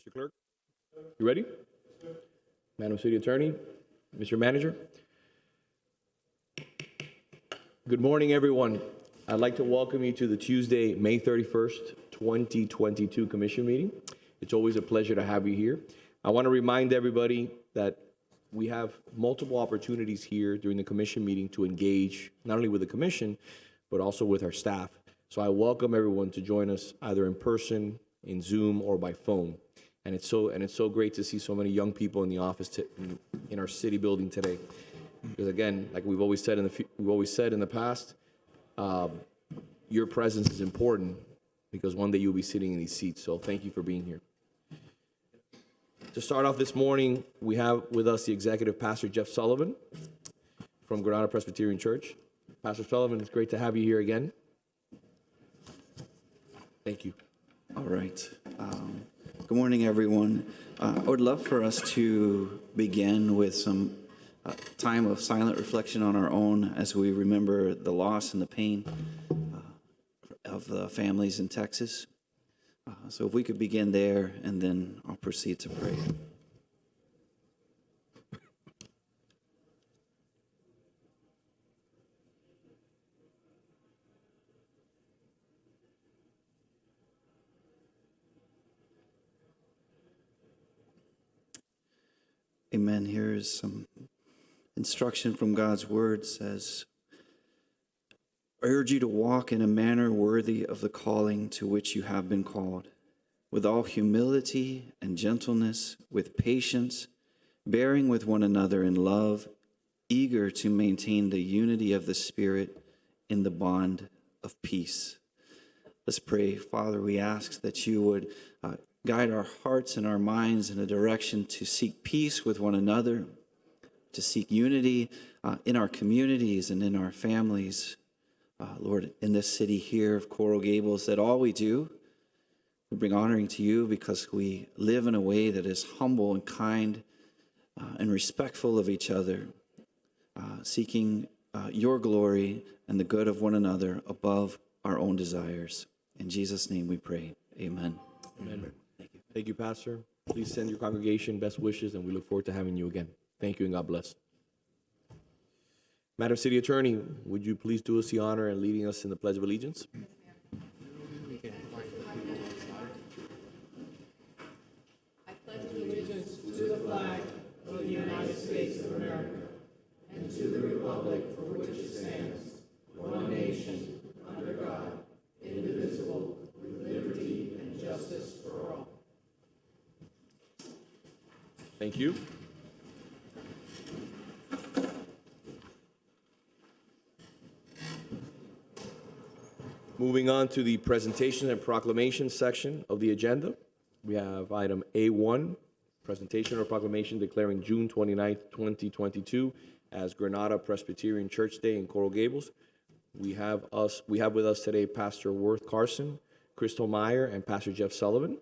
Mr. Clerk, you ready? Madam City Attorney, Mr. Manager. Good morning, everyone. I'd like to welcome you to the Tuesday, May 31st, 2022 Commission meeting. It's always a pleasure to have you here. I want to remind everybody that we have multiple opportunities here during the Commission meeting to engage not only with the Commission, but also with our staff. So I welcome everyone to join us either in person, in Zoom, or by phone. And it's so great to see so many young people in the office in our city building today. Because again, like we've always said in the past, your presence is important because one day you'll be sitting in these seats. So thank you for being here. To start off this morning, we have with us the executive pastor, Jeff Sullivan, from Granada Presbyterian Church. Pastor Sullivan, it's great to have you here again. Thank you. All right. Good morning, everyone. I would love for us to begin with some time of silent reflection on our own as we remember the loss and the pain of the families in Texas. So if we could begin there, and then I'll proceed to pray. Amen. Here's some instruction from God's word. It says, I urge you to walk in a manner worthy of the calling to which you have been called, with all humility and gentleness, with patience, bearing with one another in love, eager to maintain the unity of the Spirit in the bond of peace. Let's pray. Father, we ask that you would guide our hearts and our minds in a direction to seek peace with one another, to seek unity in our communities and in our families. Lord, in this city here of Coral Gables, that all we do, we bring honoring to you because we live in a way that is humble and kind and respectful of each other, seeking your glory and the good of one another above our own desires. In Jesus' name we pray. Amen. Amen. Thank you, Pastor. Please send your congregation best wishes, and we look forward to having you again. Thank you, and God bless. Madam City Attorney, would you please do us the honor in leading us in the Pledge of Allegiance? I pledge allegiance to the flag of the United States of America and to the republic for which it stands, one nation, under God, indivisible, with liberty and justice for all. Thank you. Moving on to the presentation and proclamation section of the agenda, we have item A1, presentation or proclamation declaring June 29th, 2022 as Granada Presbyterian Church Day in Coral Gables. We have with us today Pastor Worth Carson, Crystal Meyer, and Pastor Jeff Sullivan.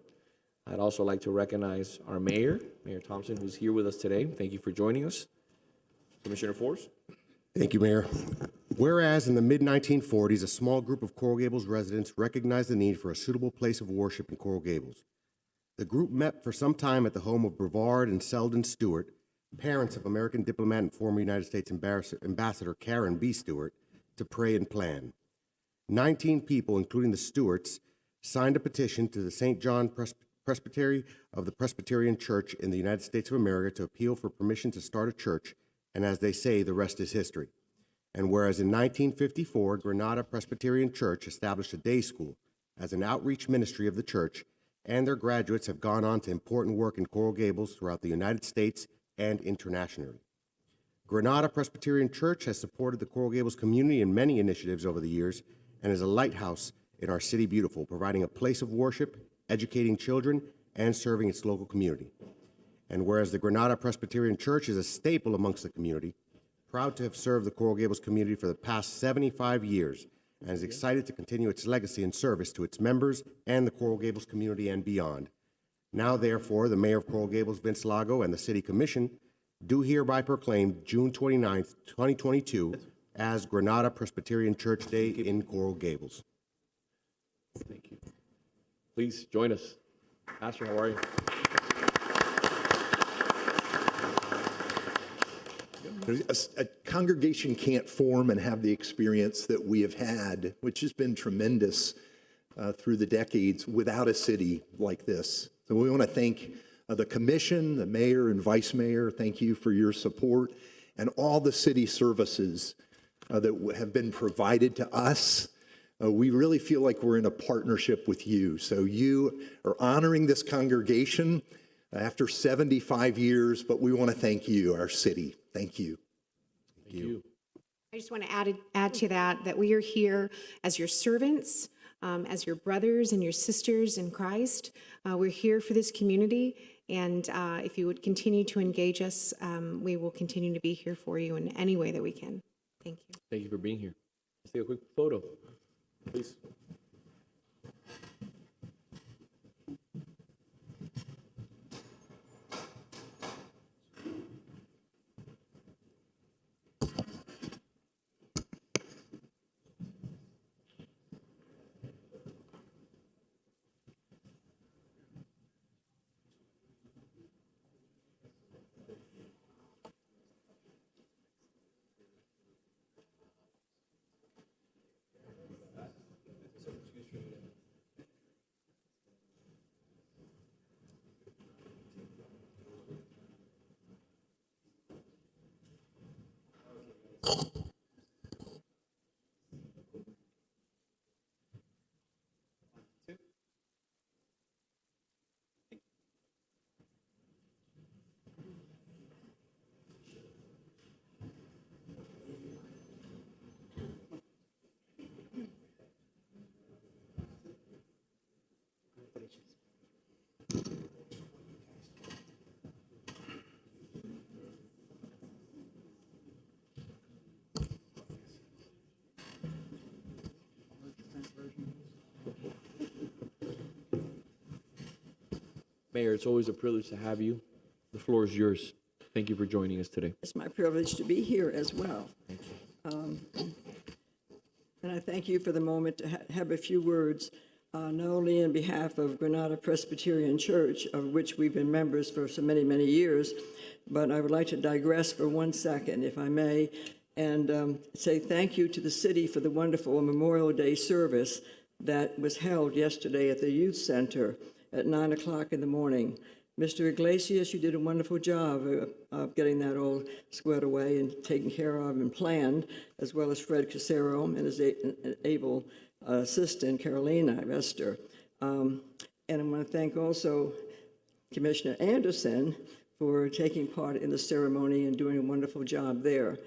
I'd also like to recognize our mayor, Mayor Thompson, who's here with us today. Thank you for joining us. Commissioner Force. Thank you, Mayor. Whereas in the mid-1940s, a small group of Coral Gables residents recognized the need for a suitable place of worship in Coral Gables. The group met for some time at the home of Brevard and Selden Stewart, parents of American diplomat and former United States Ambassador Karen B. Stewart, to pray and plan. 19 people, including the Stewarts, signed a petition to the St. John Presbytery of the Presbyterian Church in the United States of America to appeal for permission to start a church, and as they say, the rest is history. And whereas in 1954, Granada Presbyterian Church established a day school as an outreach ministry of the church, and their graduates have gone on to important work in Coral Gables throughout the United States and internationally. Granada Presbyterian Church has supported the Coral Gables community in many initiatives over the years and is a lighthouse in our city beautiful, providing a place of worship, educating children, and serving its local community. And whereas the Granada Presbyterian Church is a staple amongst the community, proud to have served the Coral Gables community for the past 75 years, and is excited to continue its legacy and service to its members and the Coral Gables community and beyond. Now, therefore, the Mayor of Coral Gables, Vince Lago, and the City Commission do hereby proclaim June 29th, 2022 as Granada Presbyterian Church Day in Coral Gables. Thank you. Please join us. Pastor, how are you? A congregation can't form and have the experience that we have had, which has been tremendous through the decades, without a city like this. So we want to thank the commission, the mayor and vice mayor. Thank you for your support, and all the city services that have been provided to us. We really feel like we're in a partnership with you. So you are honoring this congregation after 75 years, but we want to thank you, our city. Thank you. Thank you. I just want to add to that we are here as your servants, as your brothers and your sisters in Christ. We're here for this community, and if you would continue to engage us, we will continue to be here for you in any way that we can. Thank you. Thank you for being here. Let's take a quick photo, please. Mayor, it's always a privilege to have you. The floor is yours. Thank you for joining us today. It's my privilege to be here as well. And I thank you for the moment to have a few words, not only in behalf of Granada Presbyterian Church, of which we've been members for so many, many years, but I would like to digress for 1 second, if I may, and say thank you to the city for the wonderful Memorial Day service that was held yesterday at the Youth Center at 9 o'clock in the morning. Mr. Iglesias, you did a wonderful job of getting that all squared away and taken care of and planned, as well as Fred Casero and his able assistant, Carolina Vester. And I want to thank also Commissioner Anderson for taking part in the ceremony and doing a wonderful job there.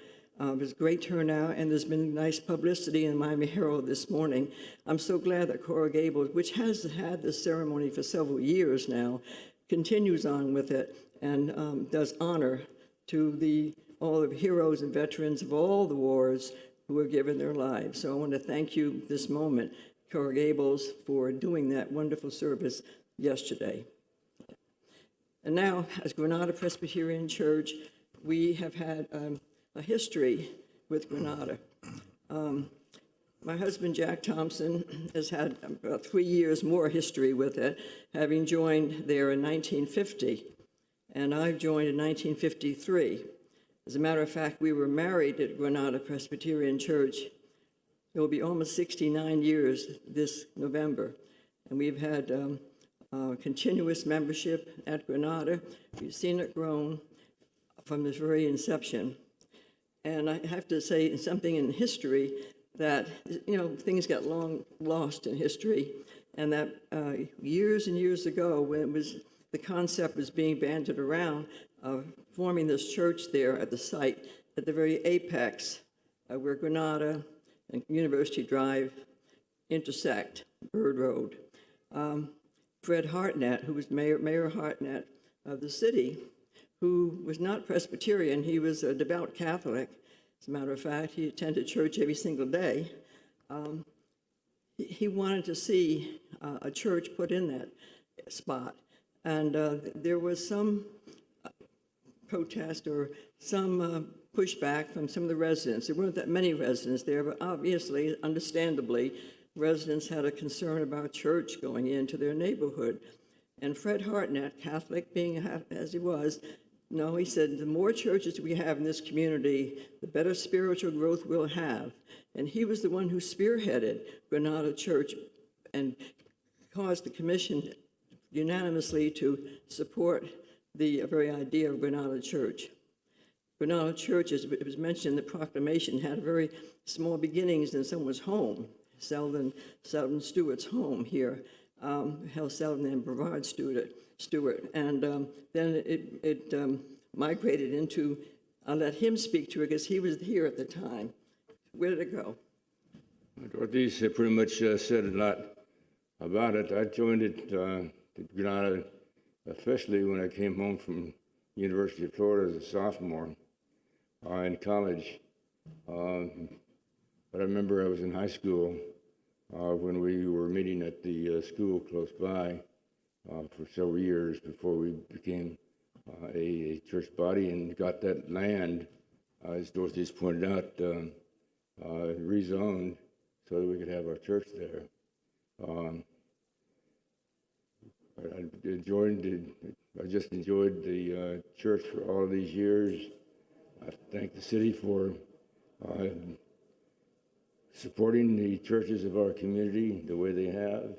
It was a great turnout, and there's been nice publicity in Miami Herald this morning. I'm so glad that Coral Gables, which has had this ceremony for several years now, continues on with it and does honor to all the heroes and veterans of all the wars who have given their lives. So I want to thank you this moment, Coral Gables, for doing that wonderful service yesterday. And now, as Granada Presbyterian Church, we have had a history with Granada. My husband, Jack Thompson, has had about 3 years more history with it, having joined there in 1950, and I joined in 1953. As a matter of fact, we were married at Granada Presbyterian Church. It will be almost 69 years this November, and we've had continuous membership at Granada. We've seen it grown from its very inception. And I have to say something in history that, things got long lost in history, and that years and years ago, when the concept was being bandied around of forming this church there at the site, at the very apex where Granada and University Drive intersect, Bird Road. Fred Hartnett, who was Mayor Hartnett of the city, who was not Presbyterian, he was a devout Catholic. As a matter of fact, he attended church every single day. He wanted to see a church put in that spot. And there was some protest or some pushback from some of the residents. There weren't that many residents there, but obviously, understandably, residents had a concern about church going into their neighborhood. And Fred Hartnett, Catholic being as he was, No, he said, the more churches we have in this community, the better spiritual growth we'll have. And he was the one who spearheaded Granada Church and caused the commission unanimously to support the very idea of Granada Church. Granada Church, as it was mentioned in the proclamation, had very small beginnings in someone's home, Selden Stewart's home here, Hal Selden and Brevard Stewart. And then it migrated into, I'll let him speak to it because he was here at the time. Where did it go? Dorothy's pretty much said a lot about it. I joined it, Granada, officially when I came home from University of Florida as a sophomore in college. But I remember I was in high school when we were meeting at the school close by for several years before we became a church body and got that land, as Dorothy's pointed out, rezoned so that we could have our church there. I just enjoyed the church for all of these years. I thank the city for supporting the churches of our community the way they have.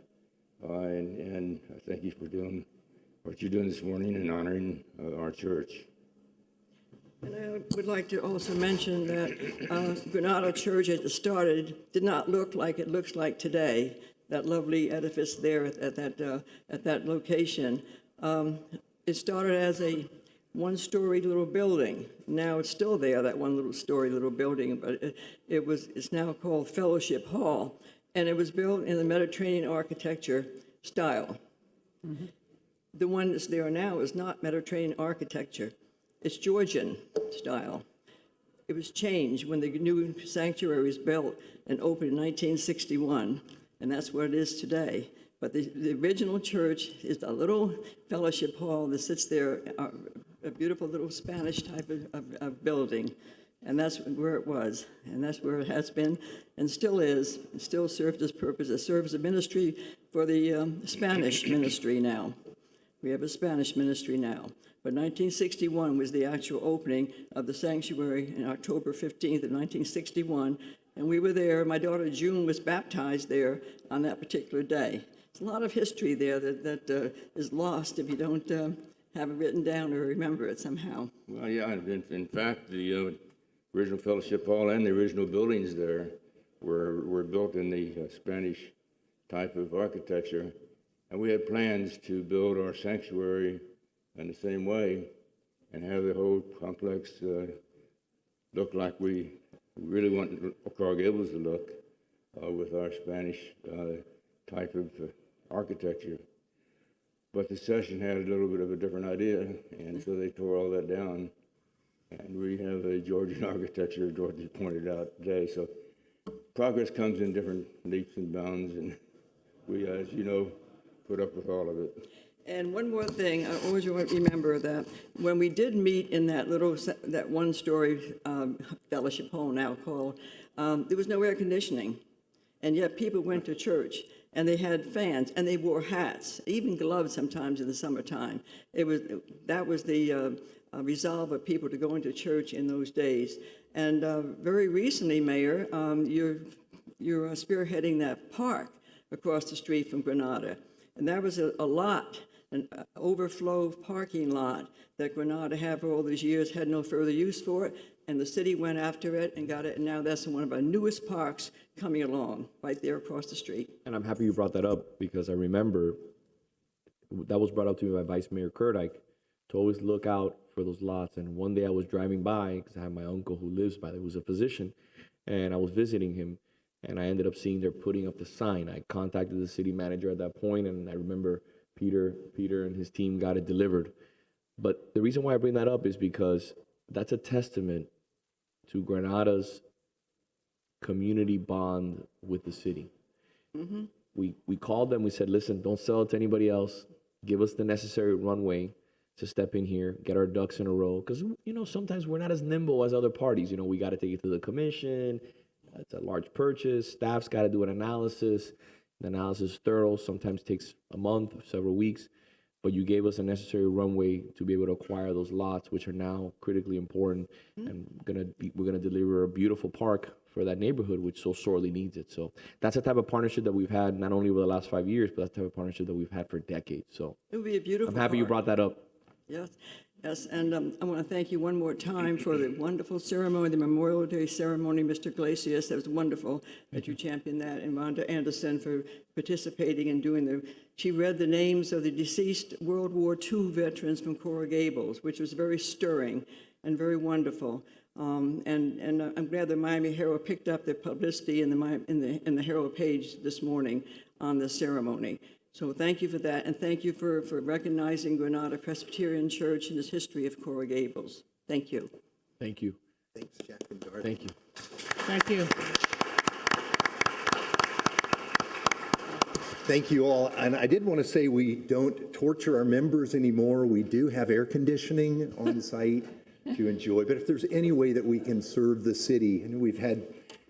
And I thank you for doing what you're doing this morning and honoring our church. And I would like to also mention that Granada Church, as it started, did not look like it looks like today. That lovely edifice there at that location. It started as a one-story little building. Now it's still there, that one little building, but it's now called Fellowship Hall, and it was built in the Mediterranean architecture style. Mm-hmm. The one that's there now is not Mediterranean architecture. It's Georgian style. It was changed when the new sanctuary was built and opened in 1961, and that's what it is today. But the original church is a little fellowship hall that sits there, a beautiful little Spanish type of building, and that's where it was, and that's where it has been, and still is. It still serves its purpose. It serves a ministry for the Spanish ministry now. We have a Spanish ministry now. But 1961 was the actual opening of the sanctuary on October 15th of 1961, and we were there. My daughter June was baptized there on that particular day. There's a lot of history there that is lost if you don't have it written down or remember it somehow. Well, yeah, in fact, the original Fellowship Hall and the original buildings there were built in the Spanish type of architecture, and we had plans to build our sanctuary in the same way and have the whole complex look like we really want Coral Gables to look with our Spanish type of architecture. But the session had a little bit of a different idea, and so they tore all that down. And we have a Georgian architecture, Dorothy pointed out today. So progress comes in different leaps and bounds, and we, as you know, put up with all of it. And one more thing, I always remember that when we did meet in that one-story fellowship hall now called, there was no air conditioning, and yet people went to church, and they had fans, and they wore hats, even gloves sometimes in the summertime. That was the resolve of people to go into church in those days. And very recently, Mayor, you're spearheading that park across the street from Granada. And that was a lot, an overflow parking lot that Granada had for all these years, had no further use for it, and the city went after it and got it, and now that's one of our newest parks coming along, right there across the street. And I'm happy you brought that up because I remember that was brought up to me by Vice Mayor Kurdyk to always look out for those lots. And one day I was driving by, because I have my uncle who lives by there, who's a physician, and I was visiting him, and I ended up seeing they're putting up the sign. I contacted the city manager at that point, and I remember Peter and his team got it delivered. But the reason why I bring that up is because that's a testament to Granada's community bond with the city. Mm-hmm. We called them, we said, listen, don't sell it to anybody else. Give us the necessary runway to step in here, get our ducks in a row. Because, sometimes we're not as nimble as other parties. We got to take it to the commission. It's a large purchase. Staff's got to do an analysis. The analysis is thorough, sometimes takes a month, several weeks. but you gave us a necessary runway to be able to acquire those lots, which are now critically important, and we're gonna deliver a beautiful park for that neighborhood, which so sorely needs it. So that's the type of partnership that we've had not only over the last 5 years, but that's the type of partnership that we've had for decades. So It would be a beautiful I'm happy you park. brought that up. Yes, yes, and I want to thank you one more time for the wonderful ceremony, the Memorial Day ceremony, Mr. Glacius. That was wonderful that you championed that, and Rhonda Anderson for participating and doing she read the names of the deceased World War II veterans from Coral Gables, which was very stirring and very wonderful. And I'm glad the Miami Herald picked up the publicity in the Herald page this morning on the ceremony. So thank you for that, and thank you for recognizing Granada Presbyterian Church in its history of Coral Gables. Thank you. Thank you. Thanks, Jack and Dorothy. Thank you. Thank you. Thank you all. And I did want to say we don't torture our members anymore. We do have air conditioning on site to enjoy. But if there's any way that we can serve the city, and we've had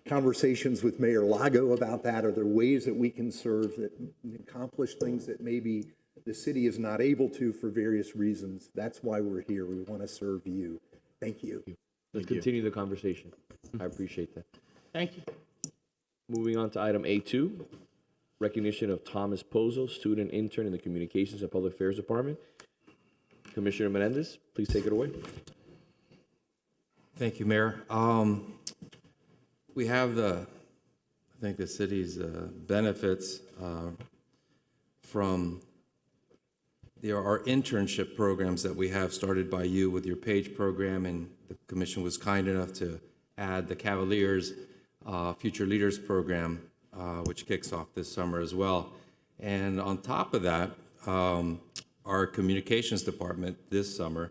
conversations with Mayor Lago about that, are there ways that we can serve that accomplish things that maybe the city is not able to for various reasons? That's why we're here. We want to serve you. Thank you. Let's continue the conversation. I appreciate that. Thank you. Moving on to item A2, recognition of Thomas Pozo, student intern in the Communications and Public Affairs Department. Commissioner Menendez, please take it away. Thank you, Mayor. We have I think the city's benefits from our internship programs that we have started by you with your PAGE program, and the commission was kind enough to add the Cavaliers Future Leaders program, which kicks off this summer as well. And on top of that, our communications department this summer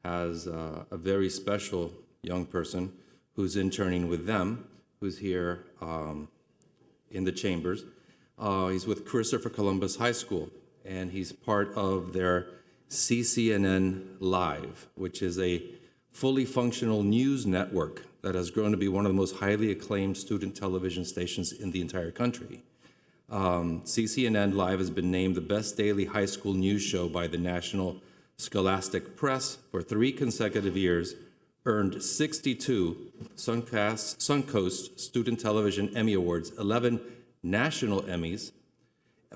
has a very special young person who's interning with them, who's here in the chambers. He's with Christopher Columbus High School, and he's part of their CCNN Live, which is a fully functional news network that has grown to be one of the most highly acclaimed student television stations in the entire country. CCNN Live has been named the best daily high school news show by the National Scholastic Press for 3 consecutive years, earned 62 Suncoast Student Television Emmy Awards, 11 national Emmys,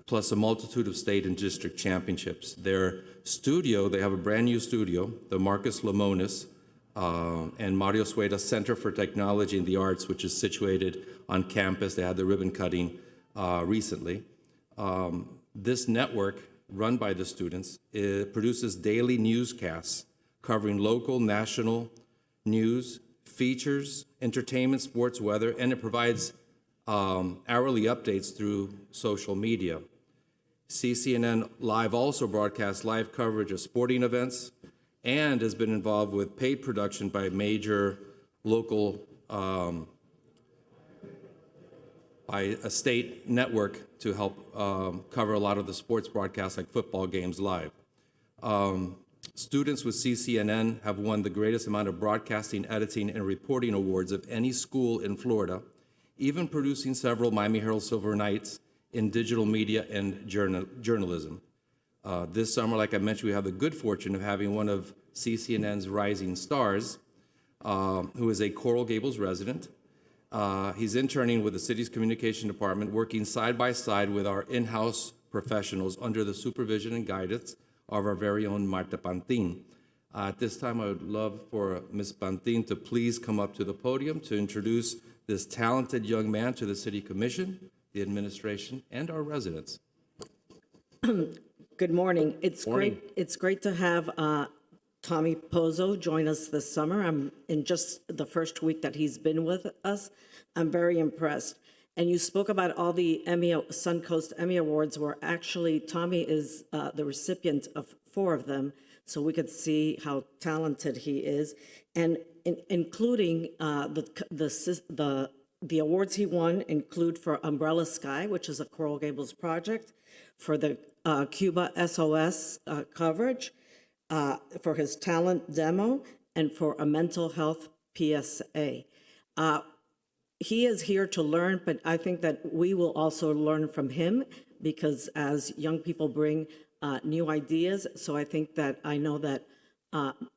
plus a multitude of state and district championships. Their studio, they have a brand new studio, the Marcus Lemonis and Mario Sueda Center for Technology and the Arts, which is situated on campus. They had the ribbon cutting recently. This network, run by the students, produces daily newscasts covering local, national news, features, entertainment, sports, weather, and it provides hourly updates through social media. CCNN Live also broadcasts live coverage of sporting events and has been involved with paid production by major local, by a state network to help cover a lot of the sports broadcasts like football games live. Students with CCNN have won the greatest amount of broadcasting, editing, and reporting awards of any school in Florida, even producing several Miami Herald Silver Knights in digital media and journalism. This summer, like I mentioned, we have the good fortune of having one of CCNN's rising stars, who is a Coral Gables resident. He's interning with the city's communication department, working side by side with our in-house professionals under the supervision and guidance of our very own Marta Pantin. At this time, I would love for Ms. Pantin to please come up to the podium to introduce this talented young man to the City Commission, the administration, and our residents. Good morning. It's great to have Tommy Pozo join us this summer. I'm in just the first week that he's been with us. I'm very impressed. And you spoke about all the Suncoast Emmy Awards, where actually Tommy is the recipient of 4 of them, so we could see how talented he is, and including the awards he won include for Umbrella Sky, which is a Coral Gables project, for the Cuba SOS coverage, for his talent demo, and for a mental health PSA. He is here to learn, but I think that we will also learn from him, because as young people bring new ideas. So I know that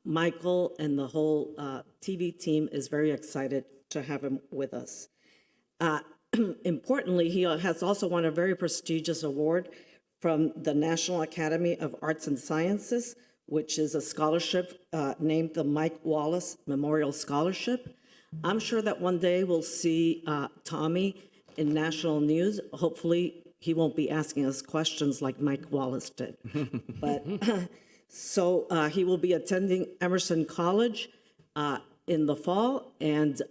Michael and the whole TV team is very excited to have him with us. Importantly, he has also won a very prestigious award from the National Academy of Arts and Sciences, which is a scholarship named the Mike Wallace Memorial Scholarship. I'm sure that one day we'll see Tommy in national news. Hopefully, he won't be asking us questions like Mike Wallace did. But so he will be attending Emerson College in the fall, and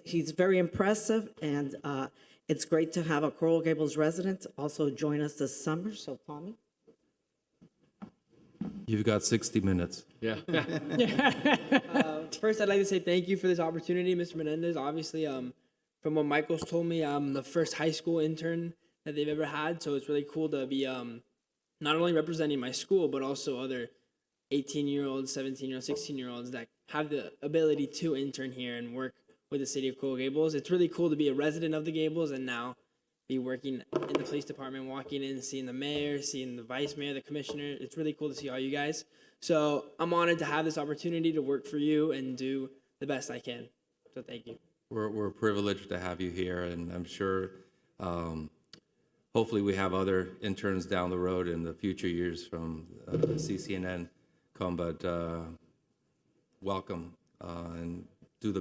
he's very impressive, and it's great to have a Coral Gables resident also join us this summer. So, Tommy. You've got 60 minutes. Yeah. First, I'd like to say thank you for this opportunity, Mr. Menendez. Obviously, from what Michael's told me, I'm the first high school intern that they've ever had, so it's really cool to be not only representing my school, but also other 18-year-olds, 17-year-olds, 16-year-olds that have the ability to intern here and work with the city of Coral Gables. It's really cool to be a resident of the Gables and now be working in the police department, walking in, seeing the mayor, seeing the vice mayor, the commissioner. It's really cool to see all you guys. So I'm honored to have this opportunity to work for you and do the best I can. So thank you. We're privileged to have you here, and I'm sure hopefully we have other interns down the road in the future years from CCNN come, but welcome and do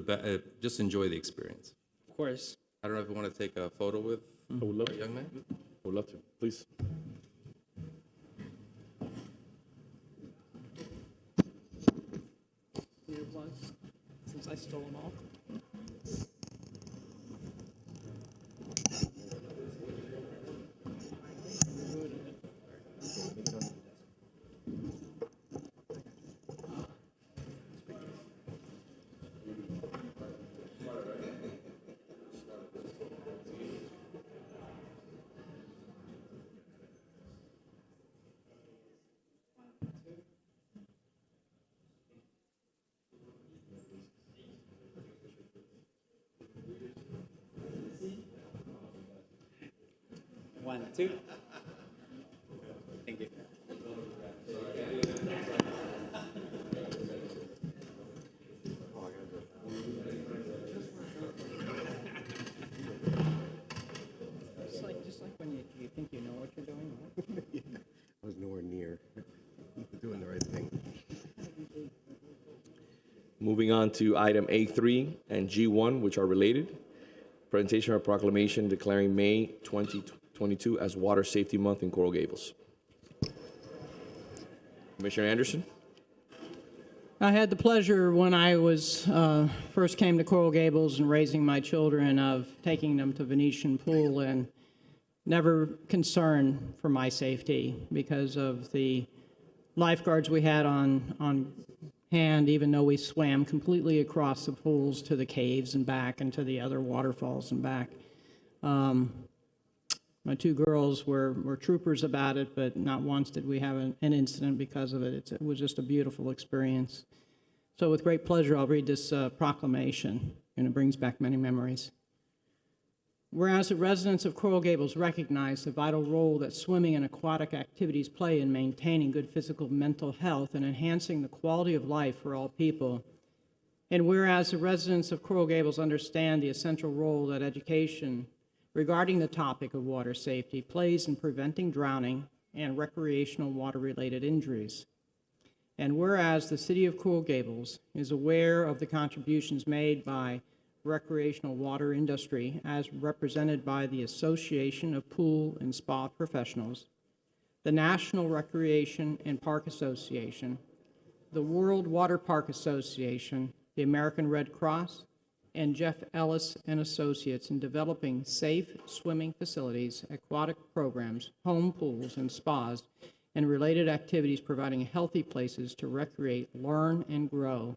just enjoy the experience. Of course. I don't know if you want to take a photo with I would love our to. young man. I would love to. Please. Since I stole them all. One, two. Thank you. Just like when you think you know what you're doing. I was nowhere near doing the right thing. Moving on to item A3 and G1, which are related. Presentation of proclamation declaring May 2022 as Water Safety Month in Coral Gables. Commissioner Anderson? I had the pleasure when I first came to Coral Gables and raising my children of taking them to Venetian Pool and never concerned for my safety because of the lifeguards we had on hand, even though we swam completely across the pools to the caves and back and to the other waterfalls and back. My two girls were troopers about it, but not once did we have an incident because of it. It was just a beautiful experience. So with great pleasure, I'll read this proclamation, and it brings back many memories. Whereas the residents of Coral Gables recognize the vital role that swimming and aquatic activities play in maintaining good physical and mental health and enhancing the quality of life for all people, and whereas the residents of Coral Gables understand the essential role that education regarding the topic of water safety plays in preventing drowning and recreational water-related injuries. And whereas the City of Coral Gables is aware of the contributions made by recreational water industry as represented by the Association of Pool and Spa Professionals, the National Recreation and Park Association, the World Water Park Association, the American Red Cross, and Jeff Ellis and Associates in developing safe swimming facilities, aquatic programs, home pools, and spas, and related activities providing healthy places to recreate, learn, and grow,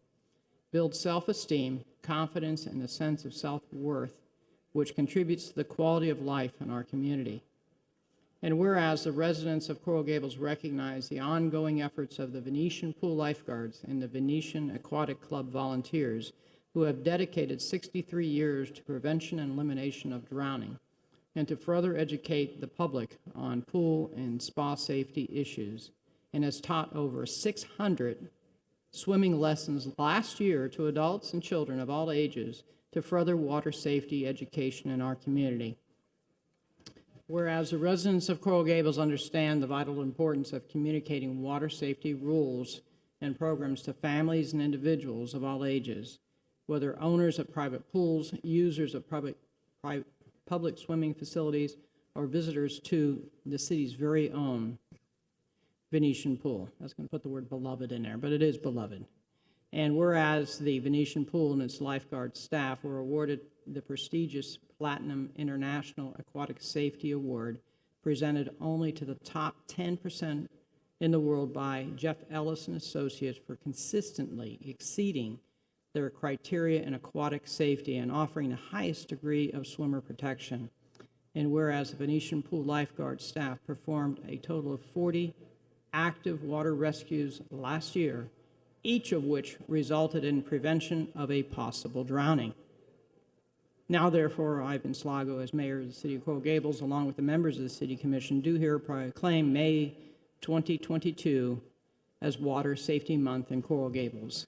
build self-esteem, confidence, and a sense of self-worth, which contributes to the quality of life in our community. And whereas the residents of Coral Gables recognize the ongoing efforts of the Venetian Pool lifeguards and the Venetian Aquatic Club volunteers who have dedicated 63 years to prevention and elimination of drowning, and to further educate the public on pool and spa safety issues, and has taught over 600 swimming lessons last year to adults and children of all ages to further water safety education in our community. Whereas the residents of Coral Gables understand the vital importance of communicating water safety rules and programs to families and individuals of all ages, whether owners of private pools, users of public swimming facilities, or visitors to the city's very own Venetian pool. I was going to put the word beloved in there, but it is beloved. And whereas the Venetian pool and its lifeguard staff were awarded the prestigious Platinum International Aquatic Safety Award, presented only to the top 10% in the world by Jeff Ellis and Associates for consistently exceeding their criteria in aquatic safety and offering the highest degree of swimmer protection. And whereas the Venetian pool lifeguard staff performed a total of 40 active water rescues last year, each of which resulted in prevention of a possible drowning. Now, therefore, Ivan Slago, as mayor of the city of Coral Gables, along with the members of the city commission, do hereby proclaim May 2022 as Water Safety Month in Coral Gables.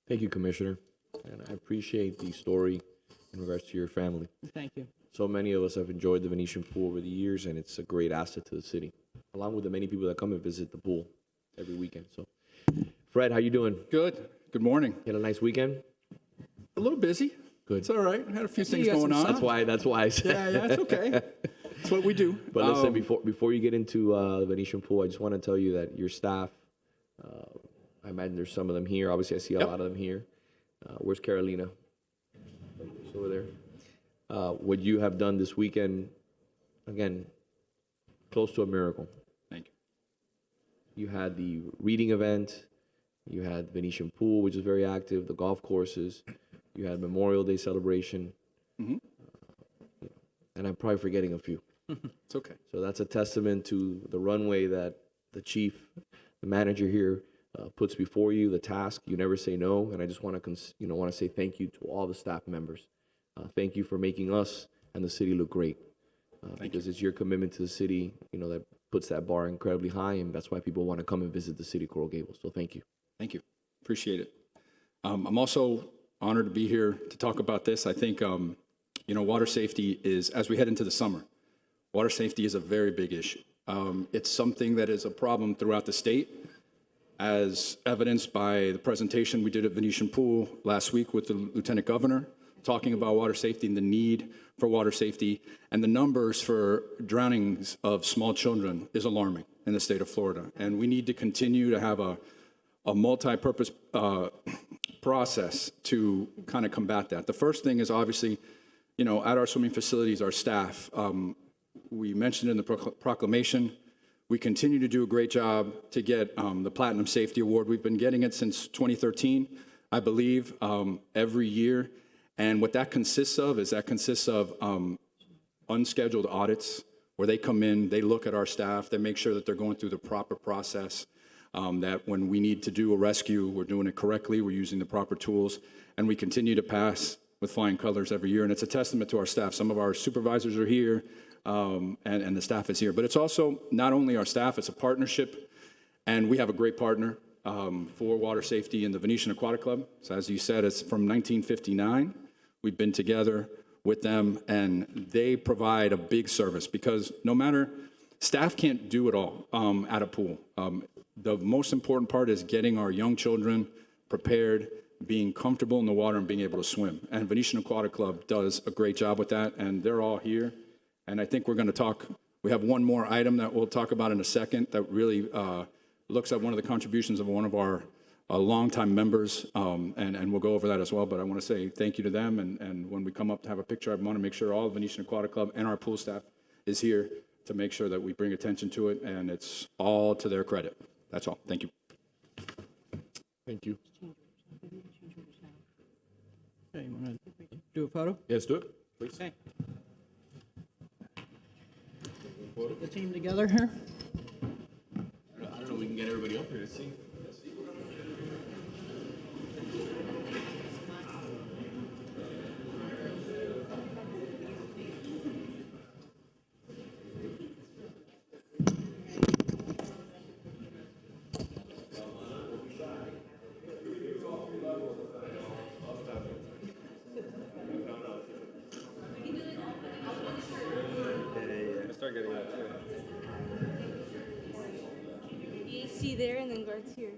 Thank you, Commissioner. And I appreciate the story in regards to your family. Thank you. So many of us have enjoyed the Venetian pool over the years, and it's a great asset to the city, along with the many people that come and visit the pool every weekend. So, Fred, how you doing? Good. Good morning. You had a nice weekend? A little busy. Good. It's all right. I had a few things you got going some on. That's why I said. Yeah, it's okay. That's what we do. But listen, before you get into the Venetian pool, I just want to tell you that your staff, I imagine there's some of them here. Obviously, I see a lot of them here. Where's Carolina? She's over there. What you have done this weekend, again, close to a miracle. Thank you. You had the reading event. You had Venetian pool, which is very active, the golf courses. You had Memorial Day celebration. Mm-hmm. And I'm probably forgetting a few. It's okay. So that's a testament to the runway that the chief, the manager here, puts before you, the task. You never say no. And I just want to say thank you to all the staff members. Thank you for making us and the city look great. Because it's your commitment to the city, that puts that bar incredibly high, and that's why people want to come and visit the city of Coral Gables. So thank you. Thank you. Appreciate it. I'm also honored to be here to talk about this. I think, water safety is, as we head into the summer, water safety is a very big issue. It's something that is a problem throughout the state, as evidenced by the presentation we did at Venetian Pool last week with the Lieutenant Governor, talking about water safety and the need for water safety, and the numbers for drownings of small children is alarming in the state of Florida. And we need to continue to have a multi-purpose process to kind of combat that. The first thing is obviously, at our swimming facilities, our staff, we mentioned in the proclamation, we continue to do a great job to get the Platinum Safety Award. We've been getting it since 2013, I believe, every year. And what that consists of is unscheduled audits where they come in, they look at our staff, they make sure that they're going through the proper process, that when we need to do a rescue, we're doing it correctly, we're using the proper tools, and we continue to pass with flying colors every year. And it's a testament to our staff. Some of our supervisors are here, and the staff is here. But it's also not only our staff, it's a partnership, and we have a great partner for water safety in the Venetian Aquatic Club. So as you said, it's from 1959. We've been together with them, and they provide a big service because staff can't do it all at a pool. The most important part is getting our young children prepared, being comfortable in the water, and being able to swim. And Venetian Aquatic Club does a great job with that, and they're all here. And I think we're going to we have one more item that we'll talk about in a second that really looks at one of the contributions of one of our longtime members, and we'll go over that as well. But I want to say thank you to them, and when we come up to have a picture, I want to make sure all Venetian Aquatic Club and our pool staff is here to make sure that we bring attention to it, and it's all to their credit. That's all. Thank you. Thank you. Okay, you want to do a photo? Yes, do it, please. Okay. Get the team together here. I don't know, we can get everybody up here to see. EAC there and then guards here.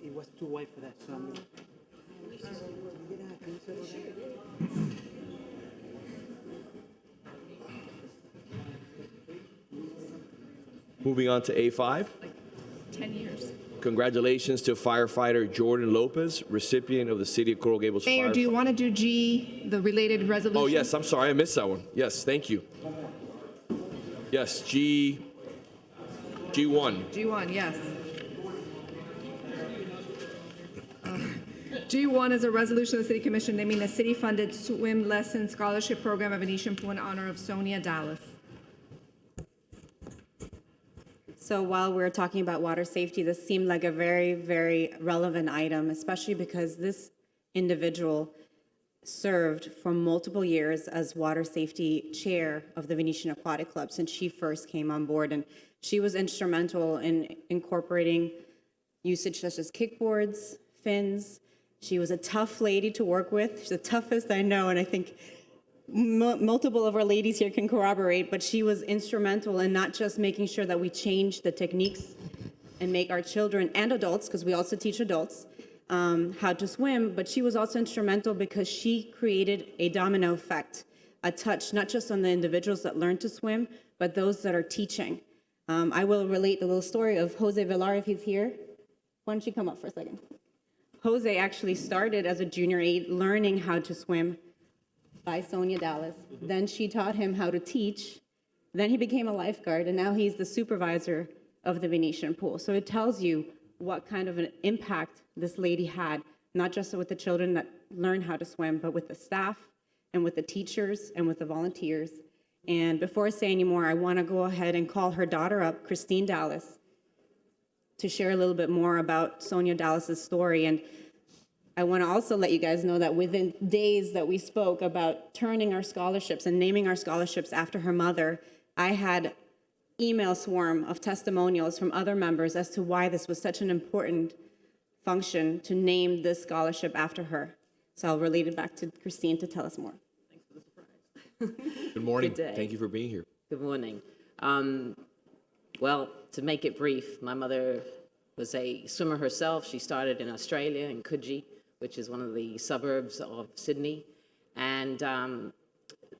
It was too wide for that, so I'm Moving on to A5. 10 years. Congratulations to firefighter Jordan Lopez, recipient of the City of Coral Gables Mayor, Fire. do you want to do G, the related resolution? Oh, yes, I'm sorry, I missed that one. Yes, thank you. Yes, G1. G1, yes. G1 is a resolution of the City Commission naming a city-funded swim lesson scholarship program at Venetian Pool in honor of Sonia Dallas. So while we're talking about water safety, this seemed like a very, very relevant item, especially because this individual served for multiple years as water safety chair of the Venetian Aquatic Club since she first came on board. And she was instrumental in incorporating usage such as kickboards, fins. She was a tough lady to work with. She's the toughest I know, and I think multiple of our ladies here can corroborate, but she was instrumental in not just making sure that we change the techniques and make our children and adults, because we also teach adults, how to swim, but she was also instrumental because she created a domino effect, a touch, not just on the individuals that learn to swim, but those that are teaching. I will relate the little story of Jose Villar, if he's here. Why don't you come up for a second? Jose actually started as a junior aide learning how to swim by Sonia Dallas. Then she taught him how to teach. Then he became a lifeguard, and now he's the supervisor of the Venetian Pool. So it tells you what kind of an impact this lady had, not just with the children that learn how to swim, but with the staff and with the teachers and with the volunteers. And before I say any more, I want to go ahead and call her daughter up, Christine Dallas, to share a little bit more about Sonia Dallas's story. And I want to also let you guys know that within days that we spoke about turning our scholarships and naming our scholarships after her mother, I had email swarm of testimonials from other members as to why this was such an important function to name this scholarship after her. So I'll relate it back to Christine to tell us more. Thanks for the surprise. Good morning. Good day. Thank you for being here. Good morning. Well, to make it brief, my mother was a swimmer herself. She started in Australia, in Coogee, which is one of the suburbs of Sydney. And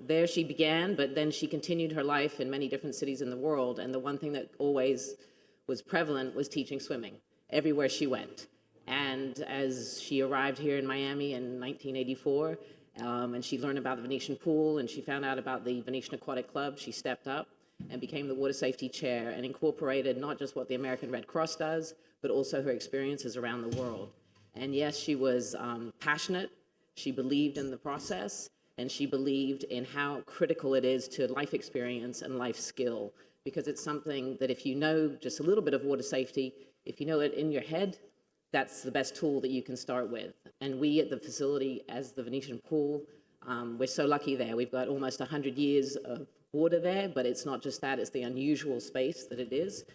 there she began, but then she continued her life in many different cities in the world. And the one thing that always was prevalent was teaching swimming everywhere she went. And as she arrived here in Miami in 1984, and she learned about the Venetian Pool, and she found out about the Venetian Aquatic Club, she stepped up and became the water safety chair and incorporated not just what the American Red Cross does, but also her experiences around the world. And yes, she was passionate. She believed in the process, and she believed in how critical it is to life experience and life skill, because it's something that if you know just a little bit of water safety, if you know it in your head, that's the best tool that you can start with. And we at the facility, as the Venetian Pool, we're so lucky there. We've got almost 100 years of water there, but it's not just that, it's the unusual space that it is.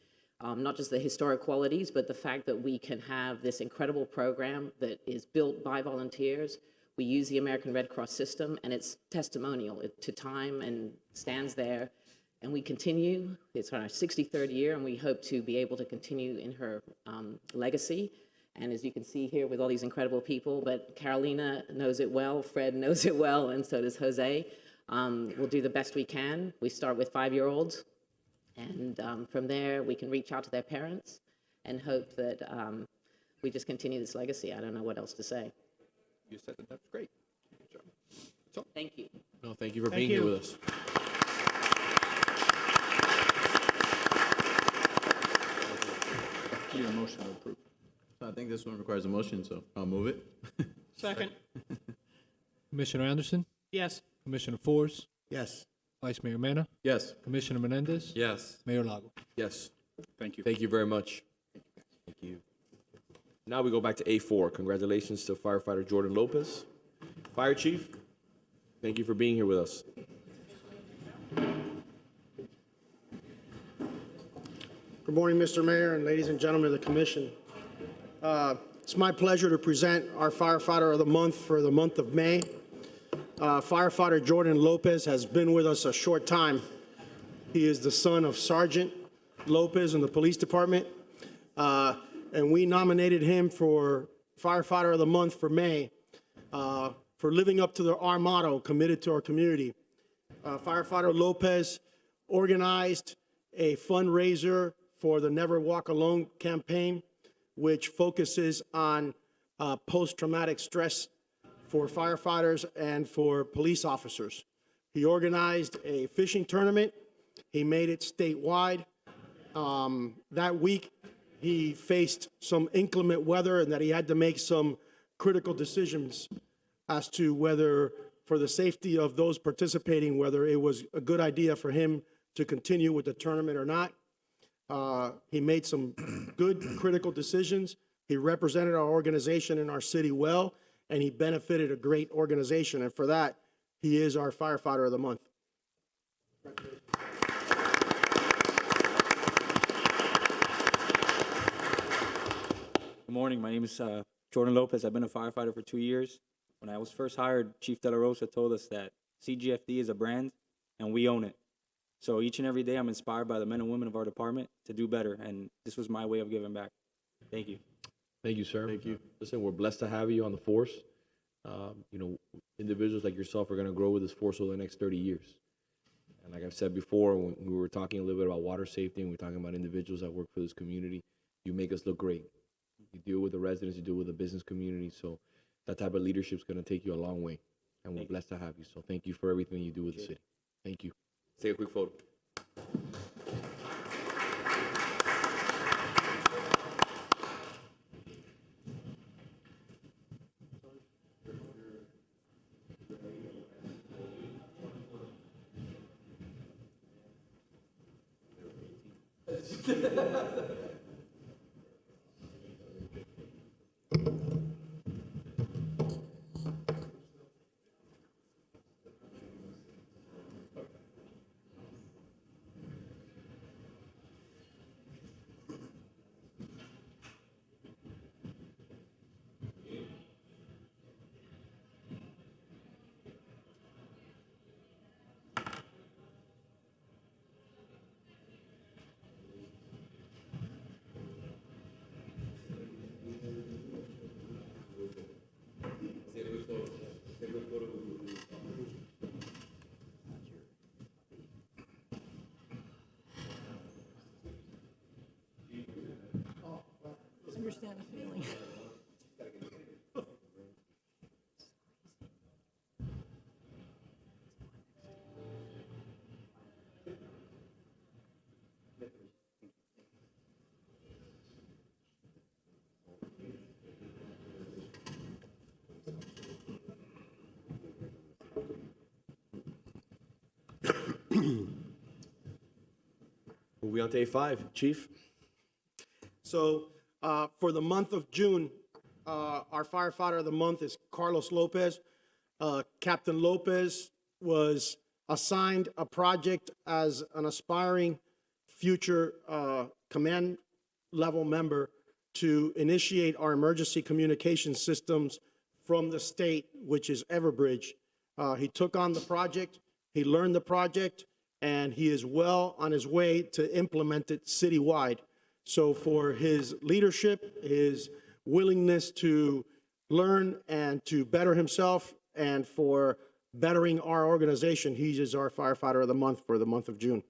Not just the historic qualities, but the fact that we can have this incredible program that is built by volunteers. We use the American Red Cross system, and it's testimonial to time and stands there. And we continue. It's our 63rd year, and we hope to be able to continue in her legacy. And as you can see here with all these incredible people, but Carolina knows it well, Fred knows it well, and so does Jose. We'll do the best we can. We start with 5-year-olds, and from there, we can reach out to their parents and hope that we just continue this legacy. I don't know what else to say. You said that. That's great. Good job. Thank you. No, thank you for being here with us. Need a motion to approve. I think this one requires a motion, so I'll move it. Second. Commissioner Anderson, Yes. Commissioner Forrest, Yes. Vice Mayor Mena, Yes. Commissioner Menendez, Yes. Mayor Lago. Yes. Thank you. Thank you very much. Thank you. Now we go back to A4. Congratulations to Firefighter Jordan Lopez. Fire Chief, thank you for being here with us. Good morning, Mr. Mayor and ladies and gentlemen of the commission. It's my pleasure to present our Firefighter of the Month for the month of May. Firefighter Jordan Lopez has been with us a short time. He is the son of Sergeant Lopez in the police department, and we nominated him for Firefighter of the Month for May for living up to our motto, committed to our community. Firefighter Lopez organized a fundraiser for the Never Walk Alone campaign, which focuses on post-traumatic stress for firefighters and for police officers. He organized a fishing tournament. He made it statewide. That week, he faced some inclement weather and that he had to make some critical decisions as to whether, for the safety of those participating, whether it was a good idea for him to continue with the tournament or not. He made some good critical decisions. He represented our organization and our city well, and he benefited a great organization. And for that, he is our Firefighter of the Month. Good morning. My name is Jordan Lopez. I've been a firefighter for 2 years. When I was first hired, Chief De La Rosa told us that CGFD is a brand and we own it. So each and every day I'm inspired by the men and women of our department to do better, and this was my way of giving back. Thank you. Thank you, sir. Thank you. Listen, we're blessed to have you on the force. Individuals like yourself are going to grow with this force over the next 30 years. And like I've said before, when we were talking a little bit about water safety and we're talking about individuals that work for this community, you make us look great. You deal with the residents, you deal with the business community. So that type of leadership is going to take you a long way. And we're blessed to have you. So thank you for everything you do with the city. Thank you. Let's take a quick photo. Understand the feeling. Moving on to A5, Chief. So for the month of June, our Firefighter of the Month is Carlos Lopez. Captain Lopez was assigned a project as an aspiring future command level member to initiate our emergency communication systems from the state, which is Everbridge. He took on the project, he learned the project, and he is well on his way to implement it citywide. So for his leadership, his willingness to learn and to better himself, and for bettering our organization. He is our Firefighter of the Month for the month of June.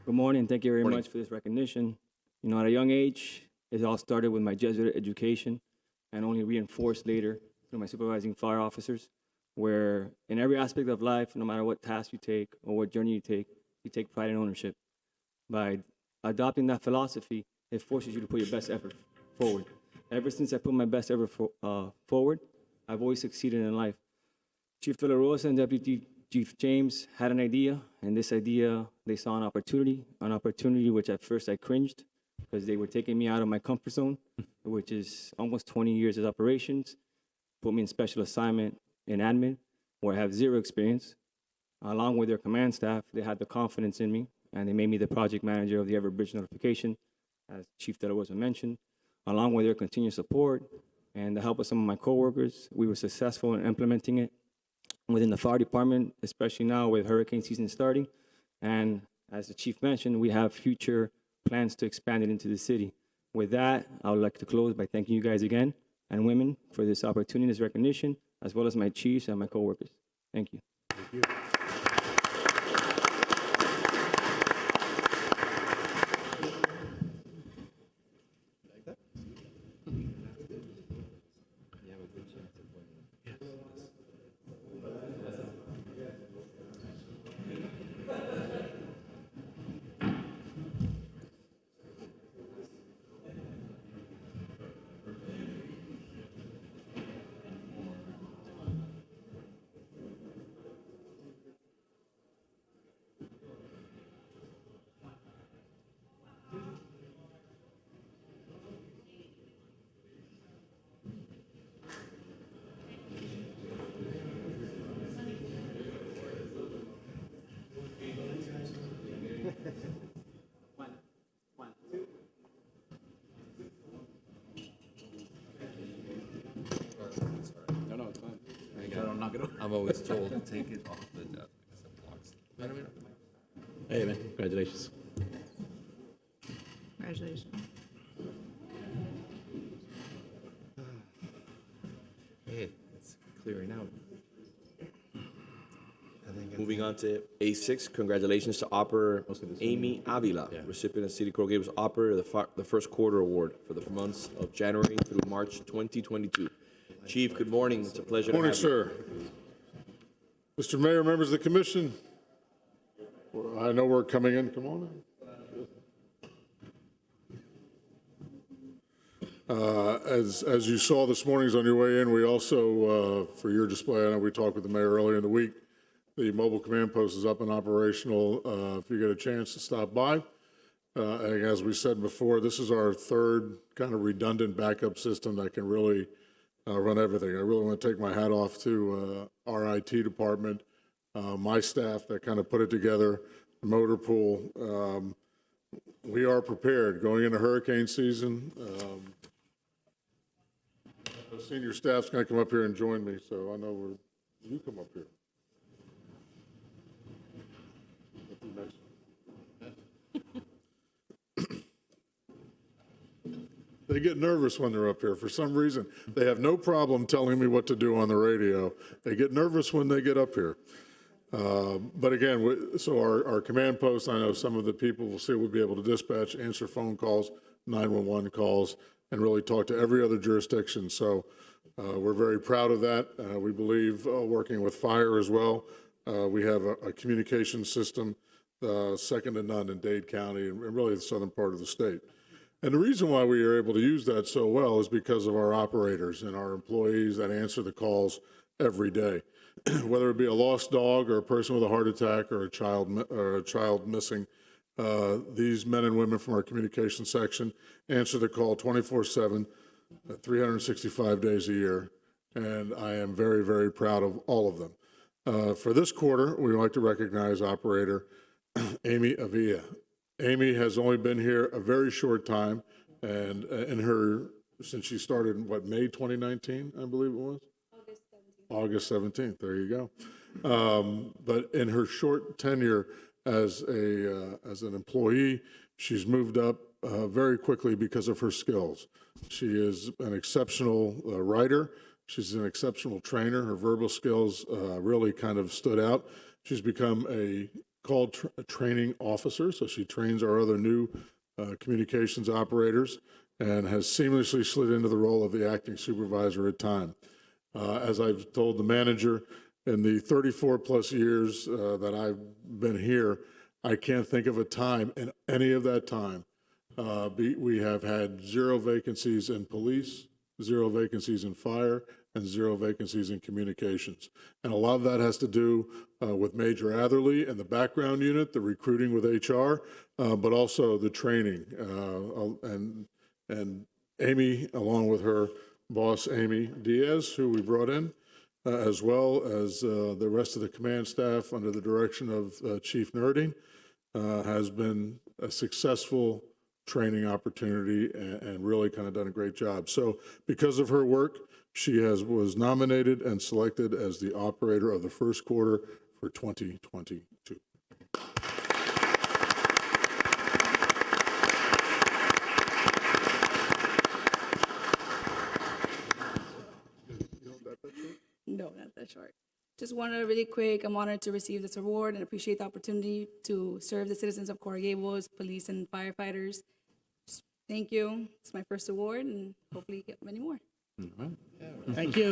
Good morning. Thank you very much for this recognition. You know, at a young age, it all started with my Jesuit education and only reinforced later through my supervising fire officers, where in every aspect of life, no matter what task you take or what journey you take pride in ownership. By adopting that philosophy, it forces you to put your best effort forward. Ever since I put my best effort forward, I've always succeeded in life. Chief De La Rosa and Deputy Chief James had an idea, and this idea, they saw an opportunity which at first I cringed because they were taking me out of my comfort zone, which is almost 20 years of operations, put me in special assignment in admin, where I have zero experience. Along with their command staff, they had the confidence in me, and they made me the project manager of the Everbridge notification, as Chief De La Rosa mentioned. Along with their continued support and the help of some of my coworkers, we were successful in implementing it within the fire department, especially now with hurricane season starting. And as the chief mentioned, we have future plans to expand it into the city. With that, I would like to close by thanking you guys again and women for this opportunity, this recognition, as well as my chiefs and my coworkers. Thank you. Thank you. No, it's fine. I don't knock it over. I'm always told to take it off the desk because it blocks. Hey, man, congratulations. Congratulations. Hey, it's clearing out. Moving on to A6, congratulations to Operator Amy Avila, recipient of City Coral Gables Operator of the First Quarter Award for the months of January through March 2022. Chief, good morning. It's a pleasure to have you. Morning, sir. Mr. Mayor, members of the commission, I know we're coming in. Come on in. As you saw this morning's on your way in, we also, for your display, I know we talked with the mayor earlier in the week, the mobile command post is up and operational if you get a chance to stop by. And as we said before, this is our third kind of redundant backup system that can really run everything. I really want to take my hat off to our IT department, my staff that kind of put it together, the motor pool. We are prepared going into hurricane season. The senior staff's going to come up here and join me, so I know you come up here. They get nervous when they're up here. For some reason, they have no problem telling me what to do on the radio. They get nervous when they get up here. But again, so our command post, I know some of the people will see we'll be able to dispatch, answer phone calls, 911 calls, and really talk to every other jurisdiction. So we're very proud of that. We believe, working with fire as well, we have a communication system second to none in Dade County and really the southern part of the state. And the reason why we are able to use that so well is because of our operators and our employees that answer the calls every day. Whether it be a lost dog or a person with a heart attack or a child missing, these men and women from our communication section answer the call 24/7, 365 days a year, and I am very, very proud of all of them. For this quarter, we would like to recognize Operator Amy Avila. Amy has only been here a very short time, and since she started in, May 2019, I believe it was? August 17th, there you go. But in her short tenure as an employee, she's moved up very quickly because of her skills. She is an exceptional writer. She's an exceptional trainer. Her verbal skills really kind of stood out. She's become a training officer, so she trains our other new communications operators and has seamlessly slid into the role of the acting supervisor at time. As I've told the manager, in the 34-plus years that I've been here, I can't think of a time in any of that time we have had 0 vacancies in police, 0 vacancies in fire, and 0 vacancies in communications. And a lot of that has to do with Major Atherley and the background unit, the recruiting with HR, but also the training. And Amy, along with her boss, Amy Diaz, who we brought in, as well as the rest of the command staff under the direction of Chief Nerding, has been a successful training opportunity and really kind of done a great job. So because of her work, she was nominated and selected as the operator of the first quarter for 2022. No, not that short. Just wanted to really quick, I'm honored to receive this award and appreciate the opportunity to serve the citizens of Coral Gables, police and firefighters. Just thank you. It's my first award and hopefully get many more. Thank you.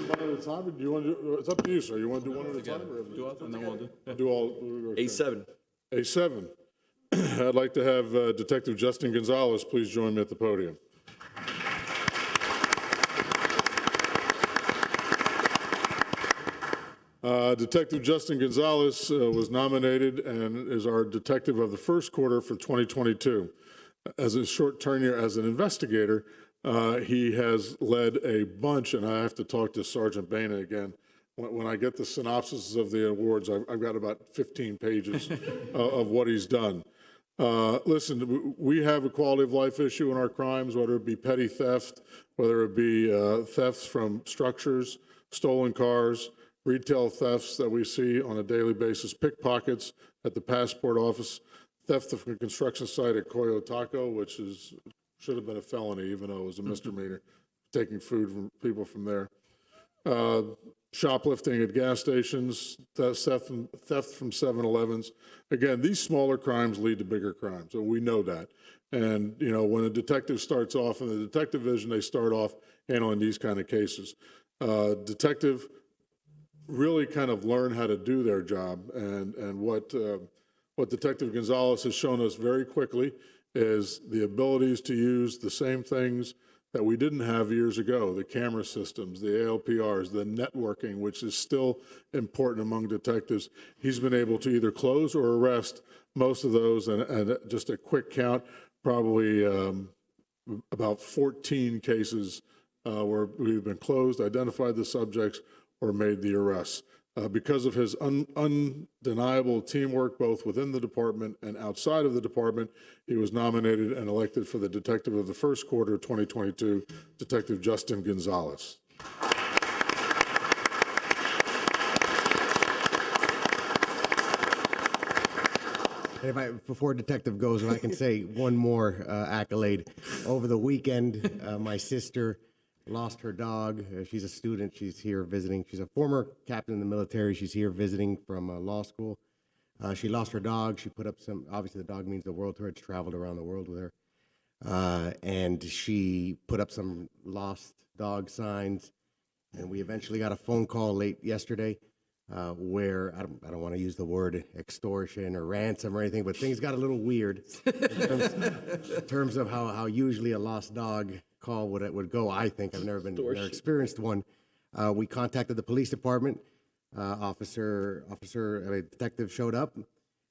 One at a time, or do you want to do, it's up to you, sir. You want to do one at a time? Or Do all, and then we'll do. do all? Okay. A7. A7. I'd like to have Detective Justin Gonzalez please join me at the podium. Detective Justin Gonzalez was nominated and is our detective of the first quarter for 2022. As a short tenure as an investigator, he has led a bunch, and I have to talk to Sergeant Baina again. When I get the synopsis of the awards, I've got about 15 pages of what he's done. Listen, we have a quality of life issue in our crimes, whether it be petty theft, whether it be thefts from structures, stolen cars, retail thefts that we see on a daily basis, pickpockets at the passport office, theft of a construction site at Coyo Taco, which should have been a felony, even though it was a misdemeanor, taking food from people from there. Shoplifting at gas stations, theft from 7-Elevens. Again, these smaller crimes lead to bigger crimes, so we know that. And, you know, when a detective starts off in the detective division, they start off handling these kind of cases. Detective really kind of learn how to do their job, and what Detective Gonzalez has shown us very quickly is the abilities to use the same things that we didn't have years ago, the camera systems, the ALPRs, the networking, which is still important among detectives. He's been able to either close or arrest most of those, and just a quick count, probably about 14 cases where we've been closed, identified the subjects, or made the arrests. Because of his undeniable teamwork, both within the department and outside of the department, he was nominated and elected for the Detective of the First Quarter 2022, Detective Justin Gonzalez. Before Detective goes, if I can say one more accolade. Over the weekend, my sister lost her dog. She's a student. She's here visiting. She's a former captain in the military. She's here visiting from law school. She lost her dog. She put up some, obviously the dog means the world to her. It's traveled around the world with her. And she put up some lost dog signs. And we eventually got a phone call late yesterday where, I don't want to use the word extortion or ransom or anything, but things got a little weird in terms of how usually a lost dog call would go. I think I've never experienced one. We contacted the police department. A detective showed up,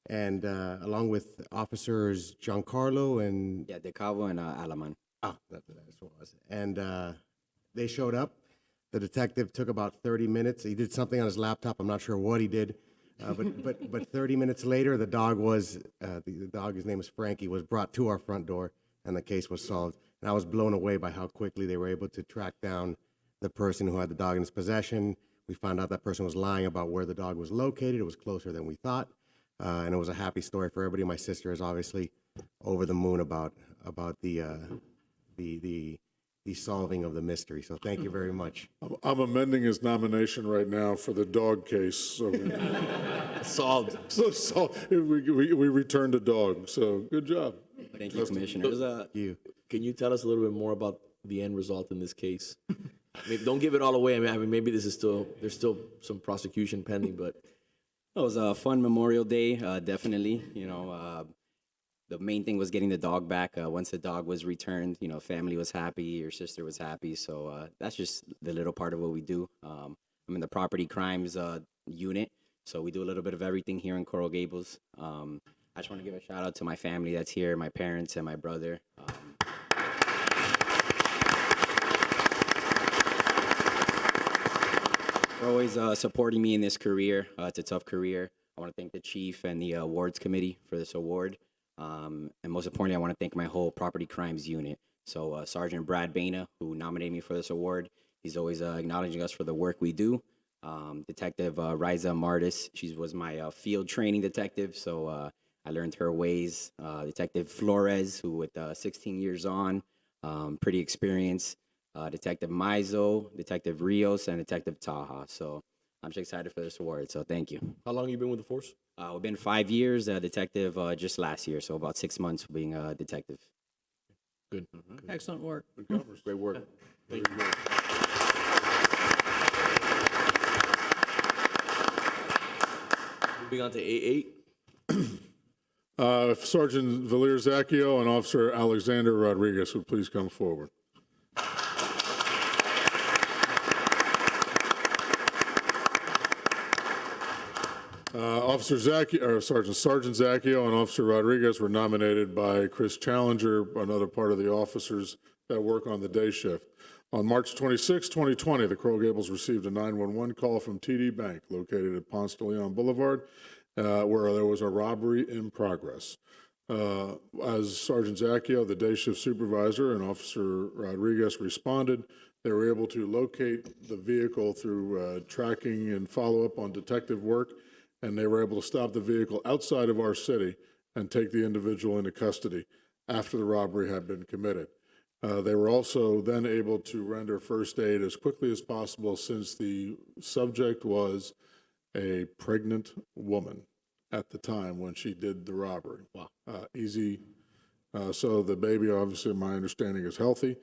and along with officers Giancarlo and De Cabo and Alaman. that's what it was. And they showed up. The detective took about 30 minutes. He did something on his laptop. I'm not sure what he did, but 30 minutes later, the dog was the dog. His name is Frankie. Was brought to our front door, and the case was solved. And I was blown away by how quickly they were able to track down the person who had the dog in his possession. We found out that person was lying about where the dog was located. It was closer than we thought, and it was a happy story for everybody. My sister is obviously over the moon about the solving of the mystery. So thank you very much. I'm amending his nomination right now for the dog case. So Solved. so we returned a dog. So good job. Thank you, Commissioner. Can you tell us a little bit more about the end result in this case? Maybe, don't give it all away. I mean, maybe there's still some prosecution pending, but It was a fun Memorial Day, definitely. The main thing was getting the dog back. Once the dog was returned, family was happy, your sister was happy. So that's just the little part of what we do. I'm in the property crimes unit, so we do a little bit of everything here in Coral Gables. I just want to give a shout out to my family that's here, my parents and my brother. For always supporting me in this career. It's a tough career. I want to thank the chief and the awards committee for this award. And most importantly, I want to thank my whole property crimes unit. So Sergeant Brad Baina, who nominated me for this award, he's always acknowledging us for the work we do. Detective Riza Martis, she was my field training detective, so I learned her ways. Detective Flores, who with 16 years on, pretty experienced. Detective Maizo, Detective Rios, and Detective Taha. So I'm just excited for this award, so thank you. how long have you been with the force? We've been 5 years, detective just last year, so about 6 months being a detective. Good. Excellent work. Great work. Thank you. Moving on to A8. If Sergeant Valir Zacchio and Officer Alexander Rodriguez would please come forward. Sergeant Zacchio and Officer Rodriguez were nominated by Chris Challenger, another part of the officers that work on the day shift. On March 26, 2020, the Coral Gables received a 911 call from TD Bank located at Ponce de Leon Boulevard, where there was a robbery in progress. As Sergeant Zacchio, the day shift supervisor, and Officer Rodriguez responded, they were able to locate the vehicle through tracking and follow-up on detective work, and they were able to stop the vehicle outside of our city and take the individual into custody after the robbery had been committed. They were also then able to render first aid as quickly as possible since the subject was a pregnant woman at the time when she did the robbery. Wow. So the baby, obviously, my understanding, is healthy.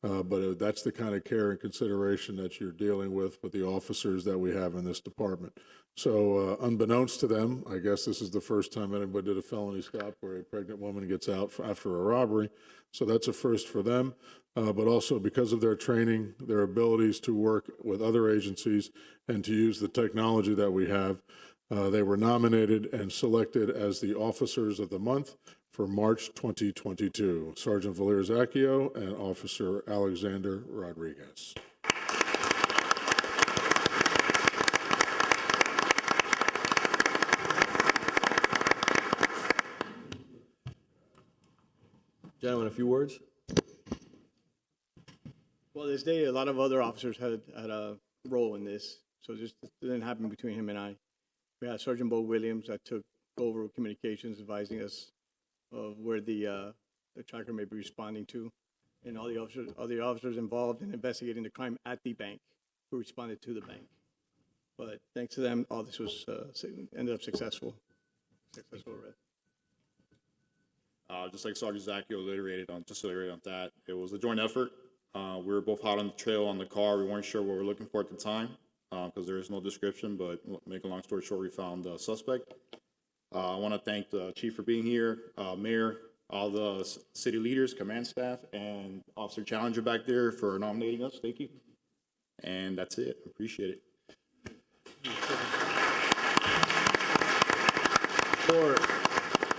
But that's the kind of care and consideration that you're dealing with the officers that we have in this department. So unbeknownst to them, I guess this is the first time anybody did a felony stop where a pregnant woman gets out after a robbery. So that's a first for them. But also because of their training, their abilities to work with other agencies and to use the technology that we have, they were nominated and selected as the Officers of the Month for March 2022, Sergeant Valir Zacchio and Officer Alexander Rodriguez. Gentlemen, a few words? Well, this day, a lot of other officers had a role in this, so this didn't happen between him and I. We had Sergeant Bo Williams that took over communications, advising us of where the tracker may be responding to, and all the officers involved in investigating the crime at the bank who responded to the bank. But thanks to them, all this was ended up successful. Just like Sergeant Zacchio reiterated on that, it was a joint effort. We were both hot on the trail on the car. We weren't sure what we were looking for at the time because there is no description, but make a long story short, we found the suspect. I want to thank the chief for being here, mayor, all the city leaders, command staff, and Officer Challenger back there for nominating us. Thank you. And that's it. Appreciate it.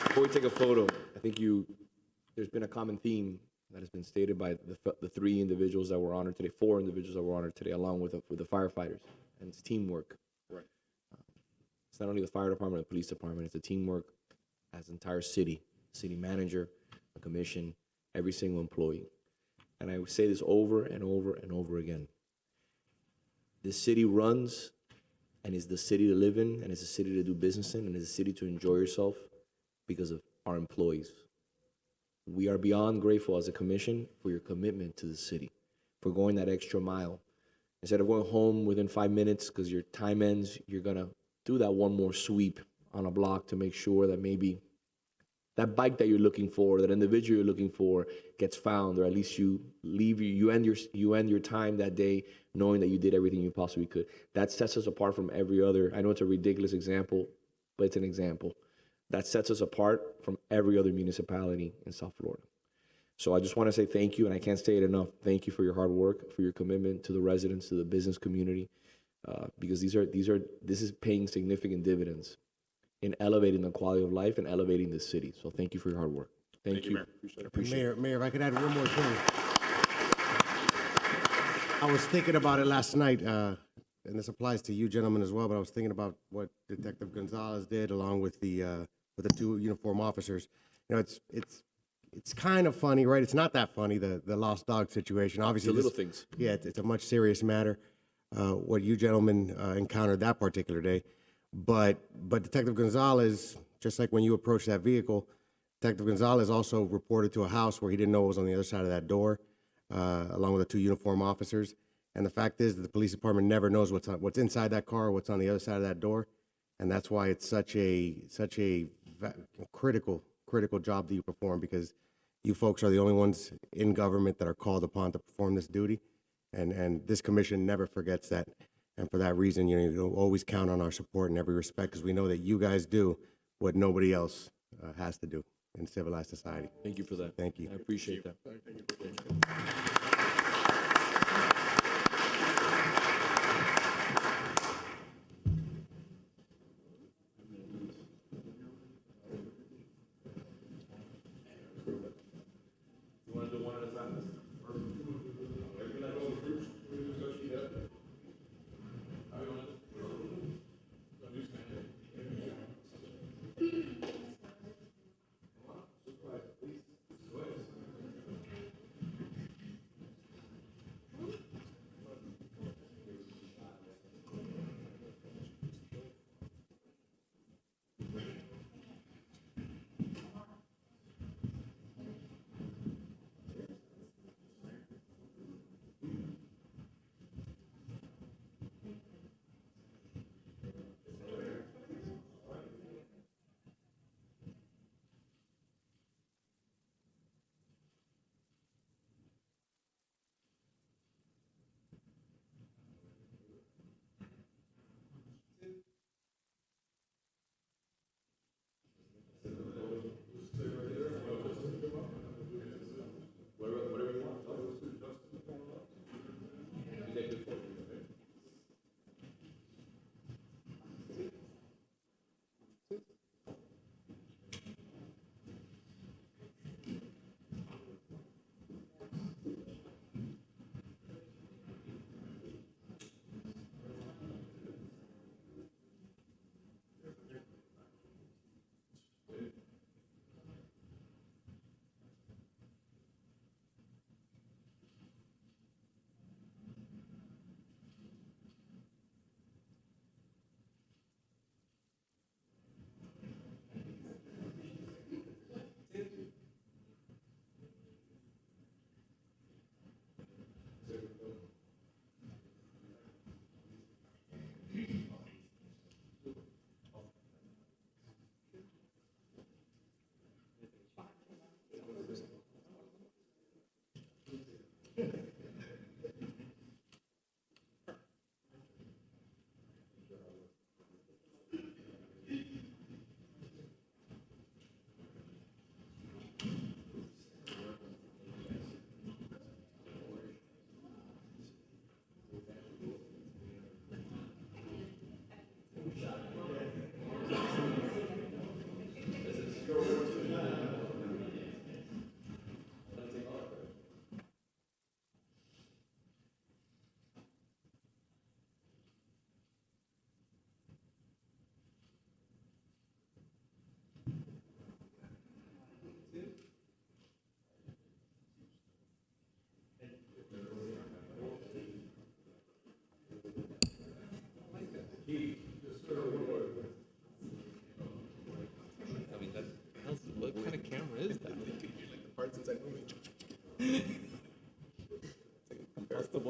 Before we take a photo, I think there's been a common theme that has been stated by the three individuals that were honored today, four individuals that were honored today, along with the firefighters, and it's teamwork. Right. It's not only the fire department, the police department, it's a teamwork as the entire city manager, the commission, every single employee. And I say this over and over and over again. This city runs and it's the city to live in, and it's a city to do business in, and it's a city to enjoy yourself because of our employees. We are beyond grateful as a commission for your commitment to the city, for going that extra mile. Instead of going home within 5 minutes because your time ends, you're going to do that one more sweep on a block to make sure that maybe that bike that you're looking for, that individual you're looking for gets found, or at least you end your time that day knowing that you did everything you possibly could. That sets us apart from every other. I know it's a ridiculous example, but it's an example. That sets us apart from every other municipality in South Florida. So I just want to say thank you, and I can't say it enough. Thank you for your hard work, for your commitment to the residents, to the business community, because this is paying significant dividends in elevating the quality of life and elevating the city. So thank you for your hard work. Thank you. Mayor. Appreciate it. Mayor, if I could add one more thing. I was thinking about it last night, and this applies to you gentlemen as well, but I was thinking about what Detective Gonzalez did along with the two uniform officers. You know, it's kind of funny, right? It's not that funny, the lost dog situation. Obviously, The little things. Yeah, it's a much serious matter, what you gentlemen encountered that particular day. But Detective Gonzalez, just like when you approached that vehicle, Detective Gonzalez also reported to a house where he didn't know what was on the other side of that door, along with the two uniform officers. And the fact is that the police department never knows what's inside that car, what's on the other side of that door, and that's why it's such a critical job that you perform, because you folks are the only ones in government that are called upon to perform this duty, and this commission never forgets that. And for that reason, you always count on our support in every respect, because we know that you guys do what nobody else has to do in civilized society. Thank you for that. Thank you. I appreciate that.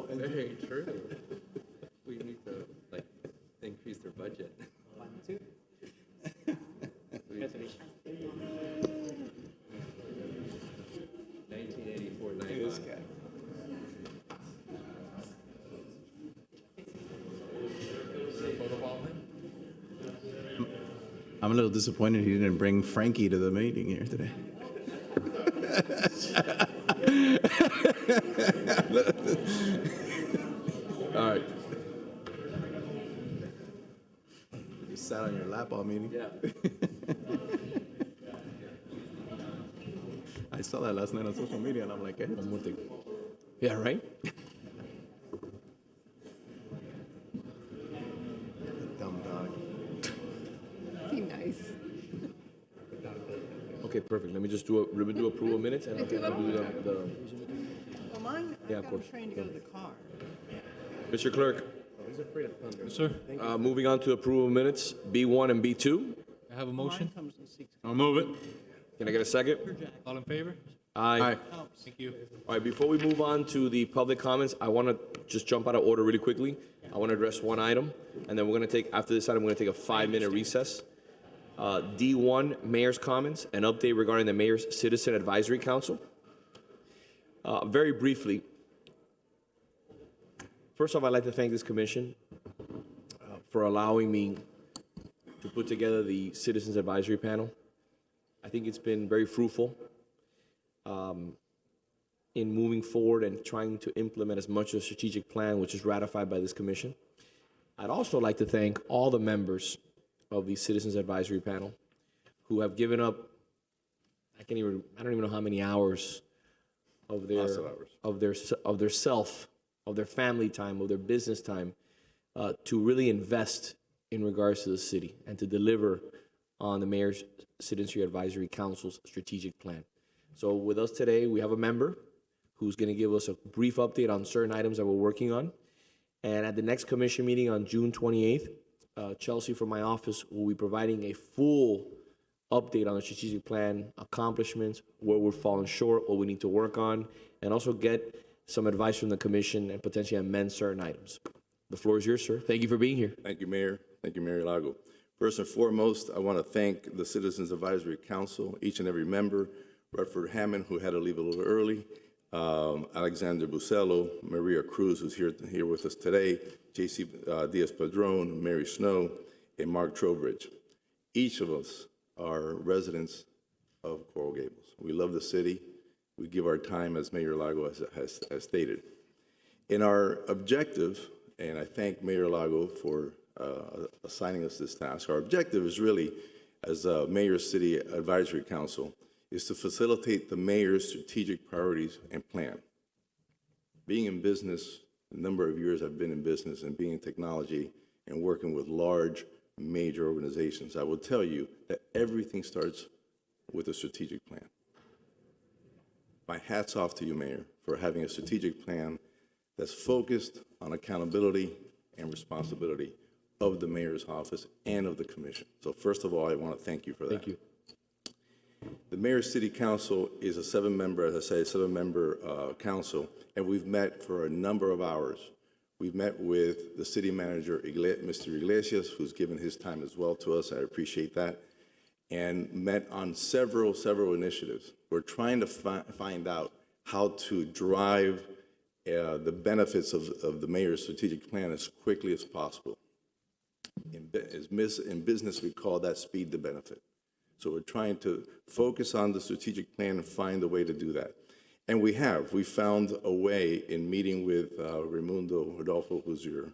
Very true. We need to, like, increase their budget. 1984, 95. I'm a little disappointed he didn't bring Frankie to the meeting here today. All right. You sat on your lap all meeting. Yeah. I saw that last night on social media, and I'm like, hey, One more thing. Yeah, right? dumb dog. Be nice. Okay, perfect. Let me do approval of minutes, and I'll do the. Well, mine, Yeah, of course. train to go to the car. Mr. Clerk, He's afraid of thunder. Yes, sir. moving on to approval of minutes, B1 and B2. I have a motion. Comes and seeks. I'll move it. Can I get a second? All in favor? Aye. Thank you. All right, before we move on to the public comments, I want to just jump out of order really quickly. I want to address one item, and then we're going to take, after this item, we're going to take a 5-minute recess. D1, Mayor's comments, an update regarding the Mayor's Citizen Advisory Council. Very briefly, first off, I'd like to thank this commission for allowing me to put together the Citizens Advisory Panel. I think it's been very fruitful in moving forward and trying to implement as much of the strategic plan which is ratified by this commission. I'd also like to thank all the members of the Citizens Advisory Panel who have given up, I don't even know how many hours of their family time, of their business time, to really invest in regards to the city and to deliver on the Mayor's Citizenry Advisory Council's strategic plan. So with us today, we have a member who's going to give us a brief update on certain items that we're working on. And at the next commission meeting on June 28th, Chelsea from my office will be providing a full update on the strategic plan, accomplishments, where we're falling short, what we need to work on, and also get some advice from the commission and potentially amend certain items. The floor is yours, sir. Thank you for being here. Thank you, Mayor. Thank you, Mayor Lago. First and foremost, I want to thank the Citizens Advisory Council, each and every member, Redford Hammond, who had to leave a little early, Alexander Bucello, Maria Cruz, who's here with us today, J.C. Diaz-Padrón, Mary Snow, and Mark Trowbridge. Each of us are residents of Coral Gables. We love the city. We give our time, as Mayor Lago has stated. In our objective, and I thank Mayor Lago for assigning us this task, our objective is really, as a Mayor's City Advisory Council, is to facilitate the mayor's strategic priorities and plan. Being in business, the number of years I've been in business and being in technology and working with large, major organizations, I will tell you that everything starts with a strategic plan. My hat's off to you, Mayor, for having a strategic plan that's focused on accountability and responsibility of the mayor's office and of the commission. So first of all, I want to thank you for that. Thank you. The Mayor's City Council is a seven-member council, and we've met for a number of hours. We've met with the city manager, Mr. Iglesias, who's given his time as well to us. I appreciate that. And met on several initiatives. We're trying to find out how to drive the benefits of the mayor's strategic plan as quickly as possible. In business, we call that speed to benefit. So we're trying to focus on the strategic plan and find a way to do that. And we found a way in meeting with Raimundo Rodolfo, who's your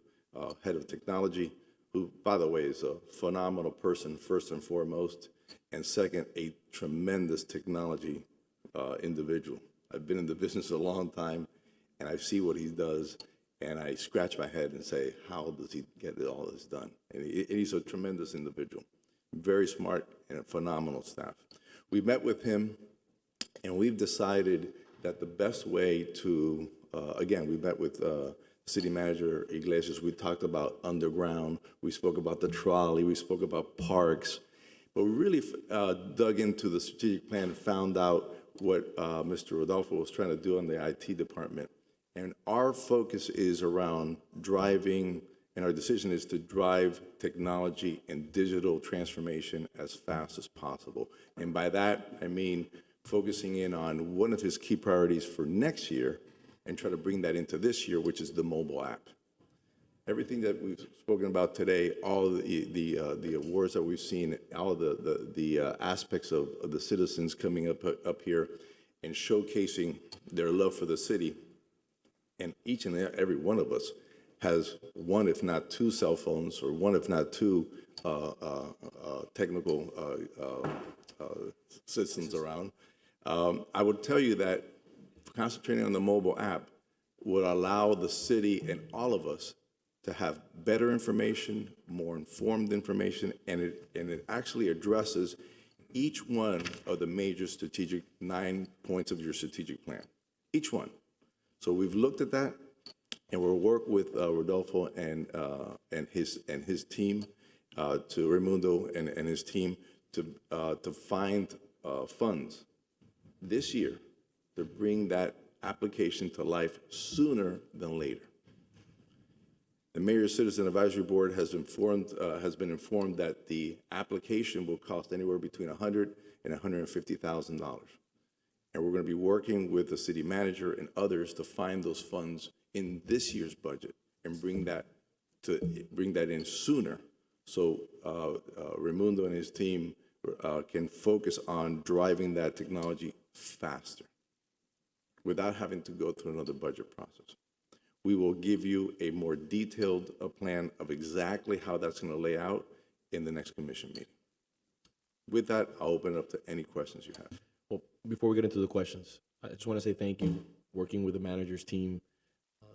head of technology, who, by the way, is a phenomenal person, first and foremost, and second, a tremendous technology individual. I've been in the business a long time, and I see what he does, and I scratch my head and say, how does he get all this done? And he's a tremendous individual, very smart and a phenomenal staff. We met with him, and we've decided that the best way to, again, we met with City Manager Iglesias. We talked about underground. We spoke about the trolley. We spoke about parks. But we really dug into the strategic plan and found out what Mr. Rodolfo was trying to do in the IT department. And our focus is around driving, and our decision is to drive technology and digital transformation as fast as possible. And by that, I mean focusing in on one of his key priorities for next year and try to bring that into this year, which is the mobile app. Everything that we've spoken about today, all of the awards that we've seen, all of the aspects of the citizens coming up here and showcasing their love for the city, and each and every one of us has one, if not two cell phones, or one, if not two technical systems around. I would tell you that concentrating on the mobile app would allow the city and all of us to have better information, more informed information, and it actually addresses each one of the major 9 points of your strategic plan, each one. So we've looked at that, and we'll work with Rodolfo and his team, to Raimundo and his team to find funds this year to bring that application to life sooner than later. The Mayor's Citizen Advisory Board has been informed that the application will cost anywhere between $100,000 and $150,000. And we're going to be working with the city manager and others to find those funds in this year's budget and bring that in sooner, so Raimundo and his team can focus on driving that technology faster without having to go through another budget process. We will give you a more detailed plan of exactly how that's going to lay out in the next commission meeting. With that, I'll open it up to any questions you have. Well, before we get into the questions, I just want to say thank you, working with the manager's team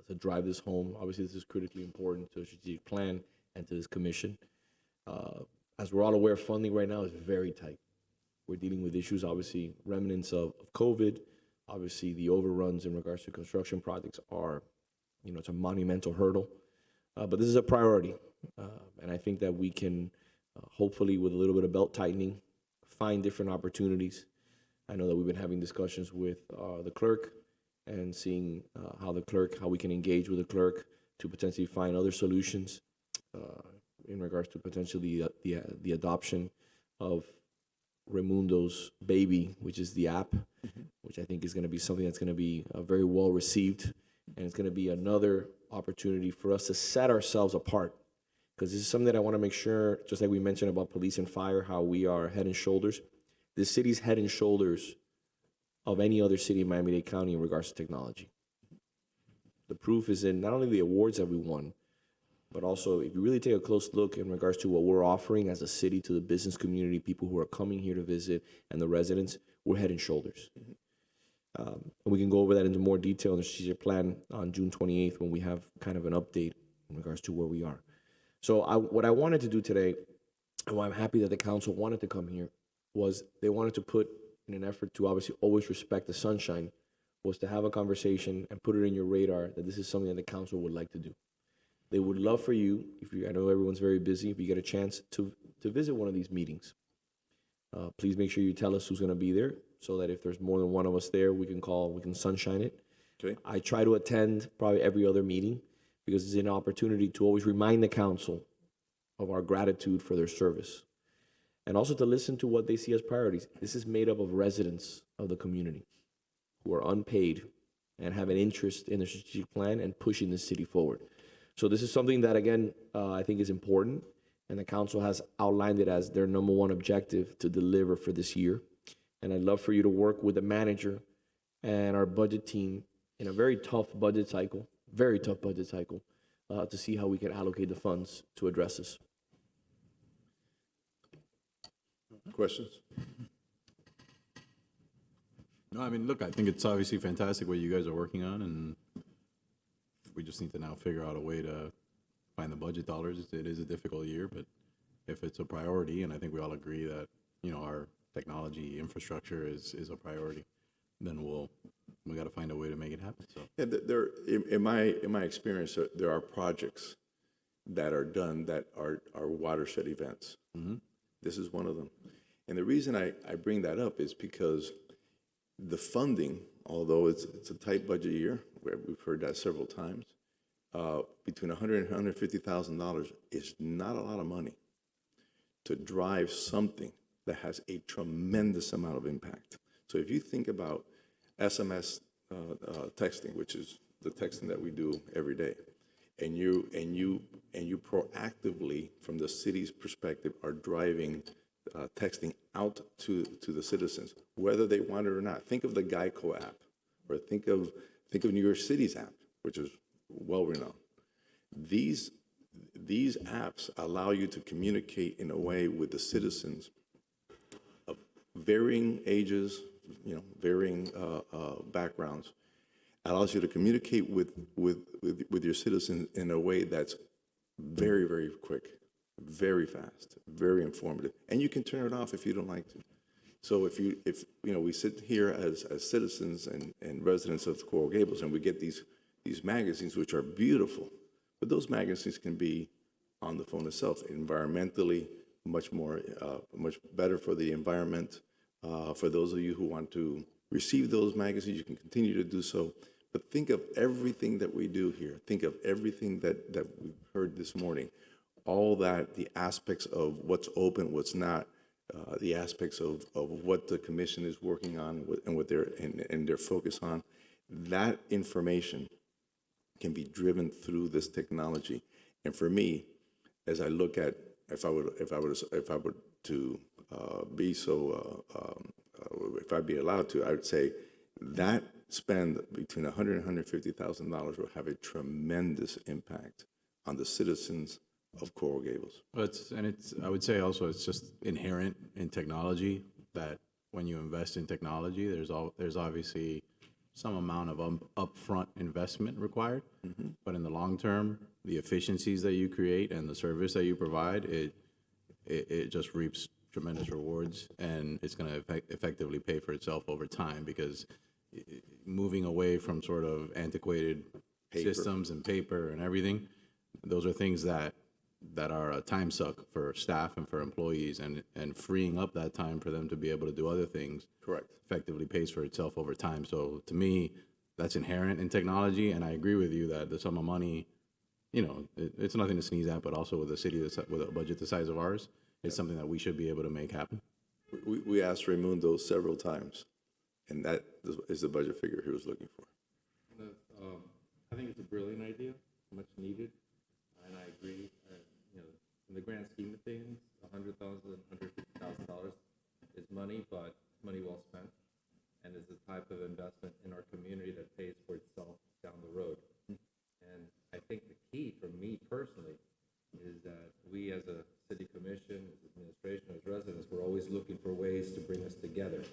to drive this home. Obviously, this is critically important to a strategic plan and to this commission. As we're all aware, funding right now is very tight. We're dealing with issues, obviously, remnants of COVID. Obviously, the overruns in regards to construction projects are, it's a monumental hurdle. But this is a priority. And I think that we can, hopefully, with a little bit of belt tightening, find different opportunities. I know that we've been having discussions with the clerk and seeing how we can engage with the clerk to potentially find other solutions in regards to potentially the adoption of Raimundo's baby, which is the app, which I think is going to be something that's going to be very well received. And it's going to be another opportunity for us to set ourselves apart. Because this is something that I want to make sure, just like we mentioned about police and fire, how we are head and shoulders. This city's head and shoulders of any other city in Miami-Dade County in regards to technology. The proof is in not only the awards that we won, but also if you really take a close look in regards to what we're offering as a city to the business community, people who are coming here to visit, and the residents, we're head and shoulders. And we can go over that into more detail in the strategic plan on June 28th when we have kind of an update in regards to where we are. So what I wanted to do today, and why I'm happy that the council wanted to come here, was they wanted to put in an effort to obviously always respect the sunshine, was to have a conversation and put it in your radar that this is something that the council would like to do. They would love for you, I know everyone's very busy, if you get a chance to visit one of these meetings. Please make sure you tell us who's going to be there so that if there's more than one of us there, we can sunshine it. Okay. I try to attend probably every other meeting because it's an opportunity to always remind the council of our gratitude for their service and also to listen to what they see as priorities. This is made up of residents of the community who are unpaid and have an interest in the strategic plan and pushing the city forward. So this is something that, again, I think is important, and the council has outlined it as their number one objective to deliver for this year. And I'd love for you to work with the manager and our budget team in a very tough budget cycle, to see how we can allocate the funds to address this. Questions? No, I mean, look, I think it's obviously fantastic what you guys are working on, and we just need to now figure out a way to find the budget dollars. It is a difficult year, but if it's a priority, and I think we all agree that, our technology infrastructure is a priority, then we got to find a way to make it happen. So yeah, there, in my experience, there are projects that are done that are watershed events. Mm-hmm. This is one of them. And the reason I bring that up is because the funding although it's a tight budget year, where we've heard that several times, between $100,000 and $150,000 is not a lot of money to drive something that has a tremendous amount of impact. So if you think about SMS texting, which is the texting that we do every day, and you proactively, from the city's perspective, are driving texting out to the citizens, whether they want it or not. Think of the Geico app, or think of New York City's app, which is well renowned. These apps allow you to communicate in a way with the citizens of varying ages, varying backgrounds. Allows you to communicate with your citizens in a way that's very, very quick, very fast, very informative, and you can turn it off if you don't like to. So if we sit here as citizens and residents of Coral Gables, and we get these magazines, which are beautiful, but those magazines can be on the phone itself, environmentally much better for the environment. For those of you who want to receive those magazines, you can continue to do so. But think of everything that we do here. Think of everything that we've heard this morning. All that, the aspects of what's open, what's not, the aspects of what the commission is working on and what they're focused on. That information can be driven through this technology. And for me, as I look at, if I'd be allowed to, I would say that spend between $100,000 and $150,000 will have a tremendous impact on the citizens of Coral Gables. I would say also it's just inherent in technology that when you invest in technology, there's obviously some amount of upfront investment required, but in the long term, the efficiencies that you create and the service that you provide, it just reaps tremendous rewards, and it's going to effectively pay for itself over time, because moving away from sort of antiquated systems and paper and everything, those are things that are a time suck for staff and for employees, and freeing up that time for them to be able to do other things effectively pays for itself over time. So to me, that's inherent in technology, and I agree with you that the sum of money, it's nothing to sneeze at, but also with a city with a budget the size of ours, it's something that we should be able to make happen. We asked Raimundo several times, and that is the budget figure he was looking for. I think it's a brilliant idea, much needed, and I agree. In the grand scheme of things, $100,000, $150,000 is money, but money well spent, and is the type of investment in our community that pays for itself down the road. And I think the key for me personally is that we as a city commission, as administration, as residents, we're always looking for ways to bring us together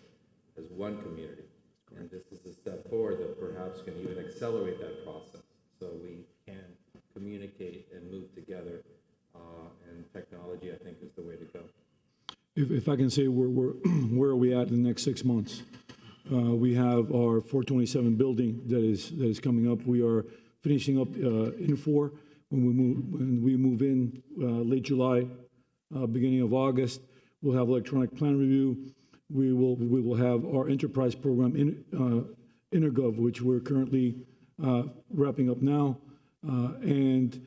as one community. And this is a step forward that perhaps can even accelerate that process, so we can communicate and move together. And technology, I think, is the way to go. If I can say, where are we at in the next 6 months? We have our 427 building that is coming up. We are finishing up Infor when we move in late July, beginning of August. We'll have electronic plan review. We will have our enterprise program Intergov, which we're currently wrapping up now, and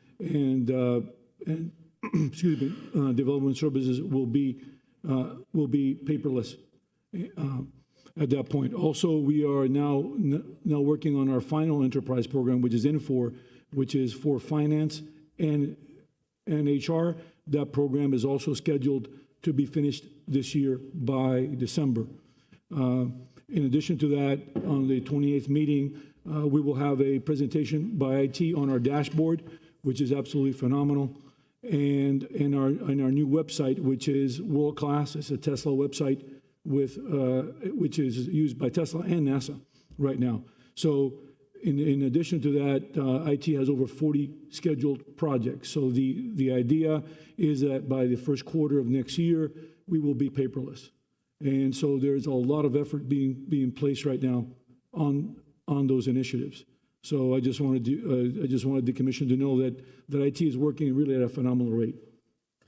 excuse me, development services will be paperless at that point. Also, we are now working on our final enterprise program, which is Infor, which is for finance and HR. That program is also scheduled to be finished this year by December. In addition to that, on the 28th meeting, we will have a presentation by IT on our dashboard, which is absolutely phenomenal. And in our new website, which is world class. It's a Tesla website which is used by Tesla and NASA right now. So in addition to that, IT has over 40 scheduled projects. So the idea is that by the first quarter of next year, we will be paperless. And so there's a lot of effort being placed right now on those initiatives. So I just wanted the commission to know that IT is working really at a phenomenal rate.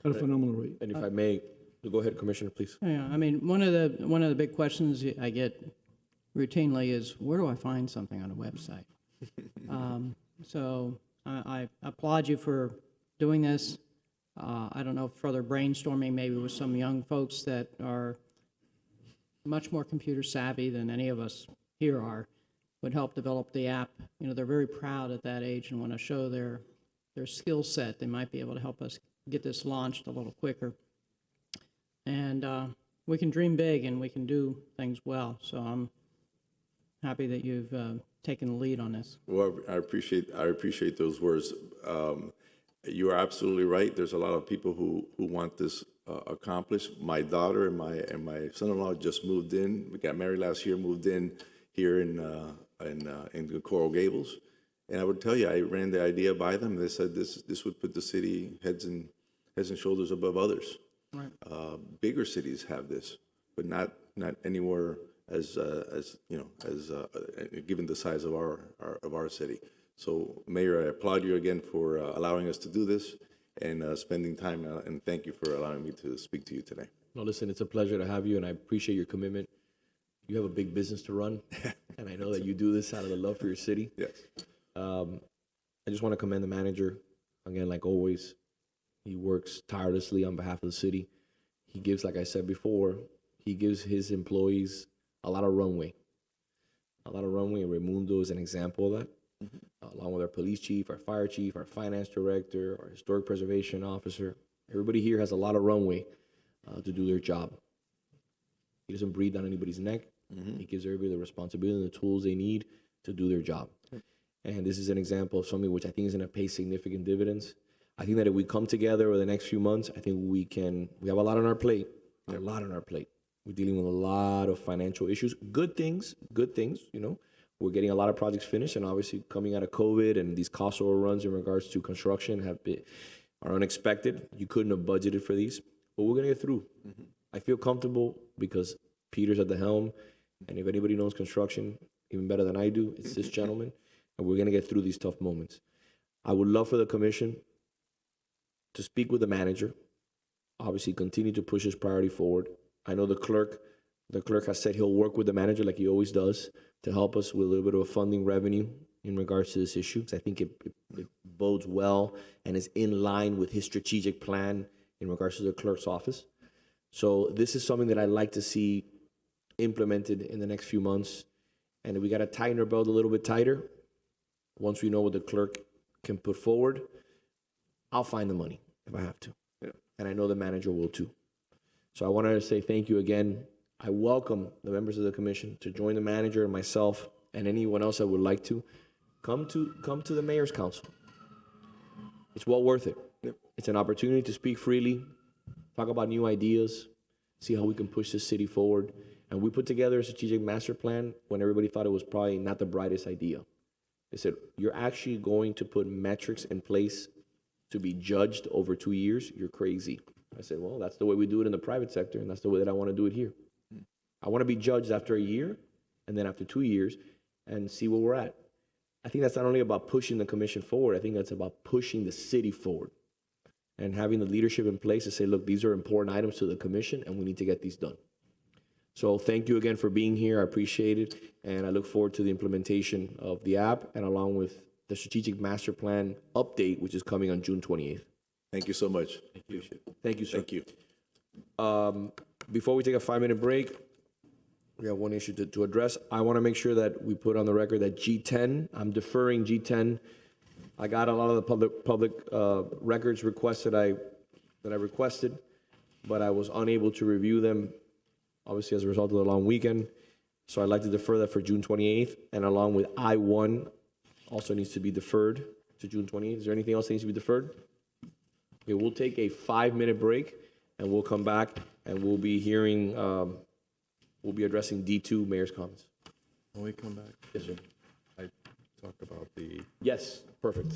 And if I may, go ahead, Commissioner, please. Yeah, I mean, one of the big questions I get routinely is, where do I find something on a website? So I applaud you for doing this. I don't know, further brainstorming maybe with some young folks that are much more computer savvy than any of us here are would help develop the app. You know, they're very proud at that age and want to show their skill set. They might be able to help us get this launched a little quicker. And we can dream big and we can do things well. So I'm happy that you've taken the lead on this. Well, I appreciate those words. You are absolutely right. There's a lot of people who want this accomplished. My daughter and my son-in-law just moved in. We got married last year, moved in here in Coral Gables. And I would tell you, I ran the idea by them. They said this would put the city heads and shoulders above others. Right. Bigger cities have this, but not anywhere as given the size of our city. So, Mayor, I applaud you again for allowing us to do this and spending time, and thank you for allowing me to speak to you today. No, listen, it's a pleasure to have you, and I appreciate your commitment. You have a big business to run, and I know that you do this out of the love for your city. Yes. I just want to commend the manager. Again, like always, he works tirelessly on behalf of the city. He gives, like I said before, he gives his employees a lot of runway. And Raimundo is an example of that. Along with our police chief, our fire chief, our finance director, our historic preservation officer. Everybody here has a lot of runway to do their job. He doesn't breathe down anybody's neck. He gives everybody the responsibility and the tools they need to do their job. And this is an example of something which I think is going to pay significant dividends. I think that if we come together over the next few months, I think we have a lot on our plate. We're dealing with a lot of financial issues. Good things, you know. We're getting a lot of projects finished, and obviously coming out of COVID and these cost overruns in regards to construction are unexpected. You couldn't have budgeted for these, but we're going to get through. I feel comfortable because Peter's at the helm, and if anybody knows construction even better than I do, it's this gentleman, and we're going to get through these tough moments. I would love for the commission to speak with the manager, obviously continue to push his priority forward. I know the clerk has said he'll work with the manager like he always does to help us with a little bit of a funding revenue in regards to this issue, because I think it bodes well and is in line with his strategic plan in regards to the clerk's office. So this is something that I'd like to see implemented in the next few months. And we got to tighten our belt a little bit tighter. Once we know what the clerk can put forward, I'll find the money if I have to. Yeah. And I know the manager will too. So I wanted to say thank you again. I welcome the members of the commission to join the manager and myself and anyone else that would like to come to the mayor's council. It's well worth it. Yep. It's an opportunity to speak freely, talk about new ideas, see how we can push this city forward. And we put together a strategic master plan when everybody thought it was probably not the brightest idea. They said, you're actually going to put metrics in place to be judged over 2 years? You're crazy. I said, well, that's the way we do it in the private sector, and that's the way that I want to do it here. I want to be judged after a year and then after 2 years and see where we're at. I think that's not only about pushing the commission forward, I think that's about pushing the city forward and having the leadership in place to say, look, these are important items to the commission and we need to get these done. So thank you again for being here. I appreciate it. And I look forward to the implementation of the app and along with the strategic master plan update, which is coming on June 28th. Thank you so much. Appreciate it. Thank you, sir. Thank you. Before we take a 5-minute break, we have one issue to address. I want to make sure that we put on the record that G10, I'm deferring G10. I got a lot of the public records requests that I requested, but I was unable to review them, obviously as a result of the long weekend. So I'd like to defer that for June 28th, and along with I-1 also needs to be deferred to June 28th. Is there anything else that needs to be deferred? Okay, we'll take a 5-minute break, and we'll come back, and we'll be hearing, we'll be addressing D2 Mayor's comments. When we come back, Yes, sir. I talk about the Yes, perfect.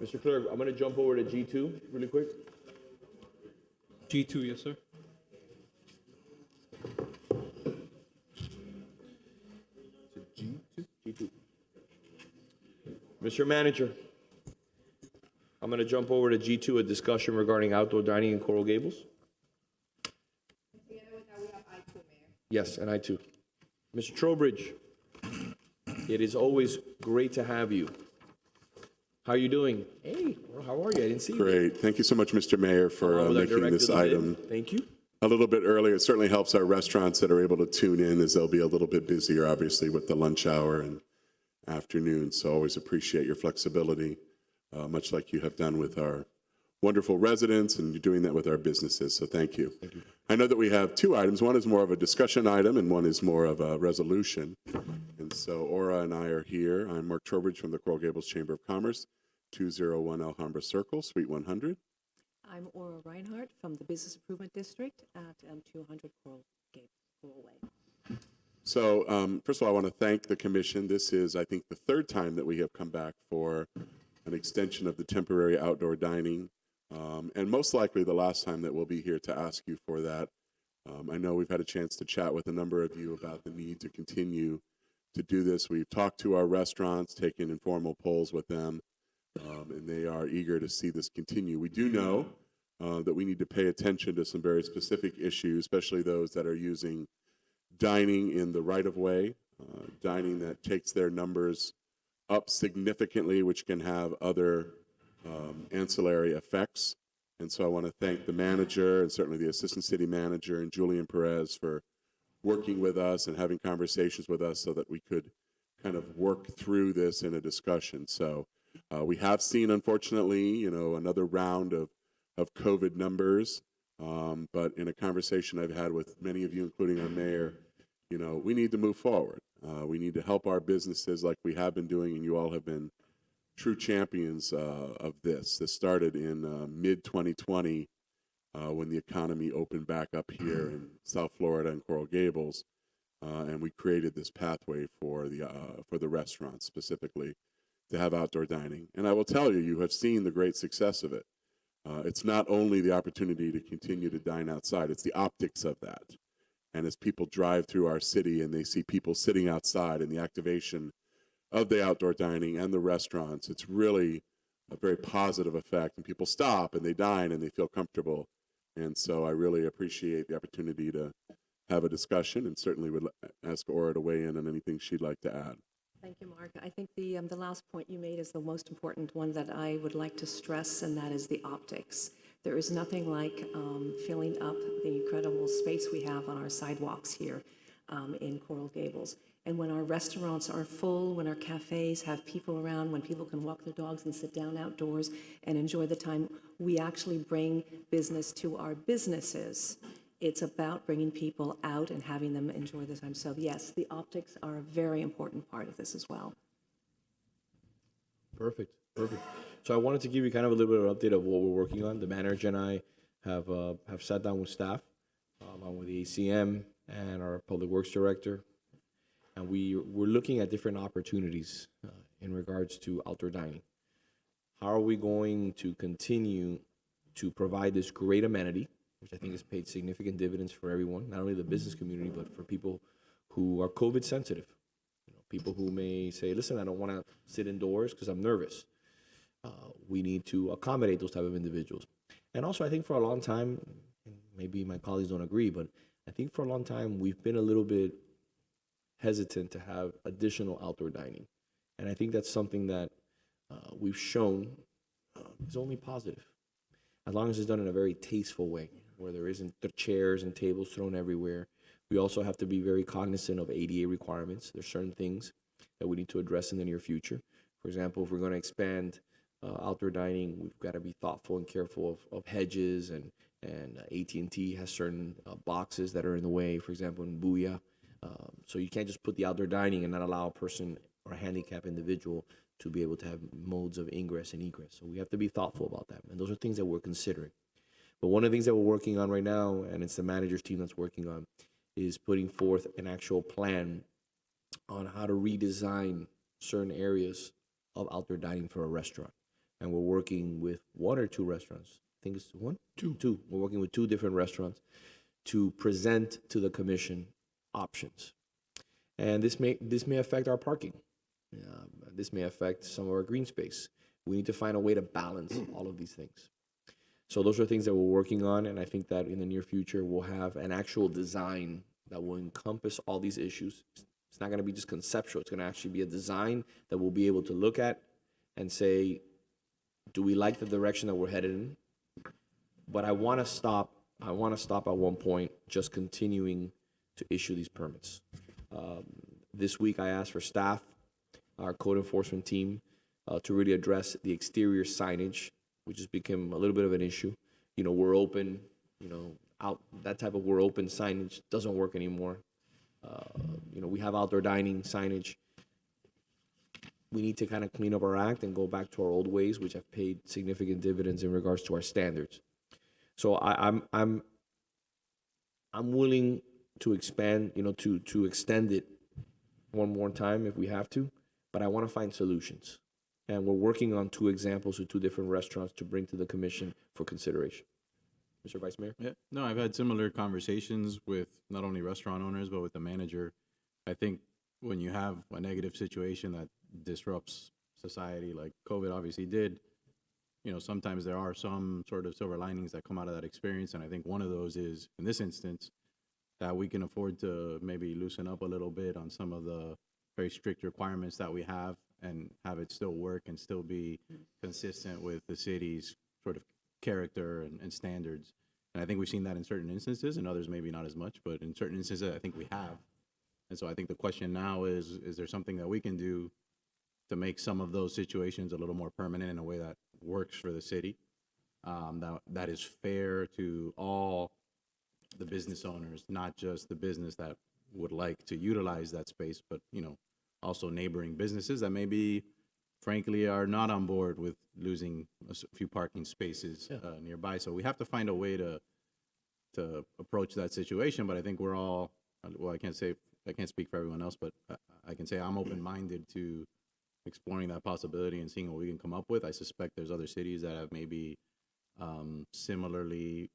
Mr. Clerk, I'm going to jump over to G2 really quick. G2, yes, sir. G2. Mr. Manager, I'm going to jump over to G2, a discussion regarding outdoor dining in Coral Gables. Yes, and I too. Mr. Trowbridge, it is always great to have you. How are you doing? Hey, how are you? I didn't see you. Great. Thank you so much, Mr. Mayor, for Along with our making this director, item Thank you. a little bit earlier. It certainly helps our restaurants that are able to tune in, as they'll be a little bit busier, obviously, with the lunch hour and afternoon. So always appreciate your flexibility, much like you have done with our wonderful residents, and you're doing that with our businesses. So thank you. Thank you. I know that we have two items. One is more of a discussion item, and one is more of a resolution. And so Aura and I are here. I'm Mark Trowbridge from the Coral Gables Chamber of Commerce, 201 Alhambra Circle, Suite 100. I'm Aura Reinhardt from the Business Improvement District at 200 Coral Way. So first of all, I want to thank the commission. This is, I think, the third time that we have come back for an extension of the temporary outdoor dining, and most likely the last time that we'll be here to ask you for that. I know we've had a chance to chat with a number of you about the need to continue to do this. We've talked to our restaurants, taken informal polls with them, and they are eager to see this continue. We do know that we need to pay attention to some very specific issues, especially those that are using dining in the right-of-way, dining that takes their numbers up significantly, which can have other ancillary effects. And so I want to thank the manager and certainly the assistant city manager and Julian Perez for working with us and having conversations with us so that we could kind of work through this in a discussion. So we have seen, unfortunately, another round of COVID numbers. But in a conversation I've had with many of you, including our mayor, we need to move forward. We need to help our businesses like we have been doing, and you all have been true champions of this. This started in mid-2020 when the economy opened back up here in South Florida and Coral Gables, and we created this pathway for the restaurants specifically to have outdoor dining. And I will tell you, you have seen the great success of it. It's not only the opportunity to continue to dine outside, it's the optics of that. And as people drive through our city and they see people sitting outside and the activation of the outdoor dining and the restaurants, it's really a very positive effect. And people stop and they dine and they feel comfortable. And so I really appreciate the opportunity to have a discussion, and certainly would ask Aura to weigh in on anything she'd like to add. Thank you, Mark. I think the last point you made is the most important one that I would like to stress, and that is the optics. There is nothing like filling up the incredible space we have on our sidewalks here in Coral Gables. And when our restaurants are full, when our cafes have people around, when people can walk their dogs and sit down outdoors and enjoy the time, we actually bring business to our businesses. It's about bringing people out and having them enjoy the time. So yes, the optics are a very important part of this as well. Perfect. So I wanted to give you kind of a little bit of an update of what we're working on. The manager and I have sat down with staff, along with the ACM and our public works director, and we're looking at different opportunities in regards to outdoor dining. How are we going to continue to provide this great amenity, which I think has paid significant dividends for everyone, not only the business community, but for people who are COVID sensitive. People who may say, listen, I don't want to sit indoors because I'm nervous. We need to accommodate those type of individuals. And also, I think for a long time, maybe my colleagues don't agree, but I think for a long time, we've been a little bit hesitant to have additional outdoor dining. And I think that's something that we've shown is only positive, as long as it's done in a very tasteful way, where there isn't the chairs and tables thrown everywhere. We also have to be very cognizant of ADA requirements. There's certain things that we need to address in the near future. For example, if we're going to expand outdoor dining, we've got to be thoughtful and careful of hedges, and AT&T has certain boxes that are in the way, for example, in Booyah. So you can't just put the outdoor dining and not allow a person or a handicapped individual to be able to have modes of ingress and egress. So we have to be thoughtful about that. And those are things that we're considering. But one of the things that we're working on right now, and it's the manager's team that's working on, is putting forth an actual plan on how to redesign certain areas of outdoor dining for a restaurant. and we're working with one or two restaurants. I think it's one? Two. We're working with two different restaurants to present to the commission options. And this may affect our parking. This may affect some of our green space. We need to find a way to balance all of these things. So those are things that we're working on, and I think that in the near future we'll have an actual design that will encompass all these issues. It's not going to be just conceptual. It's going to actually be a design that we'll be able to look at and say, do we like the direction that we're headed in? But I want to stop at one point just continuing to issue these permits. This week I asked for staff, our code enforcement team, to really address the exterior signage, which has become a little bit of an issue. We're open, that type of we're open signage doesn't work anymore. We have outdoor dining signage. We need to kind of clean up our act and go back to our old ways, which have paid significant dividends in regards to our standards. So I'm willing to expand, to extend it one more time if we have to, but I want to find solutions. And we're working on two examples of two different restaurants to bring to the commission for consideration. Mr. Vice Mayor? Yeah, no, I've had similar conversations with not only restaurant owners, but with the manager. I think when you have a negative situation that disrupts society, like COVID obviously did, sometimes there are some sort of silver linings that come out of that experience. And I think one of those is, in this instance, that we can afford to maybe loosen up a little bit on some of the very strict requirements that we have and have it still work and still be consistent with the city's sort of character and standards. And I think we've seen that in certain instances, and others maybe not as much, but in certain instances I think we have. And so I think the question now is there something that we can do to make some of those situations a little more permanent in a way that works for the city, that is fair to all the business owners, not just the business that would like to utilize that space, but also neighboring businesses that maybe, frankly, are not on board with losing a few parking spaces nearby. So we have to find a way to approach that situation. But I think we're all, well, I can't speak for everyone else, but I can say I'm open-minded to exploring that possibility and seeing what we can come up with. I suspect there's other cities that have maybe similarly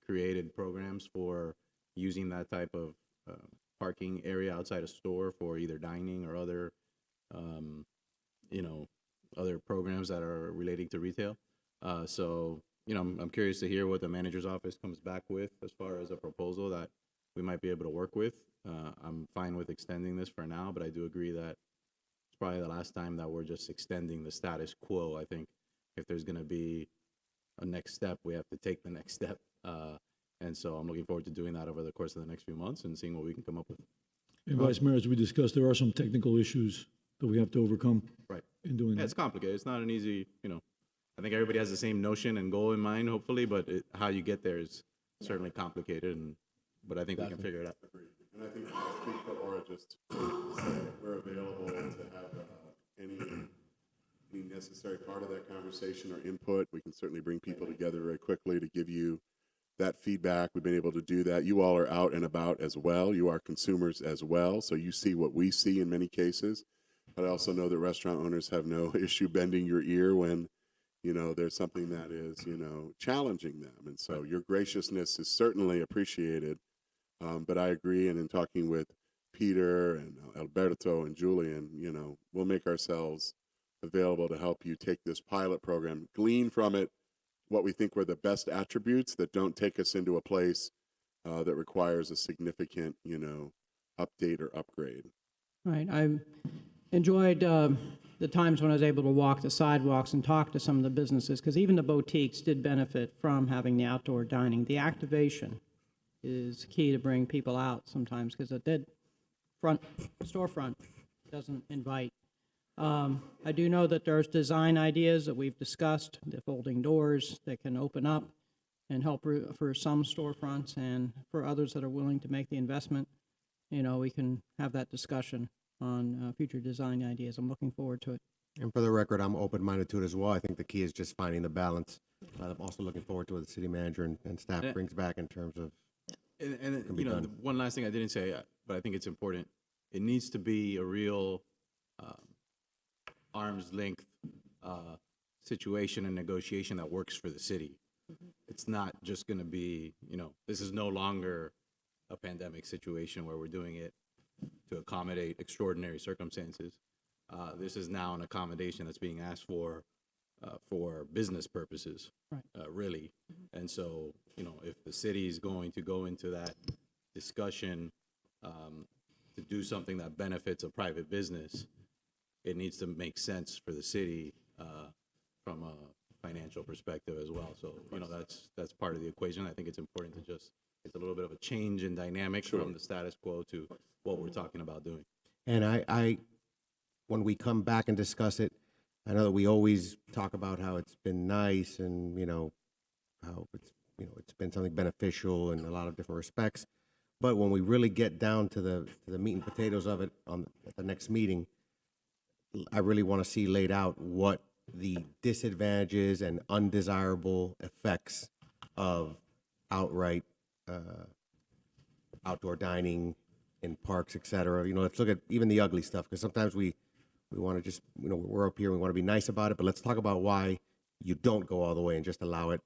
created programs for using that type of parking area outside a store for either dining or other, other programs that are relating to retail. So, I'm curious to hear what the manager's office comes back with as far as a proposal that we might be able to work with. I'm fine with extending this for now, but I do agree that it's probably the last time that we're just extending the status quo. I think if there's going to be a next step, we have to take the next step. And so I'm looking forward to doing that over the course of the next few months and seeing what we can come up with. And Vice Mayor, as we discussed, there are some technical issues that we have to overcome in doing that. It's complicated. It's not an easy, I think everybody has the same notion and goal in mind, hopefully, but how you get there is certainly complicated. But I think we can figure it out. And I think I'll speak for Aura, just we're available to have any necessary part of that conversation or input. We can certainly bring people together very quickly to give you that feedback. We've been able to do that. You all are out and about as well. You are consumers as well, so you see what we see in many cases. But I also know that restaurant owners have no issue bending your ear when, there's something that is, challenging them. And so your graciousness is certainly appreciated. But I agree, and in talking with Peter and Alberto and Julian, we'll make ourselves available to help you take this pilot program, glean from it what we think were the best attributes that don't take us into a place that requires a significant, update or upgrade. Right. I enjoyed the times when I was able to walk the sidewalks and talk to some of the businesses, because even the boutiques did benefit from having the outdoor dining. The activation is key to bring people out sometimes, because a dead storefront doesn't invite. I do know that there's design ideas that we've discussed, the folding doors that can open up and help for some storefronts, and for others that are willing to make the investment, we can have that discussion on future design ideas. I'm looking forward to it. And for the record, I'm open-minded to it as well. I think the key is just finding the balance. I'm also looking forward to what the city manager and staff brings back in terms of. And the one last thing I didn't say, but I think it's important. It needs to be a real arm's length situation and negotiation that works for the city. It's not just going to be, this is no longer a pandemic situation where we're doing it to accommodate extraordinary circumstances. This is now an accommodation that's being asked for business purposes, really. And so, if the city is going to go into that discussion to do something that benefits a private business, it needs to make sense for the city from a financial perspective as well. So, that's part of the equation. I think it's important to it's a little bit of a change in dynamic from the status quo to what we're talking about doing. And I, when we come back and discuss it, I know that we always talk about how it's been nice and, how it's been something beneficial in a lot of different respects. But when we really get down to the meat and potatoes of it at the next meeting, I really want to see laid out what the disadvantages and undesirable effects of outright outdoor dining in parks, et cetera. Let's look at even the ugly stuff, because sometimes we want to just, we're up here, we want to be nice about it, but let's talk about why you don't go all the way and just allow it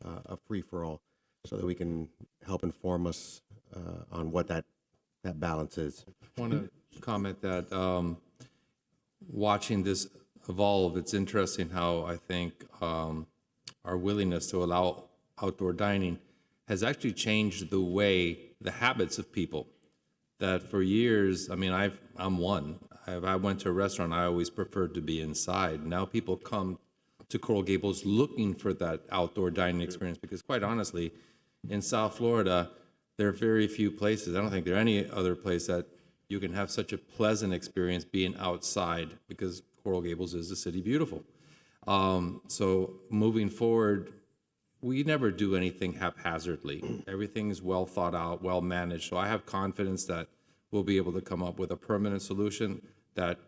a free-for-all, so that we can help inform us on what that balance is. I want to comment that watching this evolve, it's interesting how I think our willingness to allow outdoor dining has actually changed the habits of people. That for years, I'm one. If I went to a restaurant, I always preferred to be inside. Now people come to Coral Gables looking for that outdoor dining experience, because quite honestly, in South Florida, there are very few places. I don't think there are any other place that you can have such a pleasant experience being outside, because Coral Gables is a city beautiful. So moving forward, we never do anything haphazardly. Everything is well thought out, well managed. So I have confidence that we'll be able to come up with a permanent solution that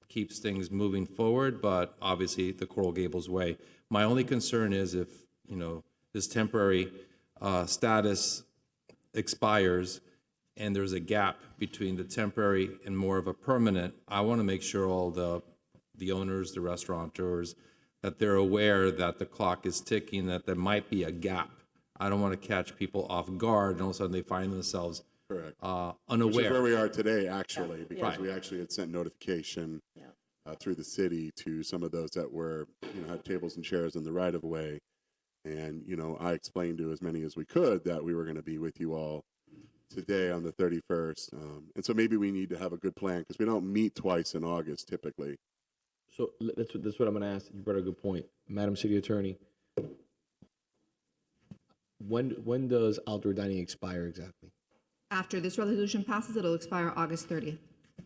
keeps things moving forward, but obviously the Coral Gables way. My only concern is if, this temporary status expires and there's a gap between the temporary and more of a permanent, I want to make sure all the owners, the restaurateurs, that they're aware that the clock is ticking, that there might be a gap. I don't want to catch people off guard and all of a sudden they find themselves Correct. Unaware. Which is where we are today, actually, because Right. we actually had sent notification through the city to some of those that were, had tables and chairs in the right of way. And, I explained to as many as we could that we were going to be with you all today on the 31st. And so maybe we need to have a good plan, because we don't meet twice in August typically. So that's what I'm going to ask. You brought a good point. Madam City Attorney, when does outdoor dining expire exactly? After this resolution passes, it'll expire August 30th.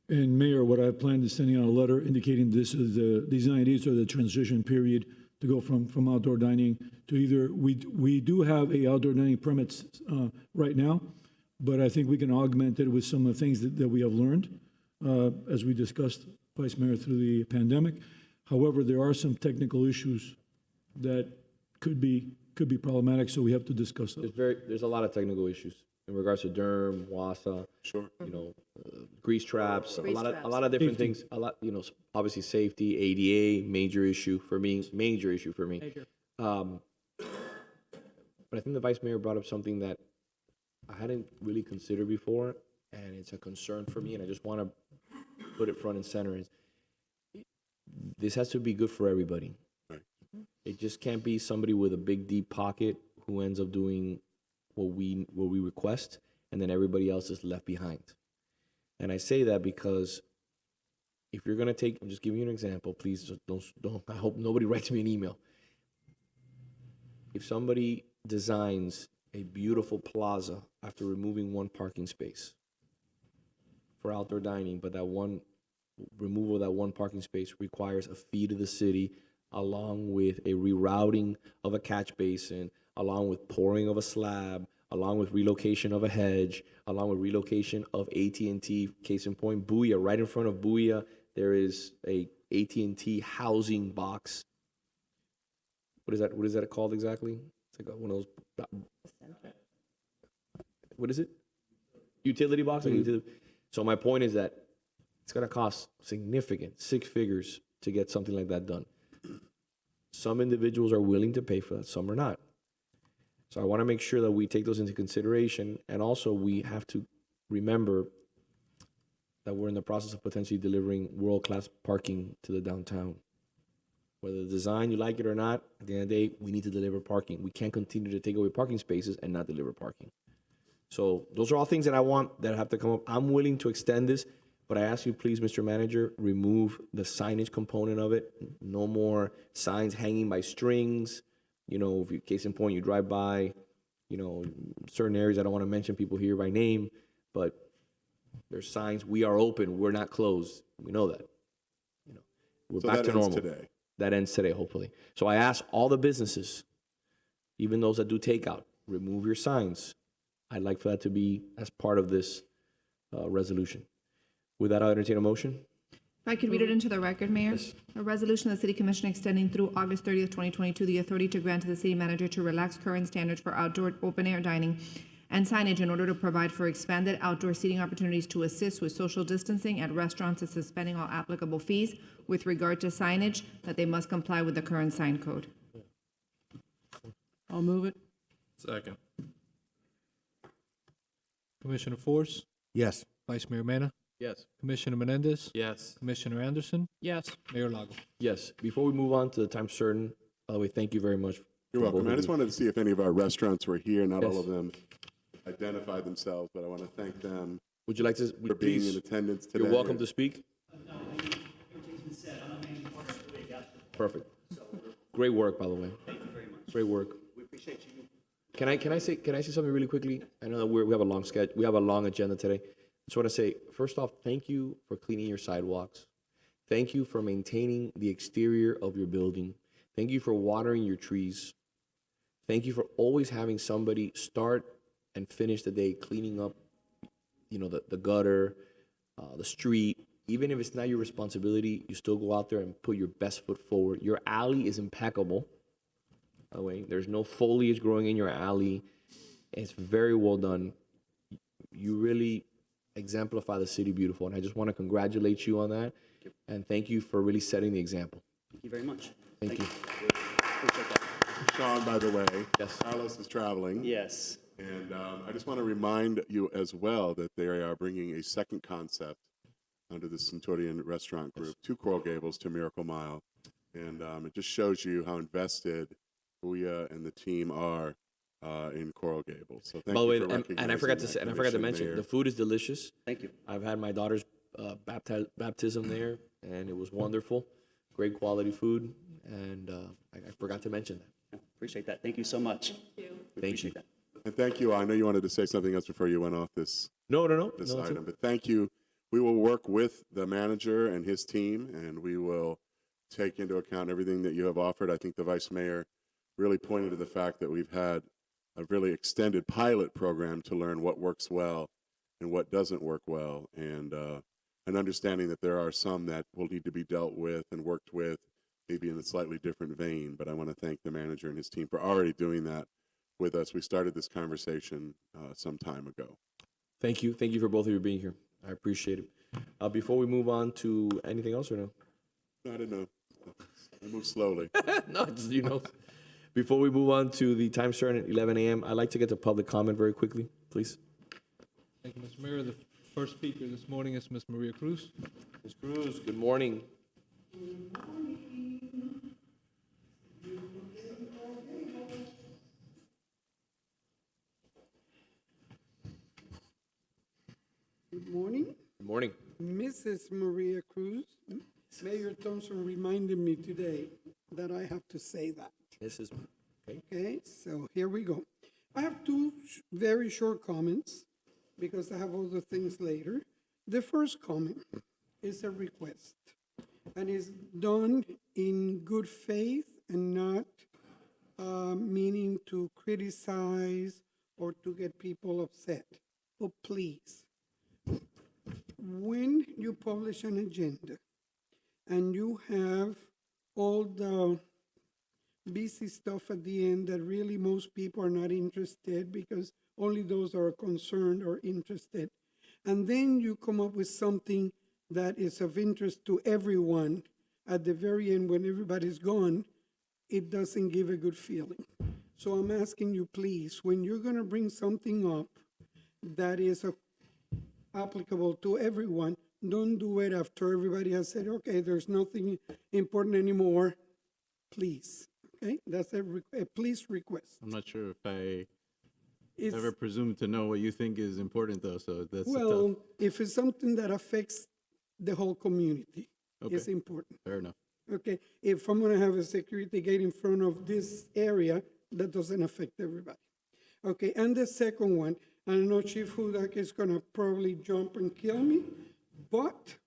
And Mayor, what I plan is sending out a letter indicating these 90 days are the transition period to go from outdoor dining to either, we do have a outdoor dining permits right now, but I think we can augment it with some of the things that we have learned, as we discussed, Vice Mayor, through the pandemic. However, there are some technical issues that could be problematic, so we have to discuss those. There's a lot of technical issues in regards to DERM, WASA, sure, grease traps, a lot of different things. A lot, obviously safety, ADA, major issue for me. But I think the Vice Mayor brought up something that I hadn't really considered before, and it's a concern for me, and I just want to put it front and center. Is this has to be good for everybody. Right. It just can't be somebody with a big deep pocket who ends up doing what we request, and then everybody else is left behind. And I say that because if you're gonna I'm just giving you an example. Please don't. I hope nobody writes me an email. If somebody designs a beautiful plaza after removing one parking space for outdoor dining, but that one removal of that one parking space requires a fee to the city, along with a rerouting of a catch basin, along with pouring of a slab, along with relocation of a hedge, along with relocation of AT&T. Case in point, Booyah, right in front of Booyah, there is a AT&T housing box. What is that called exactly? It's like one of those. What is it? Utility box? So my point is that it's going to cost significant, 6 figures to get something like that done. Some individuals are willing to pay for that, some are not. So I want to make sure that we take those into consideration, and also we have to remember that we're in the process of potentially delivering world-class parking to the downtown. Whether the design, you like it or not, at the end of the day, we need to deliver parking. We can't continue to take away parking spaces and not deliver parking. So those are all things that I want that have to come up. I'm willing to extend this, but I ask you, please, Mr. Manager, remove the signage component of it. No more signs hanging by strings. You know, if you, case in point, you drive by, you know, certain areas, I don't want to mention people here by name, but there's signs, we are open, we're not closed. We know that. You know, we're So back that to ends normal. today. That ends today, hopefully. So I ask all the businesses, even those that do takeout, remove your signs. I'd like for that to be as part of this resolution. With that, I'll entertain a motion. If I could read it into the record, Mayor. A resolution of the City Commission extending through August 30th, 2022, the authority to grant to the city manager to relax current standards for outdoor open-air dining and signage in order to provide for expanded outdoor seating opportunities to assist with social distancing at restaurants and suspending all applicable fees with regard to signage, that they must comply with the current sign code. I'll move it. Second. Commissioner Force, Yes. Vice Mayor Mena, Yes. Commissioner Menendez, Yes. Commissioner Anderson, Yes. Mayor Lago. Yes, before we move on to the time certain, by the way, thank you very much. You're for welcome. both I of just you. wanted to see if any of our restaurants were here. Not all Yes. of them identified themselves, but I want to thank them Would you like to, for being please, in attendance today. you're welcome to speak. Perfect. Great work, by the way. Thank you very much. Great work. We appreciate you. Can I say something really quickly? I know that we have a long schedule. We have a long agenda today. I just want to say, first off, thank you for cleaning your sidewalks. Thank you for maintaining the exterior of your building. Thank you for watering your trees. Thank you for always having somebody start and finish the day cleaning up, you know, the gutter, the street. Even if it's not your responsibility, you still go out there and put your best foot forward. Your alley is impeccable. By the way, there's no foliage growing in your alley. It's very well done. You really exemplify the city beautiful, and I just want to congratulate you on that. And thank you for really setting the example. Thank you very much. Thank you. Appreciate that. Sean, by the way, yes. Carlos is traveling. Yes. And I just want to remind you as well that they are bringing a second concept under the Centurion Restaurant Group to Coral Gables, to Miracle Mile. And it just shows you how invested Huya and the team are in Coral Gables. So thank By the way, you for and I forgot to say, recognizing and I that forgot to commission, mention, Mayor. the food is delicious. Thank you. I've had my daughter's baptism there, and it was wonderful. Great quality food, and I forgot to mention that. Appreciate that. Thank you so much. Thank you. That. And thank you. I know you wanted to say something else before you went off this No, this that's item, it. but thank you. We will work with the manager and his team, and we will take into account everything that you have offered. I think the vice mayor really pointed to the fact that we've had a really extended pilot program to learn what works well and what doesn't work well, and an understanding that there are some that will need to be dealt with and worked with, maybe in a slightly different vein. But I want to thank the manager and his team for already doing that with us. We started this conversation some time ago. Thank you. Thank you for both of you being here. I appreciate it. Before we move on to anything else, or no? No, I didn't know. I move slowly. No, just, you know. Before we move on to the time certain at 11 a.m., I'd like to get to public comment very quickly, please. Thank you, Mr. Mayor. The first speaker this morning is Ms. Maria Cruz. Ms. Cruz, good morning. Good morning. Good morning. Mrs. Maria Cruz. Mayor Thompson reminded me today that I have to say that. This is okay. Okay, so here we go. I have two very short comments because I have other things later. The first comment is a request and is done in good faith and not meaning to criticize or to get people upset. But please, when you publish an agenda and you have all the busy stuff at the end that really most people are not interested because only those are concerned or interested, and then you come up with something that is of interest to everyone at the very end when everybody's gone, it doesn't give a good feeling. So I'm asking you, please, when you're gonna bring something up that is applicable to everyone, don't do it after everybody has said, okay, there's nothing important anymore, please, okay? That's a please request. I'm not sure if I It's- ever presume to know what you think is important, though, so that's Well, tough. if it's something that affects the whole community, it's Okay. important. Fair enough. Okay, if I'm gonna have a security gate in front of this area, that doesn't affect everybody. Okay, and the second one, I know Chief Hudak is gonna probably jump and kill me, but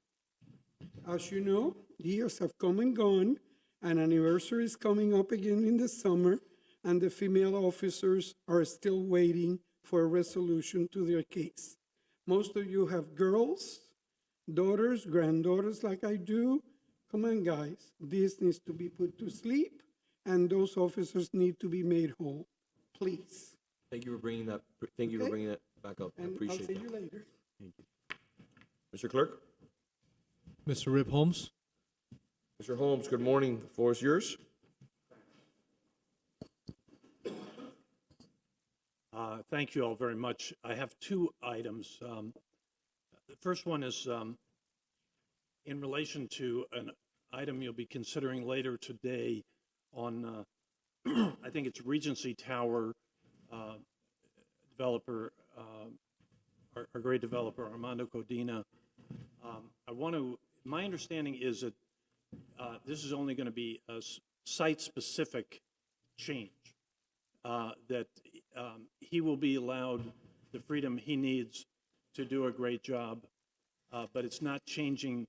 as you know, years have come and gone, an anniversary is coming up again in the summer, and the female officers are still waiting for a resolution to their case. Most of you have girls, daughters, granddaughters like I do. Come on, guys, this needs to be put to sleep, and those officers need to be made whole, please. Thank you for bringing that, thank you for Okay. bringing that back up. I And I'll appreciate see that. you later. Mr. Clerk? Mr. Rip Holmes? Mr. Holmes, good morning. The floor is yours. Thank you all very much. I have two items. The first one is in relation to an item you'll be considering later today on, I think it's Regency Tower developer, our great developer, Armando Codina. I want to, my understanding is that this is only going to be a site-specific change, that he will be allowed the freedom he needs to do a great job, but it's not changing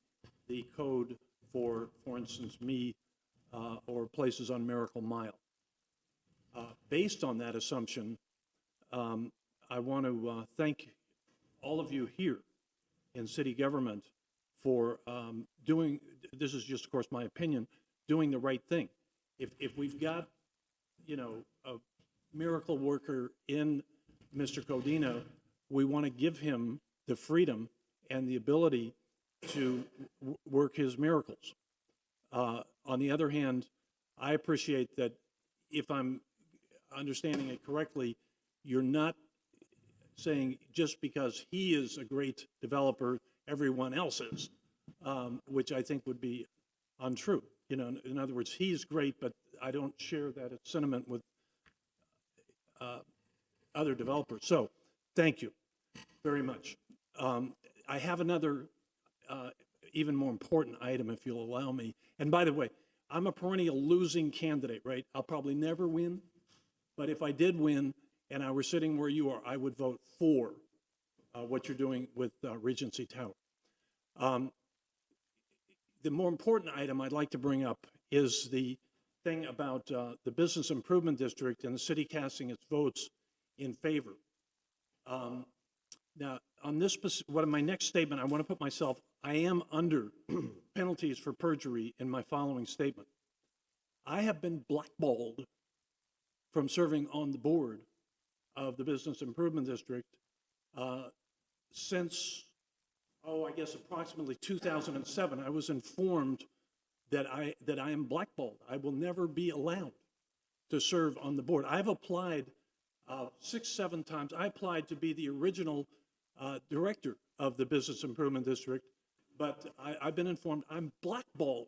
the code for instance, me or places on Miracle Mile. Based on that assumption, I want to thank all of you here in city government for doing, this is just, of course, my opinion, doing the right thing. If we've got, you know, a miracle worker in Mr. Codina, we want to give him the freedom and the ability to work his miracles. On the other hand, I appreciate that if I'm understanding it correctly, you're not saying just because he is a great developer, everyone else is, which I think would be untrue. You know, in other words, he's great, but I don't share that sentiment with other developers. So, thank you very much. I have another even more important item, if you'll allow me. And by the way, I'm a perennial losing candidate, right? I'll probably never win, but if I did win and I were sitting where you are, I would vote for what you're doing with Regency Tower. The more important item I'd like to bring up is the thing about the Business Improvement District and the city casting its votes in favor. Now, on this, my next statement, I want to put myself, I am under penalties for perjury in my following statement. I have been blackballed from serving on the board of the Business Improvement District since, I guess approximately 2007. I was informed that I am blackballed. I will never be allowed to serve on the board. I've applied 6, 7 times. I applied to be the original director of the Business Improvement District, but I've been informed I'm blackballed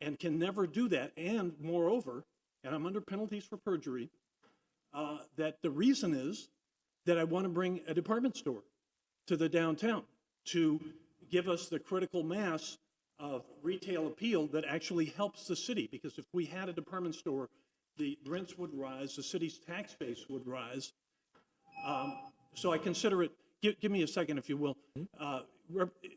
and can never do that. And moreover, and I'm under penalties for perjury, that the reason is that I want to bring a department store to the downtown to give us the critical mass of retail appeal that actually helps the city. Because if we had a department store, the rents would rise, the city's tax base would rise. So I consider it, give me a second if you will,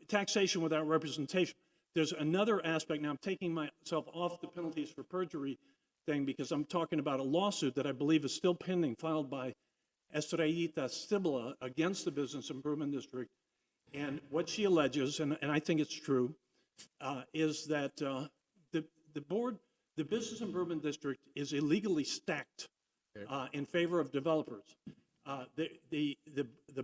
taxation without representation. There's another aspect, now I'm taking myself off the penalties for perjury thing because I'm talking about a lawsuit that I believe is still pending, filed by Estrellita Stibla against the Business Improvement District. And what she alleges, and I think it's true, is that the board, the Business Improvement District is illegally stacked in favor of developers. The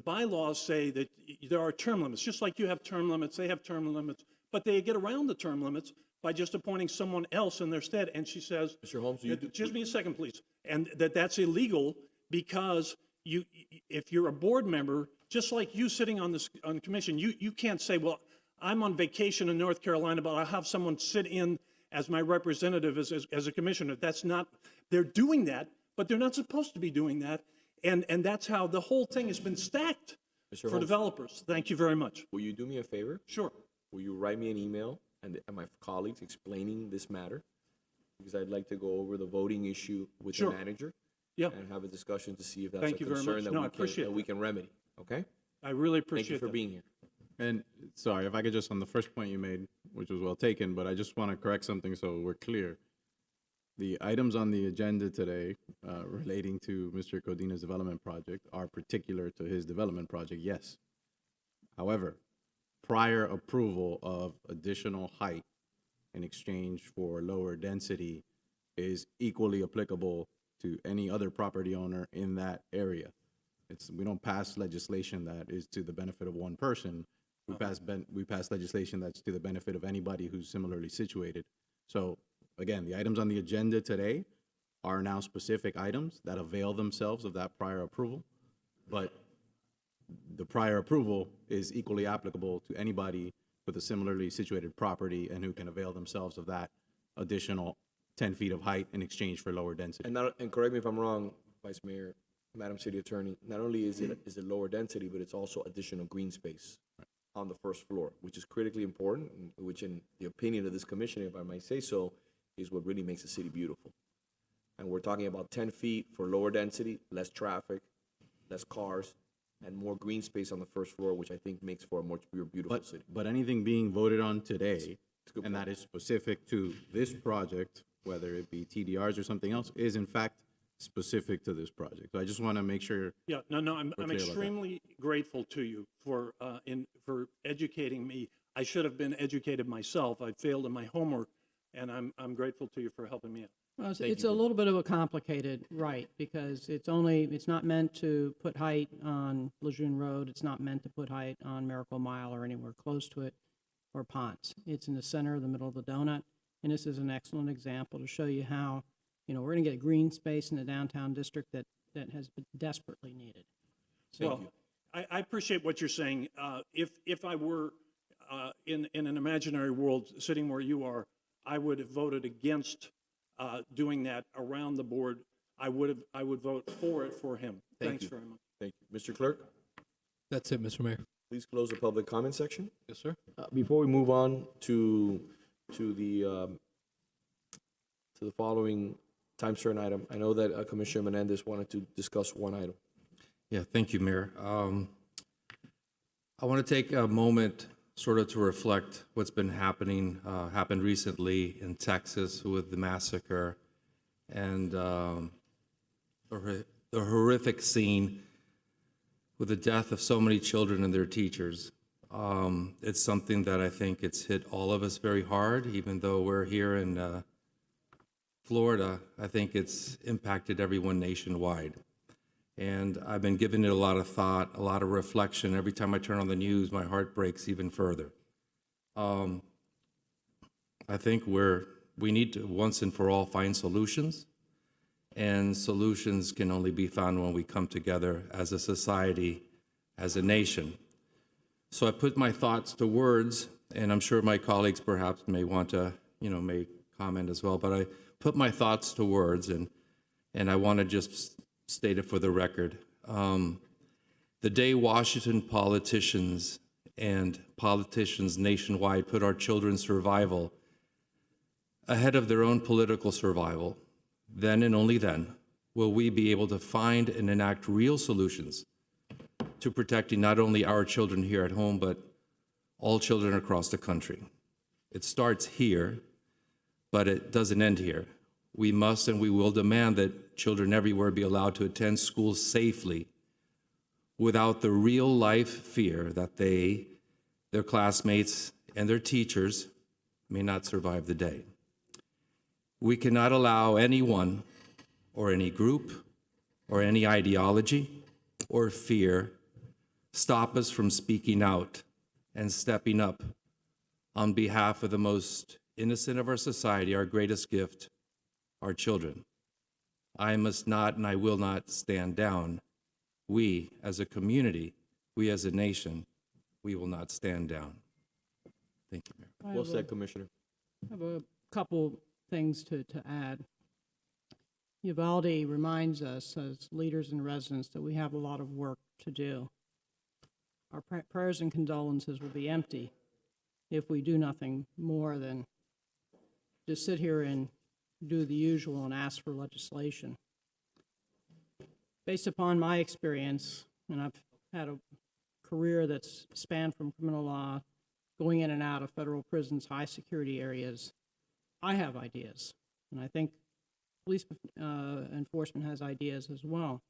bylaws say that there are term limits, just like you have term limits, they have term limits, but they get around the term limits by just appointing someone else in their stead. And she says, Mr. Holmes, you do- just me a second, please. And that's illegal because if you're a board member, just like you sitting on the commission, you can't say, well, I'm on vacation in North Carolina, but I'll have someone sit in as my representative as a commissioner. That's not, they're doing that, but they're not supposed to be doing that. And that's how the whole thing has been stacked Mr. for Holmes, developers. Thank you very much. will you do me a favor? Sure. Will you write me an email and my colleagues explaining this matter? Because I'd like to go over the voting issue with Sure. the manager. Yeah. And have a discussion to see if that's Thank a you very concern much. No, I appreciate that we can remedy, okay? I really Thank you appreciate for that. being here. And sorry, if I could just, on the first point you made, which was well taken, but I just want to correct something so we're clear. The items on the agenda today relating to Mr. Codina's development project are particular to his development project, yes. However, prior approval of additional height in exchange for lower density is equally applicable to any other property owner in that area. We don't pass legislation that is to the benefit of one person. We pass legislation that's to the benefit of anybody who's similarly situated. So again, the items on the agenda today are now specific items that avail themselves of that prior approval, but the prior approval is equally applicable to anybody with a similarly situated property and who can avail themselves of that additional 10 feet of height in exchange for lower density. And correct me if I'm wrong, Vice Mayor, Madam City Attorney, not only is it lower density, but it's also additional green space on the first floor, which is critically important, which in the opinion of this commission, if I might say so, is what really makes the city beautiful. And we're talking about 10 feet for lower density, less traffic, less cars, and more green space on the first floor, which I think makes for a much more beautiful city. But anything being voted on today, and that is specific to this project, whether it be TDRs or something else, is in fact specific to this project. So I just want to make sure. Yeah, no, I'm clear about that. extremely grateful to you for educating me. I should have been educated myself. I failed in my homework, and I'm grateful to you for helping me out. Well, it's a little bit of a complicated right, because it's not meant to put height on Lejeune Road. It's not meant to put height on Miracle Mile or anywhere close to it, or Ponce. It's in the center of the middle of the donut, and this is an excellent example to show you how, we're going to get green space in the downtown district that has been desperately needed. Well, I appreciate what you're saying. If I were in an imaginary world sitting where you are, I would have voted against doing that around the board. I would vote for it for him. Thanks very much. Thank you. Mr. Clerk, That's it, Mr. Mayor. please close the public comment section. Yes, sir. Before we move on to the following time certain item, I know that Commissioner Menendez wanted to discuss one item. Yeah, thank you, Mayor. I want to take a moment sort of to reflect what's been happened recently in Texas with the massacre and the horrific scene with the death of so many children and their teachers. It's something that I think it's hit all of us very hard, even though we're here in Florida. I think it's impacted everyone nationwide. And I've been giving it a lot of thought, a lot of reflection. Every time I turn on the news, my heart breaks even further. I think we need to once and for all find solutions, and solutions can only be found when we come together as a society, as a nation. So I put my thoughts to words, and I'm sure my colleagues perhaps may want to, may comment as well, but I put my thoughts to words, and I want to just state it for the record. The day Washington politicians nationwide put our children's survival ahead of their own political survival, then and only then will we be able to find and enact real solutions to protecting not only our children here at home, but all children across the country. It starts here, but it doesn't end here. We must and we will demand that children everywhere be allowed to attend school safely without the real life fear that their classmates, and their teachers may not survive the day. We cannot allow anyone or any group or any ideology or fear stop us from speaking out and stepping up on behalf of the most innocent of our society, our greatest gift, our children. I must not and I will not stand down. We, as a community, we as a nation, we will not stand down. Thank you, Mayor. Well said, Commissioner. I have a couple things to add. Uvalde reminds us as leaders and residents that we have a lot of work to do. Our prayers and condolences will be empty if we do nothing more than just sit here and do the usual and ask for legislation. Based upon my experience, and I've had a career that's spanned from criminal law, going in and out of federal prisons, high security areas, I have ideas. And I think police enforcement has ideas as well.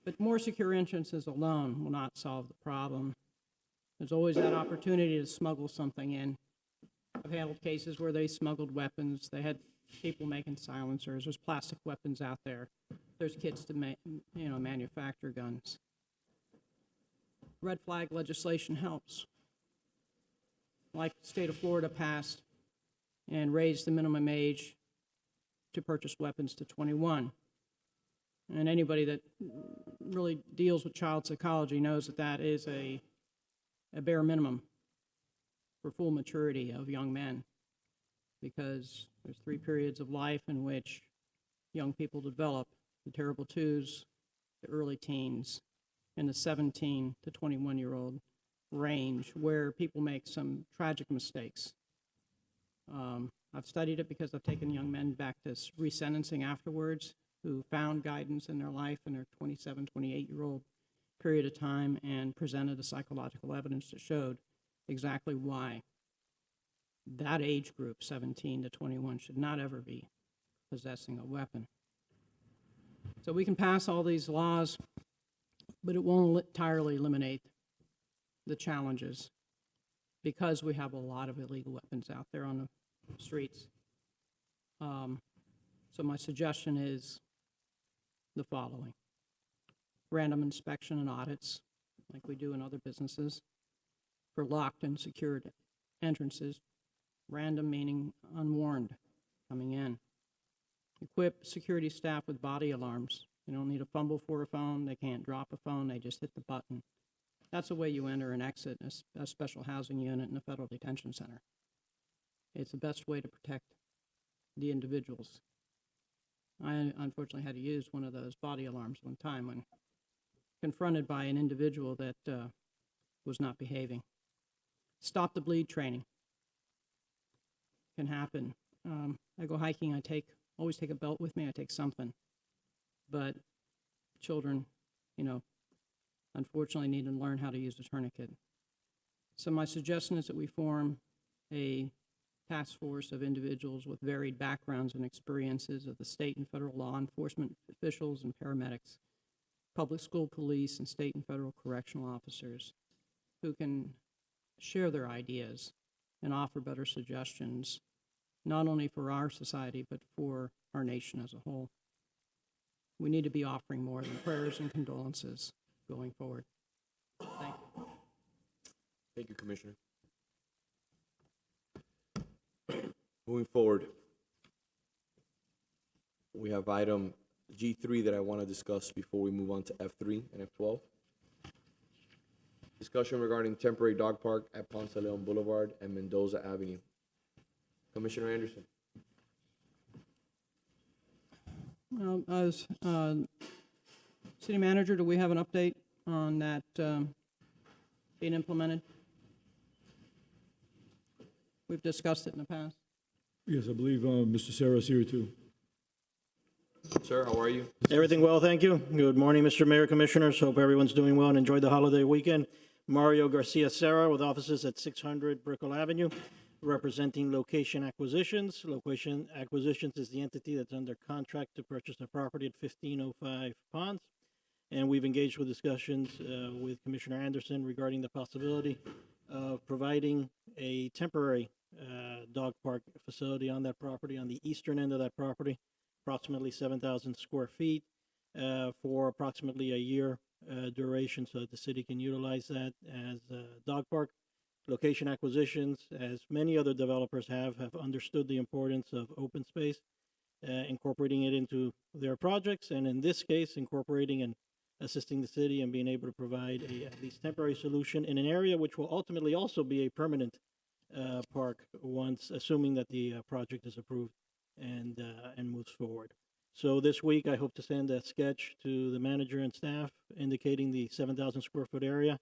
But more secure entrances alone will not solve the problem. There's always that opportunity to smuggle something in. I've handled cases where they smuggled weapons. They had people making silencers. There's plastic weapons out there. There's kits to manufacture guns. Red flag legislation helps. Like the state of Florida passed and raised the minimum age to purchase weapons to 21. And anybody that really deals with child psychology knows that that is a bare minimum for full maturity of young men, because there's 3 periods of life in which young people develop: the terrible twos, the early teens, and the 17 to 21-year-old range, where people make some tragic mistakes. I've studied it because I've taken young men back to resentencing afterwards who found guidance in their life in their 27, 28-year-old period of time and presented the psychological evidence that showed exactly why that age group, 17 to 21, should not ever be possessing a weapon. So we can pass all these laws, but it won't entirely eliminate the challenges because we have a lot of illegal weapons out there on the streets. So my suggestion is the following: random inspection and audits, like we do in other businesses, for locked and secured entrances. Random meaning unwarned coming in. Equip security staff with body alarms. You don't need to fumble for a phone. They can't drop a phone. They just hit the button. That's the way you enter and exit a special housing unit in a federal detention center. It's the best way to protect the individuals. I unfortunately had to use one of those body alarms one time when confronted by an individual that was not behaving. Stop the bleed training can happen. I go hiking, always take a belt with me, I take something. But children, unfortunately need to learn how to use a tourniquet. So my suggestion is that we form a task force of individuals with varied backgrounds and experiences of the state and federal law enforcement officials and paramedics, public school police, and state and federal correctional officers who can share their ideas and offer better suggestions, not only for our society, but for our nation as a whole. We need to be offering more than prayers and condolences going forward. Thank you. Thank you, Commissioner. Moving forward, we have item G3 that I want to discuss before we move on to F3 and F12. Discussion regarding temporary dog park at Ponce de Leon Boulevard and Mendoza Avenue. Commissioner Anderson. Well, as city manager, do we have an update on that being implemented? We've discussed it in the past. Yes, I believe Mr. Sarah's here too. Sir, how are you? Everything well, thank you. Good morning, Mr. Mayor, Commissioners. Hope everyone's doing well and enjoyed the holiday weekend. Mario Garcia Serra with offices at 600 Brickell Avenue, representing Location Acquisitions. Location Acquisitions is the entity that's under contract to purchase the property at 1505 Ponce. And we've engaged with discussions with Commissioner Anderson regarding the possibility of providing a temporary dog park facility on that property, on the eastern end of that property, approximately 7,000 square feet for approximately a year duration, so that the city can utilize that as a dog park. Location acquisitions, as many other developers have understood the importance of open space, incorporating it into their projects, and in this case, incorporating and assisting the city and being able to provide a at least temporary solution in an area which will ultimately also be a permanent park once, assuming that the project is approved and moves forward. So this week, I hope to send a sketch to the manager and staff indicating the 7,000 square foot area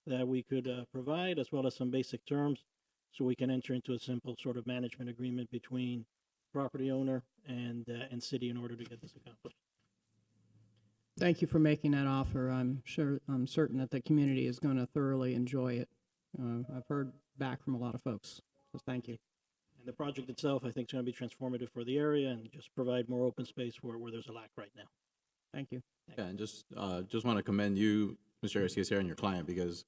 that we could provide, as well as some basic terms, so we can enter into a simple sort of management agreement between property owner and city in order to get this accomplished. Thank you for making that offer. I'm certain that the community is going to thoroughly enjoy it. I've heard back from a lot of folks, so thank you. And the project itself, I think, is going to be transformative for the area and just provide more open space where there's a lack right now. Thank you. Yeah, and just want to commend you, Mr. Garcia, and your client, because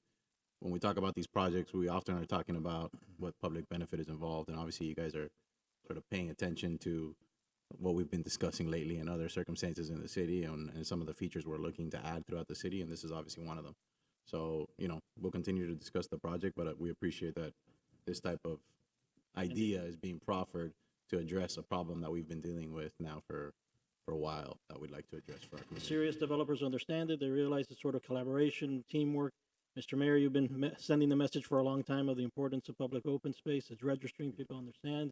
when we talk about these projects, we often are talking about what public benefit is involved, and obviously you guys are sort of paying attention to what we've been discussing lately and other circumstances in the city and some of the features we're looking to add throughout the city, and this is obviously one of them. So, we'll continue to discuss the project, but we appreciate that this type of idea is being proffered to address a problem that we've been dealing with now for a while that we'd like to address for our community. Serious developers understand it. They realize it's sort of collaboration, teamwork. Mr. Mayor, you've been sending the message for a long time of the importance of public open space. It's registering, people understand.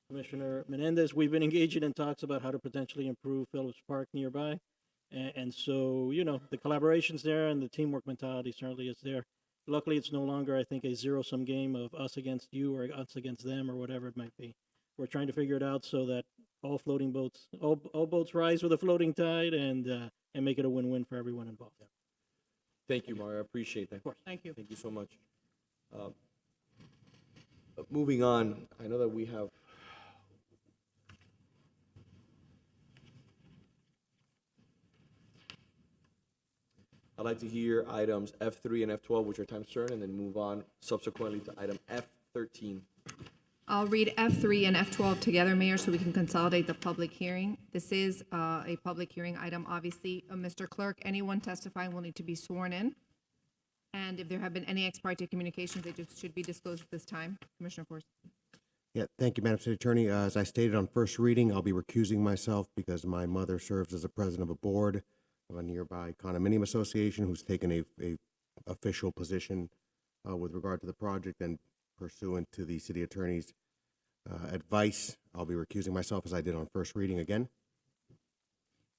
Commissioner Menendez, we've been engaging in talks about how to potentially improve Phillips Park nearby. And so, the collaboration's there and the teamwork mentality certainly is there. Luckily, it's no longer, I think, a zero-sum game of us against you or us against them or whatever it might be. We're trying to figure it out so that all boats rise with a floating tide and make it a win-win for everyone involved. Thank you, Mario. I appreciate that. Of course. Thank you. Thank you so much. Moving on, I know that we have I'd like to hear items F3 and F12, which are time certain, and then move on subsequently to item F13. I'll read F3 and F12 together, Mayor, so we can consolidate the public hearing. This is a public hearing item, obviously. Mr. Clerk, anyone testifying will need to be sworn in. And if there have been any ex parte communications, they just should be disclosed at this time. Commissioner Forrest. Yeah, thank you, Madam City Attorney. As I stated on first reading, I'll be recusing myself because my mother serves as a president of a board of a nearby condominium association who's taken a official position with regard to the project, and pursuant to the city attorney's advice, I'll be recusing myself as I did on first reading again.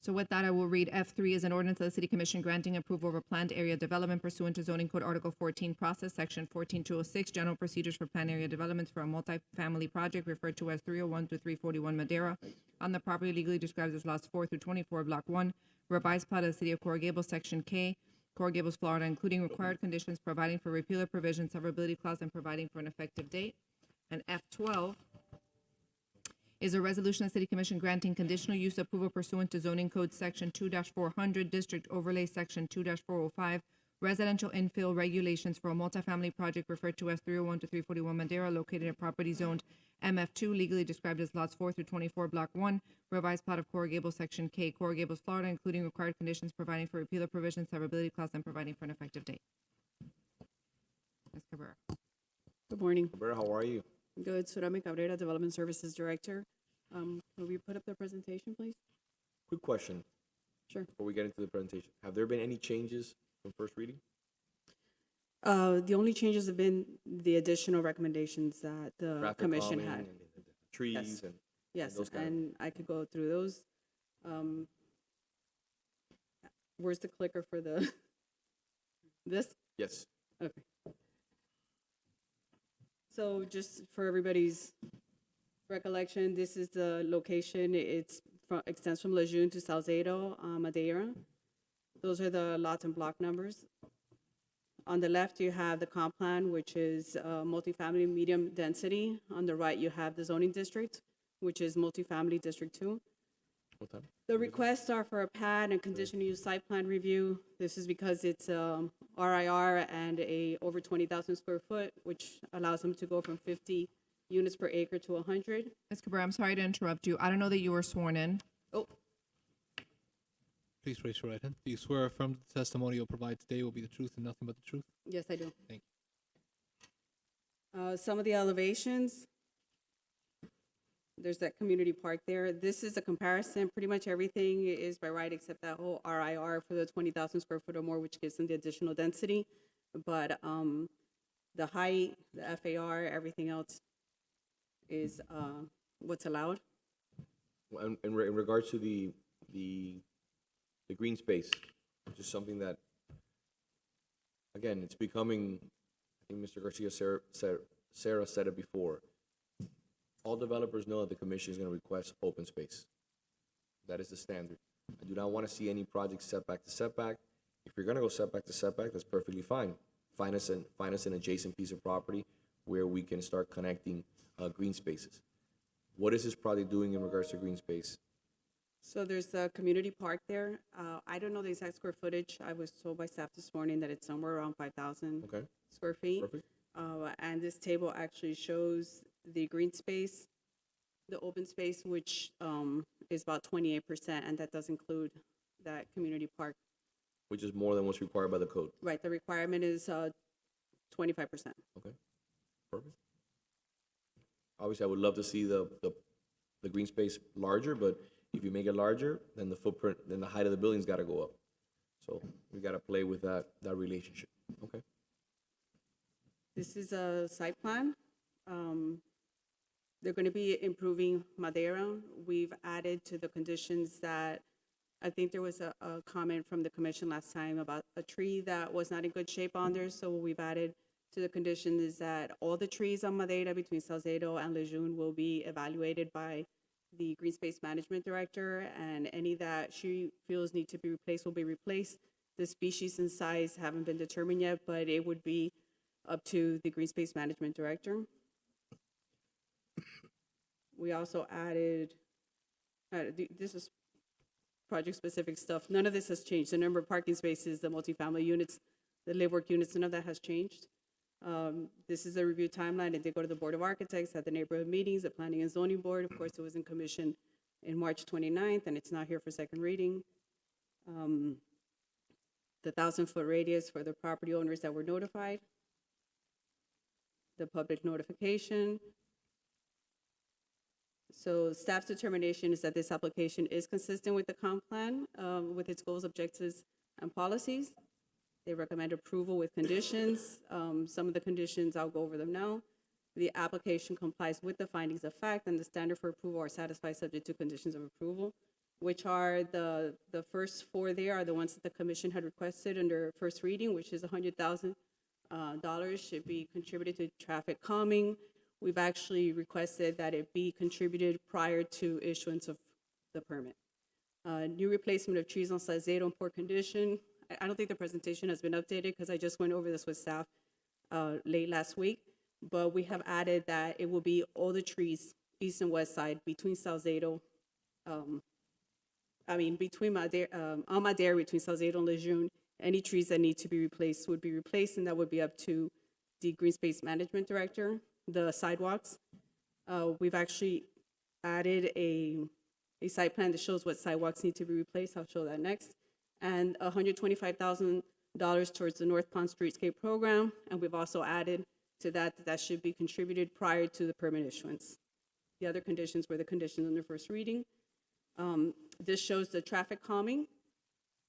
So with that, I will read F3 as an ordinance of the City Commission granting approval of a planned area development pursuant to Zoning Code Article 14 process, Section 14206, general procedures for planned area developments for a multifamily project referred to as 301 to 341 Madera on the property legally described as lots 4 through 24, Block 1, revised plot of the City of Coral Gables, Section K, Coral Gables, Florida, including required conditions, providing for repeal of provision, severability clause, and providing for an effective date. And F12 is a resolution of the City Commission granting conditional use approval pursuant to Zoning Code Section 2-400, District Overlay Section 2-405, residential infill regulations for a multifamily project referred to as 301 to 341 Madera, located in property zoned MF2, legally described as lots 4 through 24, Block 1, revised plot of Coral Gables, Section K, Coral Gables, Florida, including required conditions, providing for repeal of provisions, severability clause, and providing for an effective date. Ms. Cabrera. Good morning. Cabrera, how are you? Good. Surami Cabrera, Development Services Director. Can we put up the presentation, please? Quick question. Sure. Before we get into the presentation, have there been any changes from first reading? The only changes have been the additional recommendations that the Traffic commission calming had. and trees Yes. and Yes, those kind of- and I could go through those. Where's the clicker for the, this? Yes. Okay. So just for everybody's recollection, this is the location. Extends from Lejeune to Salcedo, Madeira. Those are the lots and block numbers. On the left, you have the comp plan, which is multifamily medium density. On the right, you have the zoning district, which is multifamily District 2. What time? The requests are for a pad and conditional use site plan review. This is because it's RIR and a over 20,000 square foot, which allows them to go from 50 units per acre to 100. Ms. Cabrera, I'm sorry to interrupt you. I don't know that you were sworn in. Oh, Please raise your right hand. Do you swear or affirm that the testimony you'll provide today will be the truth and nothing but the truth? yes, I do. Thank you. Some of the elevations, there's that community park there. This is a comparison. Pretty much everything is by right except that whole RIR for the 20,000 square foot or more, which gives them the additional density. But the height, the FAR, everything else is what's allowed. In regards to the green space, which is something that, again, it's becoming, I think Mr. Garcia Sarah said it before. All developers know that the commission is going to request open space. That is the standard. I do not want to see any project setback to setback. If you're going to go setback to setback, that's perfectly fine. Find us an adjacent piece of property where we can start connecting green spaces. What is this project doing in regards to green space? So there's a community park there. I don't know the exact square footage. I was told by staff this morning that it's somewhere around 5,000 square feet. Perfect. And this table actually shows the green space, the open space, which is about 28%, and that does include that community park. Which is more than what's required by the code. Right, the requirement is 25%. Okay, perfect. Obviously, I would love to see the green space larger, but if you make it larger, then the footprint, then the height of the building's got to go up. So we got to play with that relationship. Okay. This is a site plan. They're going to be improving Madera. We've added to the conditions that, I think there was a comment from the commission last time about a tree that was not in good shape on there. So what we've added to the condition is that all the trees on Madera between Salcedo and Lejeune will be evaluated by the Green Space Management Director, and any that she feels need to be replaced will be replaced. The species and size haven't been determined yet, but it would be up to the Green Space Management Director. We also added, this is project-specific stuff. None of this has changed. The number of parking spaces, the multifamily units, the live work units, none of that has changed. This is a review timeline. It did go to the Board of Architects, at the neighborhood meetings, the Planning and Zoning Board. Of course, it was in commission in March 29th, and it's not here for second reading. The 1,000-foot radius for the property owners that were notified. The public notification. So staff's determination is that this application is consistent with the comp plan, with its goals, objectives, and policies. They recommend approval with conditions. Some of the conditions, I'll go over them now. The application complies with the findings of fact, and the standard for approval are satisfied subject to conditions of approval, which are the first four there are the ones that the commission had requested under first reading, which is $100,000 should be contributed to traffic calming. We've actually requested that it be contributed prior to issuance of the permit. New replacement of trees on Salcedo in poor condition. I don't think the presentation has been updated because I just went over this with staff late last week, but we have added that it will be all the trees, east and west side, between Salcedo, between Madera, on Madera, between Salcedo and Lejeune. Any trees that need to be replaced would be replaced, and that would be up to the Green Space Management Director. The sidewalks, we've actually added a site plan that shows what sidewalks need to be replaced. I'll show that next. And $125,000 towards the North Pond Streetscape Program. And we've also added to that should be contributed prior to the permit issuance. The other conditions were the conditions under first reading. This shows the traffic calming,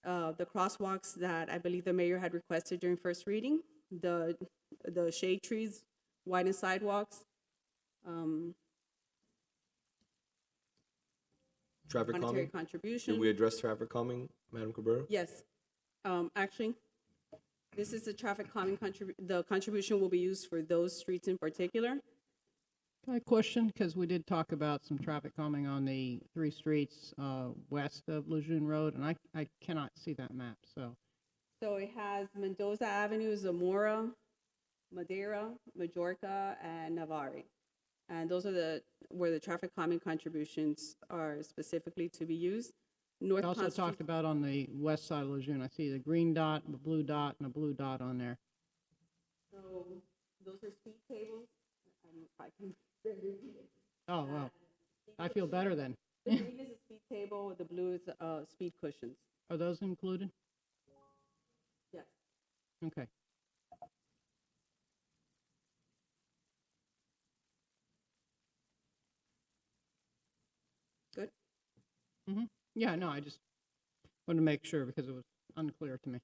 the crosswalks that I believe the mayor had requested during first reading, the shade trees, widen sidewalks. Traffic monetary calming? contribution. Did we address traffic calming, Madam Cabrera? Yes. Actually, this is the traffic calming the contribution will be used for those streets in particular. Can I question, because we did talk about some traffic calming on the three streets west of Lejeune Road, and I cannot see that map, so. So it has Mendoza Avenue, Zamora, Madera, Majorca, and Navarre. And those are where the traffic calming contributions are specifically to be used. North We also talked about on the west side of Lejeune, I see the green dot, the blue dot, and a blue dot on there. So those are speed tables. I can barely read it. Oh, well, I feel better then. The green is a speed table, the blue is speed cushions. Are those included? Yes. Okay. Yeah, no, I just wanted to make sure because it was unclear to me.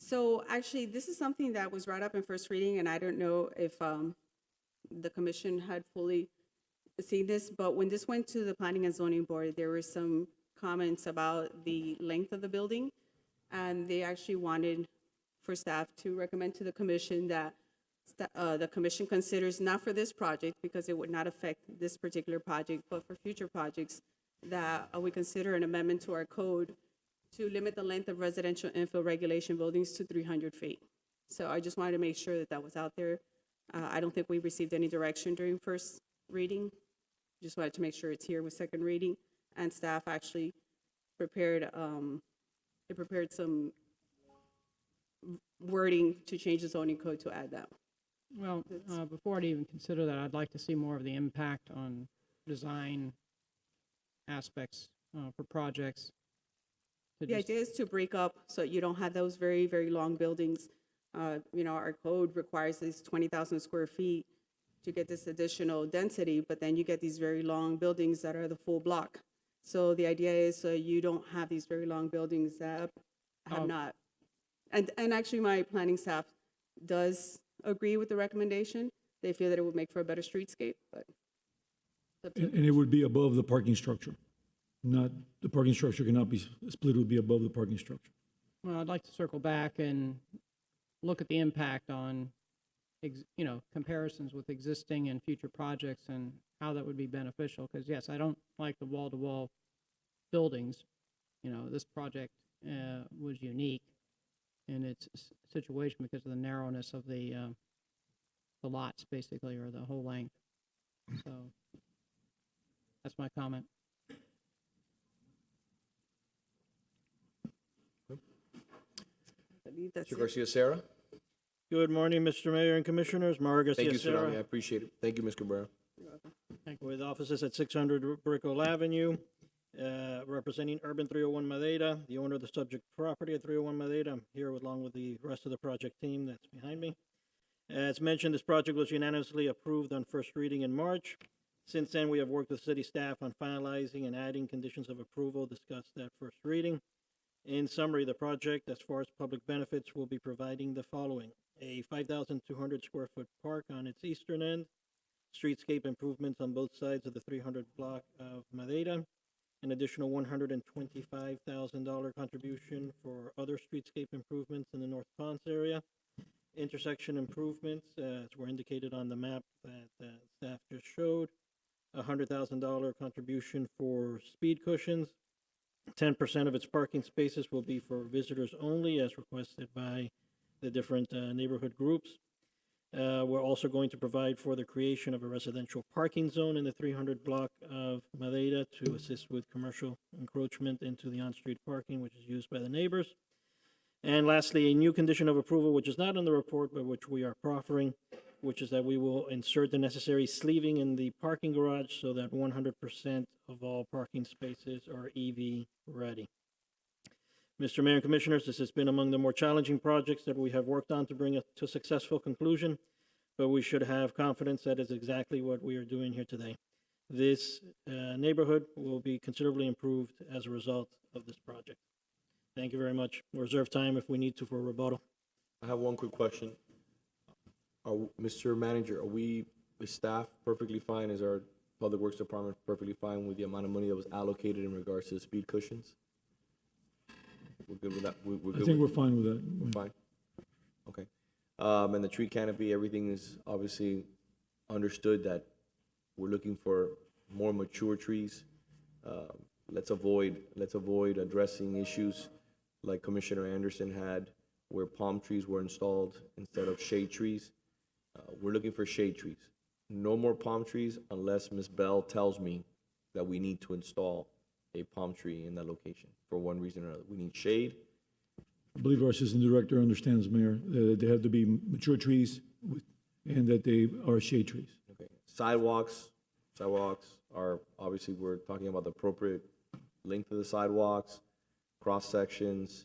So actually, this is something that was brought up in first reading, and I don't know if the commission had fully seen this, but when this went to the Planning and Zoning Board, there were some comments about the length of the building, and they actually wanted for staff to recommend to the commission that the commission considers, not for this project, because it would not affect this particular project, but for future projects, that we consider an amendment to our code to limit the length of residential infill regulation buildings to 300 feet. So I just wanted to make sure that that was out there. I don't think we received any direction during first reading. Just wanted to make sure it's here with second reading. And staff actually prepared, they prepared some wording to change the zoning code to add that. Well, before I'd even consider that, I'd like to see more of the impact on design aspects for projects. The idea is to break up so you don't have those very, very long buildings. You know, our code requires these 20,000 square feet to get this additional density, but then you get these very long buildings that are the full block. So the idea is so you don't have these very long buildings that have not. And actually, my planning staff does agree with the recommendation. They feel that it would make for a better streetscape, but. And it would be above the parking structure. Not, the parking structure cannot be split, it would be above the parking structure. Well, I'd like to circle back and look at the impact on, you know, comparisons with existing and future projects and how that would be beneficial. Because yes, I don't like the wall-to-wall buildings. You know, this project was unique in its situation because of the narrowness of the lots, basically, or the whole length. So that's my comment. Mr. Garcia Serra? Good morning, Mr. Mayor and Commissioners. Mario Garcia Thank you, Serra. Tsunami. I appreciate it. Thank you, Ms. Cabrera. With offices at 600 Brickell Avenue, representing Urban 301 Madeira, the owner of the subject property at 301 Madeira. I'm here along with the rest of the project team that's behind me. As mentioned, this project was unanimously approved on first reading in March. Since then, we have worked with city staff on finalizing and adding conditions of approval discussed at first reading. In summary, the project, as far as public benefits, will be providing the following: a 5,200 square foot park on its eastern end, streetscape improvements on both sides of the 300 block of Madeira, an additional $125,000 contribution for other streetscape improvements in the North Ponce area, intersection improvements, as were indicated on the map that staff just showed, a $100,000 contribution for speed cushions. 10% of its parking spaces will be for visitors only, as requested by the different neighborhood groups. We're also going to provide for the creation of a residential parking zone in the 300 block of Madeira to assist with commercial encroachment into the on-street parking, which is used by the neighbors. And lastly, a new condition of approval, which is not in the report, but which we are proffering, which is that we will insert the necessary sleeving in the parking garage so that 100% of all parking spaces are EV ready. Mr. Mayor and Commissioners, this has been among the more challenging projects that we have worked on to bring it to a successful conclusion, but we should have confidence that is exactly what we are doing here today. This neighborhood will be considerably improved as a result of this project. Thank you very much. We'll reserve time if we need to for rebuttal. I have one quick question. Mr. Manager, is staff perfectly fine? Is our Public Works Department perfectly fine with the amount of money that was allocated in regards to the speed cushions? We're good with that? I think we're fine with that. We're fine? Okay. And the tree canopy, everything is obviously understood that we're looking for more mature trees. Let's avoid addressing issues like Commissioner Anderson had, where palm trees were installed instead of shade trees. We're looking for shade trees. No more palm trees unless Ms. Bell tells me that we need to install a palm tree in that location for one reason or another. We need shade. I believe our Assistant Director understands, Mayor, that they have to be mature trees and that they are shade trees. Okay. Sidewalks are, obviously, we're talking about the appropriate length of the sidewalks, cross sections.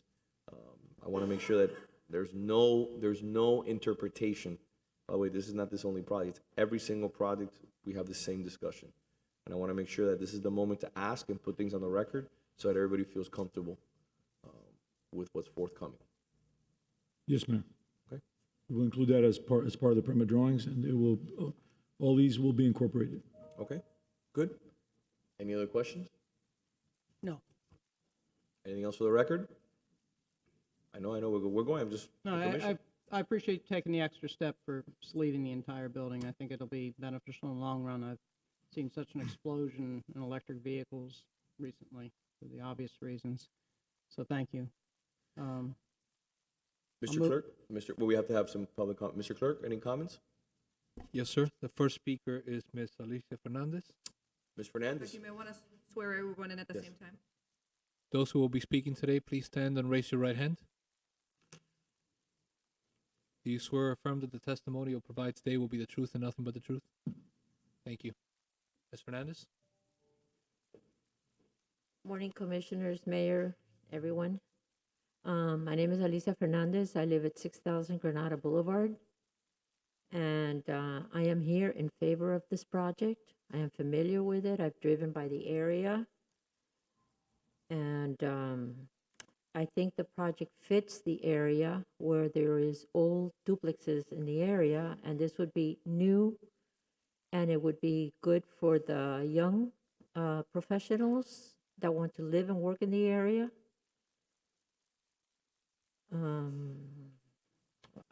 I want to make sure that there's no interpretation. By the way, this is not this only project. It's every single project we have the same discussion. And I want to make sure that this is the moment to ask and put things on the record so that everybody feels comfortable with what's forthcoming. Yes, Mayor. Okay. We'll include that as part of the permit drawings, and it will, all these will be incorporated. Okay, good. Any other questions? No. Anything else for the record? I know, we're going, I'm just. No, the commission. I appreciate you taking the extra step for sleeving the entire building. I think it'll be beneficial in the long run. I've seen such an explosion in electric vehicles recently for the obvious reasons. So thank you. Mr. Clerk, well, we have to have some public comment. Mr. Clerk, any comments? Yes, sir. The first speaker is Ms. Alicia Fernandez. Ms. Fernandez? You may want to swear everyone in at the Yes. same time. Those who will be speaking today, please stand and raise your right hand. Do you swear or affirm that the testimony you'll provide today will be the truth and nothing but the truth? Thank you. Ms. Fernandez? Morning, Commissioners, Mayor, everyone. My name is Alicia Fernandez. I live at 6000 Granada Boulevard. And I am here in favor of this project. I am familiar with it. I've driven by the area. And I think the project fits the area where there is old duplexes in the area, and this would be new, and it would be good for the young professionals that want to live and work in the area.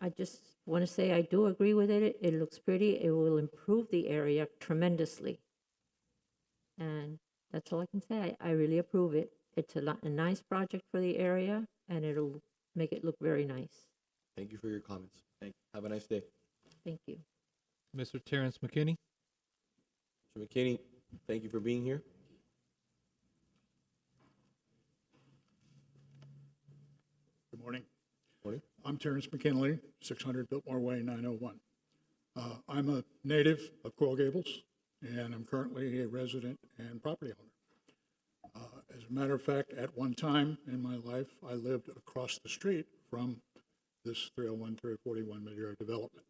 I just want to say I do agree with it. It looks pretty. It will improve the area tremendously. And that's all I can say. I really approve it. It's a nice project for the area, and it'll make it look very nice. Thank you for your comments. Thank you. Have a nice day. Thank you. Mr. Terrence McKinney? Mr. McKinney, thank you for being here. Good morning. Morning. I'm Terrence McKinley, 600 Biltmore Way, 901. I'm a native of Coral Gables, and I'm currently a resident and property owner. As a matter of fact, at one time in my life, I lived across the street from this 301, 341 mid-yard development.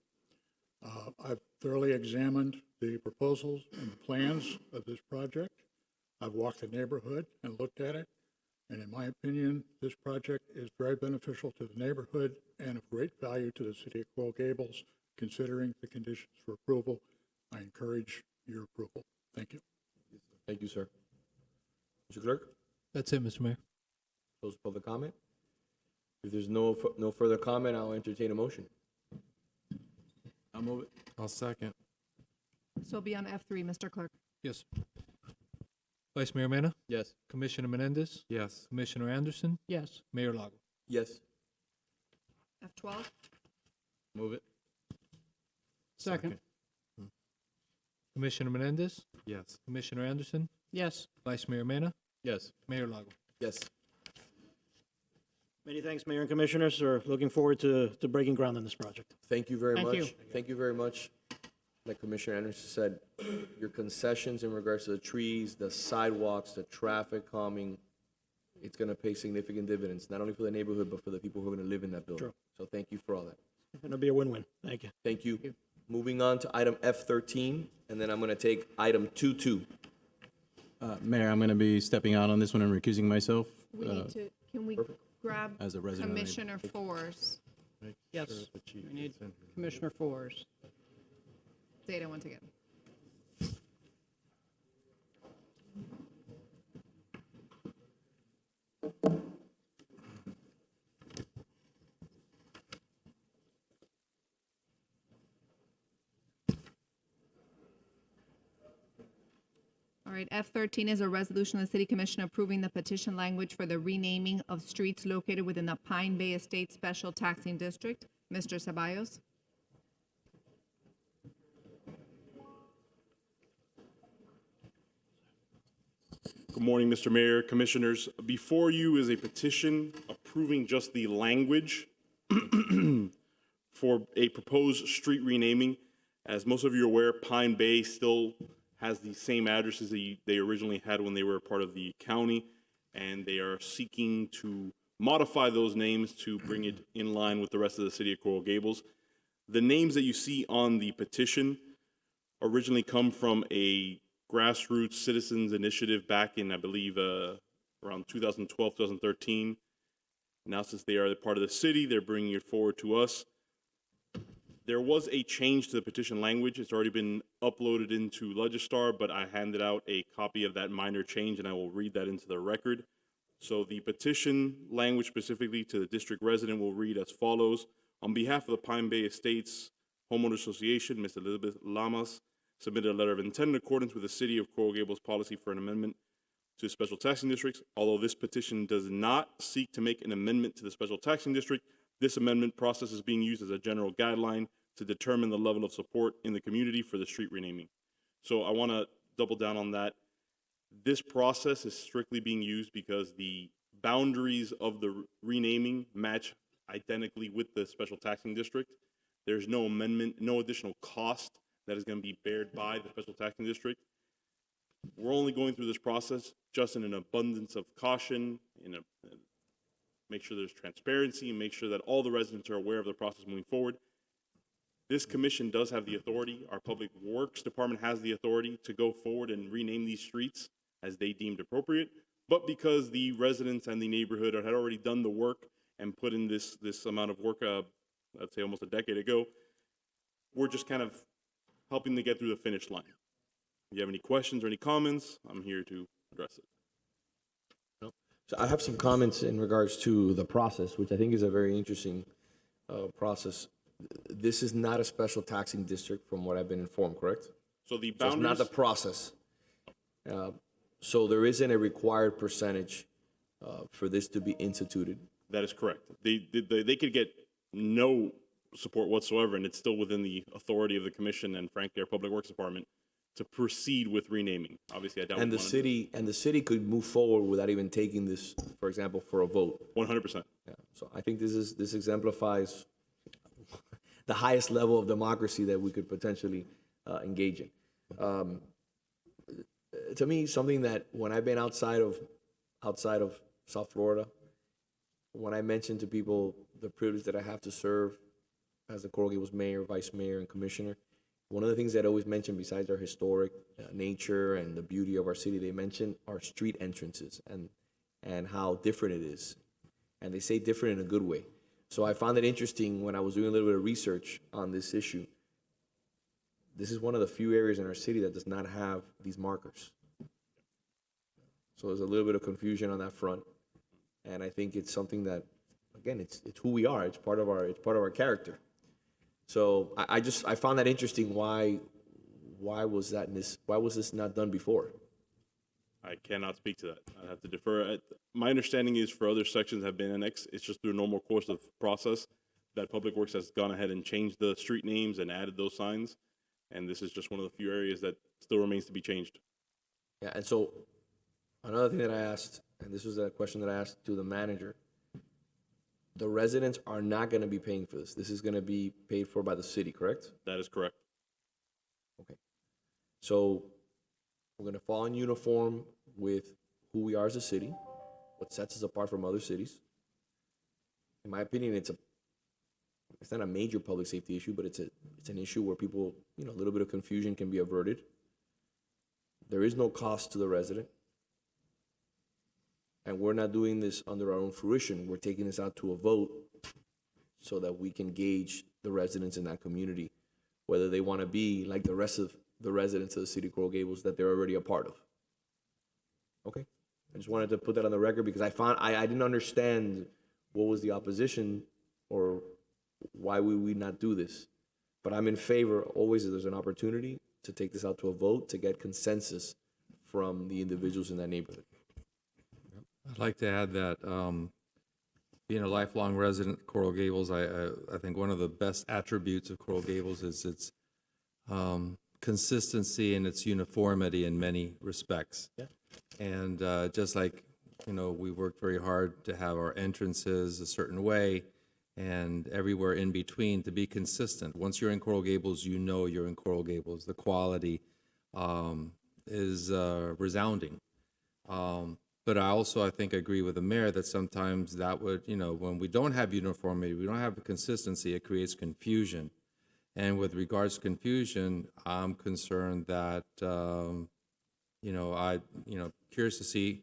I've thoroughly examined the proposals and the plans of this project. I've walked the neighborhood and looked at it, and in my opinion, this project is very beneficial to the neighborhood and of great value to the city of Coral Gables. Considering the conditions for approval, I encourage your approval. Thank you. Thank you, sir. Mr. Clerk? That's it, Mr. Mayor. Close public comment. If there's no further comment, I'll entertain a motion. I'll move it. I'll second. So be on F3, Mr. Clerk. Yes. Vice Mayor Mena? Yes. Commissioner Menendez? Yes. Commissioner Anderson? Yes. Mayor Lago? Yes. F12. Move it. Second. Commissioner Menendez? Yes. Commissioner Anderson? Yes. Vice Mayor Mena? Yes. Mayor Lago? Yes. Many thanks, Mayor and Commissioners. We're looking forward to breaking ground on this project. Thank you very Thank much. you. Thank you very much. Like Commissioner Anderson said, your concessions in regards to the trees, the sidewalks, the traffic calming, it's going to pay significant dividends, not only for the neighborhood, but for the people who are going to live in that building. True. So thank you for all that. It'll be a win-win. Thank you. Thank you. Moving on to item F13, and then I'm going to take item 2.2. Mayor, I'm going to be stepping out on this one and recusing myself. We need to, can we grab As a resident of the Commissioner Force? Yes. We need Commissioner Forrest. Data once again. All right, F13 is a resolution of the City Commission approving the petition language for the renaming of streets located within the Pine Bay Estate Special Taxing District. Mr. Ceballos? Good morning, Mr. Mayor, Commissioners. Before you is a petition approving just the language for a proposed street renaming. As most of you are aware, Pine Bay still has the same addresses that they originally had when they were a part of the county, and they are seeking to modify those names to bring it in line with the rest of the city of Coral Gables. The names that you see on the petition originally come from a grassroots citizens initiative back in, I believe, around 2012, 2013. Now, since they are a part of the city, they're bringing it forward to us. There was a change to the petition language. It's already been uploaded into Legistar, but I handed out a copy of that minor change, and I will read that into the record. So the petition language specifically to the district resident will read as follows. On behalf of the Pine Bay Estates Homeowner Association, Ms. Elizabeth Lamas submitted a letter of intent in accordance with the City of Coral Gables policy for an amendment to special taxing districts. Although this petition does not seek to make an amendment to the special taxing district, this amendment process is being used as a general guideline to determine the level of support in the community for the street renaming. So I want to double down on that. This process is strictly being used because the boundaries of the renaming match identically with the special taxing district. There's no amendment, no additional cost that is going to be bared by the special taxing district. We're only going through this process just in an abundance of caution, make sure there's transparency, and make sure that all the residents are aware of the process moving forward. This commission does have the authority. Our Public Works Department has the authority to go forward and rename these streets as they deemed appropriate. But because the residents and the neighborhood had already done the work and put in this amount of work, I'd say almost a decade ago, we're just kind of helping to get through the finish line. If you have any questions or any comments, I'm here to address it. So I have some comments in regards to the process, which I think is a very interesting process. This is not a special taxing district, from what I've been informed, correct? So the So it's boundaries, not the process. So there isn't a required percentage for this to be instituted. that is correct. They could get no support whatsoever, and it's still within the authority of the commission and frankly our Public Works Department to proceed with renaming. Obviously, I doubt. And the city could move forward without even taking this, for example, for a vote. 100%. Yeah. So I think this exemplifies the highest level of democracy that we could potentially engage in. To me, something that when I've been outside of South Florida, when I mention to people the privilege that I have to serve as the Coral Gables mayor, vice mayor, and commissioner, one of the things that I always mention, besides our historic nature and the beauty of our city, they mention our street entrances and how different it is. And they say different in a good way. So I found it interesting when I was doing a little bit of research on this issue. This is one of the few areas in our city that does not have these markers. So there's a little bit of confusion on that front. And I think it's something that, again, it's who we are. It's part of our character. So I found that interesting. Why was this not done before? I cannot speak to that. I have to defer. My understanding is for other sections have been annexed. It's just through a normal course of process that Public Works has gone ahead and changed the street names and added those signs. And this is just one of the few areas that still remains to be changed. Yeah, and so another thing that I asked, and this was a question that I asked to the manager, the residents are not going to be paying for this. This is going to be paid for by the city, correct? That is correct. Okay. So we're going to fall in uniform with who we are as a city, what sets us apart from other cities. In my opinion, it's not a major public safety issue, but it's an issue where people, a little bit of confusion can be averted. There is no cost to the resident. And we're not doing this under our own fruition. We're taking this out to a vote so that we can gauge the residents in that community, whether they want to be like the rest of the residents of the city of Coral Gables that they're already a part of. Okay? I just wanted to put that on the record because I didn't understand what was the opposition or why would we not do this. But I'm in favor, always if there's an opportunity, to take this out to a vote to get consensus from the individuals in that neighborhood. I'd like to add that being a lifelong resident of Coral Gables, I think one of the best attributes of Coral Gables is its consistency and its uniformity in many respects. Yeah. And just like, we worked very hard to have our entrances a certain way and everywhere in between to be consistent. Once you're in Coral Gables, you're in Coral Gables. The quality is resounding. But I think agree with the mayor that sometimes that would, when we don't have uniformity, we don't have consistency, it creates confusion. And with regards to confusion, I'm concerned that curious to see,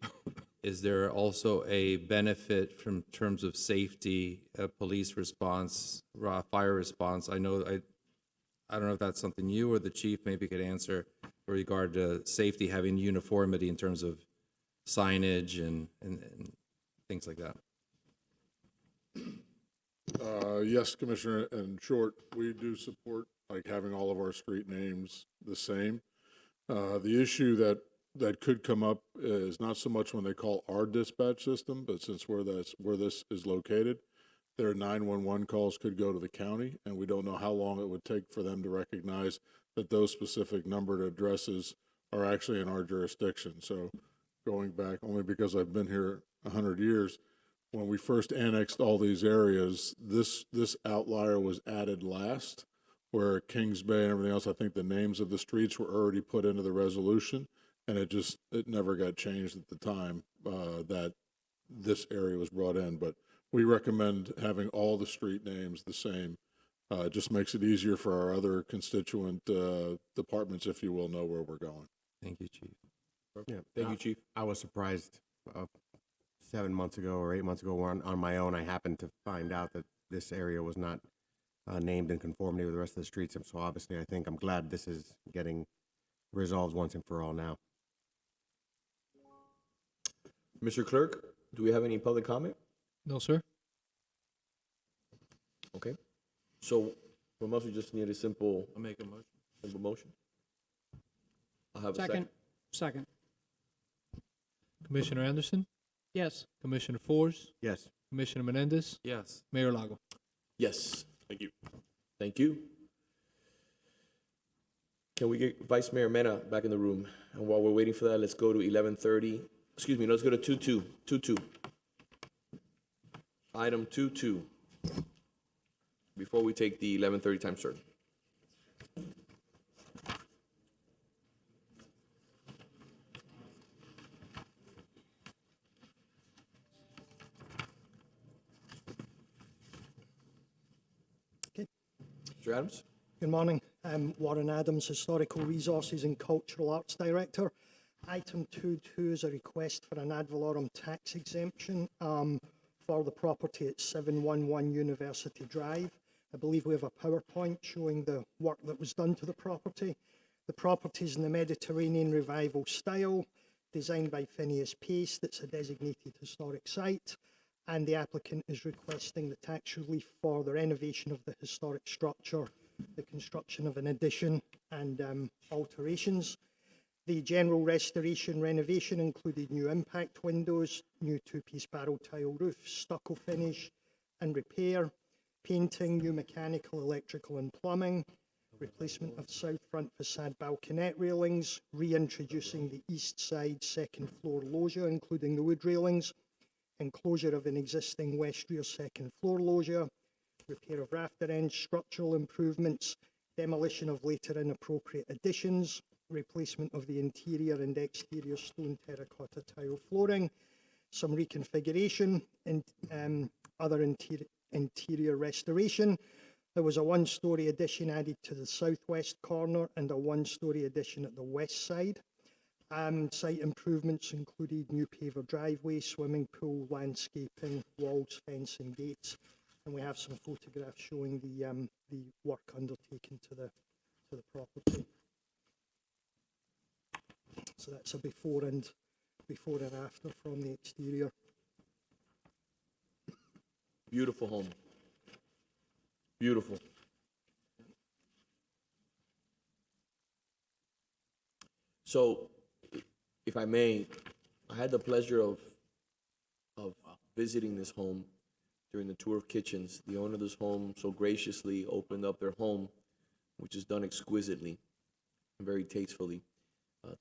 is there also a benefit from terms of safety, police response, fire response? I don't know if that's something you or the chief maybe could answer with regard to safety, having uniformity in terms of signage and things like that. Yes, Commissioner, in short, we do support like having all of our street names the same. The issue that could come up is not so much when they call our dispatch system, but since where this is located, their 911 calls could go to the county, and we don't know how long it would take for them to recognize that those specific numbered addresses are actually in our jurisdiction. So going back, only because I've been here 100 years, when we first annexed all these areas, this outlier was added last, where Kings Bay and everything else, I think the names of the streets were already put into the resolution, and it never got changed at the time that this area was brought in. But we recommend having all the street names the same. It just makes it easier for our other constituent departments, if you will, know where we're going. Thank you, Chief. Yeah, Thank you, Chief. I was surprised 7 months ago or 8 months ago, when on my own, I happened to find out that this area was not named in conformity with the rest of the streets. And so obviously, I'm glad this is getting resolved once and for all now. Mr. Clerk, do we have any public comment? No, sir. Okay. So from us, we just need a simple I'll make a motion. motion. I'll have a second. Second. Commissioner Anderson, Yes. Commissioner Force, Yes. Commissioner Menendez, Yes. Mayor Lago. Yes. Thank you. Thank you. Can we get Vice Mayor Mena back in the room? And while we're waiting for that, let's go to 11:30. Excuse me, let's go to 22. Item 22. Before we take the 11:30 time certain. Mr. Adams? Good morning. I'm Warren Adams, Historical Resources and Cultural Arts Director. Item 2.2 is a request for an ad valorem tax exemption for the property at 711 University Drive. I believe we have a PowerPoint showing the work that was done to the property. The property is in the Mediterranean Revival style, designed by Phineas Pace. It's a designated historic site, and the applicant is requesting the tax relief for the renovation of the historic structure, the construction of an addition, and alterations. The general restoration renovation included new impact windows, new two-piece barrel tile roof, stucco finish and repair, painting, new mechanical, electrical and plumbing, replacement of south front facade balconette railings, reintroducing the east side second floor loggia, including the wood railings, enclosure of an existing west rear second floor loggia, repair of rafter ends, structural improvements, demolition of later inappropriate additions, replacement of the interior and exterior stone terracotta tile flooring, some reconfiguration, and other interior restoration. There was a one-story addition added to the southwest corner and a one-story addition at the west side. Site improvements included new paver driveway, swimming pool, landscaping, walls, fencing, gates, and we have some photographs showing the work undertaken to the property. So that's a before and after from the exterior. Beautiful home. Beautiful. So, if I may, I had the pleasure of visiting this home during the tour of kitchens. The owner of this home so graciously opened up their home, which is done exquisitely and very tastefully,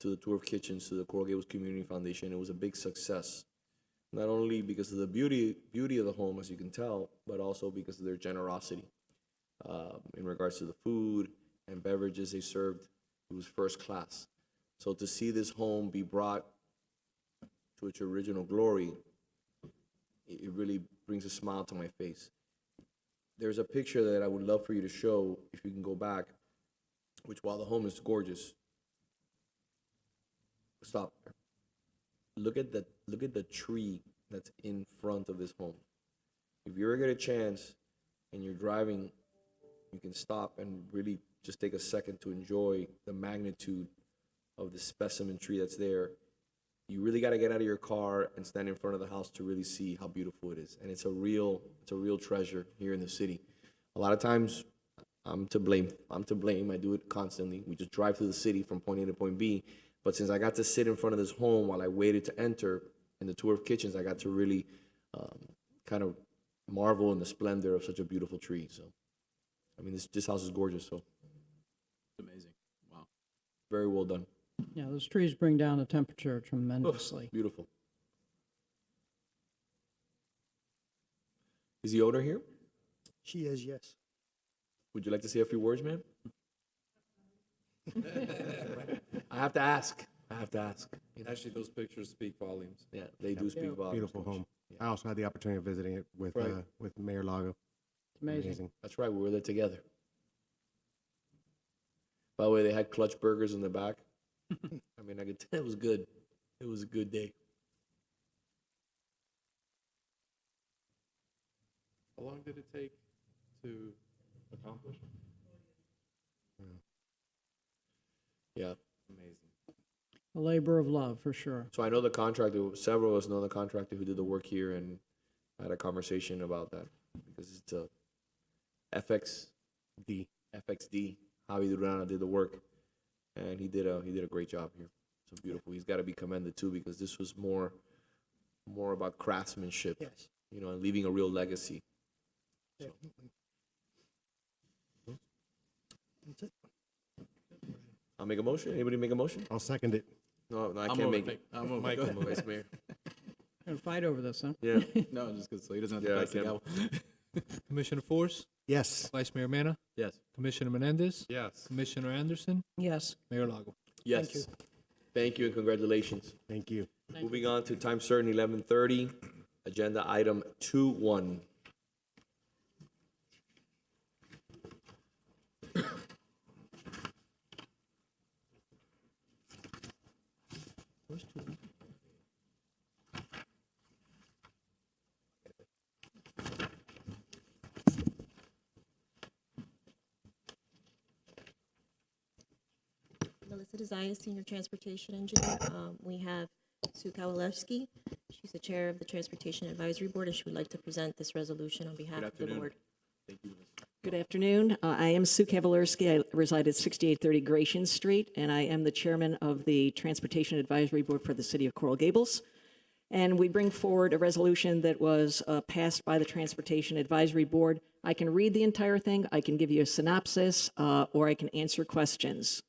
to the tour of kitchens, to the Coral Gables Community Foundation. It was a big success, not only because of the beauty of the home, as you can tell, but also because of their generosity in regards to the food and beverages they served. It was first class. So to see this home be brought to its original glory, it really brings a smile to my face. There's a picture that I would love for you to show, if you can go back, which while the home is gorgeous, stop there. Look at the tree that's in front of this home. If you ever get a chance and you're driving, you can stop and really just take a second to enjoy the magnitude of the specimen tree that's there. You really got to get out of your car and stand in front of the house to really see how beautiful it is. And it's a real treasure here in the city. A lot of times, I'm to blame. I do it constantly. We just drive through the city from point A to point B. But since I got to sit in front of this home while I waited to enter in the tour of kitchens, I got to really kind of marvel in the splendor of such a beautiful tree. So, I mean, this house is gorgeous. So, It's amazing. Wow. very well done. Yeah, those trees bring down the temperature tremendously. Beautiful. Is the owner here? She is, yes. Would you like to say a few words, ma'am? I have to ask. Actually, those pictures speak volumes. Yeah, they do speak volumes. Beautiful home. I also had the opportunity of visiting it with Right. with Mayor Lago. It's amazing. That's right, we were there together. By the way, they had clutch burgers in the back. I mean, I could tell it was good. It was a good day. How long did it take to accomplish? Yeah. Amazing. A labor of love, for sure. So I know the contractor, several of us know the contractor who did the work here, and I had a conversation about that because it's a FXD, Javi Durana did the work, and he did a great job here. So beautiful. He's got to be commended too, because this was more about craftsmanship, Yes. you know, and leaving a real legacy. Definitely. That's it. I'll make a motion. Anybody make a motion? I'll second it. No, I I'll can't move make it. it. I'll move it. Michael, Go ahead. Vice Mayor. Gonna fight over this, huh? Yeah. No, just because so he doesn't have Yeah, to I pass the can. gavel. Commissioner Force, Yes. Vice Mayor Mena, Yes. Commissioner Menendez, Yes. Commissioner Anderson, Yes. Mayor Lago. Yes. Thank you and congratulations. Thank you. Moving on to time certain, 11:30, agenda item 2-1. Melissa Desai, Senior Transportation Engineer. We have Sue Kowalewski. She's the Chair of the Transportation Advisory Board, and she would like to present this resolution on behalf of the board. Thank you. Good afternoon. I am Sue Kavalerski. I reside at 6830 Gratian Street, and I am the chairman of the Transportation Advisory Board for the City of Coral Gables. And we bring forward a resolution that was passed by the Transportation Advisory Board. I can read the entire thing, I can give you a synopsis, or I can answer questions.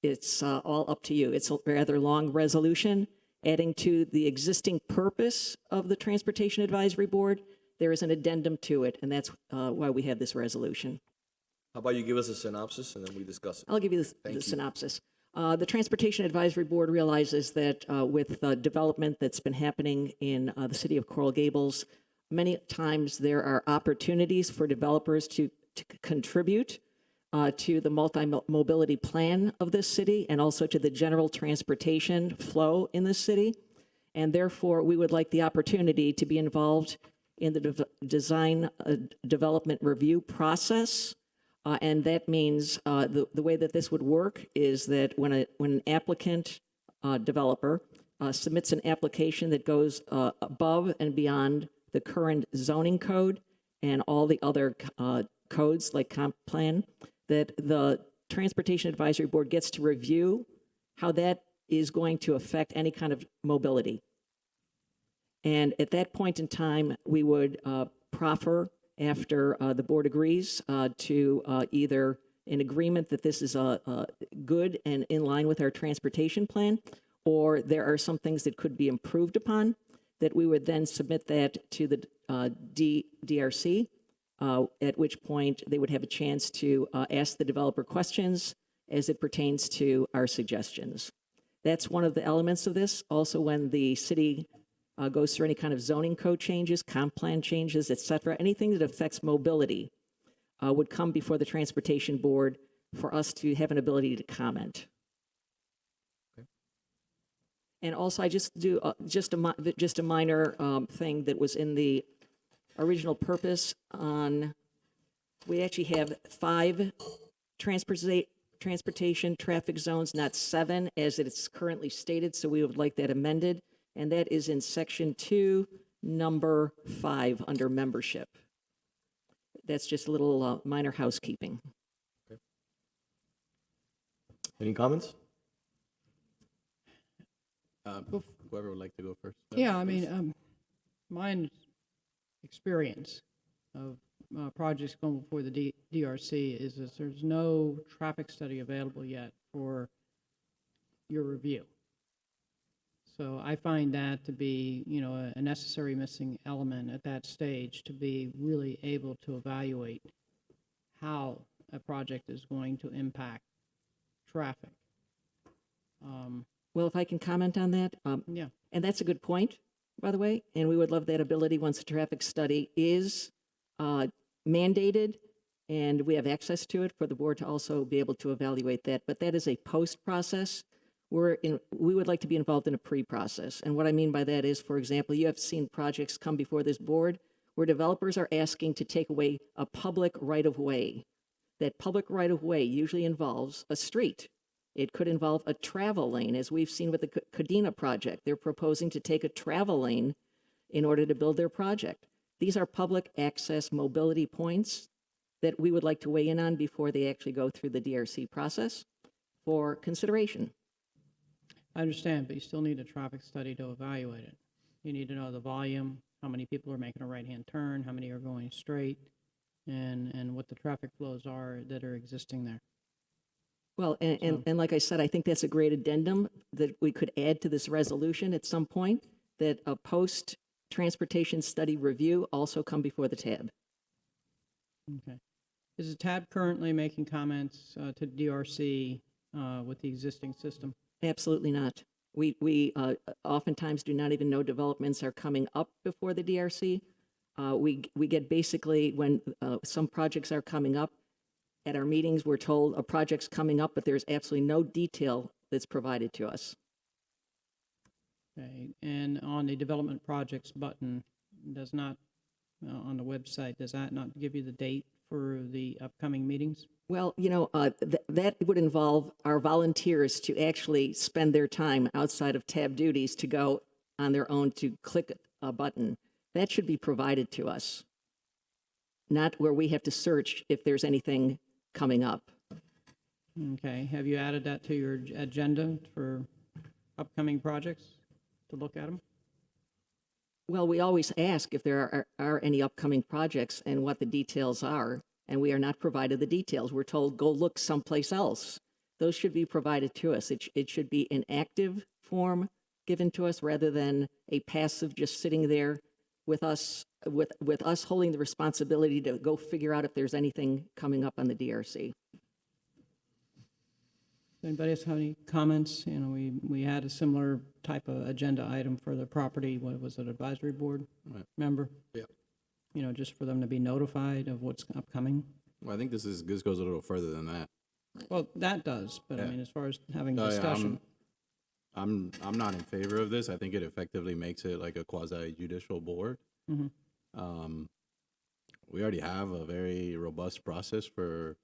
It's all up to you. It's a rather long resolution, adding to the existing purpose of the Transportation Advisory Board. There is an addendum to it, and that's why we have this resolution. How about you give us a synopsis and then we discuss it? I'll give you the synopsis. The Transportation Advisory Board realizes that with development that's been happening in the city of Coral Gables, many times there are opportunities for developers to contribute to the multi-mobility plan of this city and also to the general transportation flow in this city. And therefore, we would like the opportunity to be involved in the design development review process. And that means the way that this would work is that when an applicant developer submits an application that goes above and beyond the current zoning code and all the other codes like comp plan, that the Transportation Advisory Board gets to review how that is going to affect any kind of mobility. And at that point in time, we would proffer, after the board agrees, to either an agreement that this is good and in line with our transportation plan, or there are some things that could be improved upon, that we would then submit that to the DRC, at which point they would have a chance to ask the developer questions as it pertains to our suggestions. That's one of the elements of this. Also, when the city goes through any kind of zoning code changes, comp plan changes, et cetera, anything that affects mobility would come before the Transportation Board for us to have an ability to comment. And also, I just do just a minor thing that was in the original purpose on. We actually have 5 transportation traffic zones, not 7, as it's currently stated. So we would like that amended, and that is in section 2, number 5, under membership. That's just a little minor housekeeping. Any comments? Whoever would like to go first. Yeah, I mean, my experience of projects going before the DRC is that there's no traffic study available yet for your review. So I find that to be, you know, a necessary missing element at that stage to be really able to evaluate how a project is going to impact traffic. Well, if I can comment on that? Yeah. And that's a good point, by the way, and we would love that ability once a traffic study is mandated and we have access to it for the board to also be able to evaluate that. But that is a post-process. We would like to be involved in a pre-process. And what I mean by that is, for example, you have seen projects come before this board where developers are asking to take away a public right-of-way. That public right-of-way usually involves a street. It could involve a travel lane, as we've seen with the Cadena project. They're proposing to take a travel lane in order to build their project. These are public access mobility points that we would like to weigh in on before they actually go through the DRC process for consideration. I understand, but you still need a traffic study to evaluate it. You need to know the volume, how many people are making a right-hand turn, how many are going straight, and what the traffic flows are that are existing there. Well, and like I said, I think that's a great addendum that we could add to this resolution at some point, that a post-transportation study review also come before the TAB. Okay. Is the TAB currently making comments to DRC with the existing system? Absolutely not. We oftentimes do not even know developments are coming up before the DRC. We get basically when some projects are coming up, at our meetings, we're told a project's coming up, but there's absolutely no detail that's provided to us. Okay. And on the development projects button, does not, on the website, does that not give you the date for the upcoming meetings? Well, you know, that would involve our volunteers to actually spend their time outside of TAB duties to go on their own to click a button. That should be provided to us, not where we have to search if there's anything coming up. Okay. Have you added that to your agenda for upcoming projects to look at them? Well, we always ask if there are any upcoming projects and what the details are, and we are not provided the details. We're told, go look someplace else. Those should be provided to us. It should be an active form given to us rather than a passive just sitting there with us holding the responsibility to go figure out if there's anything coming up on the DRC. Anybody else have any comments? You know, we had a similar type of agenda item for the property, what was it, advisory board member? Yeah. You know, just for them to be notified of what's upcoming. Well, I think this goes a little further than that. Well, that does, but I Yeah. mean, as far as having Yeah, discussion. I'm not in favor of this. I think it effectively makes it like a quasi-judicial board. Mhm. We already have a very robust process for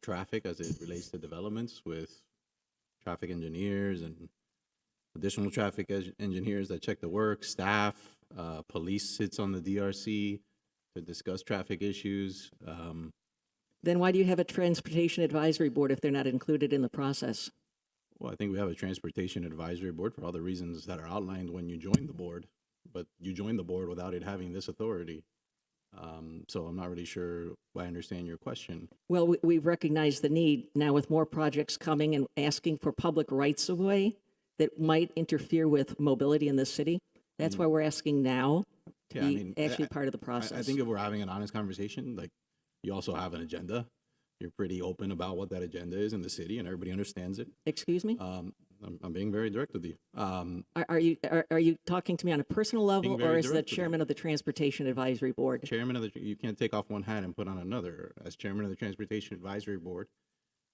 traffic as it relates to developments with traffic engineers and additional traffic engineers that check the work, staff, police sits on the DRC to discuss traffic issues. Then why do you have a transportation advisory board if they're not included in the process? Well, I think we have a transportation advisory board for all the reasons that are outlined when you join the board, but you join the board without it having this authority. So I'm not really sure I understand your question. Well, we've recognized the need now with more projects coming and asking for public rights of way that might interfere with mobility in the city. That's why we're asking now to be actually part of the process. I think if we're having an honest conversation, like you also have an agenda. You're pretty open about what that agenda is in the city, and everybody understands it. Excuse me? I'm being very direct with you. Are you talking to me on a personal level, very or as the direct with you. chairman of the Transportation Advisory Board? Chairman of you can't take off one hat and put on another. As chairman of the Transportation Advisory Board,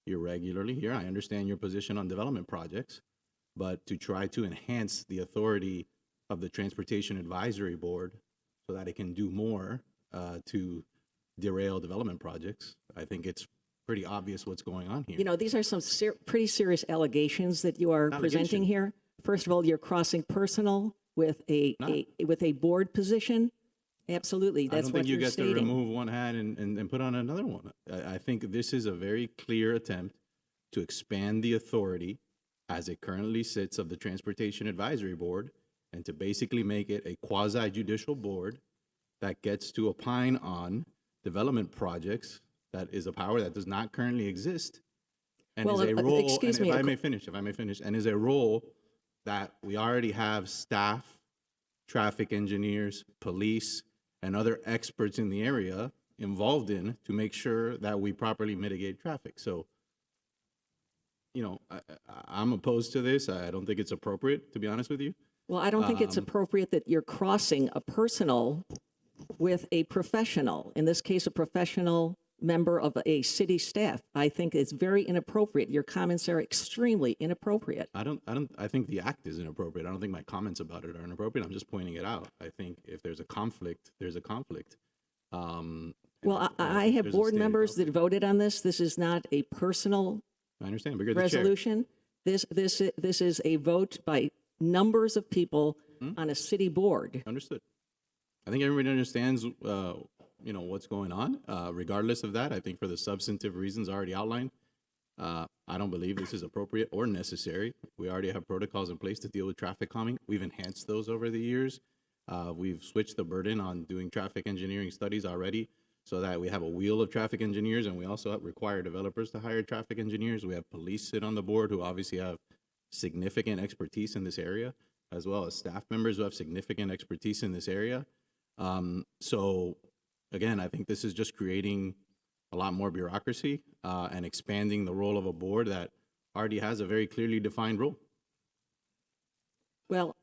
you're regularly here. I understand your position on development projects, but to try to enhance the authority of the Transportation Advisory Board so that it can do more to derail development projects. I think it's pretty obvious what's going on here. You know, these are some pretty serious allegations that you are presenting here. First of all, you're crossing personal with a board position. Absolutely, that's what you're stating. I don't think you get to remove one hat and put on another one. I think this is a very clear attempt to expand the authority as it currently sits of the Transportation Advisory Board and to basically make it a quasi-judicial board that gets to opine on development projects. That is a power that does not currently exist, and is a role. Excuse me. If I may finish, and is a role that we already have staff, traffic engineers, police, and other experts in the area involved in to make sure that we properly mitigate traffic. So, you know, I'm opposed to this. I don't think it's appropriate, to be honest with you. Well, I don't think it's appropriate that you're crossing a personal with a professional, in this case, a professional member of a city staff. I think it's very inappropriate. Your comments are extremely inappropriate. I think the act is inappropriate. I don't think my comments about it are inappropriate. I'm just pointing it out. I think if there's a conflict, there's a conflict. Well, I have board members that voted on this. This is not a personal I understand, but you're the chair. resolution. This is a vote by numbers of people on a city board. Understood. I think everybody understands, you know, what's going on. Regardless of that, I think for the substantive reasons already outlined, I don't believe this is appropriate or necessary. We already have protocols in place to deal with traffic calming. We've enhanced those over the years. We've switched the burden on doing traffic engineering studies already so that we have a wheel of traffic engineers, and we also require developers to hire traffic engineers. We have police sit on the board who obviously have significant expertise in this area, as well as staff members who have significant expertise in this area. So again, I think this is just creating a lot more bureaucracy and expanding the role of a board that already has a very clearly defined role. Well,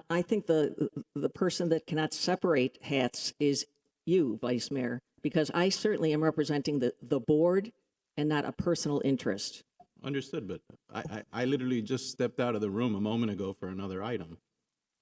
I think the person that cannot separate hats is you, Vice Mayor, because I certainly am representing the board and not a personal interest. Understood, but I literally just stepped out of the room a moment ago for another item.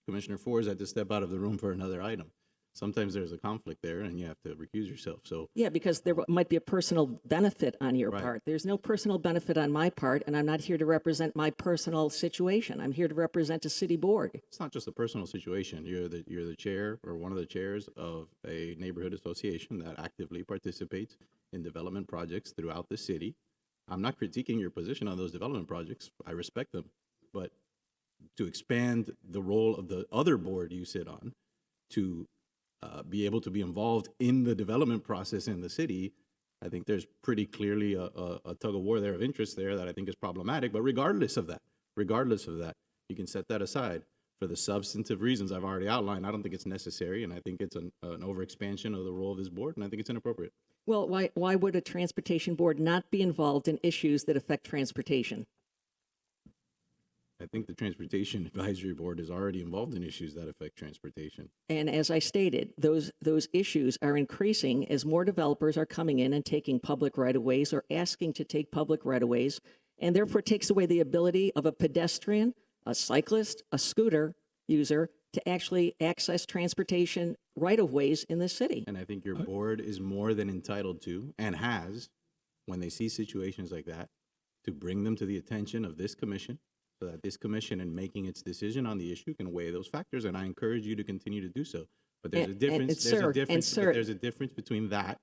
Commissioner Forrest had to step out of the room for another item. Sometimes there's a conflict there and you have to recuse yourself. So Yeah, because there might be a personal benefit on your Right. part. There's no personal benefit on my part, and I'm not here to represent my personal situation. I'm here to represent a city board. it's not just a personal situation. You're the chair or one of the chairs of a neighborhood association that actively participates in development projects throughout the city. I'm not critiquing your position on those development projects. I respect them. But to expand the role of the other board you sit on to be able to be involved in the development process in the city, I think there's pretty clearly a tug of war there of interest there that I think is problematic. But regardless of that, you can set that aside. For the substantive reasons I've already outlined, I don't think it's necessary, and I think it's an overexpansion of the role of this board, and I think it's inappropriate. Well, why would a transportation board not be involved in issues that affect transportation? I think the Transportation Advisory Board is already involved in issues that affect transportation. And as I stated, those issues are increasing as more developers are coming in and taking public right-of-ways or asking to take public right-of-ways, and therefore takes away the ability of a pedestrian, a cyclist, a scooter user to actually access transportation right-of-ways in the city. And I think your board is more than entitled to, and has, when they see situations like that, to bring them to the attention of this commission, so that this commission, in making its decision on the issue, can weigh those factors. And I encourage you to continue to do so. But there's a difference. There's a difference between that.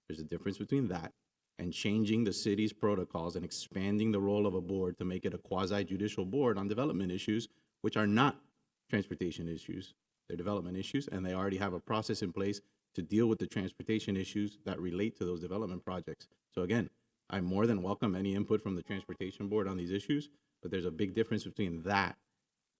There's a difference between that and changing the city's protocols and expanding the role of a board to make it a quasi-judicial board on development issues, which are not transportation issues. They're development issues, and they already have a process in place to deal with the transportation issues that relate to those development projects. So again, I more than welcome any input from the Transportation Board on these issues, but there's a big difference between that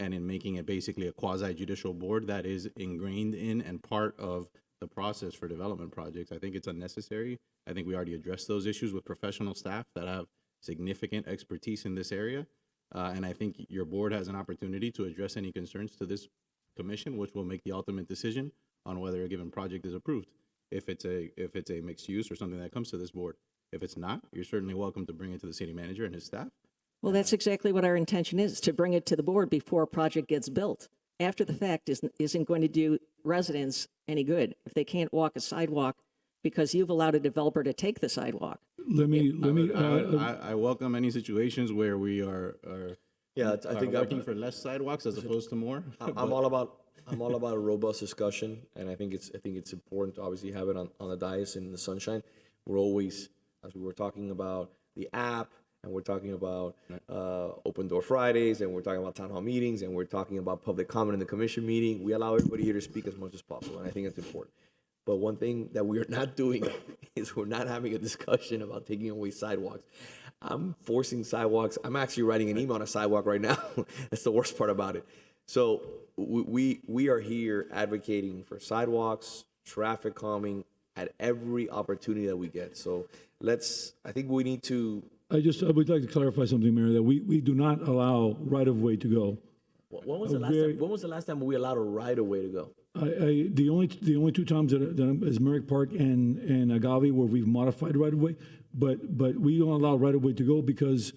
and in making it basically a quasi-judicial board that is ingrained in and part of the process for development projects. I think it's unnecessary. I think we already addressed those issues with professional staff that have significant expertise in this area. And I think your board has an opportunity to address any concerns to this commission, which will make the ultimate decision on whether a given project is approved. If it's a mixed use or something that comes to this board. If it's not, you're certainly welcome to bring it to the city manager and his staff. Well, that's exactly what our intention is, to bring it to the board before a project gets built. After the fact isn't going to do residents any good if they can't walk a sidewalk because you've allowed a developer to take the sidewalk. I welcome any situations where we are Yeah, I think working for less sidewalks as opposed to more. I'm all about a robust discussion, and I think it's important to obviously have it on the dais and in the sunshine. We're always, as we were talking about the app, and we're talking about Open Door Fridays, and we're talking about town hall meetings, and we're talking about public comment in the commission meeting. We allow everybody here to speak as much as possible, and I think that's important. But one thing that we are not doing is we're not having a discussion about taking away sidewalks. I'm forcing sidewalks. I'm actually writing an email on a sidewalk right now. That's the worst part about it. So we are here advocating for sidewalks, traffic calming at every opportunity that we get. So I think we need to. I would like to clarify something, Mayor, that we do not allow right-of-way to go. When was the last time we allowed a right-of-way to go? The only two times that is Merrick Park and Agave where we've modified right-of-way, but we don't allow right-of-way to go because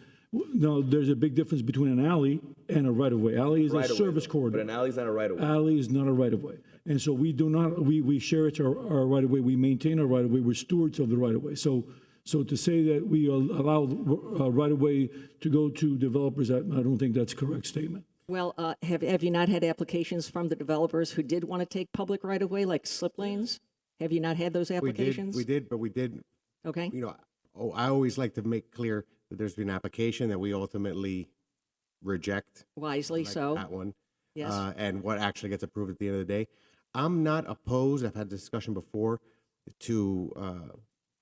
there's a big difference between an alley and a right-of-way. Alley is a service corridor. But an alley is not a right-of-way. Alley is not a right-of-way. And so we do not, we share it our right-of-way, we maintain our right-of-way, we're stewards of the right-of-way. So to say that we allow right-of-way to go to developers, I don't think that's a correct statement. Well, have you not had applications from the developers who did want to take public right-of-way, like slip lanes? Have you not had those applications? We did. Okay. I always like to make clear that there's been an application that we ultimately reject. Wisely like so. That one. Yes. And what actually gets approved at the end of the day. I'm not opposed, I've had this discussion before, to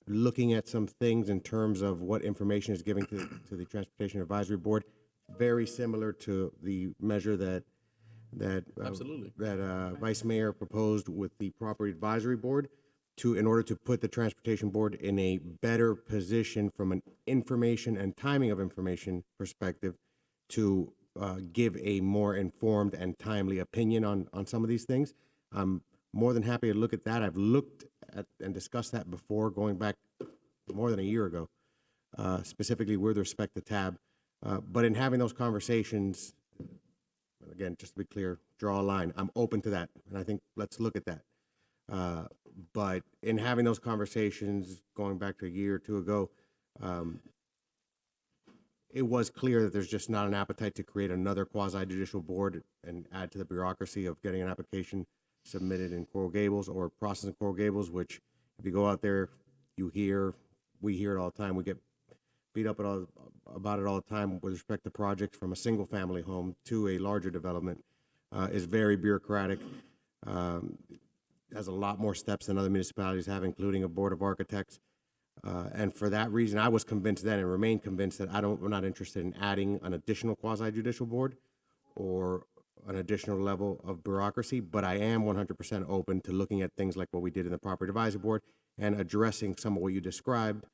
looking at some things in terms of what information is given to the Transportation Advisory Board. Very similar to the measure that Vice Mayor proposed with the Property Advisory Board in order to put the Transportation Board in a better position from an information and timing of information perspective to give a more informed and timely opinion on some of these things. I'm more than happy to look at that. I've looked at and discussed that before, going back more than a year ago, specifically with respect to TAB. But in having those conversations, again, just to be clear, draw a line. I'm open to that, and I think let's look at that. But in having those conversations, going back to a year or two ago, it was clear that there's just not an appetite to create another quasi-judicial board and add to the bureaucracy of getting an application submitted in Coral Gables or processed in Coral Gables, which if you go out there, we hear it all the time. We get beat up about it all the time with respect to projects from a single-family home to a larger development. Is very bureaucratic. Has a lot more steps than other municipalities have, including a board of architects. And for that reason, I was convinced then and remain convinced that we're not interested in adding an additional quasi-judicial board or an additional level of bureaucracy, but I am 100% open to looking at things like what we did in the Property Advisory Board and addressing some of what you described,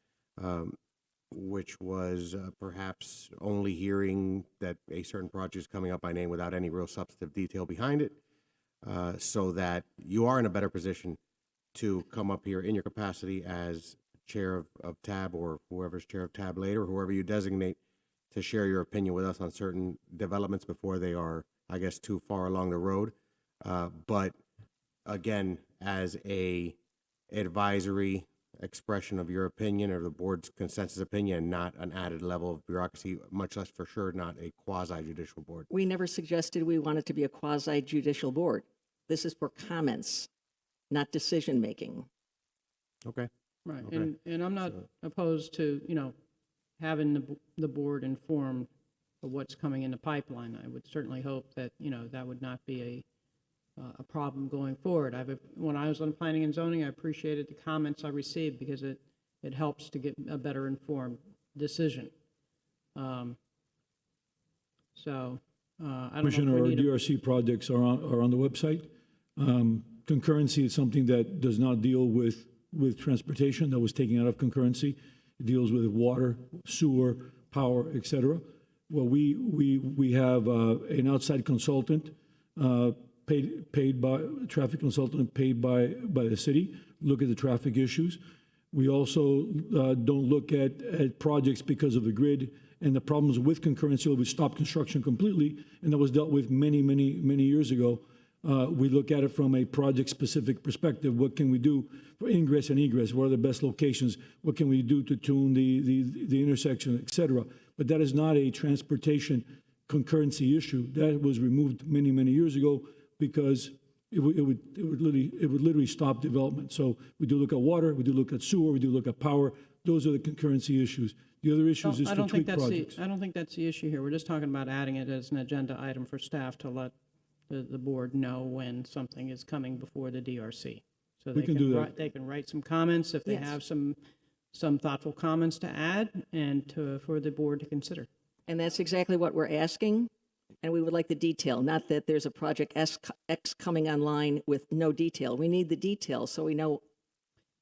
which was perhaps only hearing that a certain project is coming up by name without any real substantive detail behind it, so that you are in a better position to come up here in your capacity as chair of TAB or whoever's chair of TAB later, or whoever you designate, to share your opinion with us on certain developments before they are, I guess, too far along the road. But again, as a advisory expression of your opinion or the board's consensus opinion, not an added level of bureaucracy, much less for sure not a quasi-judicial board. We never suggested we wanted to be a quasi-judicial board. This is for comments, not decision-making. Okay. Right, Okay. and I'm not opposed to, having the board informed of what's coming in the pipeline. I would certainly hope that, that would not be a problem going forward. When I was on planning and zoning, I appreciated the comments I received because it helps to get a better informed decision. I don't know Commissioner, if our we need DRC projects are on the website. Concurrency is something that does not deal with transportation. That was taken out of concurrency. It deals with water, sewer, power, etc. Well, we have an outside consultant paid by traffic consultant paid by the city. Look at the traffic issues. We also don't look at projects because of the grid and the problems with concurrency, we stopped construction completely, and that was dealt with many, many, many years ago. We look at it from a project-specific perspective. What can we do for ingress and egress? What are the best locations? What can we do to tune the intersection, et cetera? But that is not a transportation concurrency issue. That was removed many, many years ago because it would literally stop development. So we do look at water, we do look at sewer, we do look at power. Those are the concurrency issues. The other issues is I to don't think tweak that's projects. I don't think that's the issue here. We're just talking about adding it as an agenda item for staff to let the board know when something is coming before the DRC. So We they can do that. They can write some comments if they Yes. have some thoughtful comments to add and for the board to consider. And that's exactly what we're asking, and we would like the detail, not that there's a project X coming online with no detail. We need the detail so we know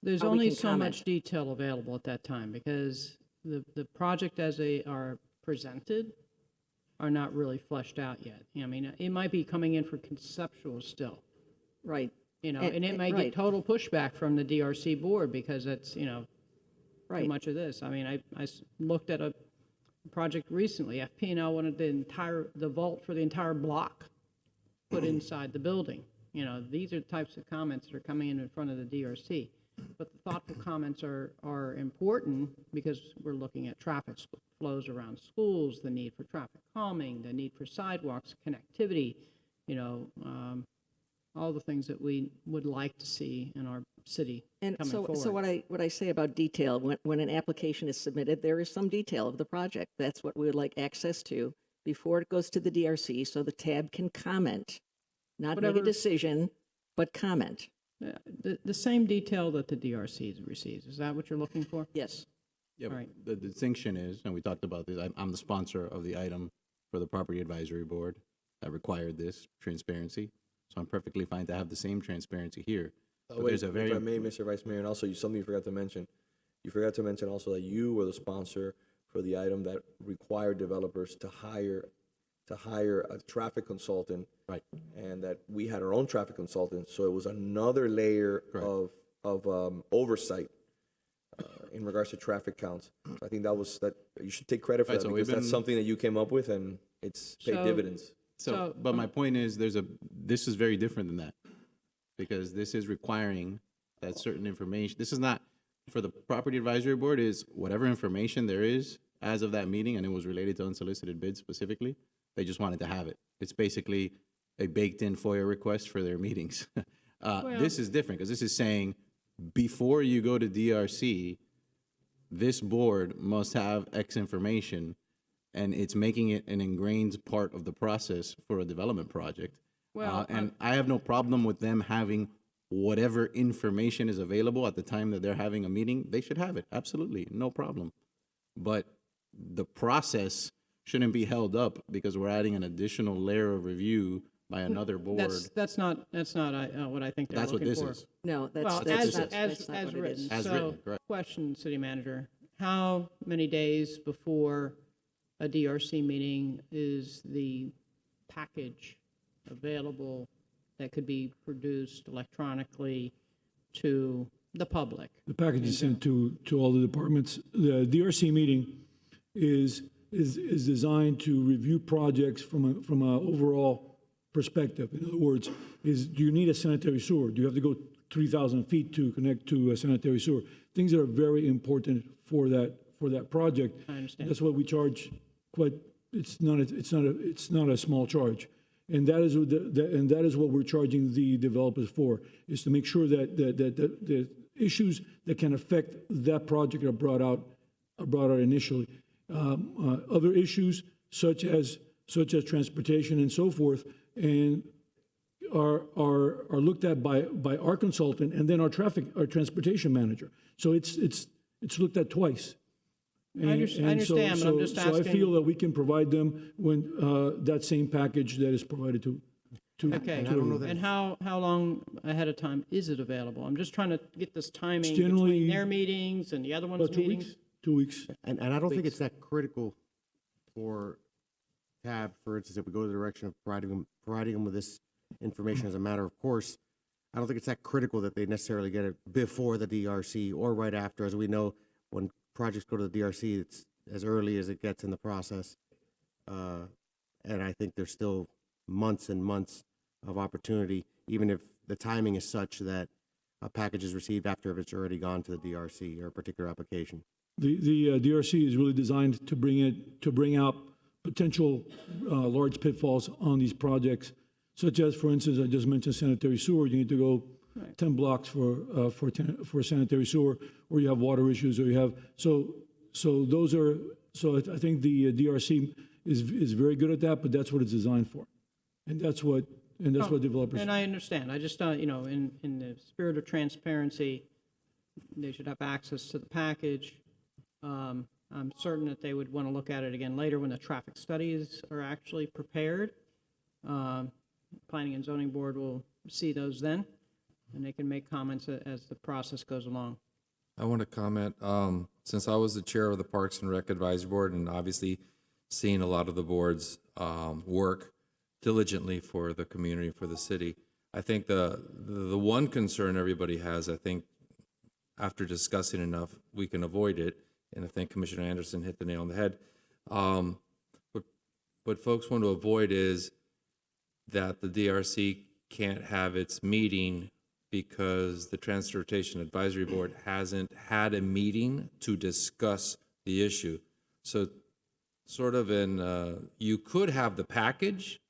There's how we only can so comment. much detail available at that time because the project as they are presented are not really fleshed out yet. I mean, it might be coming in for conceptual still, Right. and it may right. get total pushback from the DRC board because it's, too Right. much of this. I mean, I looked at a project recently. FP&L wanted the vault for the entire block put inside the building. These are the types of comments that are coming in front of the DRC. But the thoughtful comments are important because we're looking at traffic flows around schools, the need for traffic calming, the need for sidewalks, connectivity, all the things that we would like to see in our city And coming so, forward. so what I say about detail, when an application is submitted, there is some detail of the project. That's what we would like access to before it goes to the DRC, so the tab can comment, not make a Whatever- decision, but comment. The same detail that the DRC receives. Is that what you're looking for? Yes. Yeah, All right. the distinction is, and we talked about this, I'm the sponsor of the item for the Property Advisory Board that required this transparency. So I'm perfectly fine to have the same transparency here. But Wait, there's a very, if I may, Mr. Vice Mayor, and also something you forgot to mention. You forgot to mention also that you were the sponsor for the item that required developers to hire a traffic consultant. Right. And that we had our own traffic consultant, so it was another layer of oversight in regards to traffic counts. So I think that you should take credit for Right, that so because we've that's been- something that you came up with and it's paid So- dividends. but my point is, this is very different than that. Because this is requiring that certain information, this is not, for the Property Advisory Board, is whatever information there is as of that meeting, and it was related to unsolicited bids specifically, they just wanted to have it. It's basically a baked-in FOIA request for their meetings. This is different, because this is saying, before you go to DRC, this board must have X information, and it's making it an ingrained part of the process for a development project. Well, And I have no problem with them having whatever information is available at the time that they're having a meeting. They should have it, absolutely, no problem. But the process shouldn't be held up because we're adding an additional layer of review by another board. That's not what I think they're That's what looking this for. is. No, that's, Well, that's, as, not, as, that's not as what it written. is. As So, written, correct. question, City Manager, how many days before a DRC meeting is the package available that could be produced electronically to the public? The package is sent to all the departments. The DRC meeting is designed to review projects from a overall perspective. In other words, do you need a sanitary sewer? Do you have to go 3,000 feet to connect to a sanitary sewer? Things that are very important for that project. I understand. That's what we charge. It's not a small charge. And that is what we're charging the developers for, is to make sure that the issues that can affect that project are brought out initially. Other issues such as transportation and so forth, and are looked at by our consultant and then our transportation manager. So it's looked at twice. I understand, but I'm just So I asking. feel that we can provide them when that same package that is provided to. Okay, And I don't know that and how long ahead of time is it available? I'm just trying to get this timing It's generally- between their meetings and the other one's About 2 meetings. weeks. 2 weeks. And I don't think it's that critical for TAB, for instance, if we go the direction of providing them with this information as a matter of course. I don't think it's that critical that they necessarily get it before the DRC or right after. As we know, when projects go to the DRC, as early as it gets in the process. And I think there's still months and months of opportunity, even if the timing is such that a package is received after if it's already gone to the DRC or a particular application. The DRC is really designed to bring out potential large pitfalls on these projects, such as, for instance, I just mentioned sanitary sewer. You need to go 10 blocks for sanitary sewer, or you have water issues, or you have so I think the DRC is very good at that, but that's what it's designed for, and that's what developers. And I understand. I just, in the spirit of transparency, they should have access to the package. I'm certain that they would want to look at it again later when the traffic studies are actually prepared. Planning and Zoning Board will see those then, and they can make comments as the process goes along. I want to comment, since I was the chair of the Parks and Rec Advisory Board, and obviously seeing a lot of the boards work diligently for the community, for the city, I think the one concern everybody has, I think after discussing enough, we can avoid it, and I think Commissioner Anderson hit the nail on the head. What folks want to avoid is that the DRC can't have its meeting because the Transportation Advisory Board hasn't had a meeting to discuss the issue. So sort of you could have the package,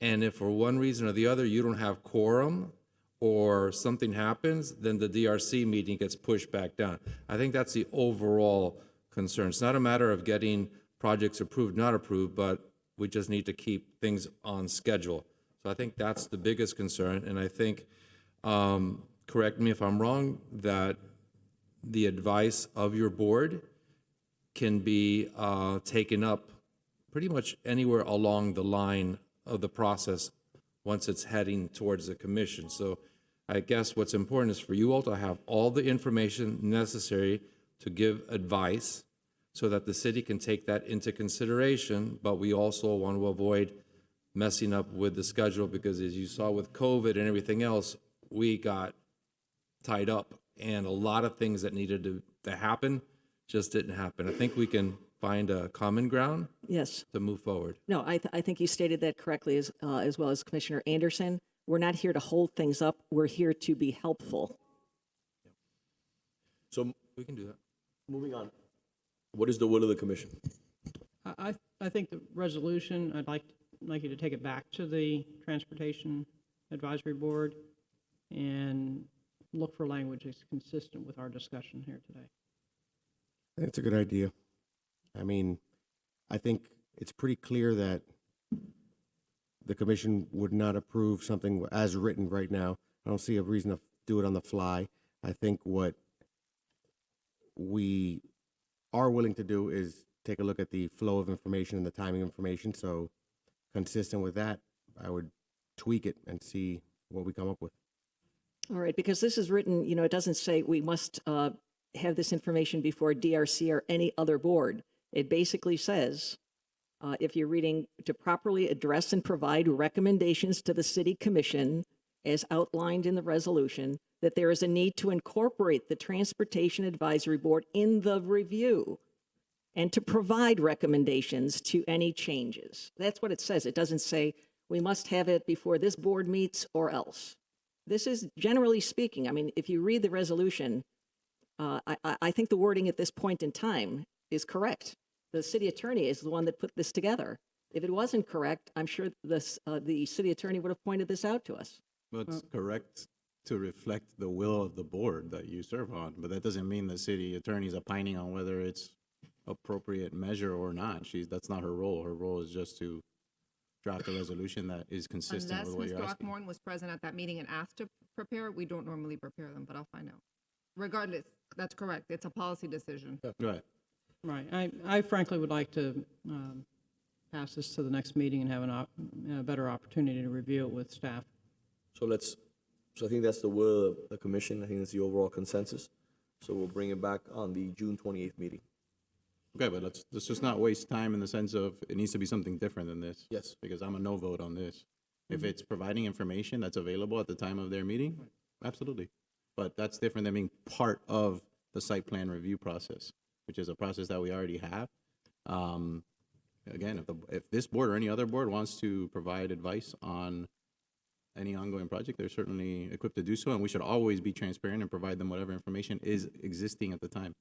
and if for one reason or the other you don't have quorum or something happens, then the DRC meeting gets pushed back down. I think that's the overall concern. It's not a matter of getting projects approved, not approved, but we just need to keep things on schedule. So I think that's the biggest concern, and I think, correct me if I'm wrong, that the advice of your board can be taken up pretty much anywhere along the line of the process once it's heading towards the commission. So I guess what's important is for you all to have all the information necessary to give advice so that the city can take that into consideration, but we also want to avoid messing up with the schedule, because as you saw with COVID and everything else, we got tied up, and a lot of things that needed to happen just didn't happen. I think we can find a common ground. Yes. To move forward. No, I think you stated that correctly, as well as Commissioner Anderson. We're not here to hold things up. We're here to be helpful. So we can do that. Moving on. What is the will of the commission? I think the resolution, I'd like you to take it back to the Transportation Advisory Board and look for language that's consistent with our discussion here today. That's a good idea. I mean, I think it's pretty clear that the commission would not approve something as written right now. I don't see a reason to do it on the fly. I think what we are willing to do is take a look at the flow of information and the timing of information. So consistent with that, I would tweak it and see what we come up with. All right, because this is written, it doesn't say we must have this information before DRC or any other board. It basically says, if you're reading, to properly address and provide recommendations to the city commission as outlined in the resolution, that there is a need to incorporate the Transportation Advisory Board in the review and to provide recommendations to any changes. That's what it says. It doesn't say we must have it before this board meets or else. This is generally speaking, I mean, if you read the resolution, I think the wording at this point in time is correct. The city attorney is the one that put this together. If it wasn't correct, I'm sure the city attorney would have pointed this out to us. Well, it's correct to reflect the will of the board that you serve on, but that doesn't mean the city attorney is opining on whether it's appropriate measure or not. That's not her role. Her role is just to draft a resolution that is consistent with what you're Unless Mr. asking. Rockmorton was present at that meeting and asked to prepare, we don't normally prepare them, but I'll find out. Regardless, that's correct. It's a policy decision. Right. Right. I frankly would like to pass this to the next meeting and have a better opportunity to review it with staff. So I think that's the will of the commission. I think that's the overall consensus. So we'll bring it back on the June 28th meeting. Okay, but let's just not waste time in the sense of it needs to be something different than this. Yes. Because I'm a no vote on this. If it's providing information that's available at the time of their meeting, absolutely. But that's different than being part of the site plan review process, which is a process that we already have. Again, if this board or any other board wants to provide advice on any ongoing project, they're certainly equipped to do so, and we should always be transparent and provide them whatever information is existing at the time.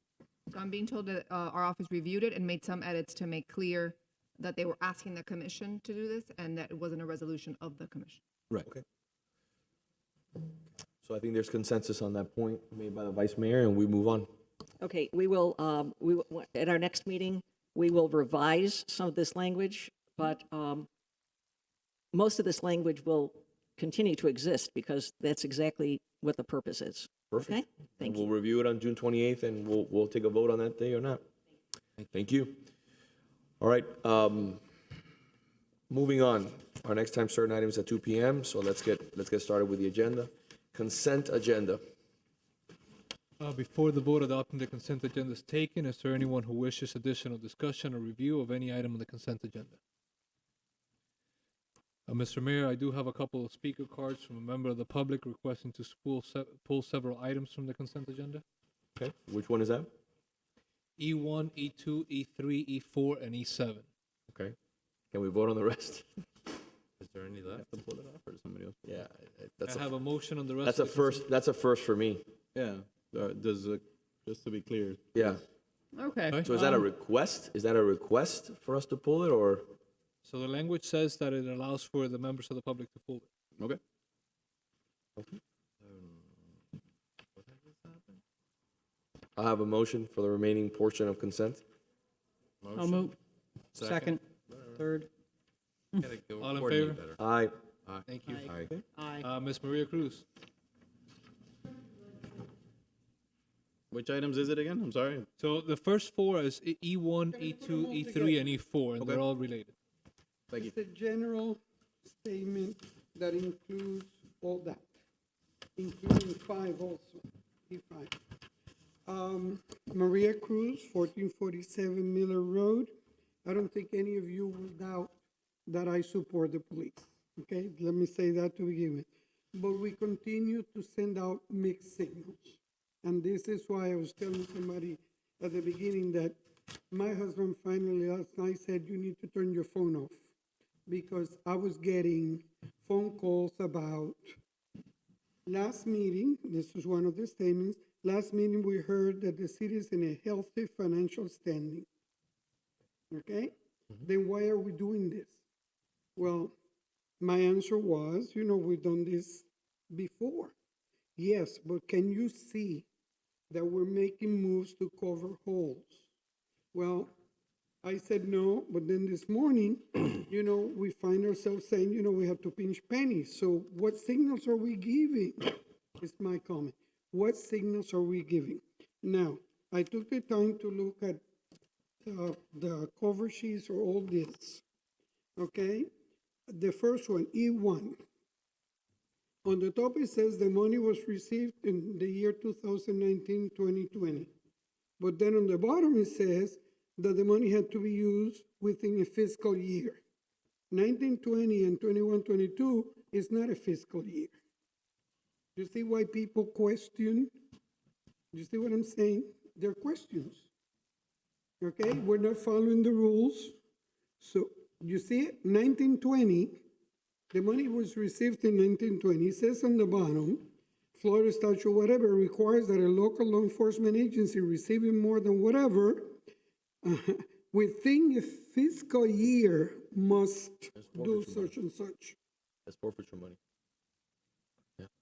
So I'm being told that our office reviewed it and made some edits to make clear that they were asking the commission to do this and that it wasn't a resolution of the commission. Right. Okay. So I think there's consensus on that point made by the vice mayor, and we move on. Okay, we will, at our next meeting, we will revise some of this language, but most of this language will continue to exist because that's exactly what the purpose is. Perfect. Okay? Thank you. We'll review it on June 28th, and we'll take a vote on that day or not. Thank you. All right, moving on. Our next time certain items at 2 p.m., so let's get started with the agenda. Consent agenda. Before the vote adopting the consent agenda is taken, is there anyone who wishes additional discussion or review of any item on the consent agenda? Mr. Mayor, I do have a couple of speaker cards from a member of the public requesting to pull several items from the consent agenda. Okay, which one is that? E1, E2, E3, E4, and E7. Okay. Can we vote on the rest? Is there any left to pull it off, or somebody else? Yeah, I have a motion on the rest. That's of a the first. That's a first for me. Yeah. Just to be clear. Yeah. Okay. So is that a request? Is that a request for us to pull it, or? So the language says that it allows for the members of the public to pull it. Okay. I have a motion for the remaining portion of consent. I'll move. Second. Third. All in favor? Aye. Thank you. Aye. Ms. Maria Cruz. Which items is it again? I'm sorry. So the first four is E1, E2, E3, and E4, and they're all related. Thank you. It's a general statement that includes all that, including 5 also, E5. Maria Cruz, 1447 Miller Road. I don't think any of you will doubt that I support the police, okay? Let me say that to begin with. But we continue to send out mixed signals. And this is why I was telling somebody at the beginning that my husband finally last night said, you need to turn your phone off. Because I was getting phone calls about last meeting, this was one of the statements, last meeting we heard that the city is in a healthy financial standing. Okay? Then why are we doing this? Well, my answer was, we've done this before. Yes, but can you see that we're making moves to cover holes? Well, I said no, but then this morning, we find ourselves saying, we have to pinch pennies. So what signals are we giving? Is my comment. What signals are we giving? Now, I took the time to look at the cover sheets for all this, okay? The first one, E1. On the top, it says the money was received in the year 2019-2020. But then on the bottom, it says that the money had to be used within a fiscal year. 1920 and 21-22 is not a fiscal year. You see why people question? You see what I'm saying? They're questions. Okay, we're not following the rules. So you see it, 1920, the money was received in 1920. It says on the bottom, Florida statute, whatever, requires that a local law enforcement agency receiving more than whatever within a fiscal year must do such and such. That's forfeiture money.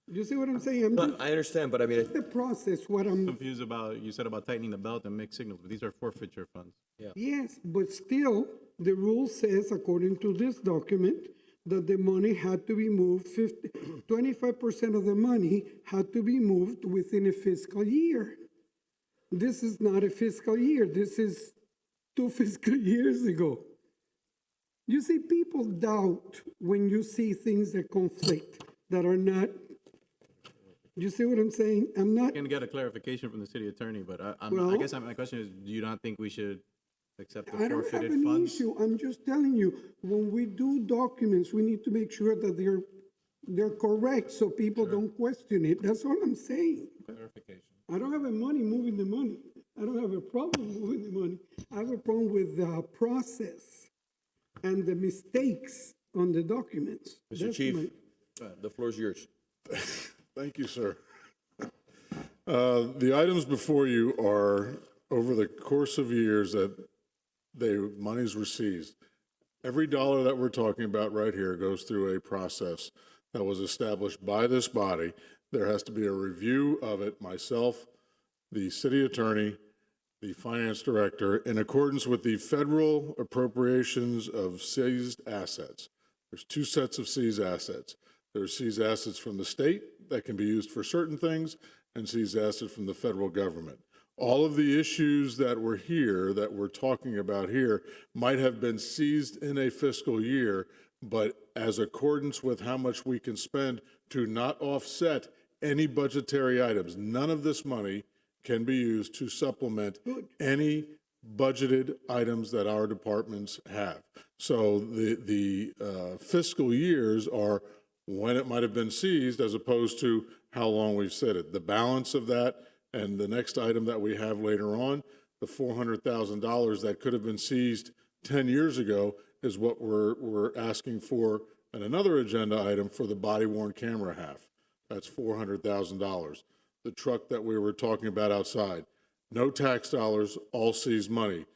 You see what I'm saying? I understand, but I mean, It's the process, what I'm... Confused about, you said about tightening the belt and mixed signals, but these are forfeiture funds. Yeah. Yes, but still, the rule says, according to this document, that the money had to be moved, 25% of the money had to be moved within a fiscal year. This is not a fiscal year. This is 2 fiscal years ago. You see, people doubt when you see things that conflict, that are not. You see what I'm saying? I'm not. I can get a clarification from the city attorney, but I Well- guess my question is, do you not think we should accept the I don't have forfeited an funds? issue. I'm just telling you, when we do documents, we need to make sure that they're correct so people don't question it. That's all I'm saying. Clarification. I don't have the money moving the money. I don't have a problem moving the money. I have a problem with the process and the mistakes on the documents. Mr. That's Chief, the floor is yours. Thank you, sir. The items before you are over the course of years that monies were seized. Every dollar that we're talking about right here goes through a process that was established by this body. There has to be a review of it, myself, the city attorney, the finance director, in accordance with the federal appropriations of seized assets. There's two sets of seized assets. There's seized assets from the state that can be used for certain things, and seized assets from the federal government. All of the issues that were here, that we're talking about here, might have been seized in a fiscal year, but as accordance with how much we can spend to not offset any budgetary items. None of this money can be used to supplement any budgeted items that our departments have. So the fiscal years are when it might have been seized as opposed to how long we've said it. The balance of that and the next item that we have later on, the $400,000 that could have been seized 10 years ago is what we're asking for in another agenda item for the body-worn camera half. That's $400,000. The truck that we were talking about outside, no tax dollars, all seized money.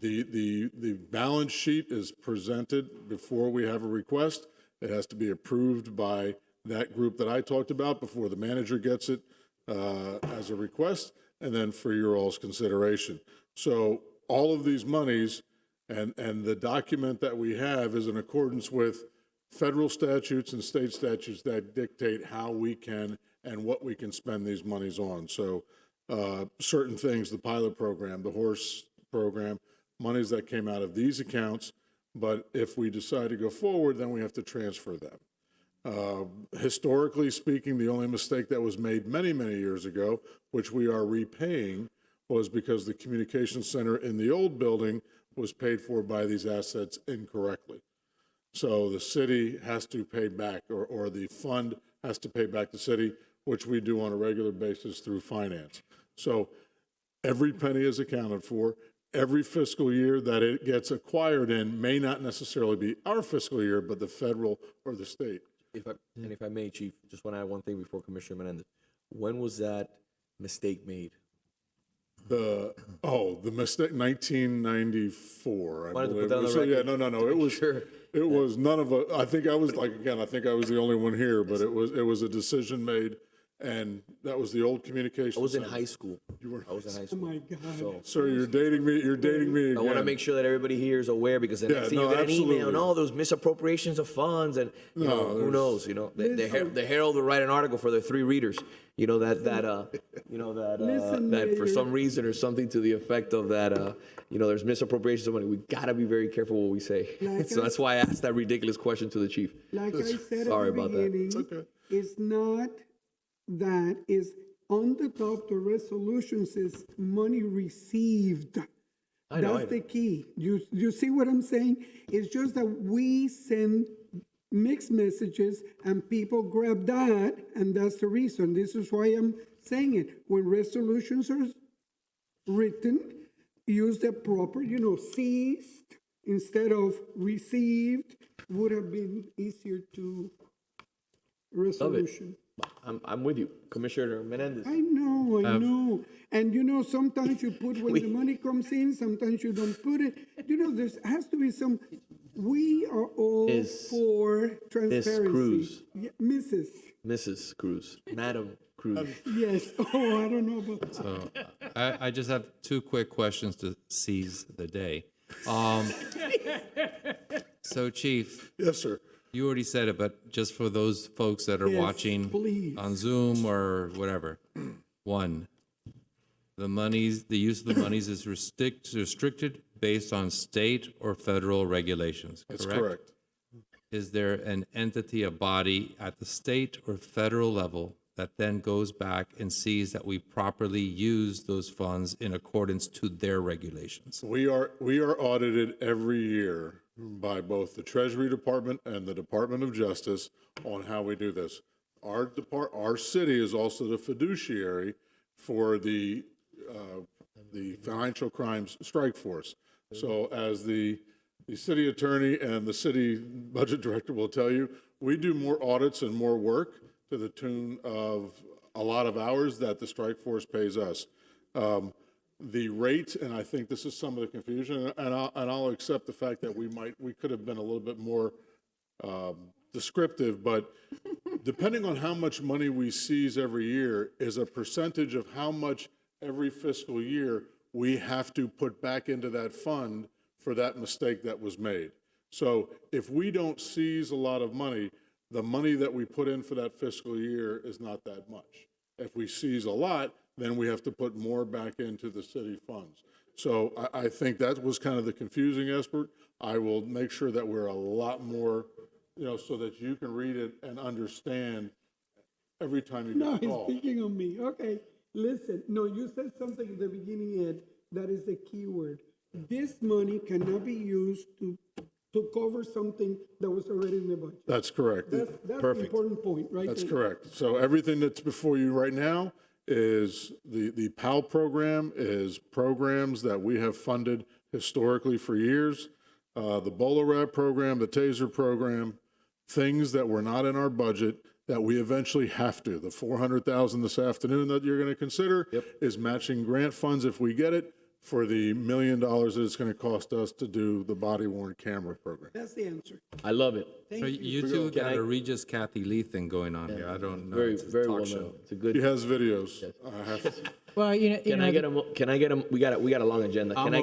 The balance sheet is presented before we have a request. It has to be approved by that group that I talked about before the manager gets it as a request, and then for your all's consideration. So all of these monies and the document that we have is in accordance with federal statutes and state statutes that dictate how we can and what we can spend these monies on. So certain things, the pilot program, the horse program, monies that came out of these accounts, but if we decide to go forward, then we have to transfer them. Historically speaking, the only mistake that was made many, many years ago, which we are repaying, was because the communication center in the old building was paid for by these assets incorrectly. So the city has to pay back, or the fund has to pay back the city, which we do on a regular basis through finance. So every penny is accounted for. Every fiscal year that it gets acquired in may not necessarily be our fiscal year, but the federal or the state. If I may, Chief, just want to add one thing before Commissioner Menendez. When was that mistake made? The mistake, 1994, I Wanted to believe. put that on the So, yeah, record no, it was, sure. it was none of a, I think I was, like, again, I think I was the only one here, but it was a decision made, and that was the old communication. I was in center. high school. You were. I was in high Oh school. my God. So Sir, you're dating me again. I want to make sure that everybody here is aware, because the next thing you get an email, no, those misappropriations of funds, and you know, who knows, you know, the Herald will write an article for their 3 readers, you know, that for some reason or something to the effect of that, you know, there's misappropriations of money. We gotta be very careful what we say. So that's why I asked that ridiculous question to the chief. Like I said Sorry at the about that. beginning, it's not that, is on the top, the resolution says money received. I know. That's the key. You see what I'm saying? It's just that we send mixed messages and people grab that, and that's the reason. This is why I'm saying it. When resolutions are written, use the proper, seized instead of received, would have been easier to resolution. I'm with you, Commissioner Menendez. I know. And sometimes you put when the money comes in, sometimes you don't put it. There has to be some, we are all for transparency. Cruz. Yeah, Mrs. Cruz. Madam Cruz. Yes. Oh, I don't know about that. So I just have 2 quick questions to seize the day. So, Chief. Yes, sir. You already said it, but just for those folks that are watching on Zoom or whatever. 1, the use of the monies is restricted based on state or federal regulations, correct? That's correct. Is there an entity, a body at the state or federal level that then goes back and sees that we properly use those funds in accordance to their regulations? We are audited every year by both the Treasury Department and the Department of Justice on how we do this. Our city is also the fiduciary for the the financial crimes strike force. So as the city attorney and the city budget director will tell you, we do more audits and more work to the tune of a lot of hours that the strike force pays us. The rate, and I think this is some of the confusion, and I'll accept the fact that we could have been a little bit more descriptive, but depending on how much money we seize every year is a percentage of how much every fiscal year we have to put back into that fund for that mistake that was made. So if we don't seize a lot of money, the money that we put in for that fiscal year is not that much. If we seize a lot, then we have to put more back into the city funds. So I think that was kind of the confusing aspect. I will make sure that we're a lot more, so that you can read it and understand every time you get a call. No, he's speaking on me. Okay, listen. No, you said something at the beginning, Ed, that is the key word. This money cannot be used to cover something that was already in the budget. That's correct. That's the important point, right? That's there. correct. So everything that's before you right now is the PAL program is programs that we have funded historically for years. The BOLARAP program, the TASER program, things that were not in our budget that we eventually have to. The $400,000 this afternoon that you're going to consider is matching grant funds if we get it for the $1 million that it's going to cost us to do the body-worn camera program. That's the answer. I love it. Thank You two got a Regis Kathy Lee thing going on here. I don't know. It's a Very talk well show. known. It's a good. He has videos. I have to. Well, Can I get a? We got a long agenda. Can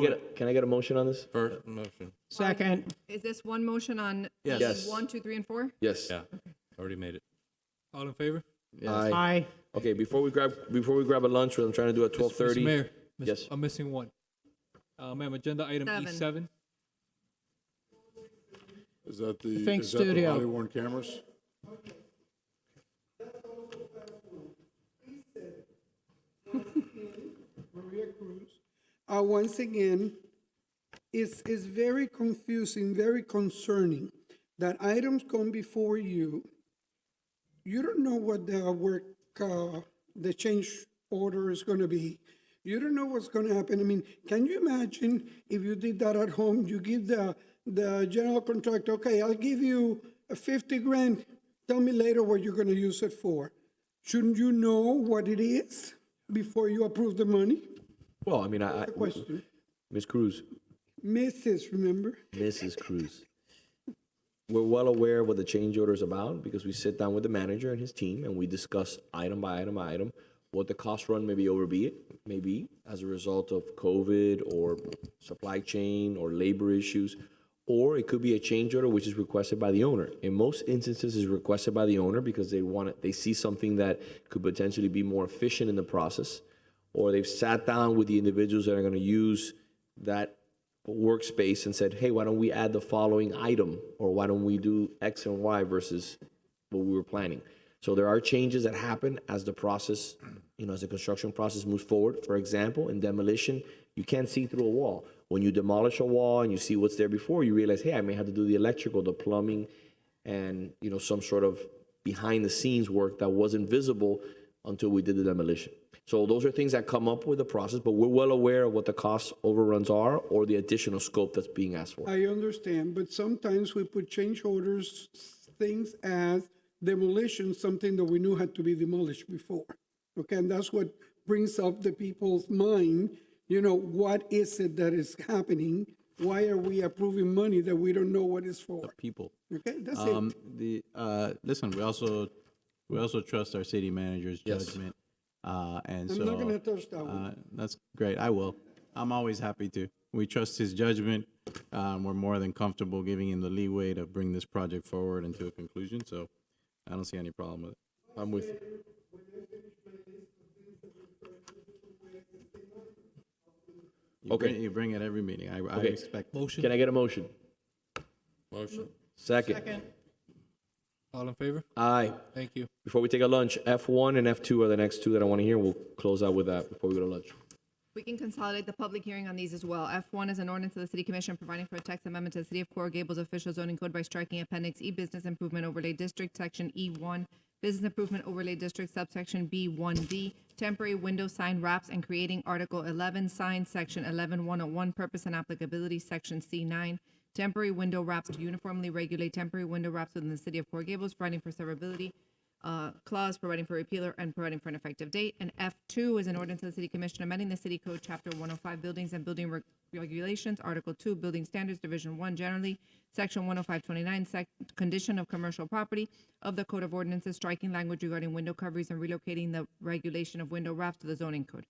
I get a motion on this? First motion. Second. Is this one motion on Yes. 1, 2, 3, and 4? Yes. Yeah, already made it. All in favor? Aye. Okay, before we grab a lunch, what I'm trying to do at 12:30. Mr. Mayor, Yes. I'm missing one. Ma'am, agenda item 7. E7. Is that the Think is that the Studio. body-worn cameras? Maria Cruz. Once again, it's very confusing, very concerning that items come before you. You don't know what the change order is going to be. You don't know what's going to happen. I mean, can you imagine if you did that at home? You give the general contractor, okay, I'll give you 50 grand. Tell me later what you're going to use it for. Shouldn't you know what it is before you approve the money? Well, I mean, That's the question. Ms. Cruz. Mrs., remember? Mrs. Cruz. We're well aware of what the change order is about because we sit down with the manager and his team and we discuss item by item what the cost run may be as a result of COVID or supply chain or labor issues, or it could be a change order which is requested by the owner. In most instances, it's requested by the owner because they see something that could potentially be more efficient in the process, or they've sat down with the individuals that are going to use that workspace and said, hey, why don't we add the following item, or why don't we do X and Y versus what we were planning. So there are changes that happen as the process, as the construction process moves forward. For example, in demolition, you can't see through a wall. When you demolish a wall and you see what's there before, you realize, hey, I may have to do the electrical, the plumbing, and some sort of behind the scenes work that wasn't visible until we did the demolition. So those are things that come up with the process, but we're well aware of what the cost overruns are or the additional scope that's being asked for. I understand, but sometimes we put change orders, things as demolition, something that we knew had to be demolished before. Okay, and that's what brings up the people's mind, what is it that is happening? Why are we approving money that we don't know what it's for? People. Okay, that's it. Listen, we also trust our city manager's judgment. And I'm not gonna touch that one. That's great. I will. I'm always happy to. We trust his judgment. We're more than comfortable giving him the leeway to bring this project forward and to a conclusion. So I don't see any problem with it. I'm with you. You bring it every meeting. I expect. Motion. Can I get a motion? Motion. Second. All in favor? Aye. Thank you. Before we take a lunch, F1 and F2 are the next two that I want to hear. We'll close out with that before we go to lunch. We can consolidate the public hearing on these as well. F1 is an ordinance of the City Commission providing for a text amendment to the City of Coral Gables official zoning code by striking Appendix E Business Improvement Overlay District, Section E1, Business Improvement Overlay District subsection B1D, temporary window sign wraps and creating Article 11, signs, Section 11101, purpose and applicability, Section C9, temporary window wraps to uniformly regulate temporary window wraps within the city of Coral Gables, providing for severability, clause, providing for repealer, and providing for an effective date. And F2 is an ordinance of the City Commission amending the City Code, Chapter 105, Buildings and Building Regulations, Article 2, Building Standards, Division 1, generally, Section 10529, condition of commercial property of the Code of Ordinances, striking language regarding window coverings and relocating the regulation of window wraps to the zoning code.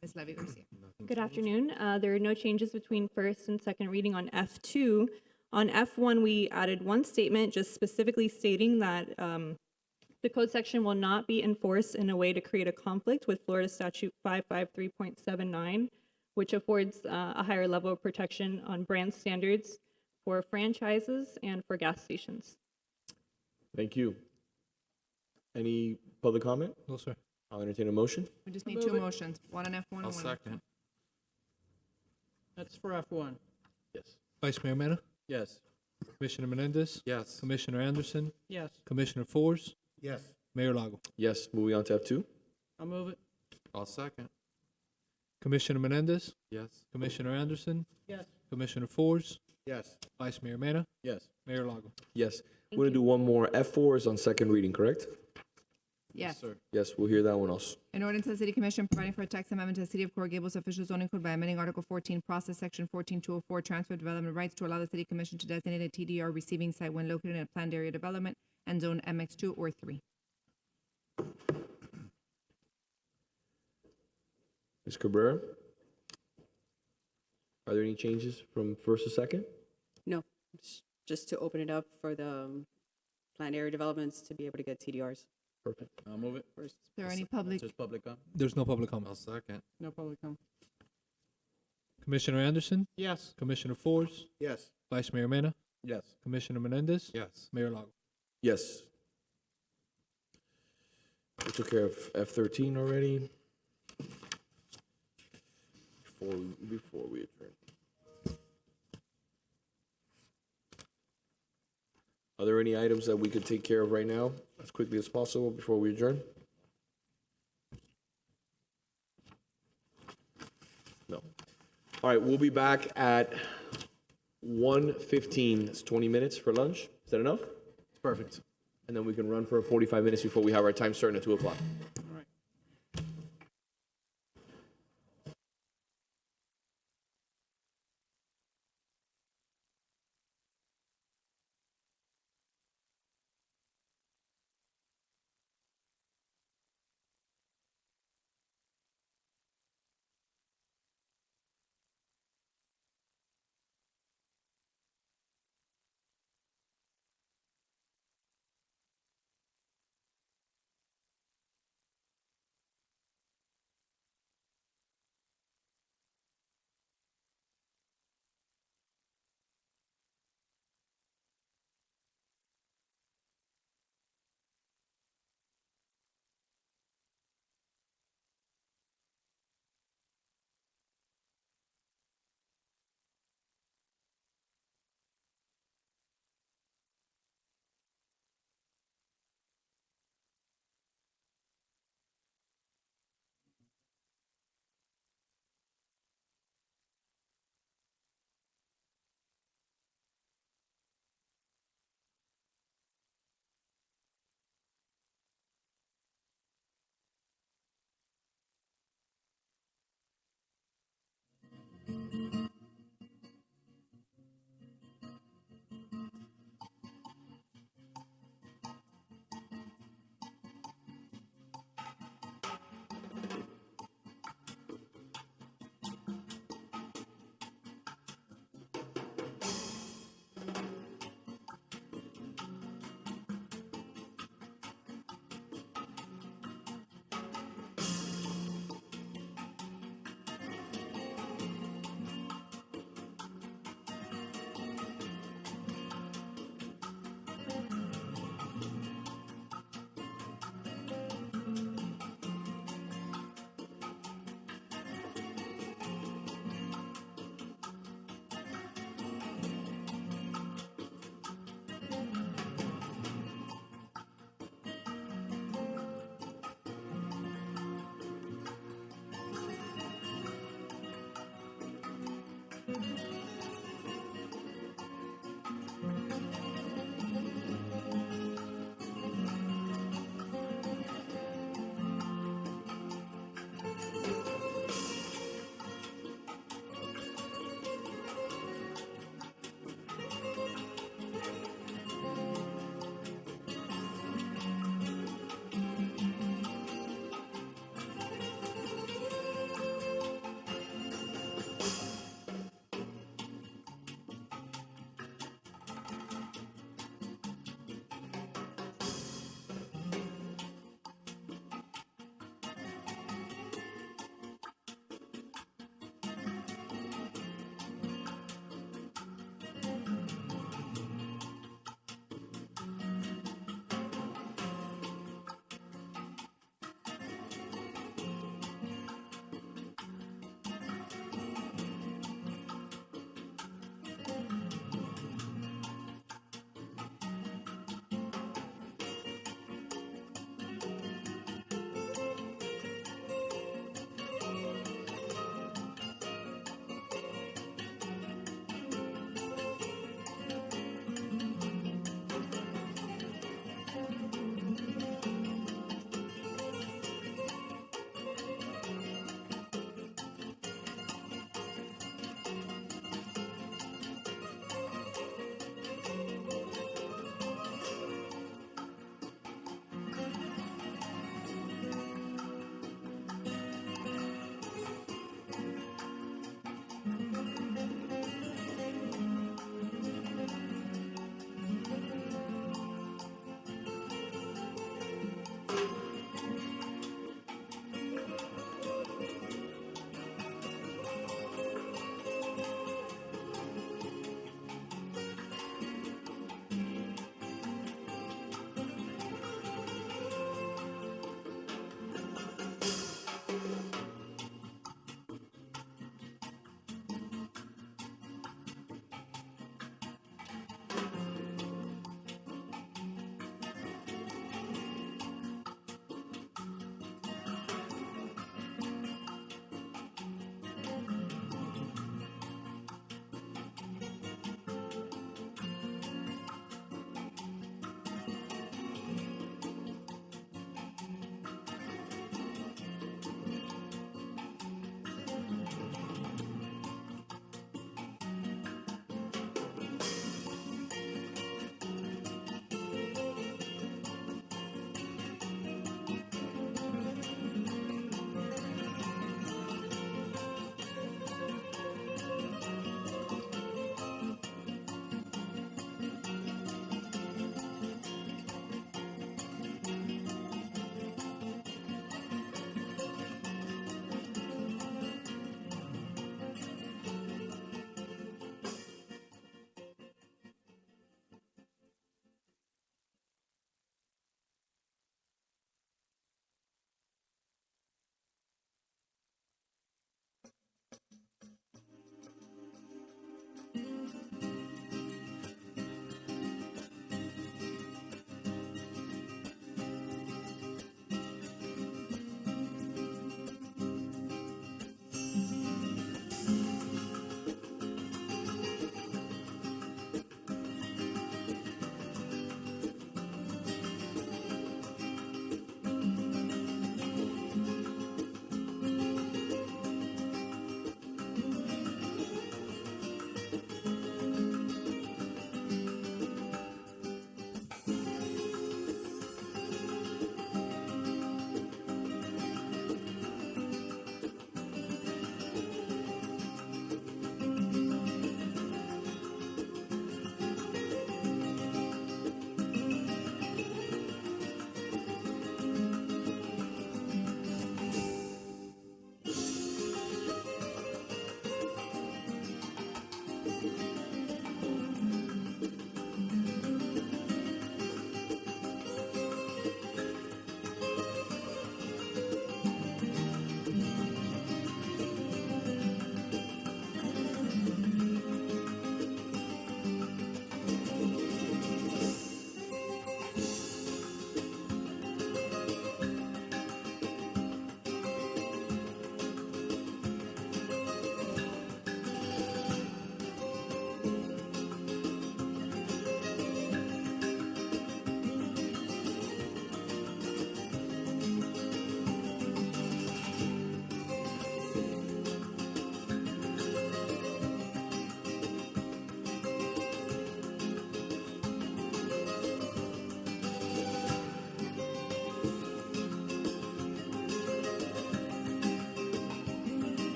Ms. Levy Garcia. Good afternoon. There are no changes between first and second reading on F2. On F1, we added one statement just specifically stating that the code section will not be enforced in a way to create a conflict with Florida Statute 553.79, which affords a higher level of protection on brand standards for franchises and for gas stations. Thank you. Any public comment? No, sir. I'll entertain a motion. We just need two motions, one on F1 and one on second. That's for F1. Yes. Vice Mayor Mena, Yes. Commissioner Menendez, Yes. Commissioner Anderson, Yes, Commissioner Force, Yes. Mayor Lago. Yes, moving on to F2. I'll move it. I'll second. Commissioner Menendez, Yes. Commissioner Anderson, Yes. Commissioner Force, Yes. Vice Mayor Mena, Yes. Mayor Lago. Yes. We're going to do one more. F4 is on second reading, correct? Yes. Sir. Yes, we'll hear that one also. An ordinance of the City Commission providing for a text amendment to the City of Coral Gables official zoning code by amending Article 14, process Section 14204, transfer of development rights to allow the City Commission to designate a TDR receiving site when located in a planned area development and zone MX2 or 3. Ms. Cabrera? Are there any changes from first to second? No, just to open it up for the planned area developments to be able to get TDRs Perfect. I'll move it. first. Is there any public? Just public comment? There's no public comment. I'll second. No public comment. Commissioner Anderson, Yes, Commissioner Force, Yes. Vice Mayor Mena, Yes. Commissioner Menendez, Yes. Mayor Lago. Yes. We took care of F13 already. Before we adjourn. Are there any items that we could take care of right now as quickly as possible before we adjourn? No. All right, we'll be back at 1:15. It's 20 minutes for lunch. Is that enough? Perfect. And then we can run for 45 minutes before we have our time starting at 2 o'clock.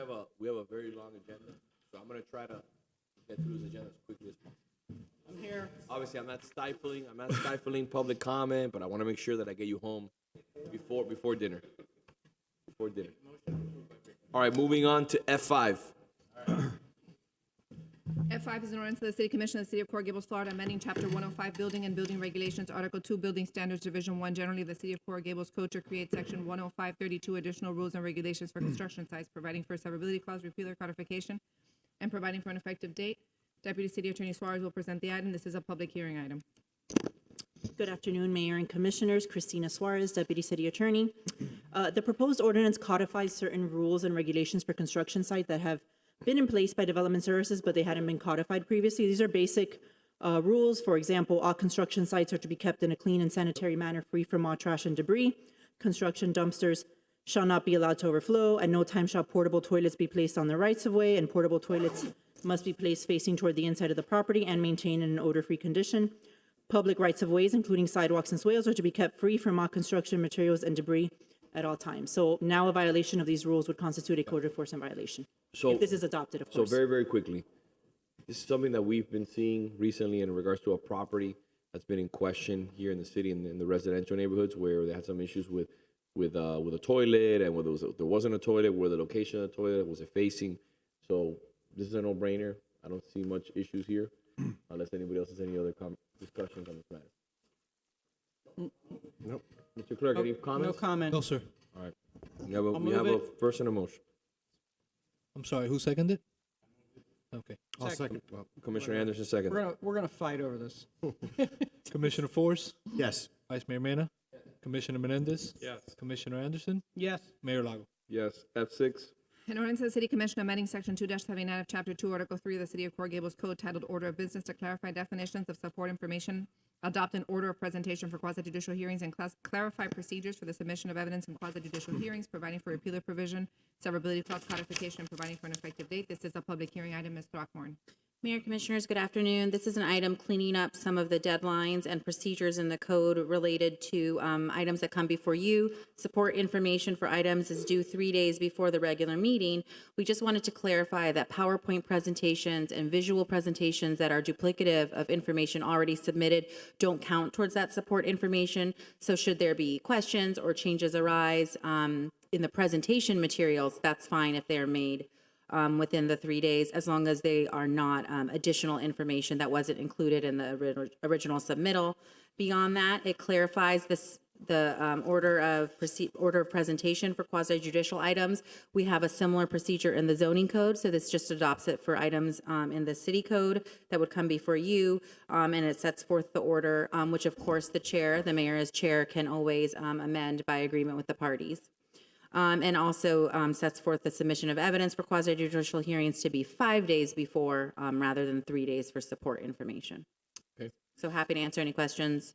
have a very long agenda, so I'm gonna try to get through this agenda as quickly as possible. I'm here. Obviously, I'm not stifling public comment, but I want to make sure that I get you home before dinner. Before dinner. All right, moving on to F5. F5 is an ordinance of the City Commission of the City of Coral Gables, Florida, amending Chapter 105 Building and Building Regulations, Article 2 Building Standards, Division 1, generally of the City of Coral Gables Code to create Section 10532 additional rules and regulations for construction sites, providing for a severability clause, repealer codification, and providing for an effective date. Deputy City Attorney Suarez will present the item. This is a public hearing item. Good afternoon, Mayor and Commissioners. Christina Suarez, Deputy City Attorney. The proposed ordinance codifies certain rules and regulations for construction sites that have been in place by Development Services, but they hadn't been codified previously. These are basic rules. For example, all construction sites are to be kept in a clean and sanitary manner, free from all trash and debris. Construction dumpsters shall not be allowed to overflow. At no time shall portable toilets be placed on the rights-of-way, and portable toilets must be placed facing toward the inside of the property and maintained in an odor-free condition. Public rights-of-ways, including sidewalks and swales, are to be kept free from all construction materials and debris at all times. So now a violation of these rules would constitute a code enforcement violation. So if this is adopted, of course. So very, very quickly, this is something that we've been seeing recently in regards to a property that's been in question here in the city in the residential neighborhoods where they had some issues with a toilet and whether there wasn't a toilet, where the location of the toilet was it facing. So this is a no-brainer. I don't see much issues here, unless anybody else has any other discussions on this matter. Nope. Mr. Clerk, any comments? No comment. No, sir. All right. We have move a it. first and a motion. I'm sorry, who seconded? Okay. I'll second. Well, Commissioner Anderson, second. We're gonna fight over this. Commissioner Force? yes. Vice Mayor Mena? Commissioner Menendez? Yes. Commissioner Anderson? Yes. Mayor Lago? Yes. F6. An ordinance of the City Commission amending Section 2-79 of Chapter 2, Article 3 of the City of Coral Gables Code titled Order of Business to clarify definitions of support information, adopt an order of presentation for quasi-judicial hearings, and clarify procedures for the submission of evidence in quasi-judicial hearings, providing for repealer provision, severability clause codification, and providing for an effective date. This is a public hearing item. Ms. Throckmorton. Mayor, Commissioners, good afternoon. This is an item cleaning up some of the deadlines and procedures in the code related to items that come before you. Support information for items is due 3 days before the regular meeting. We just wanted to clarify that PowerPoint presentations and visual presentations that are duplicative of information already submitted don't count towards that support information. So should there be questions or changes arise in the presentation materials, that's fine if they're made within the 3 days, as long as they are not additional information that wasn't included in the original submittal. Beyond that, it clarifies the order of presentation for quasi-judicial items. We have a similar procedure in the zoning code, so this just adopts it for items in the city code that would come before you, and it sets forth the order, which of course the mayor as chair can always amend by agreement with the parties. And also sets forth the submission of evidence for quasi-judicial hearings to be 5 days before rather than 3 days for support information. Okay. So happy to answer any questions.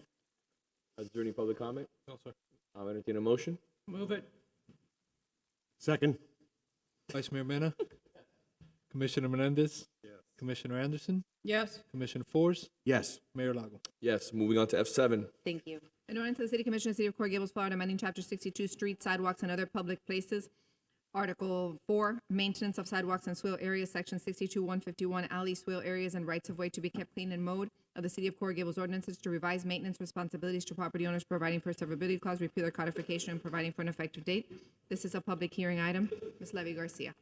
Is there any public comment? No, sir. I'll entertain a motion. Move it. Second. Vice Mayor Mena? Commissioner Menendez? Yes. Commissioner Anderson? Yes. Commissioner Force? Yes. Mayor Lago? Yes. Moving on to F7. Thank you. An ordinance of the City Commission of the City of Coral Gables, Florida, amending Chapter 62, Streets, Sidewalks, and Other Public Places. Article 4, Maintenance of Sidewalks and Swale Areas, Section 62-151, Alley, Swale Areas, and Rights-of-Way to be kept clean and mowed of the City of Coral Gables ordinances to revise maintenance responsibilities to property owners, providing for severability clause, repealer codification, and providing for an effective date. This is a public hearing item. Ms. Levy Garcia.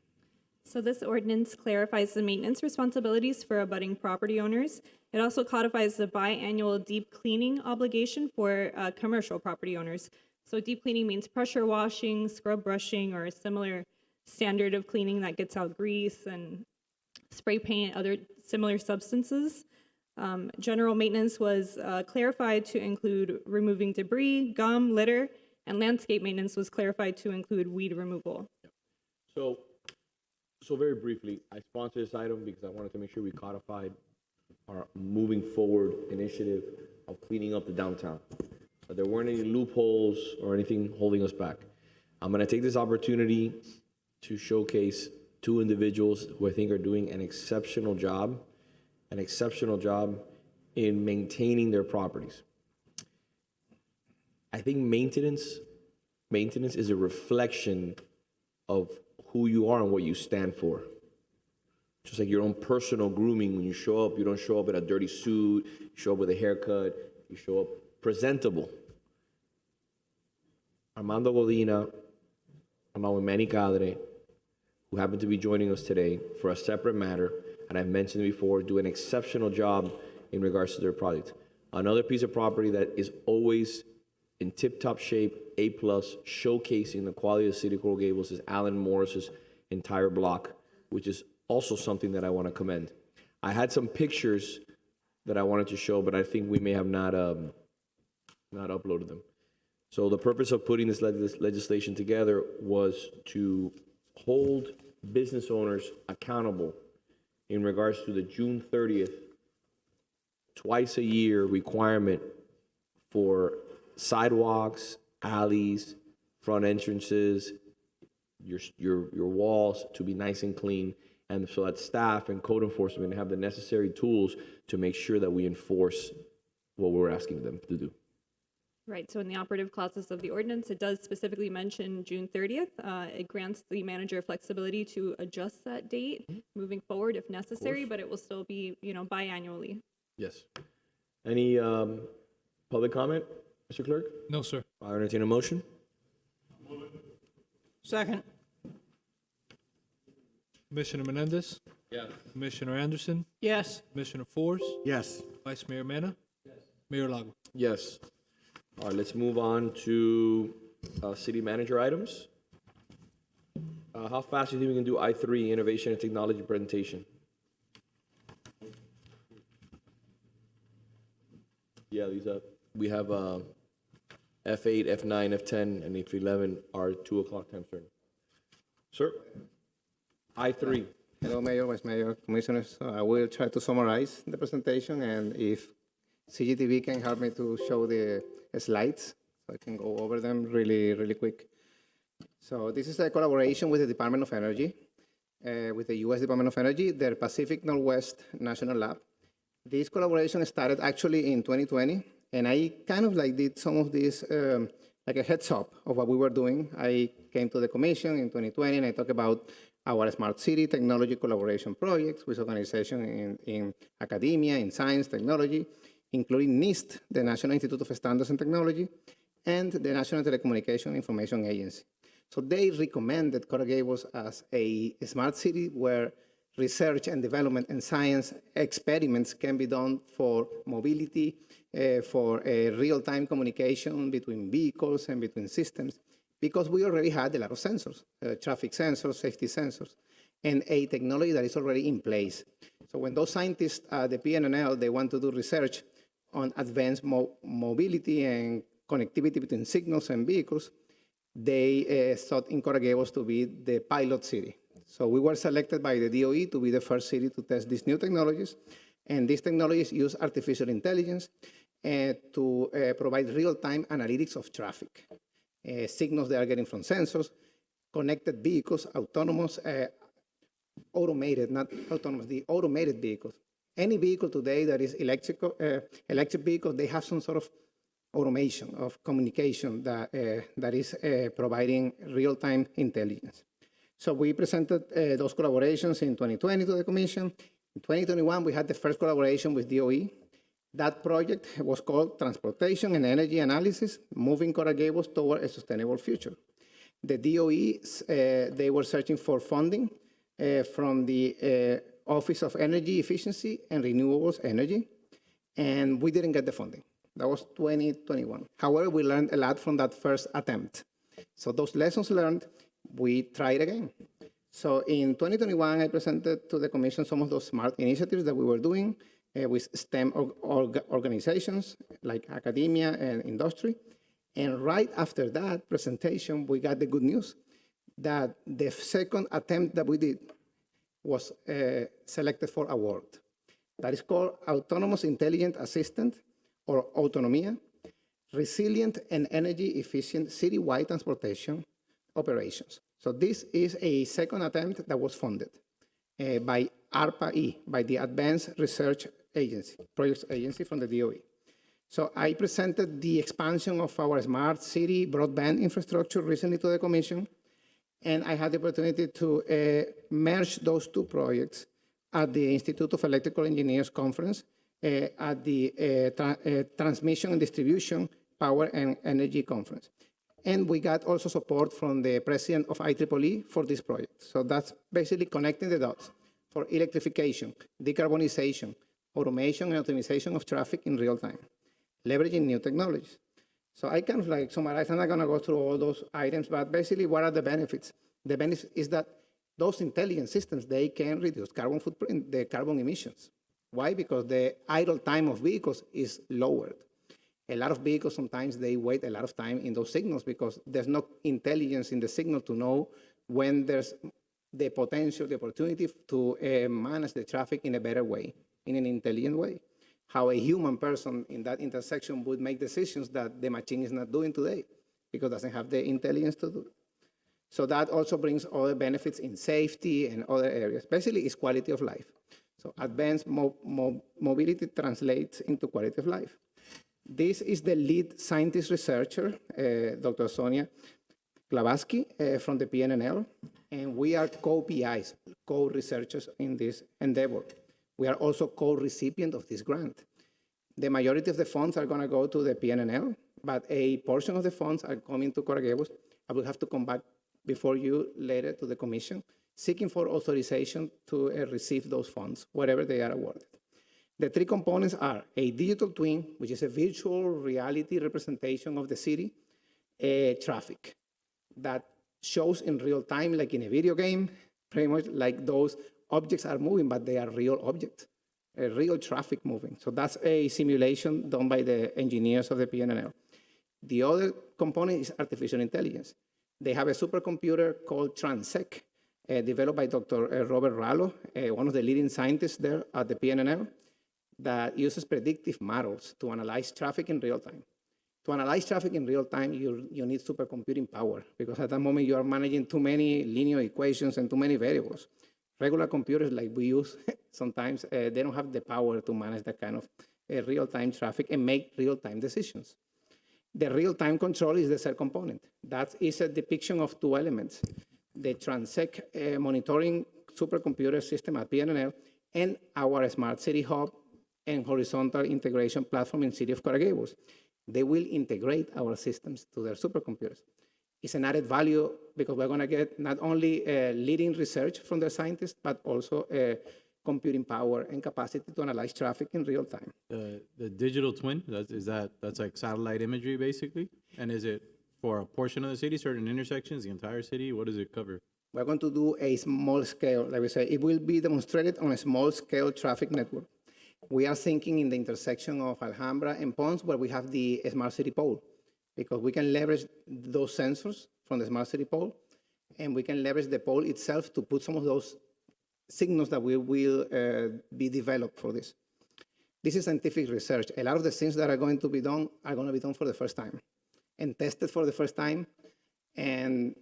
So this ordinance clarifies the maintenance responsibilities for abutting property owners. It also codifies the biannual deep cleaning obligation for commercial property owners. So deep cleaning means pressure washing, scrub brushing, or a similar standard of cleaning that gets out grease and spray paint, other similar substances. General maintenance was clarified to include removing debris, gum, litter, and landscape maintenance was clarified to include weed removal. So very briefly, I sponsored this item because I wanted to make sure we codified our moving forward initiative of cleaning up the downtown. There weren't any loopholes or anything holding us back. I'm going to take this opportunity to showcase two individuals who I think are doing an exceptional job in maintaining their properties. I think maintenance is a reflection of who you are and what you stand for. Just like your own personal grooming, when you show up, you don't show up in a dirty suit, you show up with a haircut, you show up presentable. Armando Godina, along with Manny Cadre, who happen to be joining us today for a separate matter, and I've mentioned before, do an exceptional job in regards to their project. Another piece of property that is always in tip-top shape, A+, showcasing the quality of the city of Coral Gables is Alan Morris's entire block, which is also something that I want to commend. I had some pictures that I wanted to show, but I think we may have not uploaded them. So the purpose of putting this legislation together was to hold business owners accountable in regards to the June 30th, twice a year requirement for sidewalks, alleys, front entrances, your walls to be nice and clean, and so that staff and code enforcement have the necessary tools to make sure that we enforce what we're asking them to do. Right, so in the operative clauses of the ordinance, it does specifically mention June 30th. It grants the manager flexibility to adjust that date moving forward if necessary, but it will still be, biannually. Yes. Any public comment, Mr. Clerk? No, sir. I entertain a motion. Second. Commissioner Menendez? Yes. Commissioner Anderson? Yes. Commissioner Force? Yes. Vice Mayor Mena? Yes. Mayor Lago? Yes. All right, let's move on to city manager items. How fast do you think we can do I3, innovation and technology presentation? Yeah, Lisa. We have F8, F9, F10, and F11 are 2 o'clock time certain. Sir? I3. Hello, Mayor, Vice Mayor, Commissioners. I will try to summarize the presentation, and if CGTV can help me to show the slides, so I can go over them really quick. So this is a collaboration with the Department of Energy, with the U.S. Department of Energy, their Pacific Northwest National Lab. This collaboration started actually in 2020, and I kind of did some of this, like a heads up of what we were doing. I came to the commission in 2020, and I talked about our Smart City Technology Collaboration projects with organizations in academia, in science, technology, including NIST, the National Institute of Standards and Technology, and the National Telecommunication Information Agency. So they recommended Coral Gables as a smart city where research and development and science experiments can be done for mobility, for real-time communication between vehicles and between systems, because we already had a lot of sensors, traffic sensors, safety sensors, and a technology that is already in place. So when those scientists at the PNNL, they want to do research on advanced mobility and connectivity between signals and vehicles, they sought in Coral Gables to be the pilot city. So we were selected by the DOE to be the first city to test these new technologies, and these technologies use artificial intelligence to provide real-time analytics of traffic, signals they are getting from sensors, connected vehicles, autonomous, automated, not autonomous, the automated vehicles. Any vehicle today that is electric vehicle, they have some sort of automation of communication that is providing real-time intelligence. So we presented those collaborations in 2020 to the Commission. In 2021, we had the first collaboration with DOE. That project was called Transportation and Energy Analysis, Moving Coral Gables Toward a Sustainable Future. The DOE, they were searching for funding from the Office of Energy Efficiency and Renewables Energy, and we didn't get the funding. That was 2021. However, we learned a lot from that first attempt. So those lessons learned, we tried again. So in 2021, I presented to the Commission some of those smart initiatives that we were doing with STEM organizations like academia and industry. And right after that presentation, we got the good news that the second attempt that we did was selected for award. That is called Autonomous Intelligent Assistant, or Autonomia, Resilient and Energy Efficient Citywide Transportation Operations. So this is a second attempt that was funded by ARPA-E, by the Advanced Research Agency, Projects Agency from the DOE. So I presented the expansion of our smart city broadband infrastructure recently to the Commission, And I had the opportunity to merge those two projects at the Institute of Electrical Engineers Conference, at the Transmission and Distribution Power and Energy Conference. And we got also support from the president of IEEE for this project. So that's basically connecting the dots for electrification, decarbonization, automation and optimization of traffic in real time, leveraging new technologies. So I kind of like summarize, I'm not gonna go through all those items, but basically what are the benefits? The benefit is that those intelligent systems, they can reduce carbon footprint, the carbon emissions. Why? Because the idle time of vehicles is lowered. A lot of vehicles, sometimes they wait a lot of time in those signals because there's no intelligence in the signal to know when there's the potential, the opportunity to manage the traffic in a better way, in an intelligent way. How a human person in that intersection would make decisions that the machine is not doing today because it doesn't have the intelligence to do it. So that also brings other benefits in safety and other areas. Basically, it's quality of life. So advanced mobility translates into quality of life. This is the lead scientist researcher, Dr. Sonia Glavatsky from the PNNL, and we are co-PIs, co-researchers in this endeavor. We are also co-recipient of this grant. The majority of the funds are going to go to the PNNL, but a portion of the funds are coming to Coral Gables. I will have to come back before you later to the commission, seeking for authorization to receive those funds, wherever they are awarded. The three components are a digital twin, which is a virtual reality representation of the city, traffic that shows in real time, like in a video game, pretty much like those objects are moving, but they are real objects, real traffic moving. So that's a simulation done by the engineers of the PNNL. The other component is artificial intelligence. They have a supercomputer called Transec, developed by Dr. Robert Rallo, one of the leading scientists there at the PNNL, that uses predictive models to analyze traffic in real time. To analyze traffic in real time, you need supercomputing power, because at that moment you are managing too many linear equations and too many variables. Regular computers like we use, sometimes they don't have the power to manage that kind of real-time traffic and make real-time decisions. The real-time control is the third component. That is a depiction of two elements: the Transec monitoring supercomputer system at PNNL and our Smart City Hub and horizontal integration platform in City of Coral Gables. They will integrate our systems to their supercomputers. It's an added value because we're going to get not only leading research from the scientists, but also computing power and capacity to analyze traffic in real time. The digital twin, that's like satellite imagery basically? And is it for a portion of the city, certain intersections, the entire city? What does it cover? We're going to do a small scale, like we say, it will be demonstrated on a small scale traffic network. We are thinking in the intersection of Alhambra and Ponce, where we have the Smart City Pole, because we can leverage those sensors from the Smart City Pole, and we can leverage the pole itself to put some of those signals that we will be developed for this. This is scientific research. A lot of the things that are going to be done for the first time and tested for the first time, and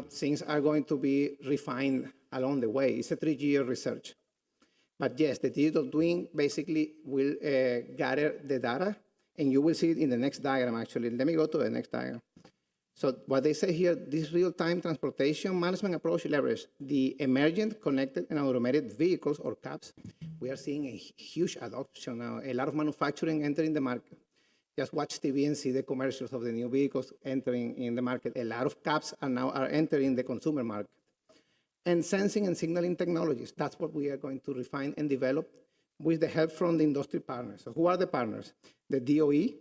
things are going to be refined along the way. It's a 3-year research. But yes, the digital twin basically will gather the data, and you will see it in the next diagram, actually. Let me go to the next diagram. So what they say here, this real-time transportation management approach leverages the emergent, connected, and automated vehicles, or CAPs. We are seeing a huge adoption now, a lot of manufacturing entering the market. Just watch TV and see the commercials of the new vehicles entering in the market. A lot of CAPs are entering the consumer market. And sensing and signaling technologies, that's what we are going to refine and develop with the help from the industry partners. So who are the partners? The DOE,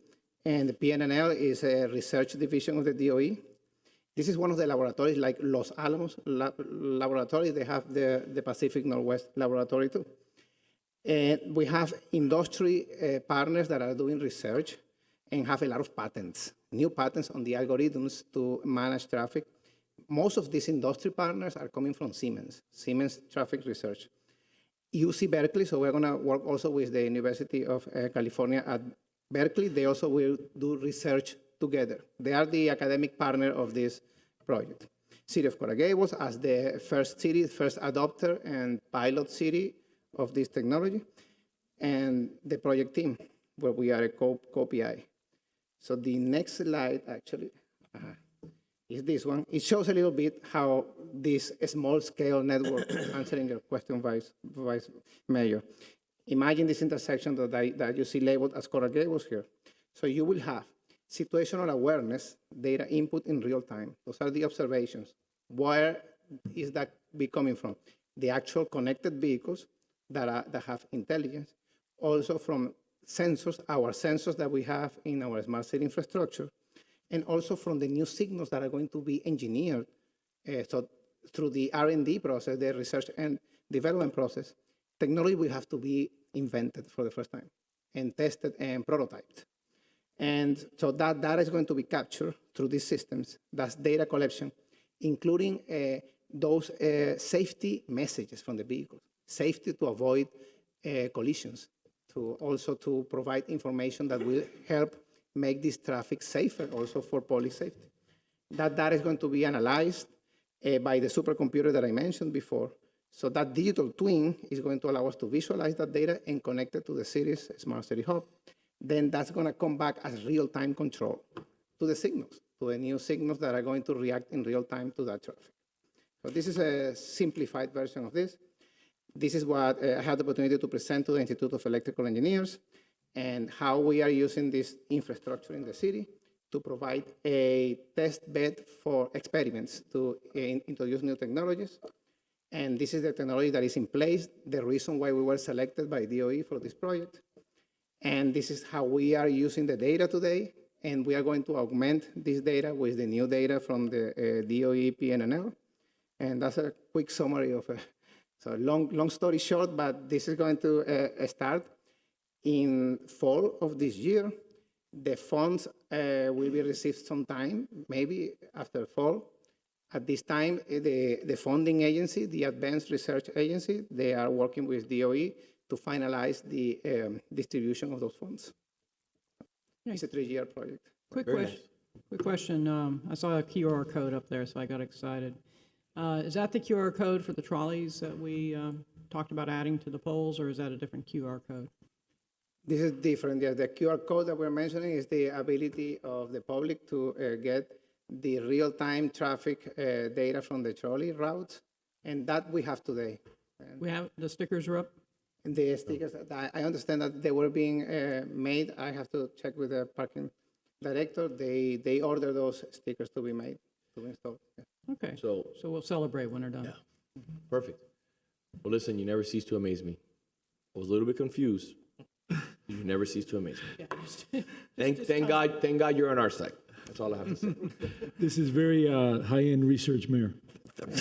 and the PNNL is a research division of the DOE. This is one of the laboratories, like Los Alamos Laboratory. They have the Pacific Northwest Laboratory too. And we have industry partners that are doing research and have a lot of patents, new patents on the algorithms to manage traffic. Most of these industry partners are coming from Siemens Traffic Research. UC Berkeley, so we're going to work also with the University of California at Berkeley. They also will do research together. They are the academic partner of this project. City of Coral Gables as the first city, first adopter and pilot city of this technology, and the project team, where we are a co-PI. So the next slide, actually, is this one. It shows a little bit how this small-scale network, answering your question, Vice Mayor. Imagine this intersection that you see labeled as Coral Gables here. So you will have situational awareness data input in real time. Those are the observations. Where is that be coming from? The actual connected vehicles that have intelligence, also from sensors, our sensors that we have in our smart city infrastructure, and also from the new signals that are going to be engineered. So through the R&D process, the research and development process, technology will have to be invented for the first time and tested and prototyped. And so that data is going to be captured through these systems. That's data collection, including those safety messages from the vehicles, safety to avoid collisions, also to provide information that will help make this traffic safer also for police safety. That data is going to be analyzed by the supercomputer that I mentioned before. So that digital twin is going to allow us to visualize that data and connect it to the city's smart city hub. Then that's going to come back as real-time control to the signals, to the new signals that are going to react in real time to that traffic. So this is a simplified version of this. This is what I had the opportunity to present to the Institute of Electrical Engineers and how we are using this infrastructure in the city to provide a test bed for experiments to introduce new technologies. And this is the technology that is in place, the reason why we were selected by DOE for this project. And this is how we are using the data today. And we are going to augment this data with the new data from the DOE PNNL. And that's a quick summary of it. So long story short, but this is going to start in fall of this year. The funds will be received sometime, maybe after fall. At this time, the funding agency, the Advanced Research Agency, they are working with DOE to finalize the distribution of those funds. It's a 3-year project. Quick question. I saw a QR code up there, so I got excited. Is that the QR code for the trolleys that we talked about adding to the poles, or is that a different QR code? This is different. Yes, the QR code that we're mentioning is the ability of the public to get the real-time traffic data from the trolley routes, and that we have today. We have, the stickers are up? The stickers, I understand that they were being made. I have to check with the parking director. They order those stickers to be made, to be installed. Yeah. Okay, so we'll celebrate when they're done. Yeah. Perfect. Well, listen, you never cease to amaze me. I was a little bit confused. You never cease to amaze me. Thank God you're on our side. That's all I have to say. This is very high-end research, Mayor.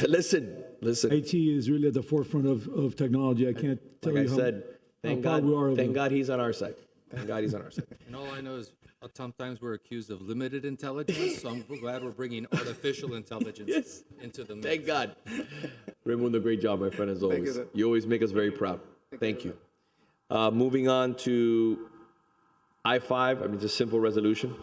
Listen. IT is really at the forefront of technology. I can't tell Like you I said, thank God he's on our side. Thank God he's on our side. And all I know is sometimes we're accused of limited intelligence, so I'm glad we're bringing artificial intelligence into the mix. Thank God. Raymond, a great job, my friend, as always. You always make us very proud. Thank you. Moving on to I-5, it's a simple resolution.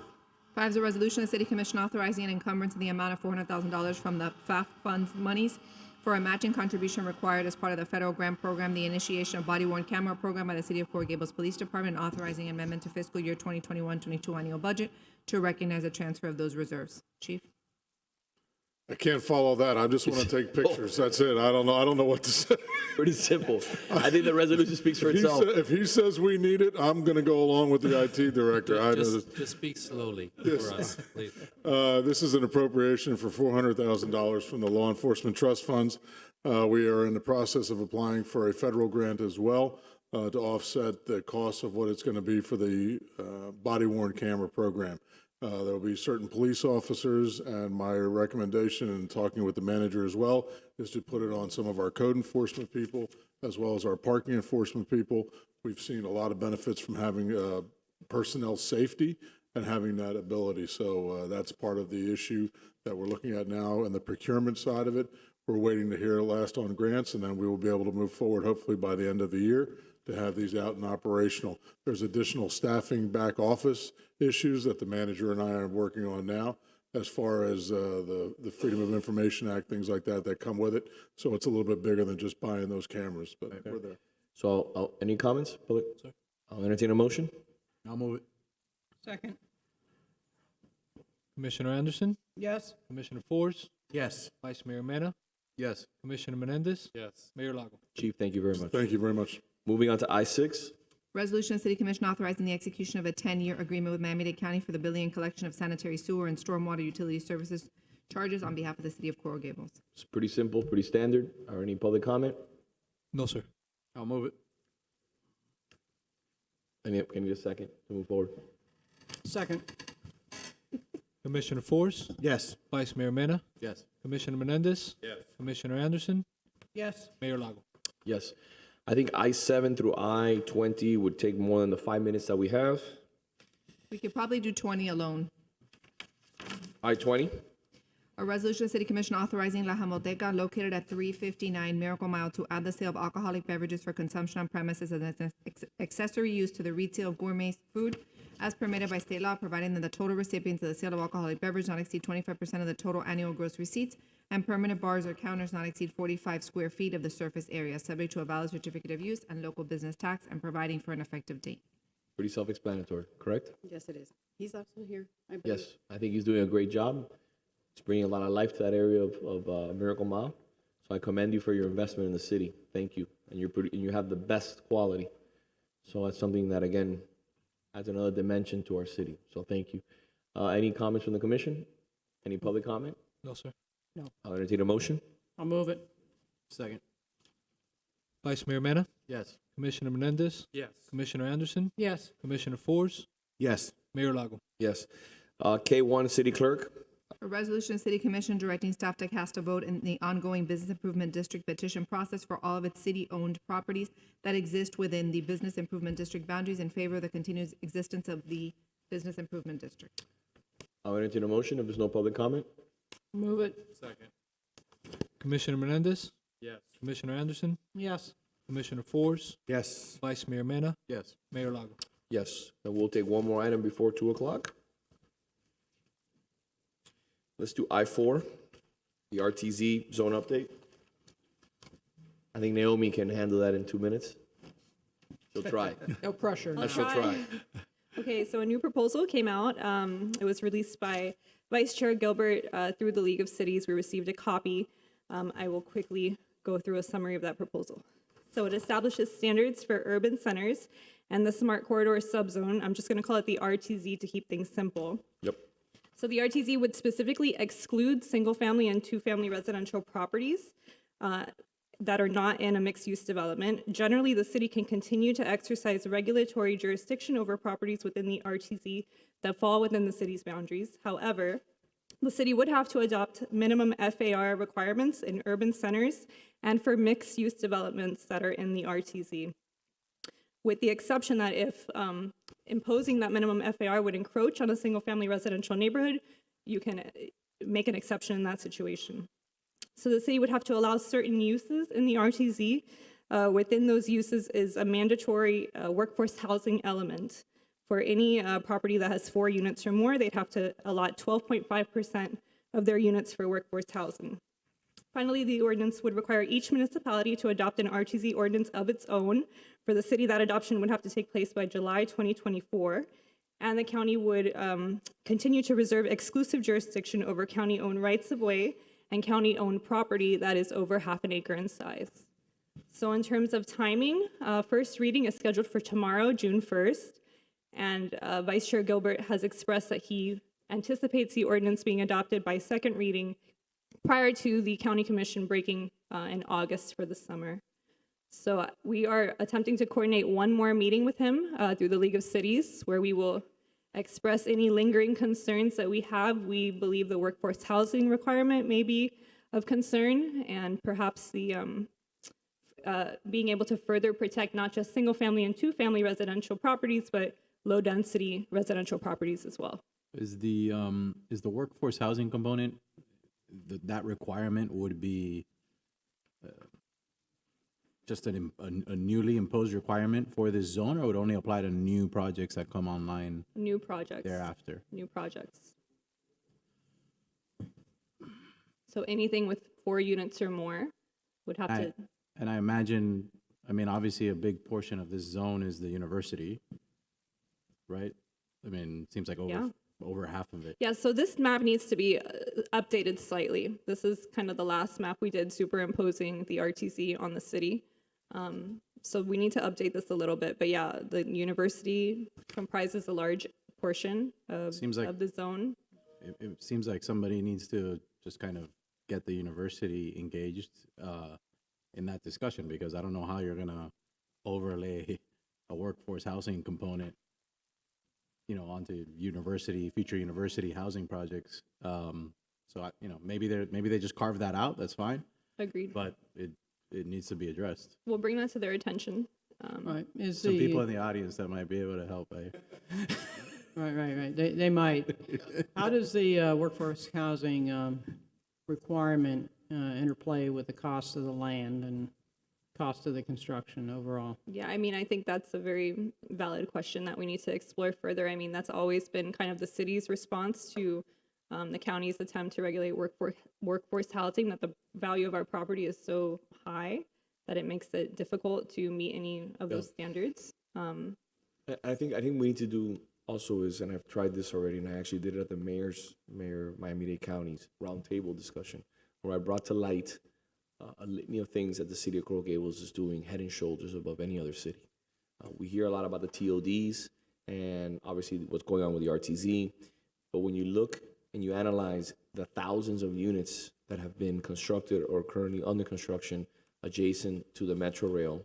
5 is a resolution of the City Commission authorizing an encumbrance in the amount of $400,000 from the FAF funds monies for a matching contribution required as part of the federal grant program, the initiation of body-worn camera program by the City of Coral Gables Police Department, and authorizing amendment to fiscal year 2021-22 annual budget to recognize the transfer of those reserves. Chief? I can't follow that. I just want to take pictures. That's it. I don't know what to say. Pretty simple. I think the resolution speaks for itself. If he says we need it, I'm going to go along with the IT director. Just speak slowly for us, please. This is an appropriation for $400,000 from the law enforcement trust funds. We are in the process of applying for a federal grant as well to offset the cost of what it's going to be for the body-worn camera program. There will be certain police officers, and my recommendation in talking with the manager as well is to put it on some of our code enforcement people as well as our parking enforcement people. We've seen a lot of benefits from having personnel safety and having that ability. So that's part of the issue that we're looking at now. And the procurement side of it, we're waiting to hear last on grants, and then we will be able to move forward hopefully by the end of the year to have these out and operational. There's additional staffing back office issues that the manager and I are working on now as far as the Freedom of Information Act, things like that come with it. So it's a little bit bigger than just buying those cameras, but we're there. So any comments? I'll entertain a motion. I'll move it. Second. Commissioner Anderson, Yes. Commissioner Force, Yes. Vice Mayor Mena, Yes. Commissioner Menendez, Yes. Mayor Lago. Chief, thank you very much. Thank you very much. Moving on to I6. Resolution of City Commission authorizing the execution of a 10-year agreement with Miami-Dade County for the billing and collection of sanitary sewer and stormwater utility services charges on behalf of the city of Coral Gables. It's pretty simple, pretty standard. Or any public comment? No, sir. I'll move it. Can you get a second to move forward? Second. Commissioner Force, Yes. Vice Mayor Mena, Yes. Commissioner Menendez, Yes. Commissioner Anderson, Yes. Mayor Lago. Yes. I think I7 through I20 would take more than the 5 minutes that we have. We could probably do 20 alone. I20. A resolution of City Commission authorizing La Jamoteca located at 359 Miracle Mile to add the sale of alcoholic beverages for consumption on premises as an accessory use to the retail of gourmet food as permitted by state law, providing that the total recipients of the sale of alcoholic beverage not exceed 25% of the total annual gross receipts, and permanent bars or counters not exceed 45 square feet of the surface area, subject to a valid certificate of use and local business tax, and providing for an effective date. Pretty self-explanatory, correct? Yes, it is. He's also here, I believe. Yes. I think he's doing a great job. It's bringing a lot of life to that area of Miracle Mile. So I commend you for your investment in the city. Thank you. And you have the best quality. So that's something that, again, adds another dimension to our city. So thank you. Any comments from the commission? Any public comment? No, sir. I'll entertain a motion. I'll move it. Second. Vice Mayor Mena, Yes. Commissioner Menendez, Yes. Commissioner Anderson, Yes. Commissioner Force, Yes. Mayor Lago. Yes. K1, City Clerk. A resolution of City Commission directing staff to cast a vote in the ongoing Business Improvement District petition process for all of its city-owned properties that exist within the Business Improvement District boundaries in favor of the continued existence of the Business Improvement District. I'll entertain a motion if there's no public comment. Move it. Second. Commissioner Menendez, Yes. Commissioner Anderson, Yes. Commissioner Force, Yes. Vice Mayor Mena, Yes. Mayor Lago. Yes. Then we'll take one more item before 2 o'clock. Let's do I4, the RTZ zone update. I think Naomi can handle that in 2 minutes. She'll try. No pressure. She'll try. Okay, so a new proposal came out. It was released by Vice Chair Gilbert through the League of Cities. We received a copy. I will quickly go through a summary of that proposal. So it establishes standards for urban centers and the Smart Corridor subzone. I'm just going to call it the RTZ to keep things simple. Yep. So the RTZ would specifically exclude single-family and two-family residential properties that are not in a mixed-use development. Generally, the city can continue to exercise regulatory jurisdiction over properties within the RTZ that fall within the city's boundaries. However, the city would have to adopt minimum FAR requirements in urban centers and for mixed-use developments that are in the RTZ, with the exception that if imposing that minimum FAR would encroach on a single-family residential neighborhood, you can make an exception in that situation. So the city would have to allow certain uses in the RTZ. Within those uses is a mandatory workforce housing element. For any property that has 4 units or more, they'd have to allot 12.5% of their units for workforce housing. Finally, the ordinance would require each municipality to adopt an RTZ ordinance of its own. For the city, that adoption would have to take place by July 2024. And the county would continue to reserve exclusive jurisdiction over county-owned rights-of-way and county-owned property that is over half an acre in size. So in terms of timing, first reading is scheduled for tomorrow, June 1st. And Vice Chair Gilbert has expressed that he anticipates the ordinance being adopted by second reading prior to the county commission breaking in August for the summer. So we are attempting to coordinate one more meeting with him through the League of Cities, where we will express any lingering concerns that we have. We believe the workforce housing requirement may be of concern, and perhaps the being able to further protect not just single-family and two-family residential properties, but low-density residential properties as well. Is the workforce housing component, that requirement would be just a newly imposed requirement for this zone, or would only apply to new projects that come online? New projects. Thereafter. New projects. So anything with 4 units or more would have to. And I imagine, I mean, obviously a big portion of this zone is the university, right? I mean, it seems like over over half of it. Yeah, so this map needs to be updated slightly. This is kind of the last map we did, superimposing the RTC on the city. So we need to update this a little bit. But yeah, the university comprises a large portion of, of the zone. It seems like somebody needs to just kind of get the university engaged in that discussion, because I don't know how you're going to overlay a workforce housing component, onto future university housing projects. So maybe they just carve that out. That's fine. Agreed. But it needs to be addressed. We'll bring that to their attention. Right. Some people in the audience that might be able to help. Right. They might. How does the workforce housing requirement interplay with the cost of the land and cost of the construction overall? Yeah, I mean, I think that's a very valid question that we need to explore further. I mean, that's always been kind of the city's response to the county's attempt to regulate workforce housing, that the value of our property is so high that it makes it difficult to meet any of those standards. I think we need to do also is, and I've tried this already, and I actually did it at the Mayor Miami-Dade County's roundtable discussion, where I brought to light a litany of things that the city of Coral Gables is doing head and shoulders above any other city. We hear a lot about the TODs and obviously what's going on with the RTZ, but when you look and you analyze the thousands of units that have been constructed or currently under construction adjacent to the Metro Rail,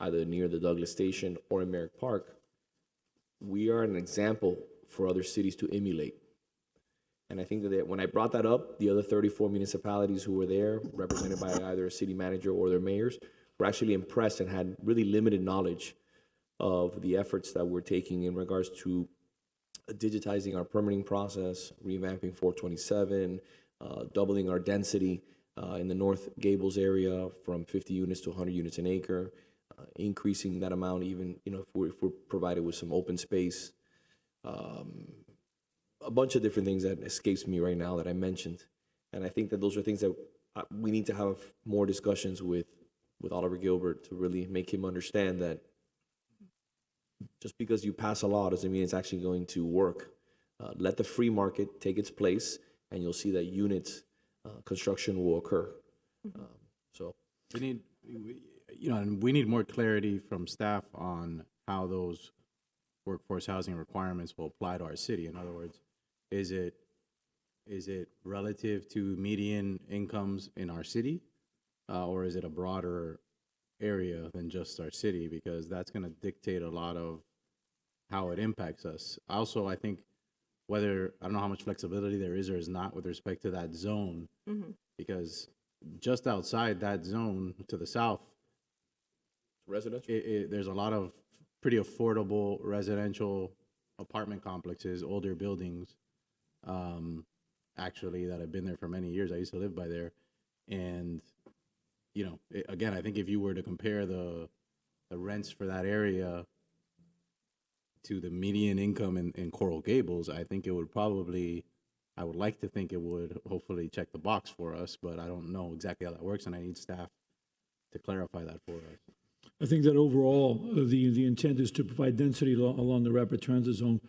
either near the Douglas Station or in Merrick Park, we are an example for other cities to emulate. And I think that when I brought that up, the other 34 municipalities who were there, represented by either a city manager or their mayors, were actually impressed and had really limited knowledge of the efforts that we're taking in regards to digitizing our permitting process, revamping 427, doubling our density in the North Gables area from 50 units to 100 units an acre, increasing that amount even, if we're provided with some open space. A bunch of different things that escapes me right now that I mentioned. And I think that those are things that we need to have more discussions with Oliver Gilbert to really make him understand that just because you pass a law doesn't mean it's actually going to work. Let the free market take its place, and you'll see that units construction will occur. So we need, and we need more clarity from staff on how those workforce housing requirements will apply to our city. In other words, is it relative to median incomes in our city, or is it a broader area than just our city? Because that's going to dictate a lot of how it impacts us. Also, I think I don't know how much flexibility there is or is not with respect to that zone, because just outside that zone to the south, residential, there's a lot of pretty affordable residential apartment complexes, older buildings, actually, that have been there for many years. I used to live by there. And, again, I think if you were to compare the rents for that area to the median income in Coral Gables, I think it would I would like to think it would hopefully check the box for us, but I don't know exactly how that works, and I need staff to clarify that for us. I think that overall, the intent is to provide density along the rapid transit zone.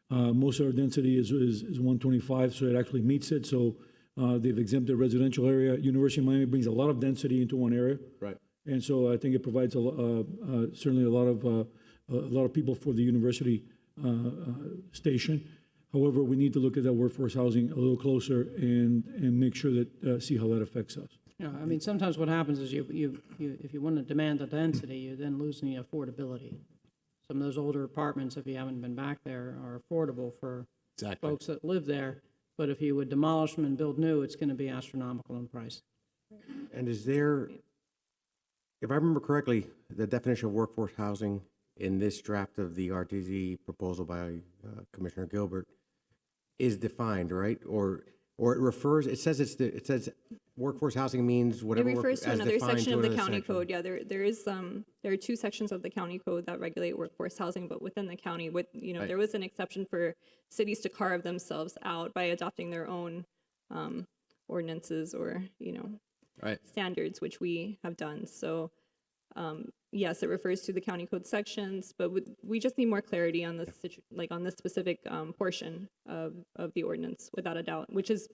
Most of our density is 125, so it actually meets it. So they've exempted residential area. University of Miami brings a lot of density into one area. Right. And so I think it provides certainly a lot of people for the university station. However, we need to look at that workforce housing a little closer and make sure that see how that affects us. Yeah, I mean, sometimes what happens is if you want to demand the density, you then lose the affordability. Some of those older apartments, if you haven't been back there, are affordable for folks that live there. But if you would demolish them and build new, it's going to be astronomical in price. And is there, if I remember correctly, the definition of workforce housing in this draft of the RTZ proposal by Commissioner Gilbert is defined, right? Or it says workforce housing means whatever. It refers to another section of the county section. code. Yeah, there are two sections of the county code that regulate workforce housing, but within the county, there was an exception for cities to carve themselves out by adopting their own ordinances or standards, which we have done. So Yes, it refers to the county code sections, but we just need more clarity on this, on this specific portion of the ordinance, without a doubt, which is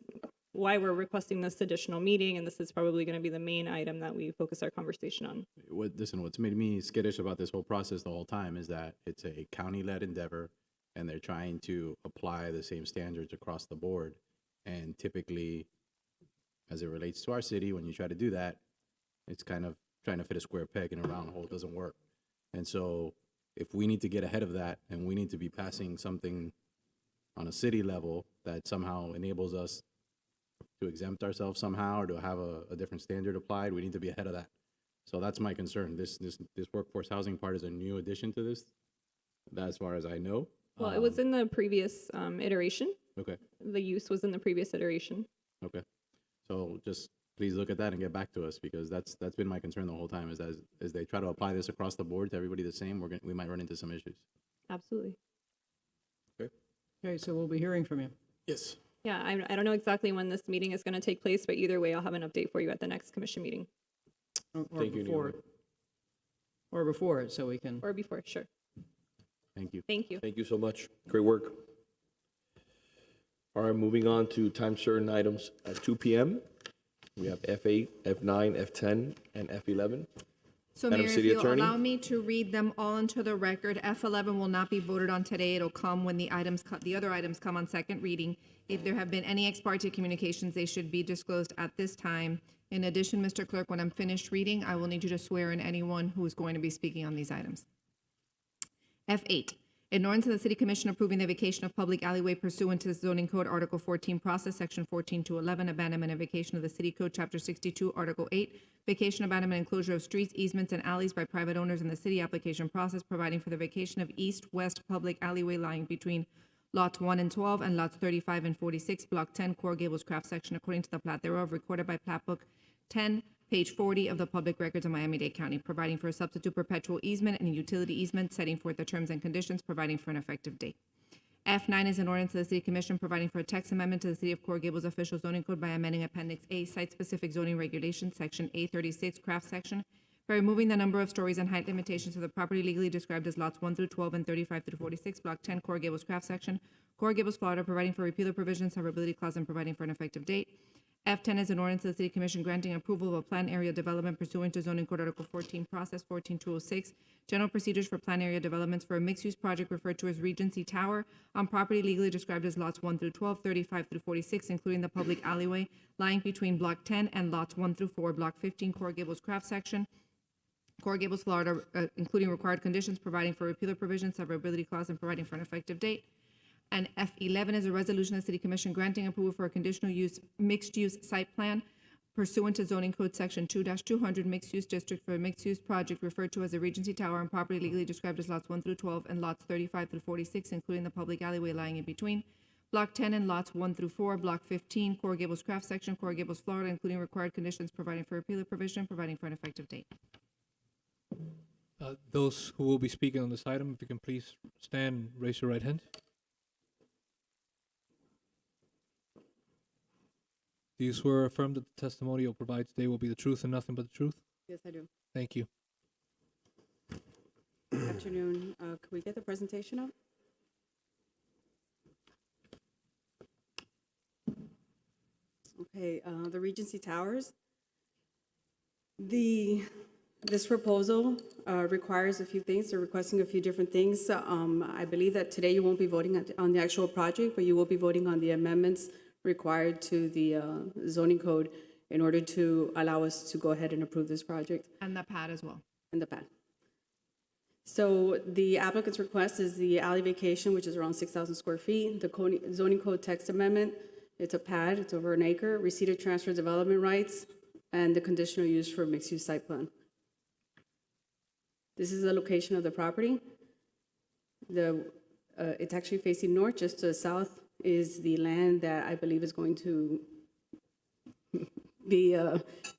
why we're requesting this additional meeting, and this is probably going to be the main item that we focus our conversation on. What's made me skittish about this whole process the whole time is that it's a county-led endeavor, and they're trying to apply the same standards across the board. And typically, as it relates to our city, when you try to do that, it's kind of trying to fit a square peg in a round hole. It doesn't work. And so if we need to get ahead of that, and we need to be passing something on a city level that somehow enables us to exempt ourselves somehow, or to have a different standard applied, we need to be ahead of that. So that's my concern. This workforce housing part is a new addition to this, as far as I know. Well, it was in the previous iteration. Okay. The use was in the previous iteration. Okay. So just please look at that and get back to us, because that's been my concern the whole time, is that as they try to apply this across the board to everybody the same, we might run into some issues. Absolutely. Okay, so we'll be hearing from you. Yes. Yeah, I don't know exactly when this meeting is going to take place, but either way, I'll have an update for you at the next commission meeting. Or Thank you, before. Or before it, so we can. Or before, sure. Thank you. Thank you. Thank you so much. Great work. All right, moving on to time certain items at 2 p.m. We have F8, F9, F10, and F11. So Madam Mayor, if City you'll Attorney? allow me to read them all into the record, F11 will not be voted on today. It'll come when the other items come on second reading. If there have been any ex parte communications, they should be disclosed at this time. In addition, Mr. Clerk, when I'm finished reading, I will need you to swear in anyone who is going to be speaking on these items. F8, an ordinance of the City Commission approving the vacation of public alleyway pursuant to the Zoning Code, Article 14, Process, Section 14-11, abandonment and vacation of the City Code, Chapter 62, Article 8, vacation, abandonment, and closure of streets, easements, and alleys by private owners in the city application process, providing for the vacation of east-west public alleyway lying between lots 1 and 12 and lots 35 and 46, Block 10, Core Gables Craft Section, according to the plat thereof, recorded by Plat Book 10, page 40 of the Public Records of Miami-Dade County, providing for a substitute perpetual easement and a utility easement, setting forth the terms and conditions, providing for an effective date. F9 is an ordinance of the City Commission providing for a text amendment to the City of Core Gables official zoning code by amending Appendix A, site-specific zoning regulations, Section A36, Craft Section, by removing the number of stories and height limitations of the property legally described as lots 1 through 12 and 35 through 46, Block 10, Core Gables Craft Section, Core Gables, Florida, providing for repeal of provisions, severability clause, and providing for an effective date. F10 is an ordinance of the City Commission granting approval of a plan area development pursuant to Zoning Code Article 14, Process 14206, general procedures for plan area developments for a mixed-use project referred to as Regency Tower on property legally described as lots 1 through 12, 35 through 46, including the public alleyway lying between Block 10 and lots 1 through 4, Block 15, Core Gables Craft Section, Core Gables, Florida, including required conditions, providing for repeal of provisions, severability clause, and providing for an effective date. And F11 is a resolution of the City Commission granting approval for a conditional use, mixed-use site plan pursuant to Zoning Code Section 2-200, mixed-use district for a mixed-use project referred to as a Regency Tower on property legally described as lots 1 through 12 and lots 35 through 46, including the public alleyway lying in between. Block 10 and lots 1 through 4, Block 15, Core Gables Craft Section, Core Gables, Florida, including required conditions, providing for repeal of provision, providing for an effective date. Those who will be speaking on this item, if you can please stand, raise your right hand. Do you swear or affirm that the testimony you'll provide today will be the truth and nothing but the truth? Yes, I do. Thank you. Afternoon. Could we get the presentation up? Okay, the Regency Towers. This proposal requires a few things. They're requesting a few different things. I believe that today you won't be voting on the actual project, but you will be voting on the amendments required to the zoning code in order to allow us to go ahead and approve this project. And the pad as well. And the pad. So the applicant's request is the alley vacation, which is around 6,000 square feet. The zoning code text amendment, it's a pad, it's over an acre, receipt of transfer development rights, and the conditional use for mixed-use site plan. This is the location of the property. It's actually facing north. Just to the south is the land that I believe is going to be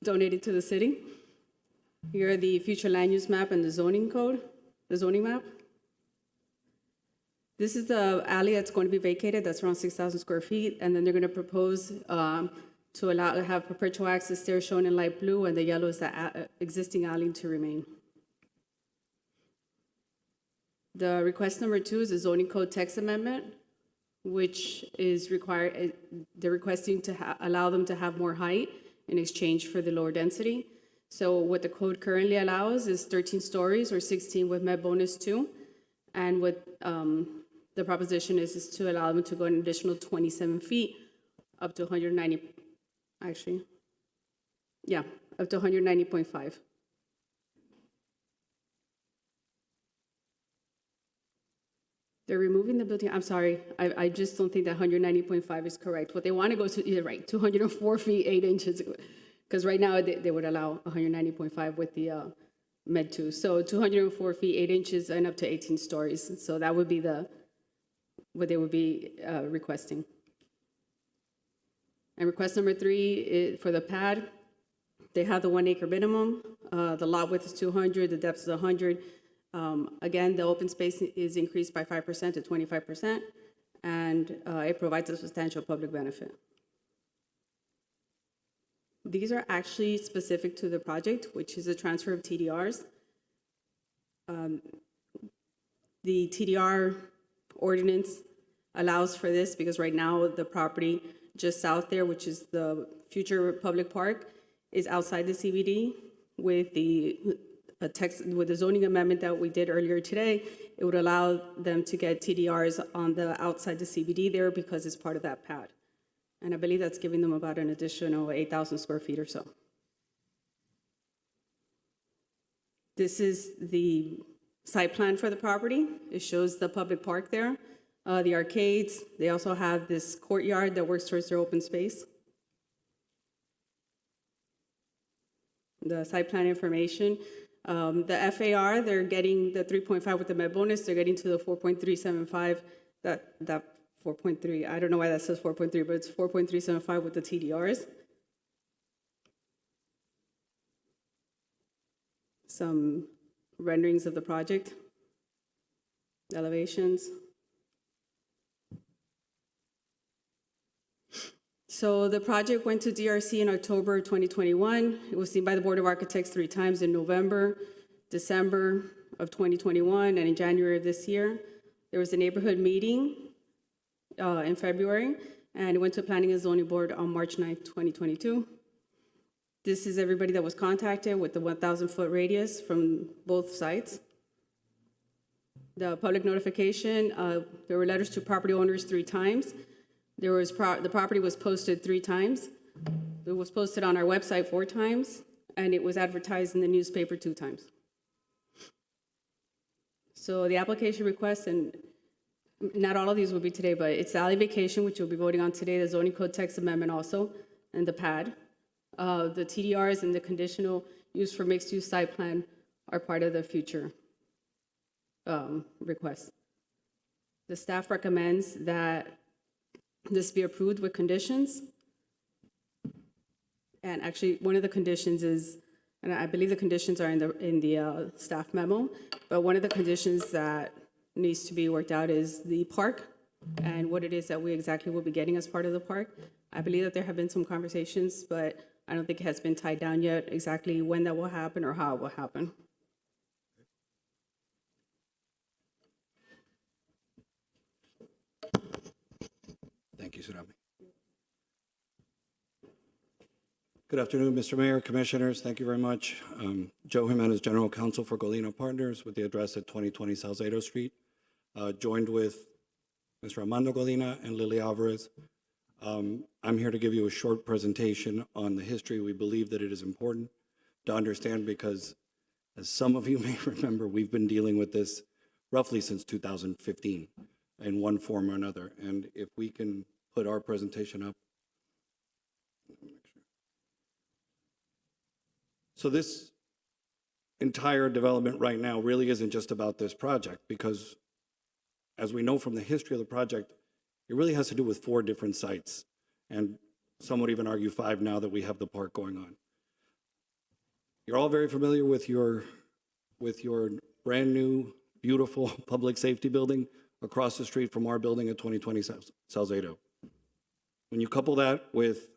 donated to the city. Here are the future land use map and the zoning code, the zoning map. This is the alley that's going to be vacated. That's around 6,000 square feet. And then they're going to propose to have perpetual access there shown in light blue, and the yellow is the existing alley to remain. The request number 2 is a zoning code text amendment, which is required, they're requesting to allow them to have more height in exchange for the lower density. So what the code currently allows is 13 stories or 16 with med bonus 2. And what the proposition is to allow them to go an additional 27 feet up to 190, actually, yeah, up to 190.5. They're removing the building, I'm sorry, I just don't think that 190.5 is correct. What they want to go to, you're right, 204 feet, 8 inches, because right now they would allow 190.5 with the Med 2. So 204 feet, 8 inches, and up to 18 stories. So that would be what they would be requesting. And request number 3 is for the pad. They have the 1 acre minimum. The lot width is 200, the depth is 100. Again, the open space is increased by 5% to 25%, and it provides a substantial public benefit. These are actually specific to the project, which is a transfer of TDRs. The TDR ordinance allows for this because right now the property just south there, which is the future public park, is outside the CBD. With the zoning amendment that we did earlier today, it would allow them to get TDRs on the outside the CBD there because it's part of that pad. And I believe that's giving them about an additional 8,000 square feet or so. This is the site plan for the property. It shows the public park there, the arcades. They also have this courtyard that works towards their open space. The site plan information. The FAR, they're getting the 3.5 with the med bonus. They're getting to the 4.375. That 4.3, I don't know why that says 4.3, but it's 4.375 with the TDRs. Some renderings of the project, elevations. So the project went to DRC in October 2021. It was seen by the Board of Architects 3 times in November, December of 2021, and in January of this year. There was a neighborhood meeting in February, and it went to Planning and Zoning Board on March 9th, 2022. This is everybody that was contacted with the 1,000-foot radius from both sites. The public notification, there were letters to property owners 3 times. There was the property was posted 3 times. It was posted on our website 4 times, and it was advertised in the newspaper 2 times. So the application request, and not all of these will be today, but it's the alley vacation, which you'll be voting on today, the zoning code text amendment also, and the pad. The TDRs and the conditional use for mixed-use site plan are part of the future request. The staff recommends that this be approved with conditions. And actually, one of the conditions is, and I believe the conditions are in the staff memo, but one of the conditions that needs to be worked out is the park and what it is that we exactly will be getting as part of the park. I believe that there have been some conversations, but I don't think it has been tied down yet exactly when that will happen or how it will happen. Thank you, Surami. Good afternoon, Mr. Mayor, Commissioners. Thank you very much. Joe Jimenez, General Counsel for Golino Partners with the address at 2020 Salcedo Street, joined with Mr. Armando Golina and Lily Alvarez. I'm here to give you a short presentation on the history. We believe that it is important to understand because, as some of you may remember, we've been dealing with this roughly since 2015 in one form or another. And if we can put our presentation up. So this entire development right now really isn't just about this project because, as we know from the history of the project, it really has to do with 4 different sites, and some would even argue 5 now that we have the park going on. You're all very familiar with your brand new, beautiful public safety building across the street from our building at 2020 Salcedo. When you couple that with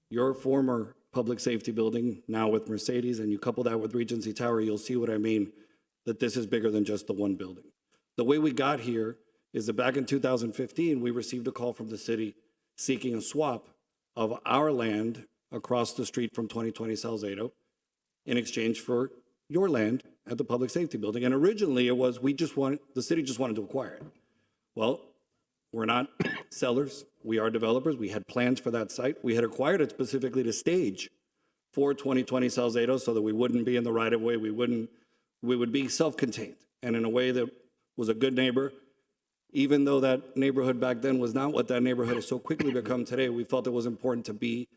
your former public safety building, now with Mercedes, and you couple that with Regency Tower, you'll see what I mean, that this is bigger than just the one building. The way we got here is that back in 2015, we received a call from the city seeking a swap of our land across the street from 2020 Salcedo in exchange for your land at the Public Safety Building. And originally it was, the city just wanted to acquire it. Well, we're not sellers, we are developers. We had plans for that site. We had acquired it specifically to stage for 2020 Salcedo so that we wouldn't be in the right of way, we would be self-contained and in a way that was a good neighbor. Even though that neighborhood back then was not what that neighborhood has so quickly become today, we felt it was important to be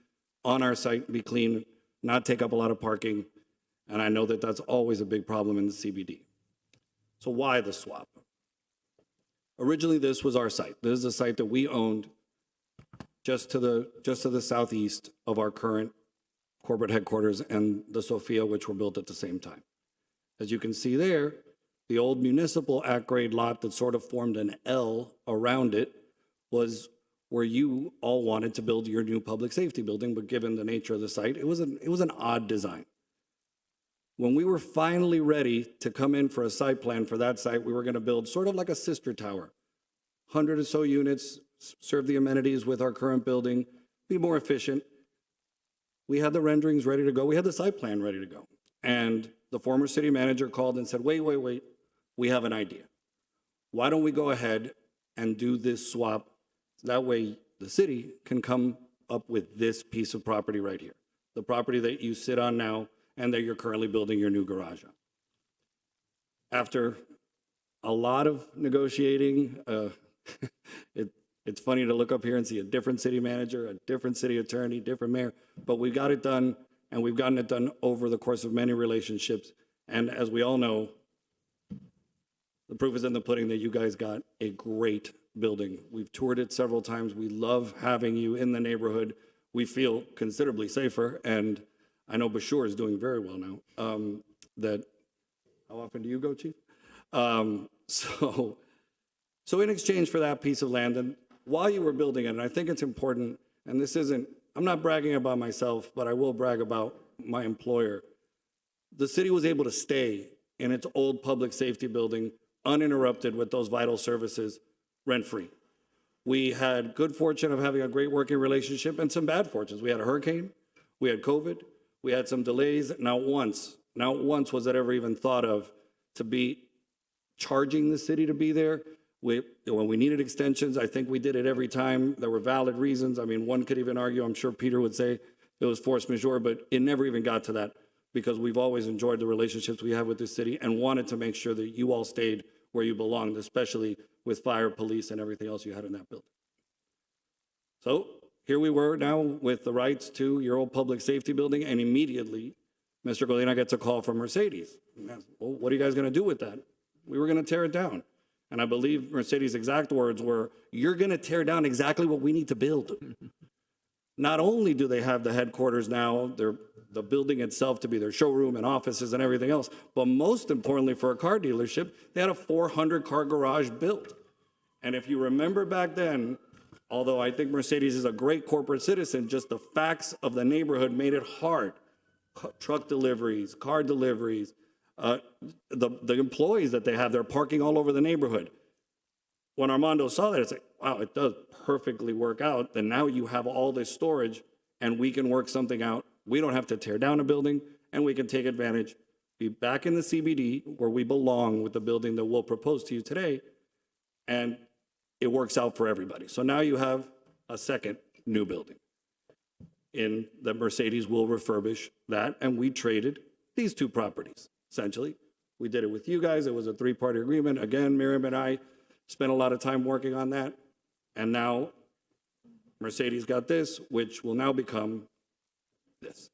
on our site, be clean, not take up a lot of parking. And I know that that's always a big problem in the CBD. So why the swap? Originally, this was our site. This is a site that we owned just to the southeast of our current corporate headquarters and the Sophia, which were built at the same time. As you can see there, the old municipal at-grade lot that sort of formed an L around it was where you all wanted to build your new public safety building, but given the nature of the site, it was an odd design. When we were finally ready to come in for a site plan for that site, we were going to build sort of like a sister tower, 100 or so units, serve the amenities with our current building, be more efficient. We had the renderings ready to go. We had the site plan ready to go. And the former city manager called and said, wait, we have an idea. Why don't we go ahead and do this swap? That way the city can come up with this piece of property right here, the property that you sit on now and that you're currently building your new garage on. After a lot of negotiating, it's funny to look up here and see a different city manager, a different city attorney, different mayor, but we got it done, and we've gotten it done over the course of many relationships. And as we all know, the proof is in the pudding that you guys got a great building. We've toured it several times. We love having you in the neighborhood. We feel considerably safer, and I know Bashur is doing very well now. How often do you go, Chief? So in exchange for that piece of land, and while you were building it, and I think it's important, and this isn't, I'm not bragging about myself, but I will brag about my employer. The city was able to stay in its old public safety building uninterrupted with those vital services rent-free. We had good fortune of having a great working relationship and some bad fortunes. We had a hurricane, we had COVID, we had some delays. Not once was it ever even thought of to be charging the city to be there. When we needed extensions, I think we did it every time. There were valid reasons. I mean, one could even argue, I'm sure Peter would say it was force majeure, but it never even got to that because we've always enjoyed the relationships we have with the city and wanted to make sure that you all stayed where you belonged, especially with fire, police, and everything else you had in that building. So here we were now with the rights to your old public safety building, and immediately Mr. Golina gets a call from Mercedes. Well, what are you guys going to do with that? We were going to tear it down. And I believe Mercedes' exact words were, you're going to tear down exactly what we need to build. Not only do they have the headquarters now, the building itself to be their showroom and offices and everything else, but most importantly for a car dealership, they had a 400-car garage built. And if you remember back then, although I think Mercedes is a great corporate citizen, just the facts of the neighborhood made it hard. Truck deliveries, car deliveries, the employees that they have, they're parking all over the neighborhood. When Armando saw that, it's like, wow, it does perfectly work out. Then now you have all this storage and we can work something out. We don't have to tear down a building and we can take advantage, be back in the CBD where we belong with the building that we'll propose to you today. And it works out for everybody. So now you have a second new building in that Mercedes will refurbish that. And we traded these two properties. Essentially, we did it with you guys. It was a three-party agreement. Again, Miriam and I spent a lot of time working on that. And now Mercedes got this, which will now become this.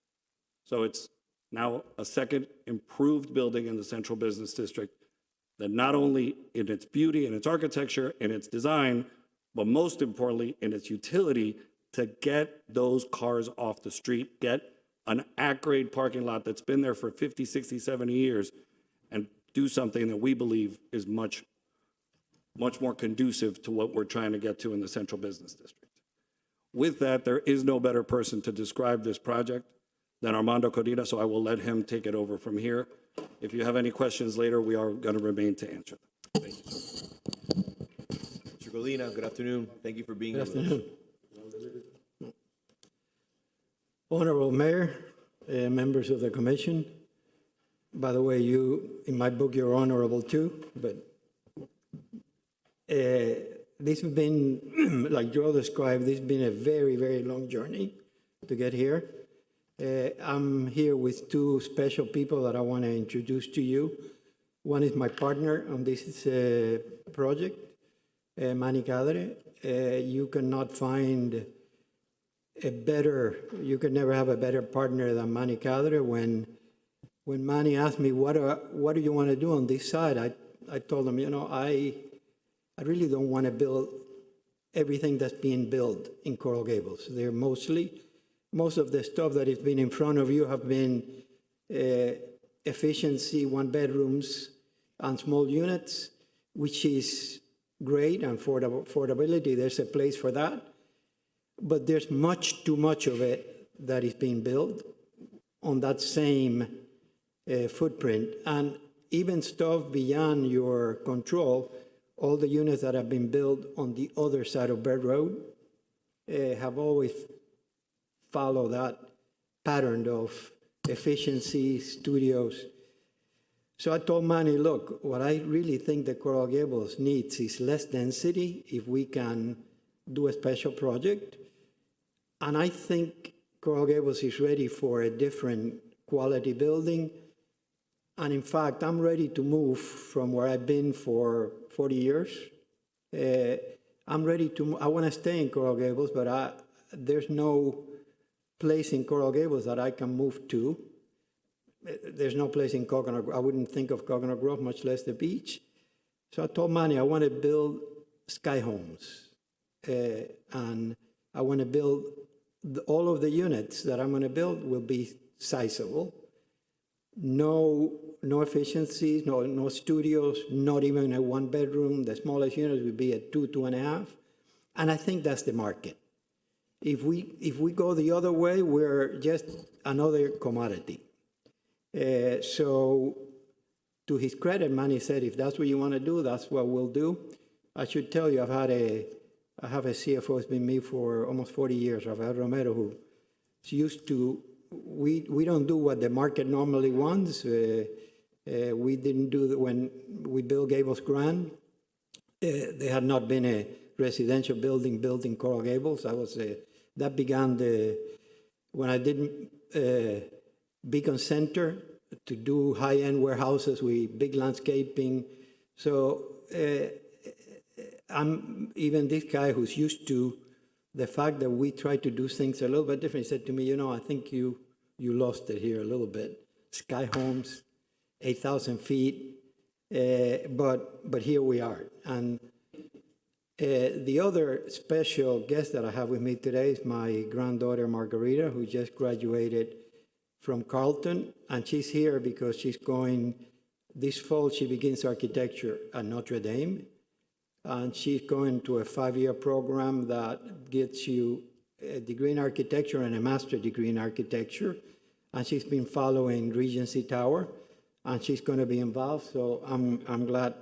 So it's now a second improved building in the Central Business District that not only in its beauty and its architecture and its design, but most importantly in its utility to get those cars off the street, get an at-grade parking lot that's been there for 50, 60, 70 years, and do something that we believe is much more conducive to what we're trying to get to in the Central Business District. With that, there is no better person to describe this project than Armando Codina, so I will let him take it over from here. If you have any questions later, we are going to remain to answer them. Thank you, sir. Mr. Golina, good afternoon. Thank you for being here Good with us. afternoon. Honorable Mayor, members of the commission. By the way, in my book, you're honorable too, but this has been, like Joel described, this has been a very, very long journey to get here. I'm here with two special people that I want to introduce to you. One is my partner on this project, Manny Cadre. You cannot find you can never have a better partner than Manny Cadre. When Manny asked me, what do you want to do on this side? I told him, I really don't want to build everything that's being built in Coral Gables. They're most of the stuff that has been in front of you have been efficiency, one bedrooms and small units, which is great, and for affordability, there's a place for that. But there's too much of it that is being built on that same footprint. And even stuff beyond your control, all the units that have been built on the other side of Bird Road have always followed that pattern of efficiency, studios. So I told Manny, look, what I really think that Coral Gables needs is less density if we can do a special project. And I think Coral Gables is ready for a different quality building. And in fact, I'm ready to move from where I've been for 40 years. I'm ready to, I want to stay in Coral Gables, but there's no place in Coral Gables that I can move to. There's no place in Coconut Grove. I wouldn't think of Coconut Grove, much less the beach. So I told Manny, I want to build sky homes. And I want to build, all of the units that I'm going to build will be sizable. No efficiencies, no studios, not even a one bedroom. The smallest units would be a 2.5. And I think that's the market. If we go the other way, we're just another commodity. So to his credit, Manny said, if that's what you want to do, that's what we'll do. I should tell you, I have a CFO who's been with me for almost 40 years, Rafael Romero, who's used to, we don't do what the market normally wants. We didn't do when we built Gables Grand. There had not been a residential building built in Coral Gables. That began when I did Beacon Center to do high-end warehouses with big landscaping. So I'm even this guy who's used to the fact that we try to do things a little bit different. He said to me, I think you lost it here a little bit. Sky homes, 8,000 feet, but here we are. And the other special guest that I have with me today is my granddaughter, Margarita, who just graduated from Carleton, and she's here because she's going, this fall she begins architecture at Notre Dame, and she's going to a 5-year program that gets you a degree in architecture and a master's degree in architecture, and she's been following Regency Tower, and she's going to be involved, so I'm glad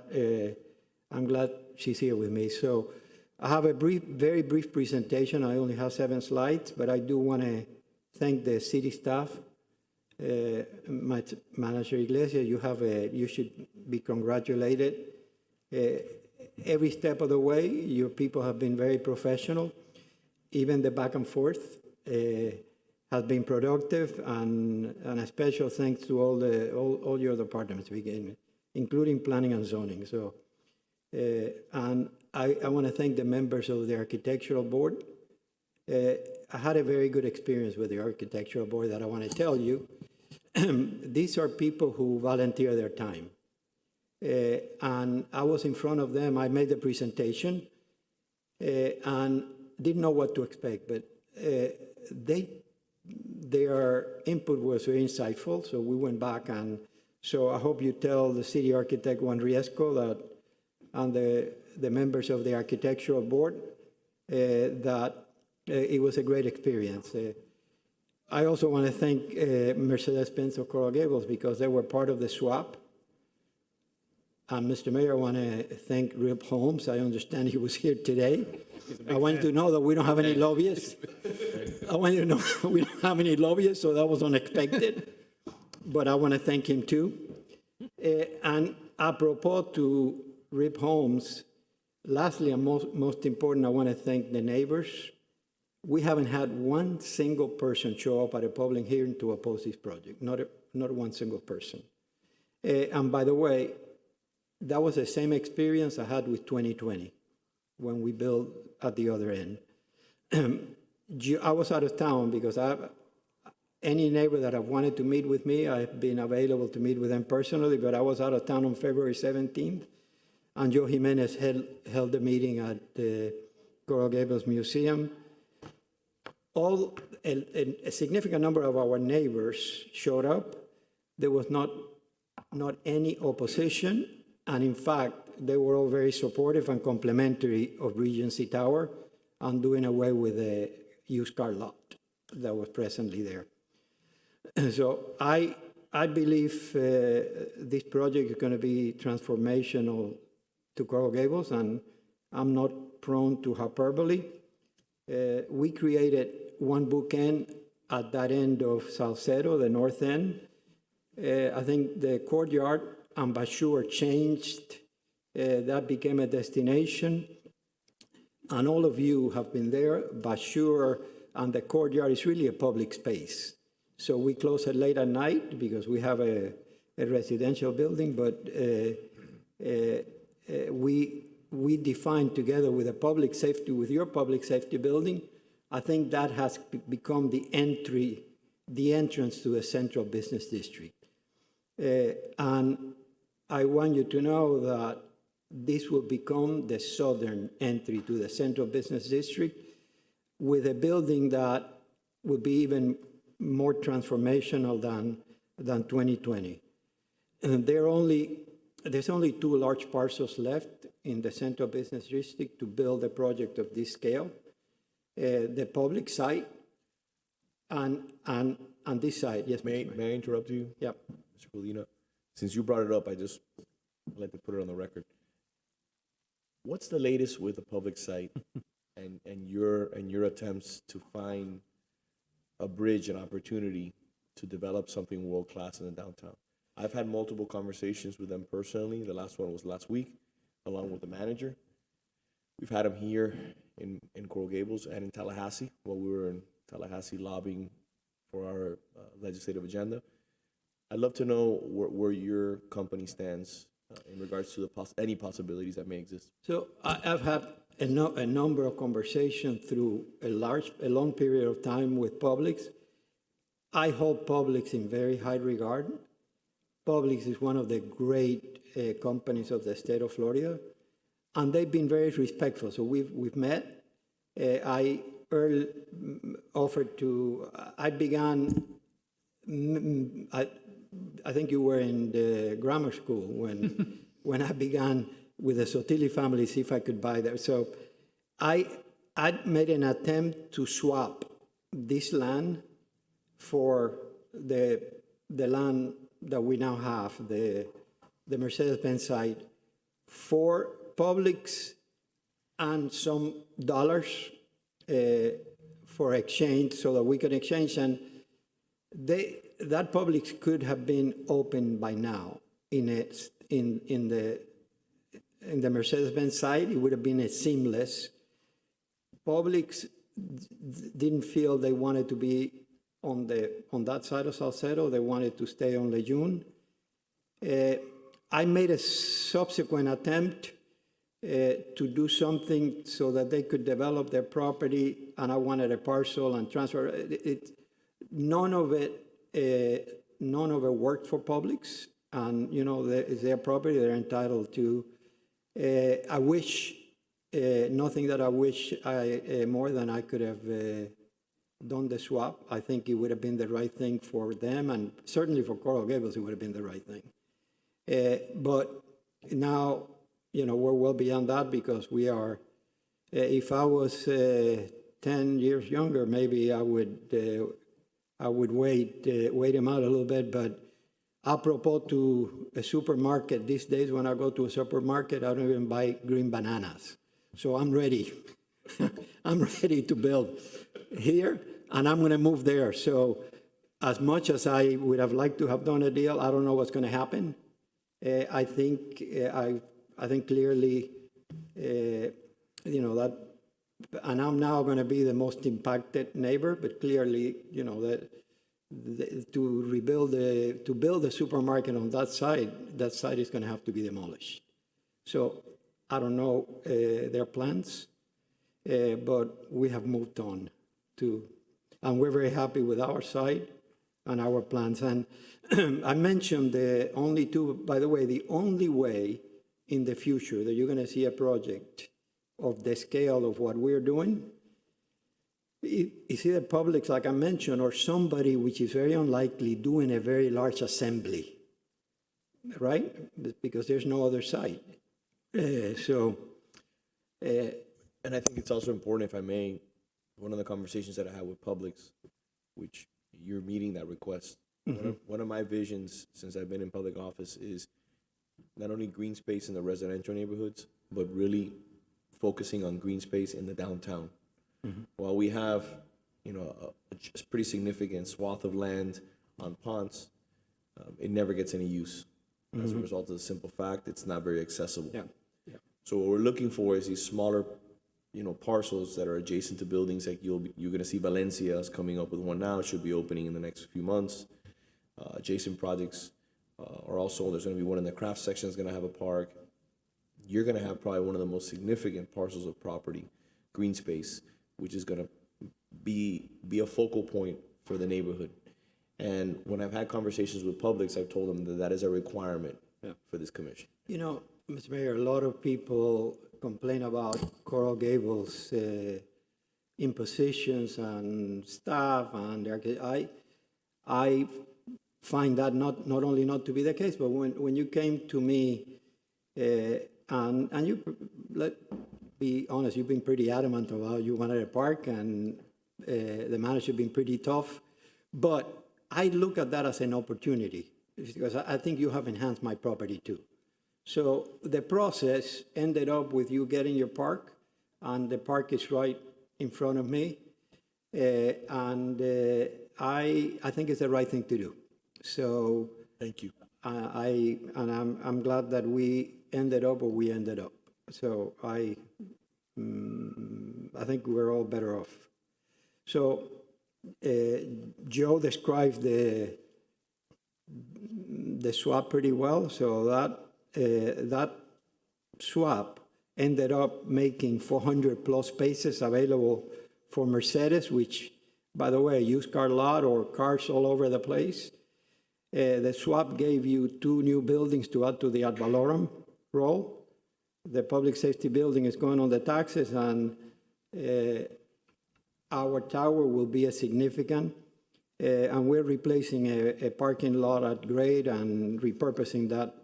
she's here with me. So I have a very brief presentation. I only have 7 slides, but I do want to thank the city staff. My manager Iglesias, you should be congratulated. Every step of the way, your people have been very professional. Even the back and forth has been productive, and a special thanks to all your departments, including planning and zoning. So, and I want to thank the members of the architectural board. I had a very good experience with the architectural board that I want to tell you. These are people who volunteer their time. And I was in front of them. I made the presentation and didn't know what to expect, but their input was very insightful, so we went back. And so I hope you tell the city architect, Juan Riesco, that, and the members of the architectural board, that it was a great experience. I also want to thank Mercedes-Benz of Coral Gables, because they were part of the swap. And Mr. Mayor, I want to thank Rip Holmes. I understand he was here today. I want you to know that we don't have any lobbyists. I want you to know we don't have any lobbyists, so that was unexpected. But I want to thank him too. And apropos to Rip Holmes, lastly and most important, I want to thank the neighbors. We haven't had one single person show up at a public hearing to oppose this project, not one single person. And by the way, that was the same experience I had with 2020 when we built at the other end. I was out of town because any neighbor that have wanted to meet with me, I've been available to meet with them personally, but I was out of town on February 17th, and Joe Jimenez held the meeting at the Coral Gables Museum. A significant number of our neighbors showed up. There was not any opposition, and in fact, they were all very supportive and complimentary of Regency Tower and doing away with the used car lot that was presently there. So I believe this project is going to be transformational to Coral Gables, and I'm not prone to hyperbole. We created one bookend at that end of Salcedo, the north end. I think the courtyard and Bashur changed. That became a destination. And all of you have been there. Bashur and the courtyard is really a public space. So we close it late at night because we have a residential building, but we define together with the public safety, with your public safety building, I think that has become the entrance to the central business district. And I want you to know that this will become the southern entry to the central business district with a building that will be even more transformational than 2020. And there's only 2 large parcels left in the central business district to build a project of this scale. The public site and this site. Yes, May I interrupt you? Yeah. Mr. Colina, since you brought it up, I'd like to put it on the record. What's the latest with the public site and your attempts to find a bridge, an opportunity to develop something world-class in the downtown? I've had multiple conversations with them personally. The last one was last week, along with the manager. We've had him here in Coral Gables and in Tallahassee while we were in Tallahassee lobbying for our legislative agenda. I'd love to know where your company stands in regards to any possibilities that may exist. So I've had a number of conversations through a long period of time with Publix. I hold Publix in very high regard. Publix is one of the great companies of the state of Florida, and they've been very respectful. So we've met. I offered to. I began. I think you were in the grammar school when I began with the Sotili family, see if I could buy there. So I made an attempt to swap this land for the land that we now have, the Mercedes-Benz site, for Publix and some dollars for exchange so that we could exchange. And that Publix could have been open by now in the Mercedes-Benz site. It would have been a seamless. Publix didn't feel they wanted to be on that side of Salcedo. They wanted to stay on Lejeune. I made a subsequent attempt to do something so that they could develop their property, and I wanted a parcel and transfer it. None of it worked for Publix, and it's their property. They're entitled to. I wish nothing that I wish more than I could have done the swap. I think it would have been the right thing for them, and certainly for Coral Gables, it would have been the right thing. But now, we're well beyond that because we are. If I was 10 years younger, maybe I would wait him out a little bit. But apropos to a supermarket, these days when I go to a supermarket, I don't even buy green bananas. So I'm ready. I'm ready to build here, and I'm going to move there. So as much as I would have liked to have done a deal, I don't know what's going to happen. I think clearly, that, and I'm now going to be the most impacted neighbor, but clearly, to build a supermarket on that side is going to have to be demolished. So I don't know their plans, but we have moved on and we're very happy with our side and our plans. And I mentioned the only way in the future that you're going to see a project of the scale of what we're doing is either Publix, like I mentioned, or somebody, which is very unlikely, doing a very large assembly, right? Because there's no other site. And I think it's also important, if I may, one of the conversations that I had with Publix, which you're meeting that request. One of my visions since I've been in public office is not only green space in the residential neighborhoods, but really focusing on green space in the downtown. While we have, a pretty significant swath of land on Ponce, it never gets any use as a result of the simple fact it's not very accessible. So what we're looking for is these smaller, parcels that are adjacent to buildings. Like you're going to see Valencia's coming up with one now. It should be opening in the next few months. Adjacent projects are also, there's going to be one in the craft section that's going to have a park. You're going to have probably one of the most significant parcels of property, green space, which is going to be a focal point for the neighborhood. And when I've had conversations with Publix, I've told them that is a requirement for this commission. Mr. Mayor, a lot of people complain about Coral Gables impositions and staff, and I find that not only not to be the case, but when you came to me, and you, let's be honest, you've been pretty adamant about you wanted a park, and the manager been pretty tough, but I look at that as an opportunity because I think you have enhanced my property too. So the process ended up with you getting your park, and the park is right in front of me, and I think it's the right thing to do. So thank you. I'm glad that we ended up where we ended up. So I think we're all better off. So Joe described the swap pretty well. So that swap ended up making 400 plus spaces available for Mercedes, which, by the way, used car lot or cars all over the place. The swap gave you 2 new buildings to add to the ad valorem role. The public safety building is going on the taxes, and our tower will be a significant, and we're replacing a parking lot at grade and repurposing that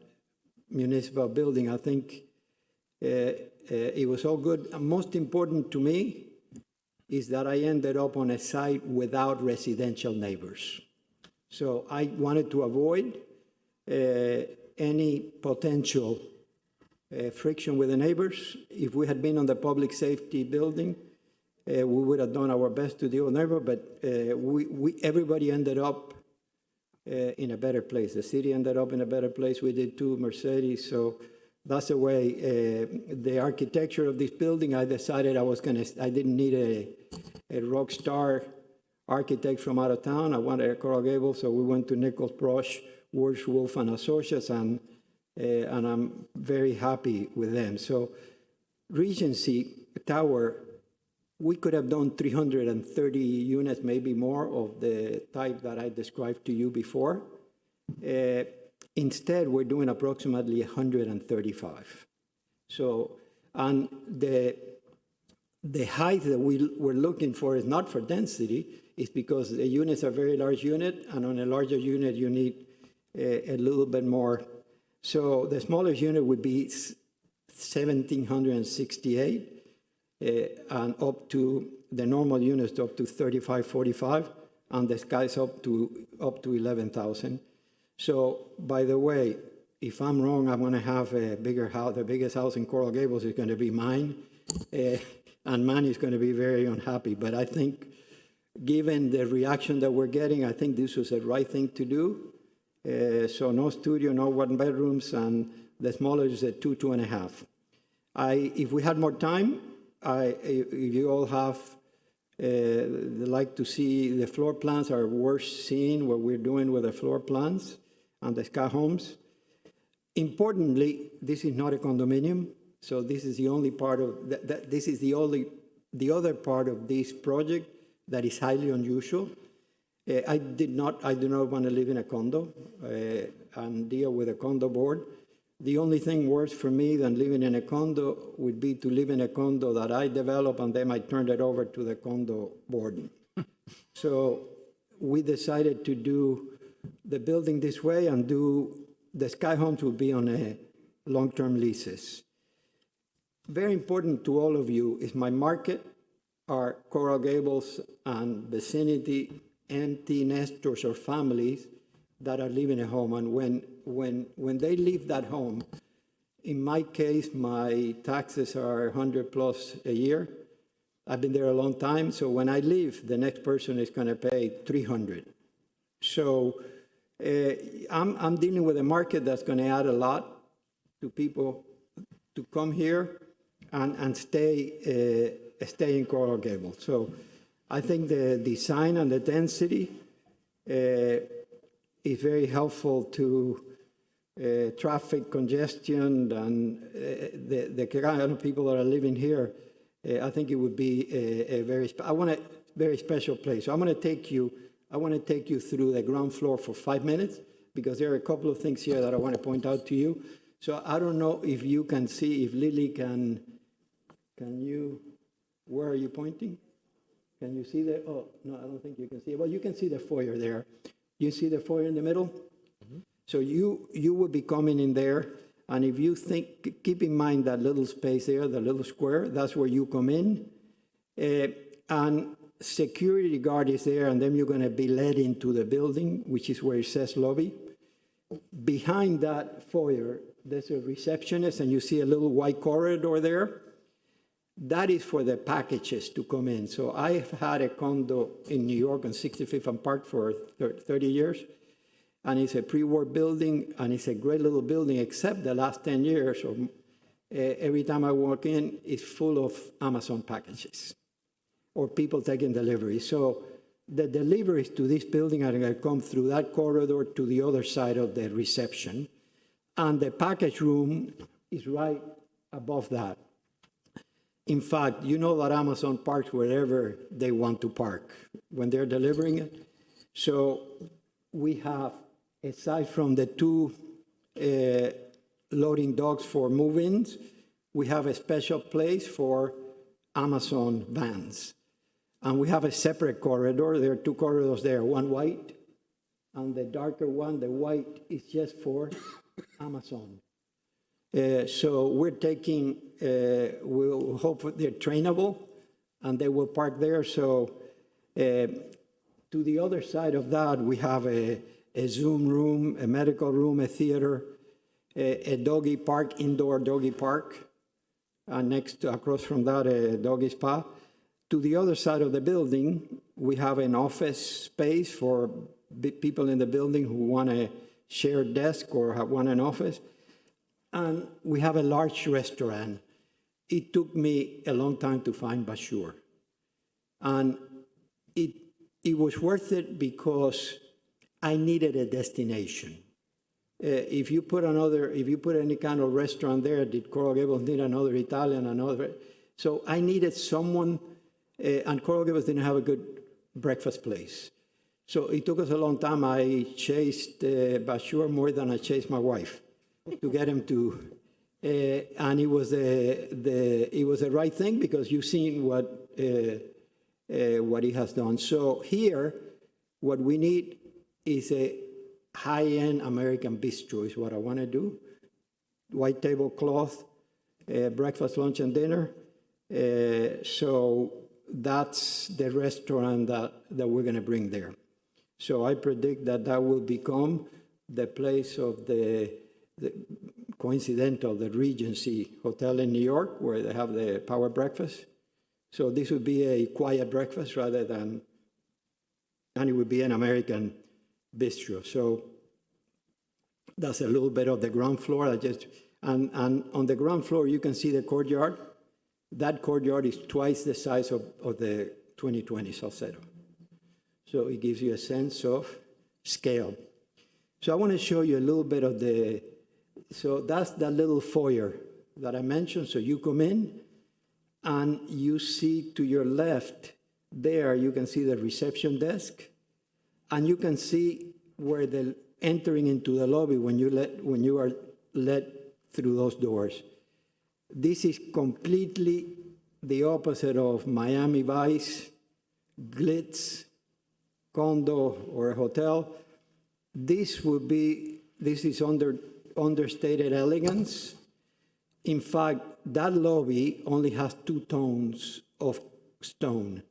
municipal building. I think it was all good. And most important to me is that I ended up on a site without residential neighbors. So I wanted to avoid any potential friction with the neighbors. If we had been on the public safety building, we would have done our best to deal with neighbors, but everybody ended up in a better place. The city ended up in a better place. We did too, Mercedes. So that's the way. The architecture of this building, I decided I didn't need a rock star architect from out of town. I wanted a Coral Gables, so we went to Nichols Brosh, Wolf and Associates, and I'm very happy with them. So Regency Tower, we could have done 330 units, maybe more, of the type that I described to you before. Instead, we're doing approximately 135. So, and the height that we're looking for is not for density, it's because the units are very large unit, and on a larger unit, you need a little bit more. So the smallest unit would be 1,768, and up to the normal units up to 3545, and the skies up to 11,000. So, by the way, if I'm wrong, I'm going to have a bigger house. The biggest house in Coral Gables is going to be mine, and mine is going to be very unhappy. But I think, given the reaction that we're getting, I think this was the right thing to do. So no studio, no one bedrooms, and the smallest is a 2.5. If we had more time, if you all have like to see the floor plans, are worth seeing what we're doing with the floor plans and the Sky Homes. Importantly, this is not a condominium, so this is the only part of this is the other part of this project that is highly unusual. I do not want to live in a condo and deal with a condo board. The only thing worse for me than living in a condo would be to live in a condo that I develop and then I turn it over to the condo board. So we decided to do the building this way and do the Sky Homes will be on a long-term leases. Very important to all of you is my market are Coral Gables and vicinity empty nesters or families that are living at home. And when they leave that home, in my case, my taxes are 100 plus a year. I've been there a long time, so when I leave, the next person is going to pay 300. So I'm dealing with a market that's going to add a lot to people to come here and stay in Coral Gables. So I think the design and the density is very helpful to traffic congestion and the kind of people that are living here. I think it would be a very special place. So I want to take you through the ground floor for 5 minutes because there are a couple of things here that I want to point out to you. So I don't know if you can see, if Lily can you, where are you pointing? Can you see that? Oh, no, I don't think you can see it. Well, you can see the foyer there. You see the foyer in the middle? Mm-hmm. So you will be coming in there, and if you think, keep in mind that little space there, the little square, that's where you come in. And security guard is there, and then you're going to be led into the building, which is where it says lobby. Behind that foyer, there's a receptionist, and you see a little white corridor there. That is for the packages to come in. So I've had a condo in New York on 65th and Park for 30 years, and it's a pre-war building, and it's a great little building, except the last 10 years, every time I walk in, it's full of Amazon packages or people taking delivery. So the deliveries to this building are going to come through that corridor to the other side of the reception, and the package room is right above that. In fact, you know that Amazon parks wherever they want to park when they're delivering it. So we have, aside from the two loading docks for move-ins, we have a special place for Amazon vans. And we have a separate corridor. There are two corridors there, one white, and the darker one, the white, is just for Amazon. So we're taking, we'll hope they're trainable, and they will park there. So to the other side of that, we have a Zoom room, a medical room, a theater, a doggy park, indoor doggy park, and across from that, a doggy spa. To the other side of the building, we have an office space for people in the building who want a shared desk or want an office. And we have a large restaurant. It took me a long time to find Bashur. And it was worth it because I needed a destination. If you put any kind of restaurant there, did Coral Gables need another Italian, another? So I needed someone, and Coral Gables didn't have a good breakfast place. So it took us a long time. I chased Bashur more than I chased my wife to get him to, and it was the right thing because you've seen what he has done. So here, what we need is a high-end American bistro is what I want to do. White tablecloth, breakfast, lunch, and dinner. So that's the restaurant that we're going to bring there. So I predict that will become the place of the coincidental, the Regency Hotel in New York, where they have the power breakfast. So this would be a quiet breakfast rather than, and it would be an American bistro. So that's a little bit of the ground floor. And on the ground floor, you can see the courtyard. That courtyard is twice the size of the 2020 Salcedo. So it gives you a sense of scale. So I want to show you a little bit of so that's that little foyer that I mentioned. So you come in and you see to your left there, you can see the reception desk, and you can see where the entering into the lobby when you are led through those doors. This is completely the opposite of Miami Vice, glitz, condo, or a hotel. This is understated elegance. In fact, that lobby only has 2 tones of stone,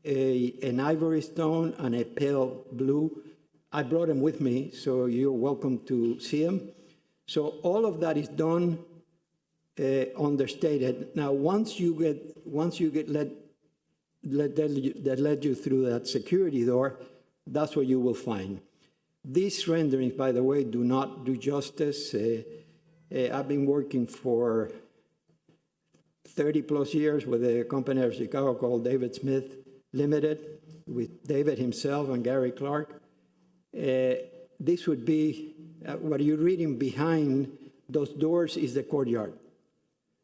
an ivory stone and a pale blue. I brought them with me, so you're welcome to see them. So all of that is done understated. Now, once you get led you through that security door, that's what you will find. These renderings, by the way, do not do justice. I've been working for 30 plus years with a company out of Chicago called David Smith Limited, with David himself and Gary Clark. This would be, what you're reading behind those doors is the courtyard.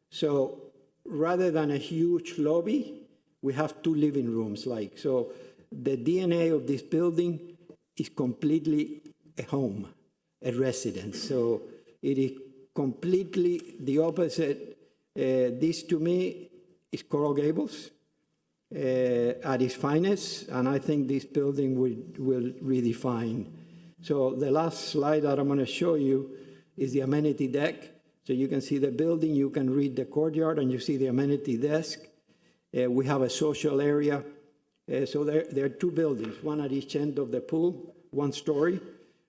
So rather than a huge lobby, we have 2 living rooms. So the DNA of this building is completely a home, a residence. So it is completely the opposite. This to me is Coral Gables at its finest, and I think this building will redefine. So the last slide that I'm going to show you is the amenity deck. So you can see the building, you can read the courtyard, and you see the amenity desk. We have a social area. So there are 2 buildings, one at each end of the pool, 1 story.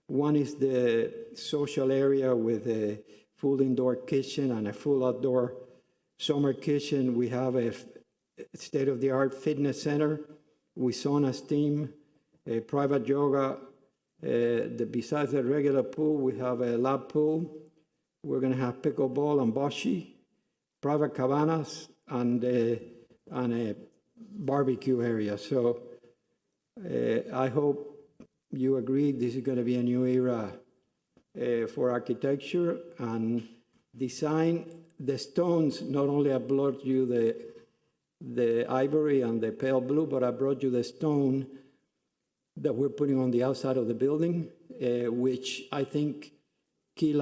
One is the social area with a full indoor kitchen and a full outdoor summer kitchen. We have a state-of-the-art fitness center with sauna, steam, a private yoga. Besides the regular pool, we have a lap pool. We're going to have pickleball and bocce, private cabanas, and a barbecue area. So I hope you agree this is going to be a new era for architecture and design. The stones, not only I brought you the ivory and the pale blue, but I brought you the stone that we're putting on the outside of the building, which I think key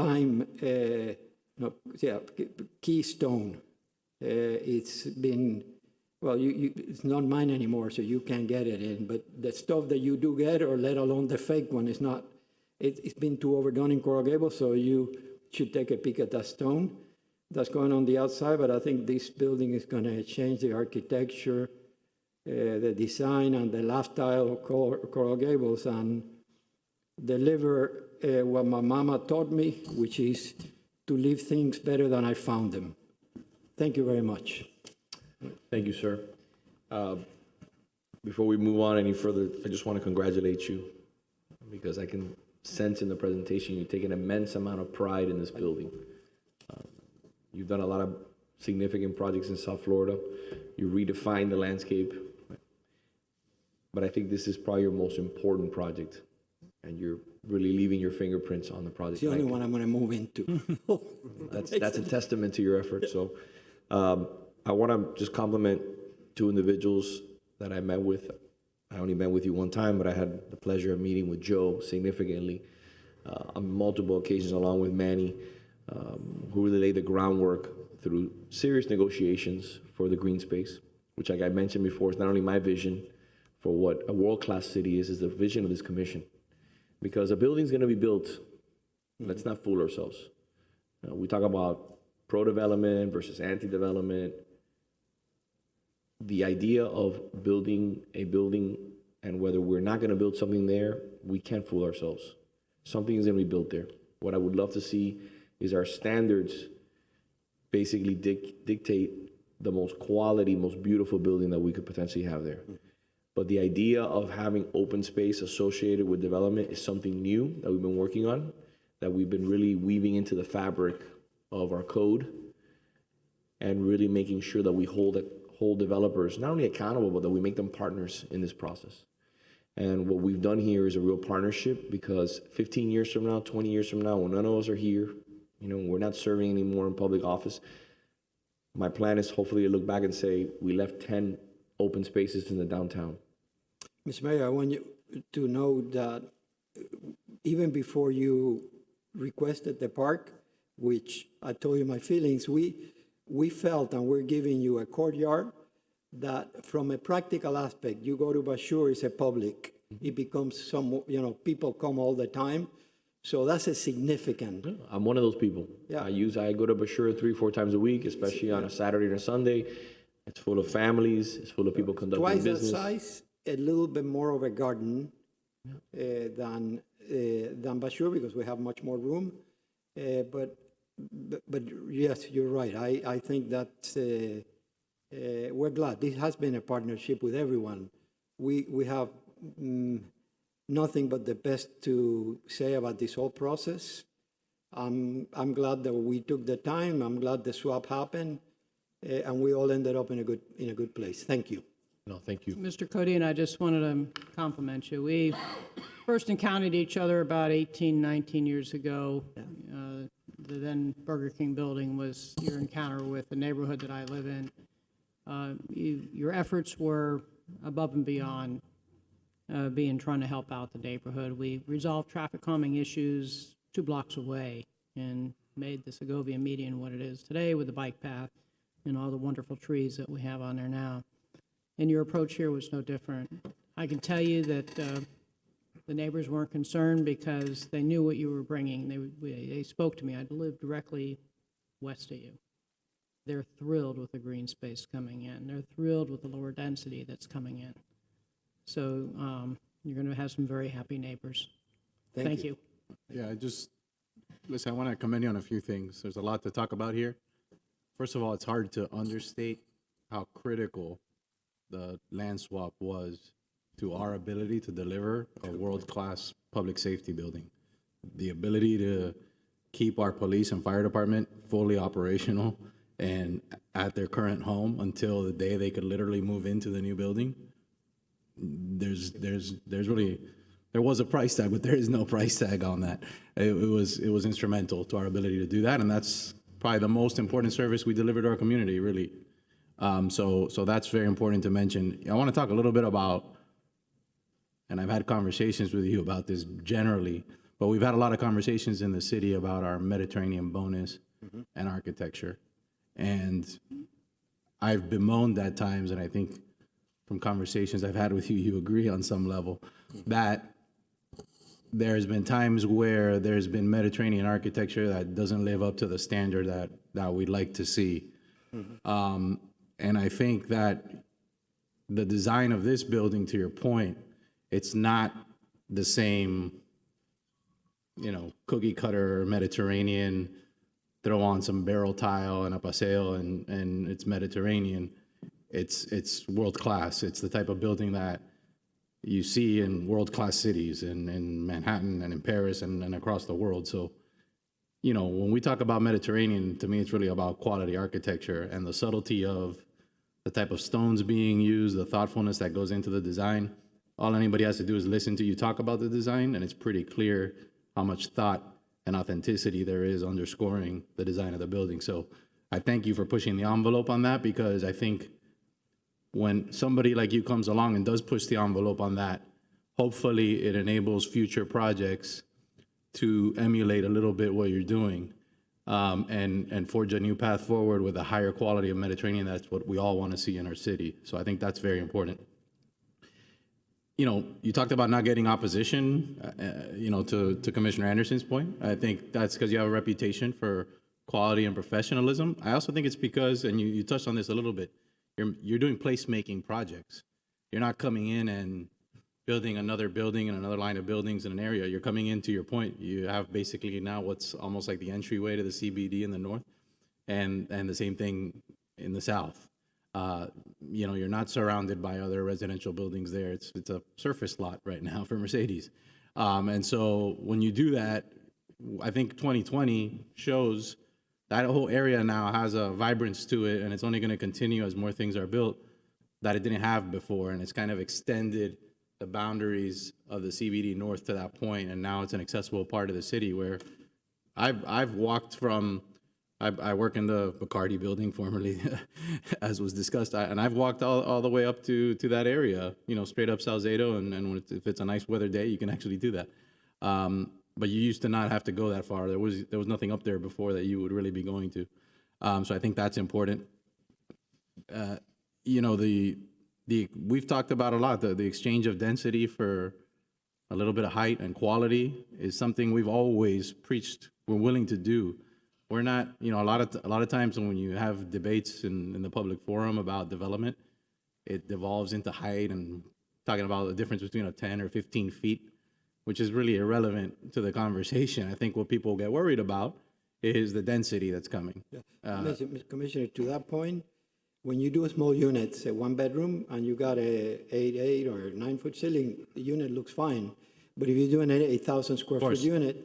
stone. It's been, well, it's not mine anymore, so you can't get it in. But the stuff that you do get, or let alone the fake one, is not. It's been too overdone in Coral Gables, so you should take a peek at that stone that's going on the outside. But I think this building is going to change the architecture, the design, and the lifestyle of Coral Gables, and deliver what my mama taught me, which is to leave things better than I found them. Thank you very much. Thank you, sir. Before we move on any further, I just want to congratulate you, because I can sense in the presentation you take an immense amount of pride in this building. You've done a lot of significant projects in South Florida. You redefined the landscape. But I think this is probably your most important project, and you're really leaving your fingerprints on the project. It's the only one I'm going to move into. That's a testament to your effort. So I want to just compliment 2 individuals that I met with. I only met with you one time, but I had the pleasure of meeting with Joe significantly on multiple occasions, along with Manny, who really laid the groundwork through serious negotiations for the green space, which, like I mentioned before, is not only my vision for what a world-class city is the vision of this commission. Because a building's going to be built, let's not fool ourselves. We talk about pro-development versus anti-development. The idea of building a building, and whether we're not going to build something there, we can't fool ourselves. Something is going to be built there. What I would love to see is our standards basically dictate the most quality, most beautiful building that we could potentially have there. But the idea of having open space associated with development is something new that we've been working on, that we've been really weaving into the fabric of our code and really making sure that we hold developers not only accountable, but that we make them partners in this process. And what we've done here is a real partnership, because 15 years from now, 20 years from now, when none of us are here, you know, we're not serving anymore in public office, my plan is hopefully to look back and say, we left 10 open spaces in the downtown. Mr. Mayor, I want you to know that even before you requested the park, which I told you my feelings, we felt, and we're giving you a courtyard that from a practical aspect, you go to Bashur, it's a public. It becomes some, you know, people come all the time. So that's a significant. I'm one of those people. Yeah. I go to Bashur 3-4 times a week, especially on a Saturday and a Sunday. It's full of families. It's full of people conducting Twice business. that size, a little bit more of a garden than Bashur, because we have much more room. But yes, you're right. I think that we're glad. This has been a partnership with everyone. We have nothing but the best to say about this whole process. I'm glad that we took the time. I'm glad the swap happened, and we all ended up in a good place. Thank you. No, thank you. Mr. Cody, and I just wanted to compliment you. We first encountered each other about 18, 19 years ago. The then Burger King building was your encounter with the neighborhood that I live in. Your efforts were above and beyond trying to help out the neighborhood. We resolved traffic calming issues 2 blocks away and made the Segovia median what it is today, with the bike path and all the wonderful trees that we have on there now. And your approach here was no different. I can tell you that the neighbors weren't concerned because they knew what you were bringing. They spoke to me. I live directly west of you. They're thrilled with the green space coming in. They're thrilled with the lower density that's coming in. So you're going to have some very happy neighbors. Thank you. Yeah, listen, I want to commend you on a few things. There's a lot to talk about here. First of all, it's hard to understate how critical the land swap was to our ability to deliver a world-class public safety building. The ability to keep our police and fire department fully operational and at their current home until the day they could literally move into the new building. There was a price tag, but there is no price tag on that. It was instrumental to our ability to do that, and that's probably the most important service we deliver to our community, really. So that's very important to mention. I want to talk a little bit about, and I've had conversations with you about this generally, but we've had a lot of conversations in the city about our Mediterranean bonus and architecture. And I've bemoaned at times, and I think from conversations I've had with you, you agree on some level, that there's been times where there's been Mediterranean architecture that doesn't live up to the standard that we'd like to see. And I think that the design of this building, to your point, it's not the same, cookie cutter Mediterranean, throw on some barrel tile and a paseo and it's Mediterranean. It's world class. It's the type of building that you see in world class cities in Manhattan and in Paris and across the world. So, when we talk about Mediterranean, to me, it's really about quality architecture and the subtlety of the type of stones being used, the thoughtfulness that goes into the design. All anybody has to do is listen to you talk about the design, and it's pretty clear how much thought and authenticity there is underscoring the design of the building. So I thank you for pushing the envelope on that, because I think when somebody like you comes along and does push the envelope on that, hopefully it enables future projects to emulate a little bit what you're doing, and forge a new path forward with a higher quality of Mediterranean. That's what we all want to see in our city. So I think that's very important. You talked about not getting opposition, to Commissioner Anderson's point. I think that's because you have a reputation for quality and professionalism. I also think it's because, and you touched on this a little bit, you're doing placemaking projects. You're not coming in and building another building and another line of buildings in an area. You're coming into your point. You have basically now what's almost like the entryway to the CBD in the north, and the same thing in the south. You know, you're not surrounded by other residential buildings there. It's a surface lot right now for Mercedes. And so when you do that, I think 2020 shows that whole area now has a vibrance to it, and it's only going to continue as more things are built that it didn't have before. And it's kind of extended the boundaries of the CBD north to that point, and now it's an accessible part of the city where I've walked from, I work in the Bacardi building formerly, as was discussed, and I've walked all the way up to that area, you know, straight up Salcedo, and when if it's a nice weather day, you can actually do that. But you used to not have to go that far. There was nothing up there before that you would really be going to. So I think that's important. You know, we've talked about a lot, the exchange of density for a little bit of height and quality is something we've always preached we're willing to do. We're not, you know, a lot of times when you have debates in the public forum about development, it devolves into height and talking about the difference between 10 or 15 feet, which is really irrelevant to the conversation. I think what people get worried about is the density that's coming. Mr. Commissioner, to that point, when you do a small unit, say 1 bedroom, and you got a 8 or 9 foot ceiling, the unit looks fine. But if you're doing an 8,000 square foot unit,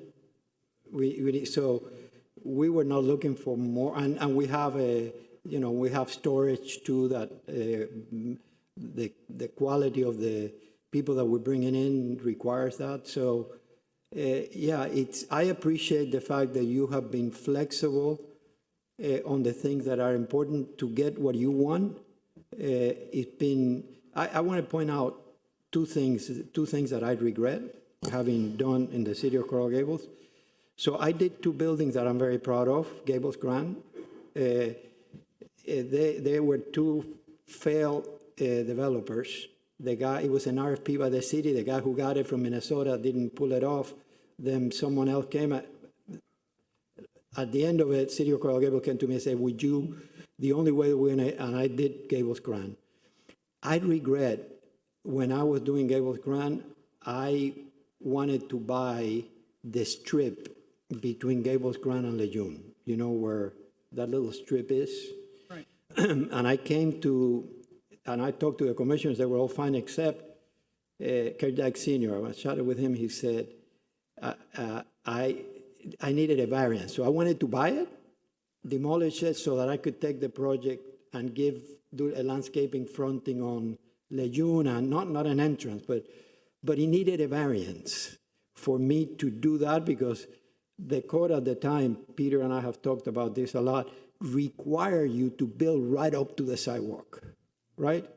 we were not looking for more, and we have we have storage too, that the quality of the people that we're bringing in requires that. So I appreciate the fact that you have been flexible on the things that are important to get what you want. I want to point out two things that I regret having done in the city of Coral Gables. So I did 2 buildings that I'm very proud of, Gables Grand. They were 2 failed developers. The guy, it was an RFP by the city. The guy who got it from Minnesota didn't pull it off. Then someone else came. At the end of it, City of Coral Gables came to me and said, would you, the only way we're going to, and I did Gables Grand. I regret when I was doing Gables Grand, I wanted to buy the strip between Gables Grand and Lejeune, you know where that little strip is? Right. And I talked to the commissioners, they were all fine except Kerdyke Sr. I chatted with him, he said, I needed a variance. So I wanted to buy it, demolish it so that I could take the project and do a landscaping fronting on Lejeune, and not an entrance, but he needed a variance for me to do that because the code at the time, Peter and I have talked about this a lot, require you to build right up to the sidewalk, right?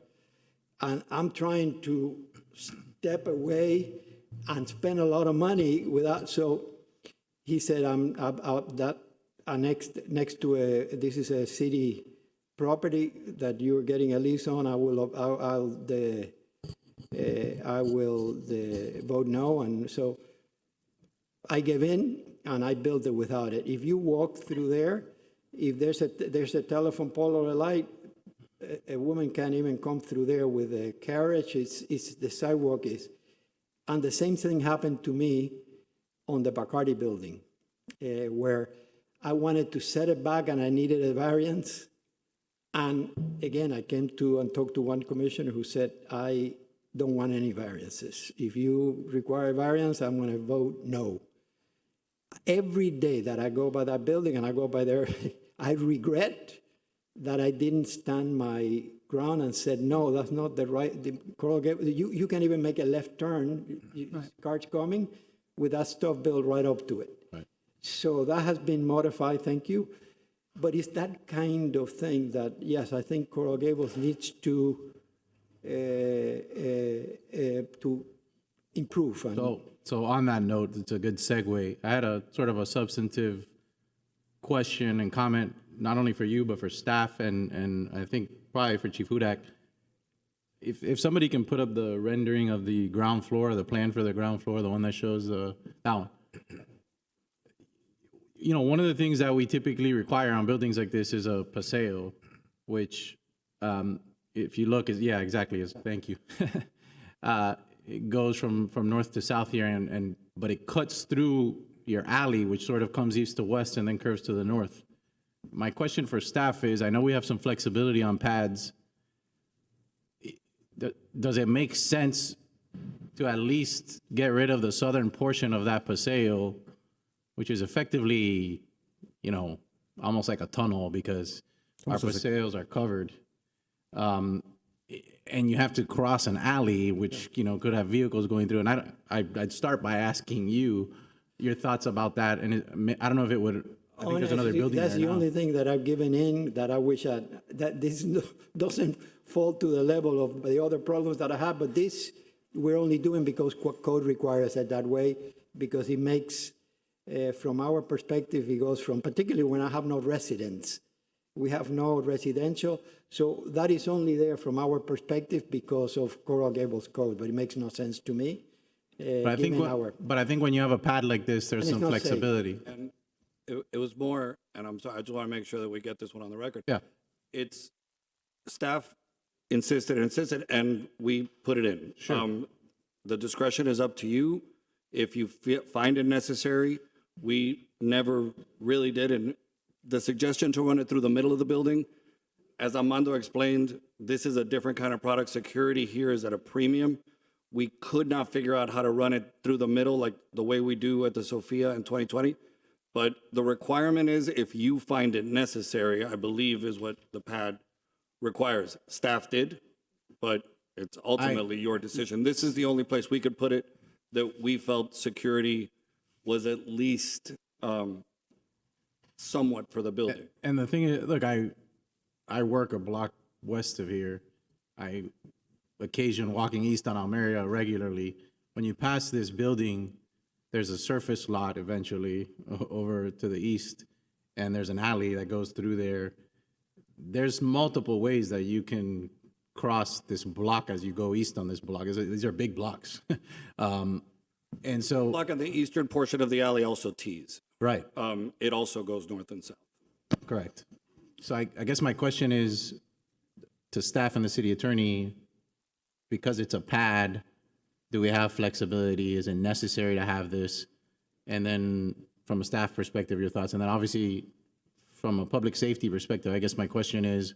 And I'm trying to step away and spend a lot of money without, so he said, next to this is a city property that you're getting a lease on, I will vote no. And so I gave in and I built it without it. If you walk through there, if there's a telephone pole or a light, a woman can't even come through there with a carriage. The sidewalk is. And the same thing happened to me on the Bacardi building, where I wanted to set it back and I needed a variance. And again, I came to and talked to one commissioner who said, I don't want any variances. If you require a variance, I'm going to vote no. Every day that I go by that building and I go by there, I regret that I didn't stand my ground and said, no, that's not the right, you can even make a left turn, cars coming, with that stuff built right up to it. Right. So that has been modified, thank you. But it's that kind of thing that, yes, I think Coral Gables needs to improve. So on that note, it's a good segue. I had a sort of a substantive question and comment, not only for you, but for staff, and I think probably for Chief Hudak. If somebody can put up the rendering of the ground floor, the plan for the ground floor, the one that shows that one. You know, one of the things that we typically require on buildings like this is a paseo, which, if you look, thank you. it goes from north to south here, but it cuts through your alley, which sort of comes east to west and then curves to the north. My question for staff is, I know we have some flexibility on pads. Does it make sense to at least get rid of the southern portion of that paseo, which is effectively, you know, almost like a tunnel because our paseos are covered? And you have to cross an alley, which, you know, could have vehicles going through. And I'd start by asking you your thoughts about that. And I don't know if it would, I think there's another building That's there the now. only thing that I've given in, that I wish that this doesn't fall to the level of the other problems that I have, but this we're only doing because code requires it that way, because it makes, from our perspective, it goes from, particularly when I have no residents, we have no residential, so that is only there from our perspective because of Coral Gables code, but it makes no sense to me. But I think when you have a pad like this, there's some flexibility. And it was more, and I'm sorry, I just want to make sure that we get this one on the record. Yeah. It's, staff insisted, and we put it in. Sure. The discretion is up to you. If you find it necessary, we never really did. And the suggestion to run it through the middle of the building, as Armando explained, this is a different kind of product. Security here is at a premium. We could not figure out how to run it through the middle like the way we do at the Sophia in 2020. But the requirement is, if you find it necessary, I believe is what the pad requires. Staff did, but it's ultimately your decision. This is the only place we could put it that we felt security was at least somewhat for the building. And the thing is, look, I work a block west of here. I occasion walking east on Almeria regularly. When you pass this building, there's a surface lot eventually over to the east, and there's an alley that goes through there. There's multiple ways that you can cross this block as you go east on this block. These are big blocks. And so, Block on the eastern portion of the alley also tees. Right. It also goes north and south. Correct. So I guess my question is to staff and the city attorney, because it's a pad, do we have flexibility? Is it necessary to have this? And then from a staff perspective, your thoughts. And then obviously from a public safety perspective, I guess my question is,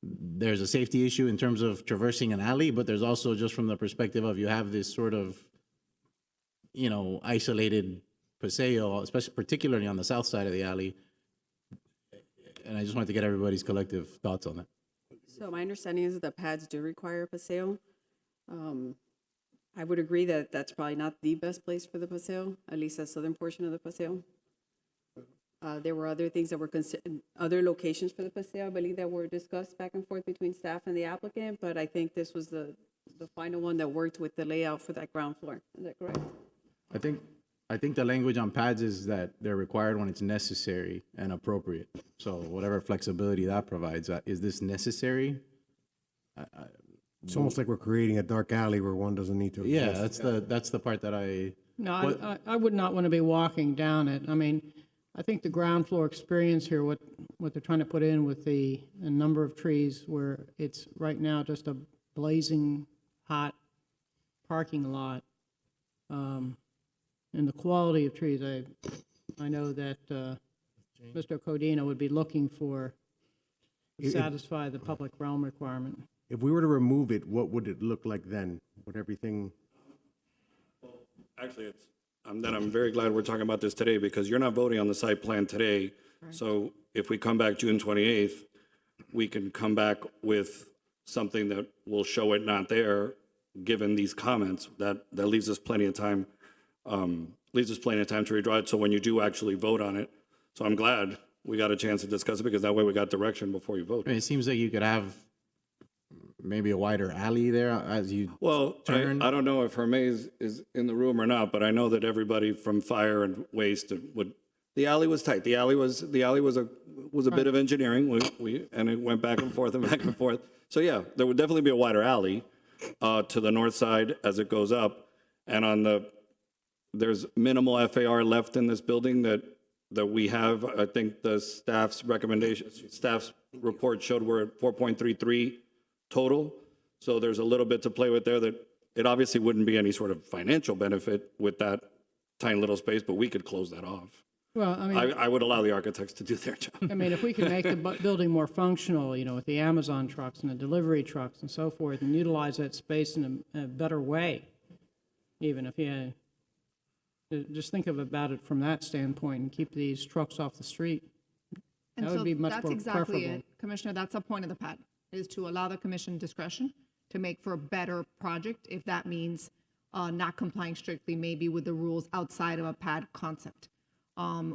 there's a safety issue in terms of traversing an alley, but there's also just from the perspective of you have this sort of, you know, isolated paseo, especially particularly on the south side of the alley. And I just wanted to get everybody's collective thoughts on that. So my understanding is that the pads do require a paseo. I would agree that that's probably not the best place for the paseo, at least the southern portion of the paseo. There were other things that were other locations for the paseo, I believe, that were discussed back and forth between staff and the applicant, but I think this was the final one that worked with the layout for that ground floor. Is that correct? I think the language on pads is that they're required when it's necessary and appropriate. So whatever flexibility that provides, is this necessary? It's almost like we're creating a dark alley where one doesn't need to exist. Yeah, that's the part that No, I would not want to be walking down it. I mean, I think the ground floor experience here, what they're trying to put in with the number of trees where it's right now just a blazing hot parking lot. And the quality of trees, I know that Mr. Codina would be looking for to satisfy the public realm requirement. If we were to remove it, what would it look like then? Would everything? Actually, I'm very glad we're talking about this today, because you're not voting on the site plan today. Right. So if we come back June 28th, we can come back with something that will show it not there, given these comments. That leaves us plenty of time. Leaves us plenty of time to redraw it. So when you do actually vote on it, so I'm glad we got a chance to discuss it, because that way we got direction before you vote. I mean, it seems like you could have maybe a wider alley there as you turn. I don't know if Hermes is in the room or not, but I know that everybody from fire and waste would. The alley was tight. The alley was a bit of engineering. And it went back and forth and back and forth. So yeah, there would definitely be a wider alley to the north side as it goes up, and there's minimal FAR left in this building that we have. I think the staff's report showed we're at 4.33 total. So there's a little bit to play with there that it obviously wouldn't be any sort of financial benefit with that tiny little space, but we could close that off. Well, I mean, I would allow the architects to do their job. I mean, if we can make the building more functional, you know, with the Amazon trucks and the delivery trucks and so forth, and utilize that space in a better way, even if you just think about it from that standpoint and keep these trucks off the street. And That so would be much that's more exactly preferable. it, Commissioner. That's a point of the PAD, is to allow the commission discretion to make for a better project if that means not complying strictly maybe with the rules outside of a PAD concept.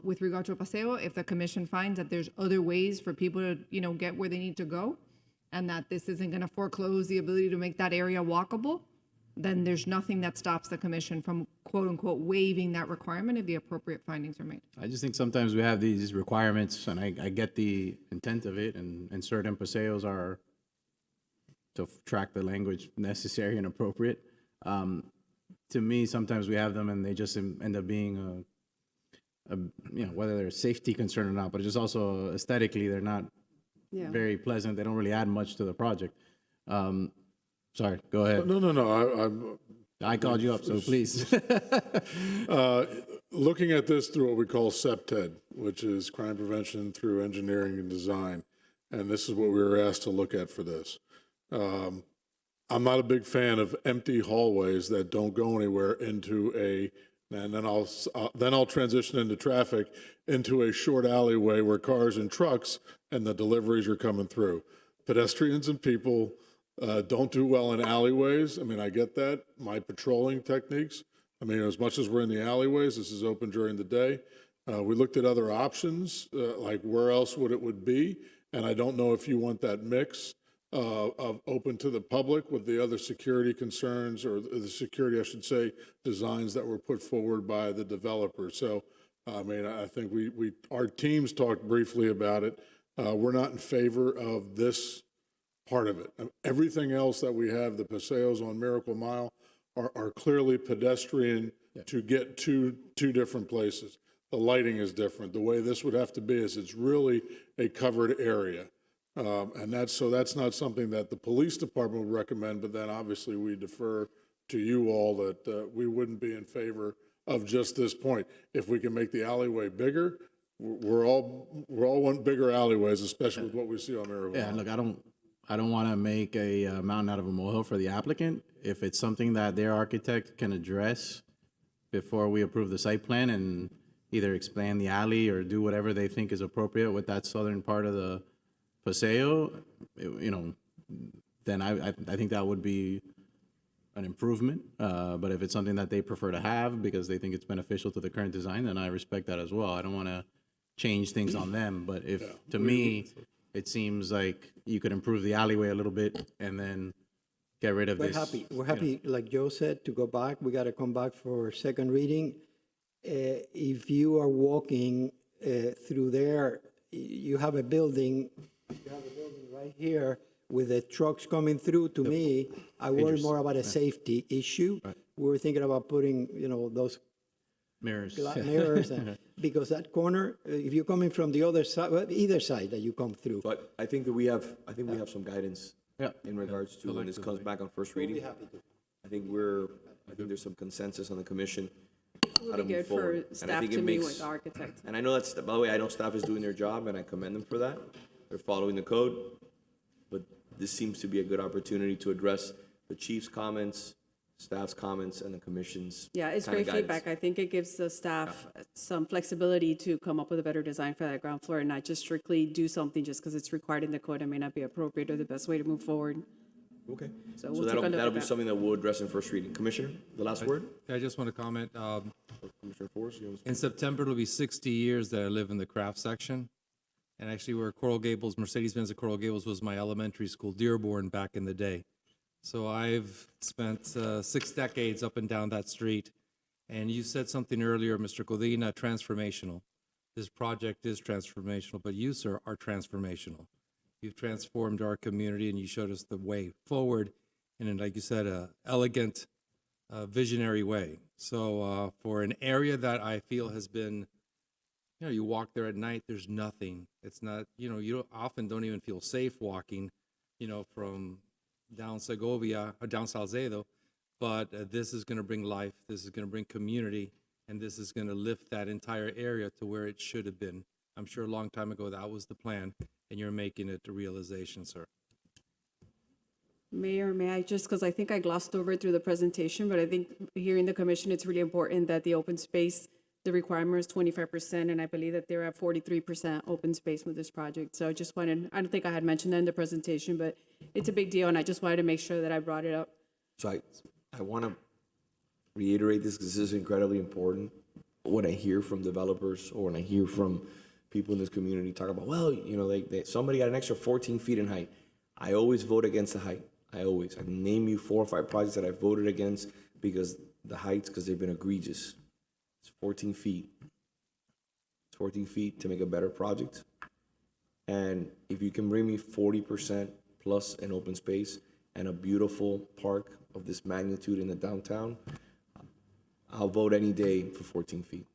With regard to a paseo, if the commission finds that there's other ways for people to, you know, get where they need to go, and that this isn't going to foreclose the ability to make that area walkable, then there's nothing that stops the commission from quote unquote waiving that requirement if the appropriate findings are made. I just think sometimes we have these requirements, and I get the intent of it, and certain paseos are to track the language necessary and appropriate. To me, sometimes we have them and they just end up being you know, whether they're a safety concern or not, but just also aesthetically, they're not very pleasant. They don't really add much to the project. Sorry, go ahead. No. I called you up, so please. Looking at this through what we call CEPTED, which is crime prevention through engineering and design, and this is what we were asked to look at for this. I'm not a big fan of empty hallways that don't go anywhere into and then I'll transition into traffic into a short alleyway where cars and trucks and the deliveries are coming through. Pedestrians and people don't do well in alleyways. I mean, I get that. My patrolling techniques, I mean, as much as we're in the alleyways, this is open during the day. We looked at other options, like where else would be, and I don't know if you want that mix of open to the public with the other security concerns, or the security, I should say, designs that were put forward by the developer. So, I mean, I think our teams talked briefly about it. We're not in favor of this part of it. Everything else that we have, the paseos on Miracle Mile, are clearly pedestrian to get to two different places. The lighting is different. The way this would have to be is it's really a covered area. And that's not something that the police department would recommend, but then obviously we defer to you all that we wouldn't be in favor of just this point. If we can make the alleyway bigger, we're all want bigger alleyways, especially with what we see on Miracle. Yeah, look, I don't want to make a mountain out of a molehill for the applicant. If it's something that their architect can address before we approve the site plan and either expand the alley or do whatever they think is appropriate with that southern part of the paseo, you know, then I think that would be an improvement. But if it's something that they prefer to have because they think it's beneficial to the current design, then I respect that as well. I don't want to change things on them. But if, to me, it seems like you could improve the alleyway a little bit and then get rid of this. We're happy, like Joe said, to go back. We got to come back for second reading. If you are walking through there, you have a building right here with the trucks coming through. To me, I worry more about a safety issue. Right. We were thinking about putting, you know, those mirrors, and, because that corner, if you're coming from the other side, well, either side that you come through. But I think that we have some guidance in regards to when this comes back on first reading. I think there's some consensus on the commission. It would be good for staff to meet with the architect. And I know that's, by the way, I know staff is doing their job and I commend them for that. They're following the code. But this seems to be a good opportunity to address the chief's comments, staff's comments, and the commission's. Yeah, it's great feedback. I think it gives the staff some flexibility to come up with a better design for that ground floor and not just strictly do something just because it's required in the code and may not be appropriate or the best way to move forward. Okay. So we'll take a look that'll at be that. something that we'll address in first reading. Commissioner, the last word? I just want to comment. Commissioner Forrest, you want to In September, it'll be 60 years that I live in the craft section. And actually where Coral Gables, Mercedes-Benz at Coral Gables was my elementary school, Dearborn, back in the day. So I've spent 6 decades up and down that street. And you said something earlier, Mr. Codina, transformational. This project is transformational, but you, sir, are transformational. You've transformed our community and you showed us the way forward in, like you said, a elegant, visionary way. So for an area that I feel has been, you know, you walk there at night, there's nothing. It's not, you know, you often don't even feel safe walking, you know, from down Segovia or down Salcedo but this is going to bring life, this is going to bring community, and this is going to lift that entire area to where it should have been. I'm sure a long time ago that was the plan, and you're making it a realization, sir. Mayor, may I just, because I think I glossed over it through the presentation, but I think hearing the commission, it's really important that the open space, the requirement is 25%, and I believe that they're at 43% open space with this project. So I just wanted, I don't think I had mentioned that in the presentation, but it's a big deal, and I just wanted to make sure that I brought it up. So I want to reiterate this because this is incredibly important. When I hear from developers or when I hear from people in this community talk about, well, you know, somebody got an extra 14 feet in height. I always vote against the height. I can name you 4 or 5 projects that I voted against because the heights, because they've been egregious. It's 14 feet. It's 14 feet to make a better project. And if you can bring me 40% plus an open space and a beautiful park of this magnitude in the downtown, I'll vote any day for 14 feet.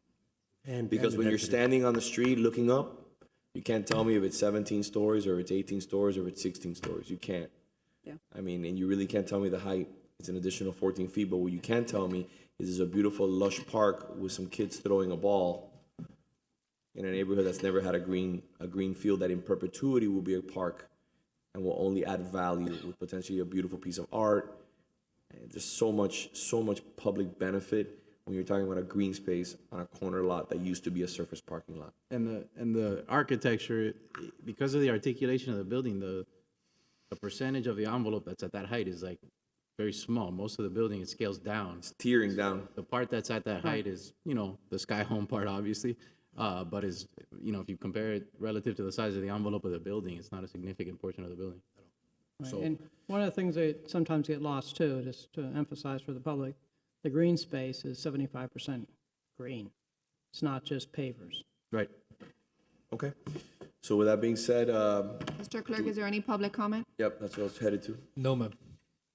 Because when you're standing on the street looking up, you can't tell me if it's 17 stories or it's 18 stories or it's 16 stories. You can't. Yeah. I mean, and you really can't tell me the height. It's an additional 14 feet, but what you can tell me is there's a beautiful lush park with some kids throwing a ball in a neighborhood that's never had a green field that in perpetuity will be a park and will only add value with potentially a beautiful piece of art. And there's so much public benefit when you're talking about a green space on a corner lot that used to be a surface parking lot. And the architecture, because of the articulation of the building, the percentage of the envelope that's at that height is like very small. Most of the building, it scales down. It's tearing down. The part that's at that height is, you know, the sky home part, obviously, but is, you know, if you compare it relative to the size of the envelope of the building, it's not a significant portion of the building. Right. So, And one of the things that sometimes get lost too, just to emphasize for the public, the green space is 75% green. It's not just pavers. right. Okay. So with that being said, Mr. Clerk, is there any public comment? yep, that's what I was headed to. No, ma'am.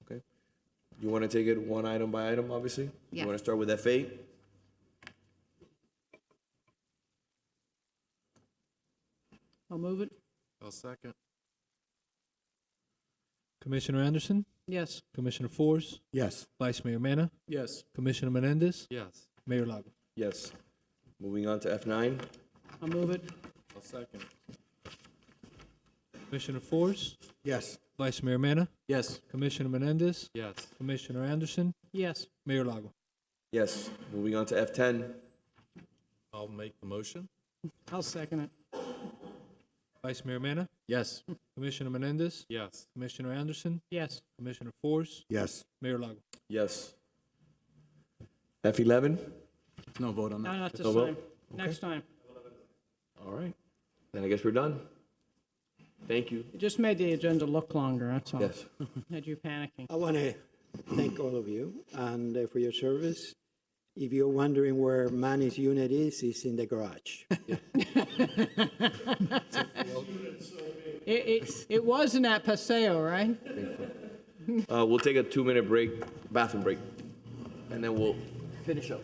Okay. You want to take it one item by item, obviously? You want to Yes. start with F8? I'll move it. I'll second. Commissioner Anderson, Yes. Commissioner Force, Yes. Vice Mayor Mena, Yes. Commissioner Menendez, Yes. Mayor Lago. Yes. Moving on to F9. I'll move it. I'll second. Commissioner Force, Yes. Vice Mayor Mena, Yes. Commissioner Menendez, Yes. Commissioner Anderson, Yes. Mayor Lago. Yes. Moving on to F10. I'll make the motion. I'll second it. Vice Mayor Mena, Yes. Commissioner Menendez, Yes. Commissioner Anderson, Yes. Commissioner Force, Yes. Mayor Lago. Yes. F11. No vote on No, that. not this No time. vote? Next time. All right. Then I guess we're done. Thank you. It just made the agenda look longer, that's all. Yes. Had you panicking. I want to thank all of you and for your service. If you're wondering where Manny's unit is, it's in the garage. It wasn't at Paseo, right? We'll take a 2-minute break, bathroom break, and then we'll finish up.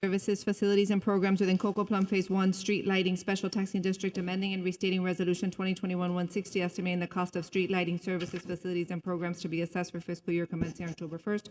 Services, Facilities, and Programs within Coco Plum Phase 1 Street Lighting Special Taxing District, amending and restating Resolution 2021-160, estimating the cost of street lighting services, facilities, and programs to be assessed for fiscal year commencing October 1st,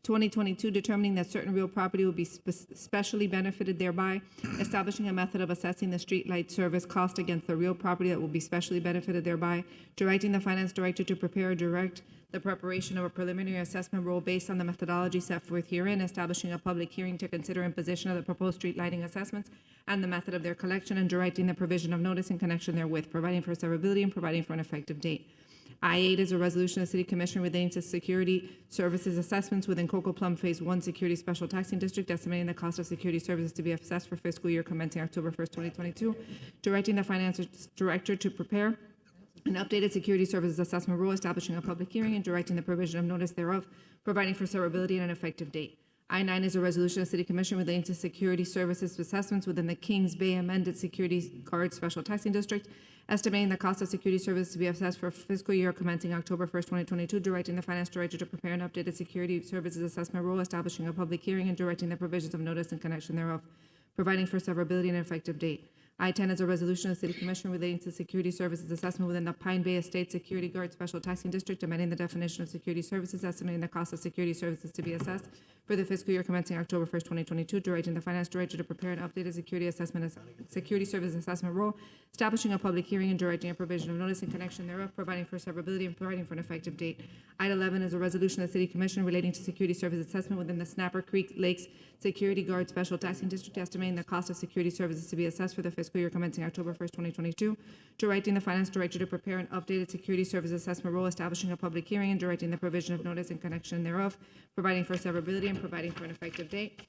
2022, determining that certain real property will be specially benefited thereby, establishing a method of assessing the street light service cost against the real property that will be specially benefited thereby, directing the finance director to prepare or direct the preparation of a preliminary assessment rule based on the methodology set forth herein, establishing a public hearing to consider imposition of the proposed street lighting assessments and the method of their collection, and directing the provision of notice in connection therewith, providing for severability and providing for an effective date. I-8 is a resolution of the City Commission relating to security services assessments within Coco Plum Phase 1 Security Special Taxing District, estimating the cost of security services to be assessed for fiscal year commencing October 1st, 2022, directing the finance director to prepare an updated security services assessment rule, establishing a public hearing, and directing the provision of notice thereof, providing for severability and an effective date. I-9 is a resolution of the City Commission relating to security services assessments within the Kings Bay Amended Security Guard Special Taxing District, estimating the cost of security services to be assessed for fiscal year commencing October 1st, 2022, directing the finance director to prepare an updated security services assessment rule, establishing a public hearing, and directing the provisions of notice in connection thereof, providing for severability and an effective date. I-10 is a resolution of the City Commission relating to security services assessment within the Pine Bay Estate Security Guard Special Taxing District, amending the definition of security services, estimating the cost of security services to be assessed for the fiscal year commencing October 1st, 2022, directing the finance director to prepare an updated security services assessment rule, establishing a public hearing, and directing a provision of notice in connection thereof, providing for severability and providing for an effective date. I-11 is a resolution of the City Commission relating to security services assessment within the Snapper Creek Lakes Security Guard Special Taxing District, estimating the cost of security services to be assessed for the fiscal year commencing October 1st, 2022, directing the finance director to prepare an updated security services assessment rule, establishing a public hearing, and directing the provision of notice in connection thereof, providing for severability and providing for an effective date.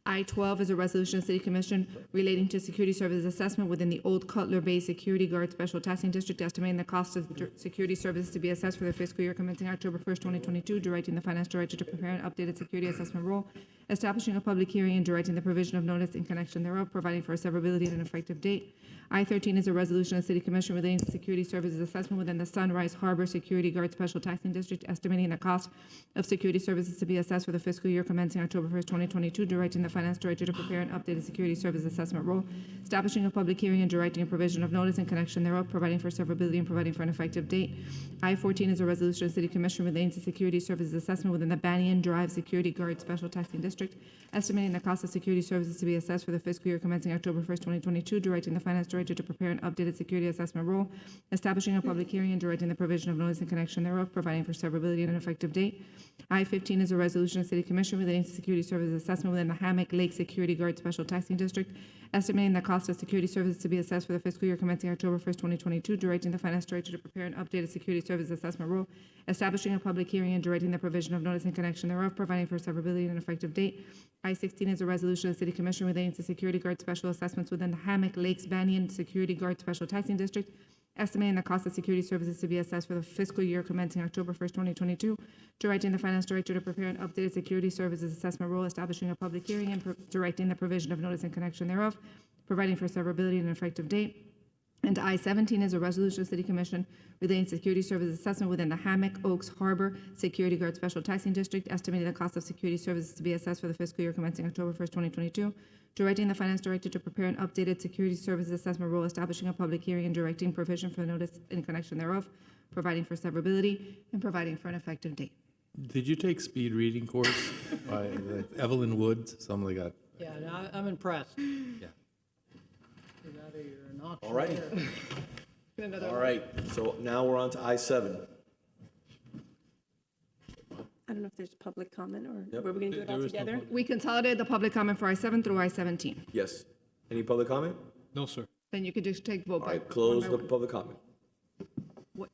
I-12 is a resolution of the City Commission relating to security services assessment within the Old Cutler Bay Security Guard Special Taxing District, estimating the cost of security services to be assessed for the fiscal year commencing October 1st, 2022, directing the finance director to prepare an updated security assessment rule, establishing a public hearing, and directing the provision of notice in connection thereof, providing for severability and an effective date. I-13 is a resolution of the City Commission relating to security services assessment within the Sunrise Harbor Security Guard Special Taxing District, estimating the cost of security services to be assessed for the fiscal year commencing October 1st, 2022, directing the finance director to prepare an updated security service assessment rule, establishing a public hearing, and directing a provision of notice in connection thereof, providing for severability and providing for an effective date. I-14 is a resolution of the City Commission relating to security services assessment within the Banyan Drive Security Guard Special Taxing District, estimating the cost of security services to be assessed for the fiscal year commencing October 1st, 2022, directing the finance director to prepare an updated security assessment rule, establishing a public hearing, and directing the provision of notice in connection thereof, providing for severability and an effective date. I-15 is a resolution of the City Commission relating to security services assessment within the Hammock Lake Security Guard Special Taxing District, estimating the cost of security services to be assessed for the fiscal year commencing October 1st, 2022, directing the finance director to prepare an updated security services assessment rule, establishing a public hearing, and directing the provision of notice in connection thereof, providing for severability and an effective date. I-16 is a resolution of the City Commission relating to security guard special assessments within the Hammock Lakes Banyan Security Guard Special Taxing District, estimating the cost of security services to be assessed for the fiscal year commencing October 1st, 2022, directing the finance director to prepare an updated security services assessment rule, establishing a public hearing, and directing the provision of notice in connection thereof, providing for severability and an effective date. And I-17 is a resolution of the City Commission relating to security services assessment within the Hammock Oaks Harbor Security Guard Special Taxing District, estimating the cost of security services to be assessed for the fiscal year commencing October 1st, 2022, directing the finance director to prepare an updated security services assessment rule, establishing a public hearing, and directing provision for the notice in connection thereof, providing for severability and providing for an effective date. Did you take speed reading course by like, Evelyn Woods, something like that? Yeah, I'm impressed. Yeah. All righty. All right, so now we're on to I-7. I don't know if there's public comment or Yep. were we going to do it all together? We consolidated the public comment for I-7 through I-17. Yes. Any public comment? No, sir. Then you could just take vote All by. right, close one the by one. public comment.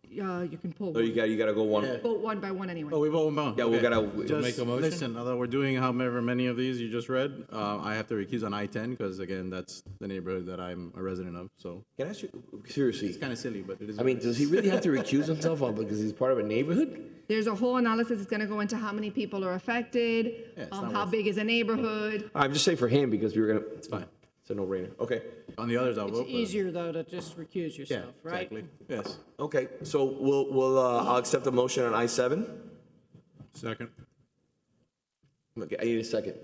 You can pull. Oh, you gotta go one. Vote one by one anyway. Oh, we vote on. Yeah, we gotta. Just make a motion? listen, although we're doing however many of these you just read, I have to recuse on I-10 because again, that's the neighborhood that I'm a resident of, so. Can I ask you, seriously? It's kind of silly, but it is. I mean, does he really have to recuse himself on because he's part of a neighborhood? There's a whole analysis that's gonna go into how many people are affected, Yeah, it's not how worth big is a neighborhood. I'm just saying for him because we were gonna. It's fine. It's a no-brainer. Okay. On the others, I'll It's vote. but- easier, though, to just recuse Yeah, yourself, right? exactly. Yes. Okay. So I'll accept the motion on I-7. Second. Okay, I need a second.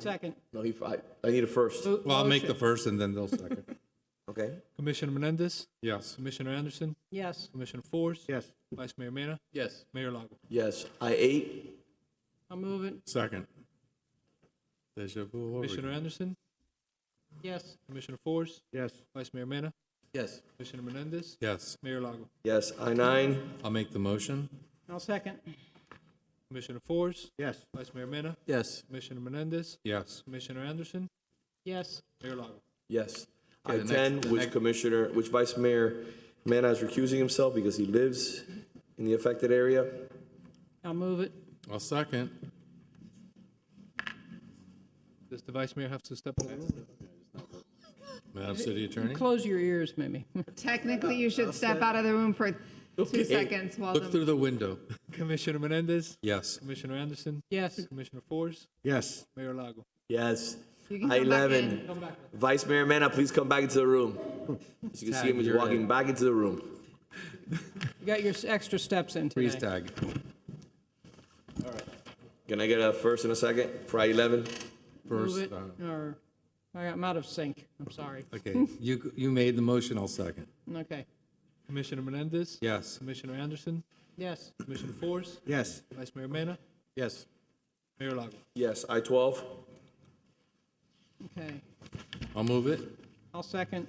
Second. No, I need a first. Well, I'll make the first and then they'll second. Okay. Commissioner Menendez, Yes. Commissioner Anderson, Yes. Commissioner Forrest, Yes. Vice Mayor Mena, Yes. Mayor Lago. Yes. I8. I'll move it. Second. Deja vu all over Commissioner again. Anderson, Yes. Commissioner Forrest, Yes. Vice Mayor Mena, Yes. Commissioner Menendez, Yes. Mayor Lago. Yes. I9. I'll make the motion. I'll second. Commissioner Forrest, Yes. Vice Mayor Mena, Yes. Commissioner Menendez, Yes. Commissioner Anderson, Yes. Mayor Lago. Yes. Okay, the I10, next- which Vice Mayor Mena is recusing himself because he lives in the affected area. I'll move it. I'll second. Does the Vice Mayor have to step out of the room? Madam City Attorney? Close your ears, maybe. Technically, you should step out of the room for 2 seconds while Look the through the window. Commissioner Menendez, Yes. Commissioner Anderson, Yes. Commissioner Forrest, Yes. Mayor Lago. Yes. You can come back I11. in. Vice Mayor Mena, please come back into the room. As you can see him, he's you're walking in. back into the room. You got your extra steps in Freeze today. tag. Can I get a first and a second for I11? First. Move it, or, I'm out of sync. I'm sorry. Okay, you made the motion, I'll second. Okay. Commissioner Menendez, Yes. Commissioner Anderson, Yes. Commissioner Forrest, Yes. Vice Mayor Mena, Yes. Mayor Lago. Yes. I12. Okay. I'll move it. I'll second.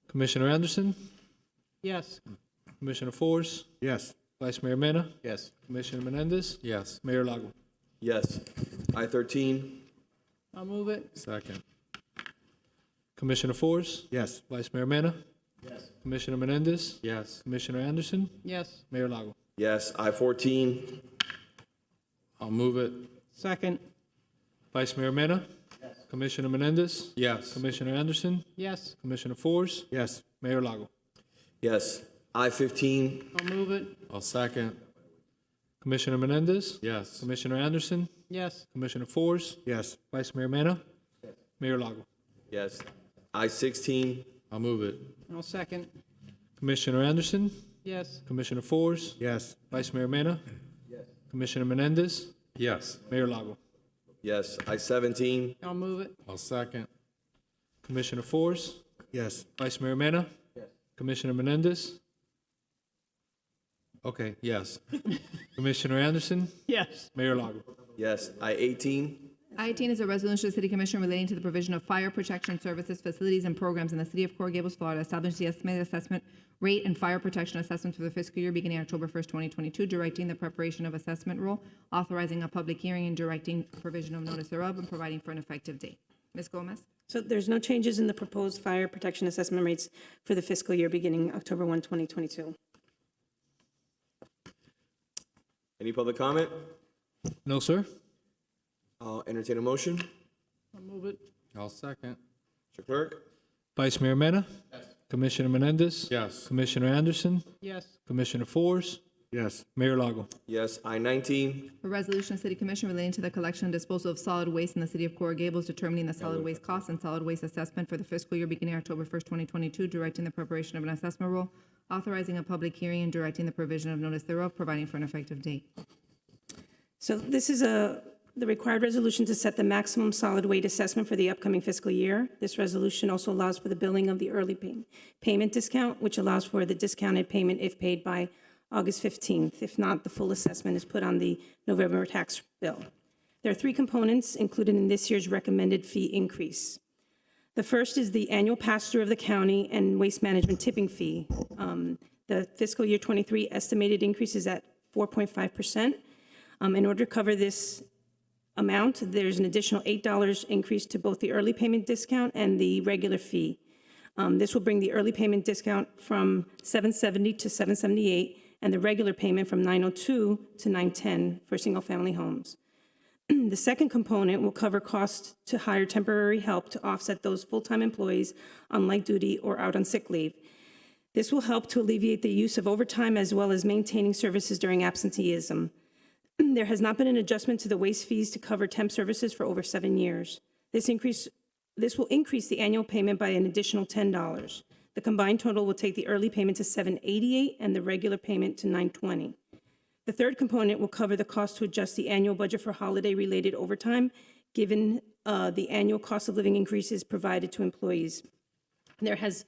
Commissioner Anderson, Yes. Commissioner Forrest, Yes. Vice Mayor Mena, Yes. Commissioner Menendez, Yes. Mayor Lago. Yes. I13. I'll move it. Second. Commissioner Forrest, Yes. Vice Mayor Mena, Commissioner Menendez, Yes. Commissioner Anderson, Yes. Mayor Lago. Yes. I14. I'll move it. Second. Vice Mayor Mena, Commissioner Menendez, Yes. Commissioner Anderson, Yes. Commissioner Forrest, Yes. Mayor Lago. Yes. I15. I'll move it. I'll second. Commissioner Menendez, Yes. Commissioner Anderson, Yes. Commissioner Forrest, Yes. Vice Mayor Mena, Mayor Lago. Yes. I16. I'll move it. I'll second. Commissioner Anderson, Yes. Commissioner Forrest, Yes. Vice Mayor Mena, Commissioner Menendez, Yes. Mayor Lago. Yes. I17. I'll move it. I'll second. Commissioner Forrest, Yes. Vice Mayor Mena, Commissioner Menendez, Okay, yes. Commissioner Anderson, Yes. Mayor Lago. Yes. I18. I-18 is a resolution of the City Commission relating to the provision of fire protection services, facilities, and programs in the city of Coral Gables, Florida, establish the estimated assessment rate and fire protection assessments for the fiscal year beginning October 1st, 2022, directing the preparation of assessment roll, authorizing a public hearing, and directing provision of notice thereof, and providing for an effective date. Ms. Gomez? So there's no changes in the proposed fire protection assessment rates for the fiscal year beginning October 1, 2022. Any public comment? No, sir. I'll entertain a motion. I'll move it. I'll second. Mr. Clerk? Vice Mayor Mena, Commissioner Menendez, Yes. Commissioner Anderson, Yes. Commissioner Forrest, Yes. Mayor Lago. Yes. I19. A resolution of City Commission relating to the collection and disposal of solid waste in the city of Coral Gables, determining the solid waste costs and solid waste assessment for the fiscal year beginning October 1st, 2022, directing the preparation of an assessment roll, authorizing a public hearing, and directing the provision of notice thereof, providing for an effective date. So this is the required resolution to set the maximum solid waste assessment for the upcoming fiscal year. This resolution also allows for the billing of the early payment discount, which allows for the discounted payment if paid by August 15th. If not, the full assessment is put on the November tax bill. There are three components included in this year's recommended fee increase. The first is the annual pass-through of the county and waste management tipping fee. The fiscal year 23 estimated increase is at 4.5%. In order to cover this amount, there's an additional $8 increase to both the early payment discount and the regular fee. This will bring the early payment discount from $770 to $778, and the regular payment from $902 to $910 for single-family homes. The second component will cover costs to hire temporary help to offset those full-time employees on light duty or out on sick leave. This will help to alleviate the use of overtime as well as maintaining services during absenteeism. There has not been an adjustment to the waste fees to cover temp services for over 7 years. This will increase the annual payment by an additional $10. The combined total will take the early payment to $788 and the regular payment to $920. The third component will cover the cost to adjust the annual budget for holiday-related overtime, given the annual cost of living increases provided to employees. There has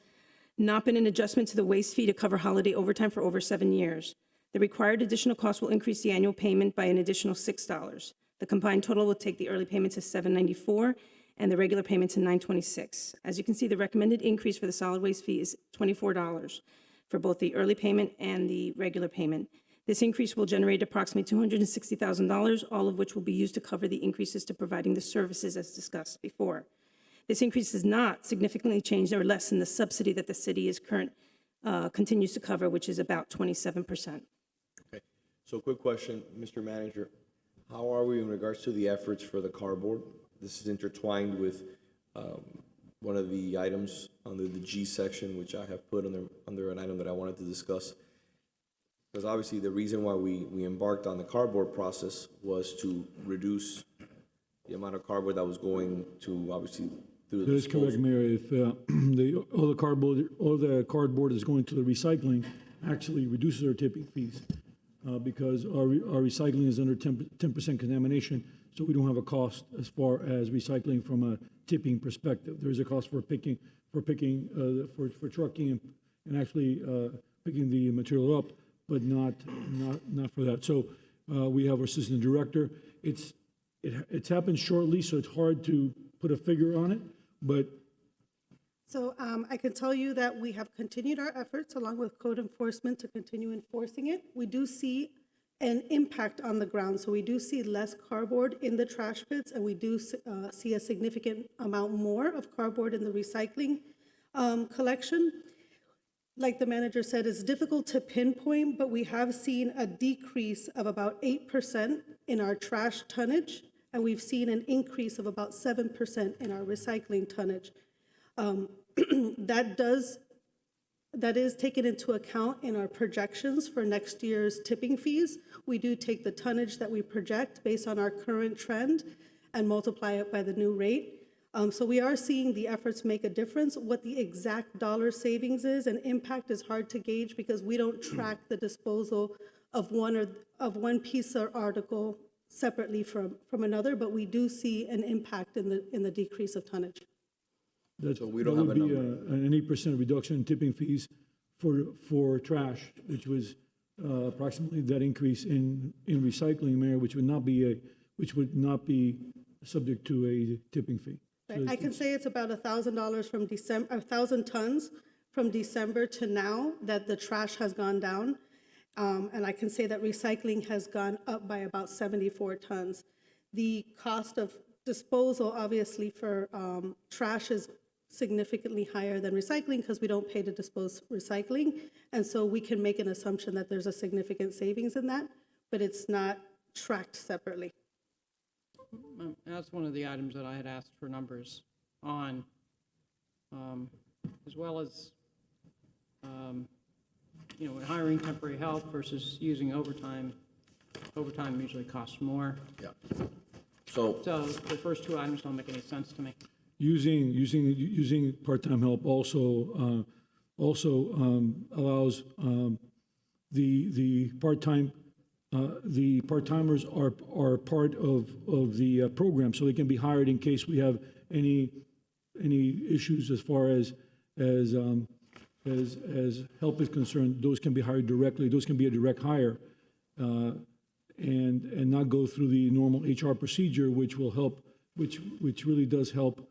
not been an adjustment to the waste fee to cover holiday overtime for over 7 years. The required additional cost will increase the annual payment by an additional $6. The combined total will take the early payment to $794 and the regular payment to $926. As you can see, the recommended increase for the solid waste fee is $24 for both the early payment and the regular payment. This increase will generate approximately $260,000, all of which will be used to cover the increases to providing the services as discussed before. This increase does not significantly change or lessen the subsidy that the city continues to cover, which is about 27%. Okay. So quick question, Mr. Manager. How are we in regards to the efforts for the cardboard? This is intertwined with one of the items under the G section, which I have put under an item that I wanted to discuss. Because obviously the reason why we embarked on the cardboard process was to reduce the amount of cardboard that was going to obviously through the That is correct, Mayor. If all the cardboard is going to the recycling, actually reduces our tipping fees because our recycling is under 10% contamination, so we don't have a cost as far as recycling from a tipping perspective. There is a cost for trucking and actually picking the material up, but not for that. So we have our assistant director. It's happened shortly, so it's hard to put a figure on it, but. So I can tell you that we have continued our efforts along with code enforcement to continue enforcing it. We do see an impact on the ground. So we do see less cardboard in the trash pits, and we do see a significant amount more of cardboard in the recycling collection. Like the manager said, it's difficult to pinpoint, but we have seen a decrease of about 8% in our trash tonnage, and we've seen an increase of about 7% in our recycling tonnage. That is taken into account in our projections for next year's tipping fees. We do take the tonnage that we project based on our current trend and multiply it by the new rate. So we are seeing the efforts make a difference. What the exact dollar savings is and impact is hard to gauge because we don't track the disposal of one piece or article separately from another, but we do see an impact in the decrease of tonnage. So we don't have a number. An 8% reduction in tipping fees for trash, which was approximately that increase in recycling, Mayor, which would not be subject to a tipping fee. Right. I can say it's about $1,000 from December, 1,000 tons from December to now that the trash has gone down, and I can say that recycling has gone up by about 74 tons. The cost of disposal, obviously, for trash is significantly higher than recycling because we don't pay to dispose recycling. And so we can make an assumption that there's a significant savings in that, but it's not tracked separately. That's one of the items that I had asked for numbers on, as well as, hiring temporary help versus using overtime. Overtime usually costs more. Yeah. So the first two items don't make any sense to me. Using part-time help also allows the part-timers are part of the program, so they can be hired in case we have any issues as far as help is concerned. Those can be hired directly. Those can be a direct hire, and not go through the normal HR procedure, which will help, which really does help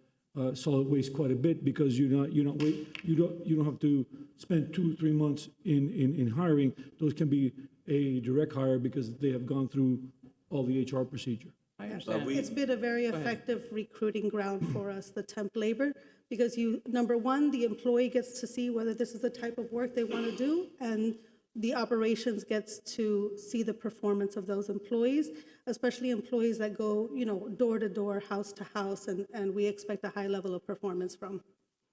solid waste quite a bit because you don't have to spend 2-3 months in hiring. Those can be a direct hire because they have gone through all the HR procedure. I understand. It's been a very effective recruiting ground for us, the temp labor, because number one, the employee gets to see whether this is the type of work they want to do, and the operations gets to see the performance of those employees, especially employees that go, door to door, house to house, and we expect a high level of performance from.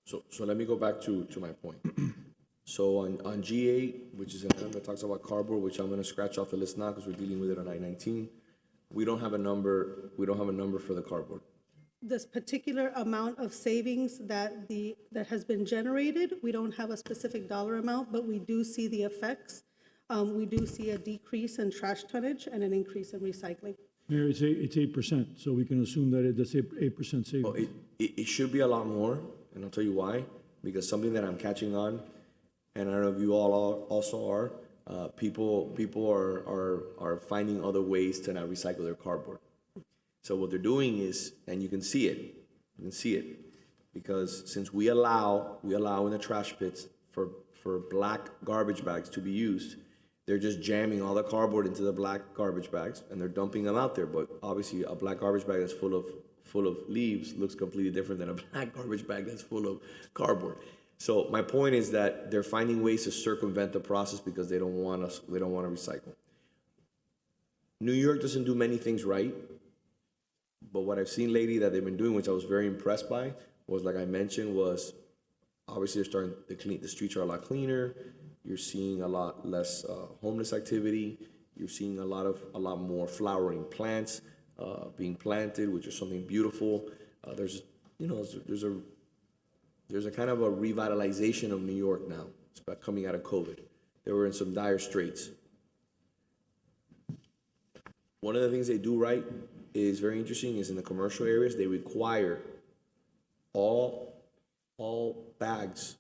So let me go back to my point. So on G8, which is an item that talks about cardboard, which I'm going to scratch off the list now because we're dealing with it on I-19, we don't have a number. We don't have a number for the cardboard. This particular amount of savings that has been generated, we don't have a specific dollar amount, but we do see the effects we do see a decrease in trash tonnage and an increase in recycling. Mayor, it's 8%, so we can assume that that's 8% savings. Well, it should be a lot more, and I'll tell you why. Because something that I'm catching on, and I don't know if you all also are, people are finding other ways to not recycle their cardboard. So what they're doing is, and you can see it, because since we allow in the trash pits for black garbage bags to be used, they're just jamming all the cardboard into the black garbage bags and they're dumping them out there. But obviously a black garbage bag that's full of leaves looks completely different than a black garbage bag that's full of cardboard. So my point is that they're finding ways to circumvent the process because they don't want to recycle. New York doesn't do many things right, but what I've seen lately that they've been doing, which I was very impressed by, was, like I mentioned, was obviously they're starting to clean, the streets are a lot cleaner. You're seeing a lot less homeless activity. You're seeing a lot more flowering plants being planted, which is something beautiful. There's a kind of a revitalization of New York now. It's about coming out of COVID. They were in some dire straits. One of the things they do right is very interesting. Is in the commercial areas they require all bags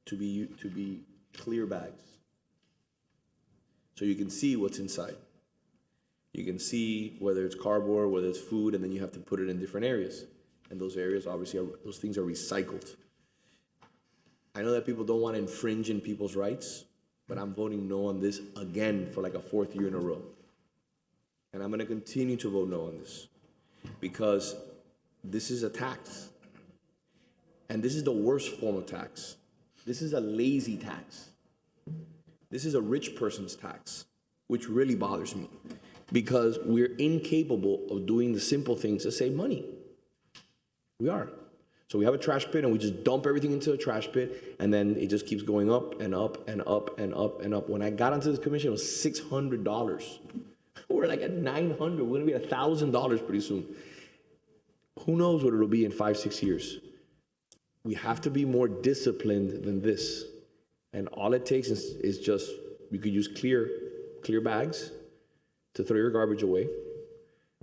to be clear bags, so you can see what's inside. You can see whether it's cardboard, whether it's food, and then you have to put it in different areas. And those areas, obviously, those things are recycled. I know that people don't want to infringe in people's rights, but I'm voting no on this again for like a fourth year in a row. And I'm going to continue to vote no on this because this is a tax. And this is the worst form of tax. This is a lazy tax. This is a rich person's tax, which really bothers me because we're incapable of doing the simple things to save money. We are. So we have a trash pit and we just dump everything into the trash pit and then it just keeps going up and up and up and up and up. When I got onto this commission, it was $600. We're like at $900. We're going to be at $1,000 pretty soon. Who knows what it'll be in 5-6 years? We have to be more disciplined than this. And all it takes is just, you could use clear bags to throw your garbage away,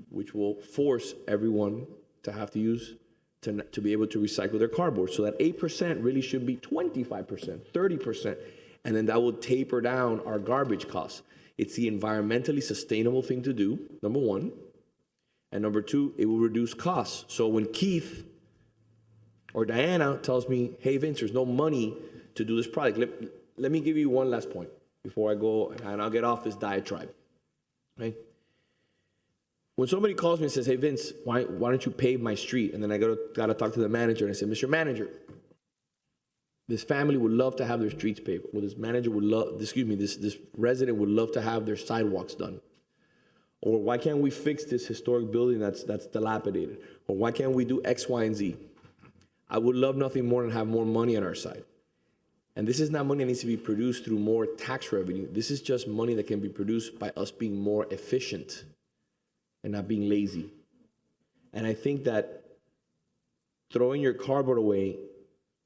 which will force everyone to have to use, to be able to recycle their cardboard. So that 8% really should be 25%, 30%. And then that will taper down our garbage costs. It's the environmentally sustainable thing to do, number one. And number two, it will reduce costs. So when Keith or Diana tells me, hey, Vince, there's no money to do this project. Let me give you one last point before I go, and I'll get off this diatribe. Okay? When somebody calls me and says, hey, Vince, why don't you pave my street? And then I gotta talk to the manager, and I say, Mr. Manager, this family would love to have their streets paved. Well, this resident would love to have their sidewalks done. Or why can't we fix this historic building that's dilapidated? Or why can't we do X, Y, and Z? I would love nothing more than have more money on our side. And this is not money that needs to be produced through more tax revenue. This is just money that can be produced by us being more efficient and not being lazy. And I think that throwing your cardboard away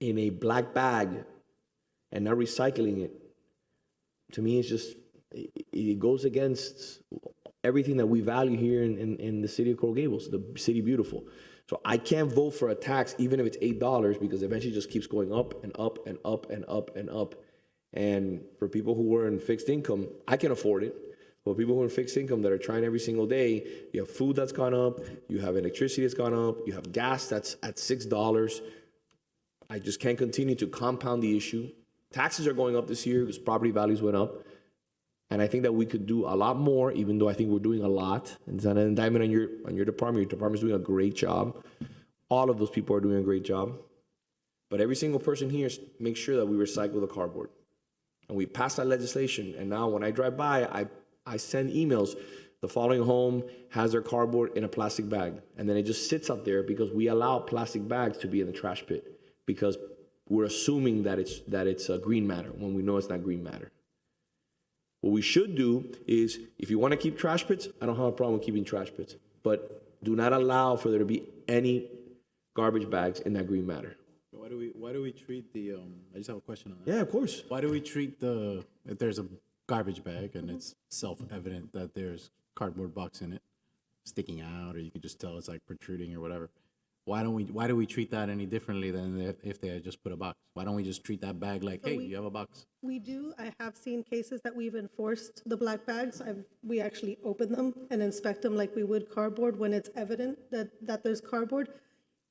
in a black bag and not recycling it, to me, it's just, it goes against everything that we value here in the city of Coral Gables, the city beautiful. So I can't vote for a tax, even if it's $8, because eventually it just keeps going up and up and up and up and up. And for people who are in fixed income, I can afford it. But people who are in fixed income that are trying every single day, you have food that's gone up, you have electricity that's gone up, you have gas that's at $6. I just can't continue to compound the issue. Taxes are going up this year because property values went up. And I think that we could do a lot more, even though I think we're doing a lot. And it's not an indictment on your department. Your department's doing a great job. All of those people are doing a great job. But every single person here makes sure that we recycle the cardboard. And we pass that legislation. And now when I drive by, I send emails. The following home has their cardboard in a plastic bag. And then it just sits up there because we allow plastic bags to be in the trash pit because we're assuming that it's green matter when we know it's not green matter. What we should do is, if you want to keep trash pits, I don't have a problem with keeping trash pits, but do not allow for there to be any garbage bags in that green matter. Why do we treat the, I just have a question on that. Yeah, of course. Why do we treat if there's a garbage bag and it's self-evident that there's cardboard box in it sticking out, or you can just tell it's like protruding or whatever. Why do we treat that any differently than if they had just put a box? Why don't we just treat that bag like, hey, you have a box? We do. I have seen cases that we've enforced the black bags. We actually open them and inspect them like we would cardboard when it's evident that there's cardboard.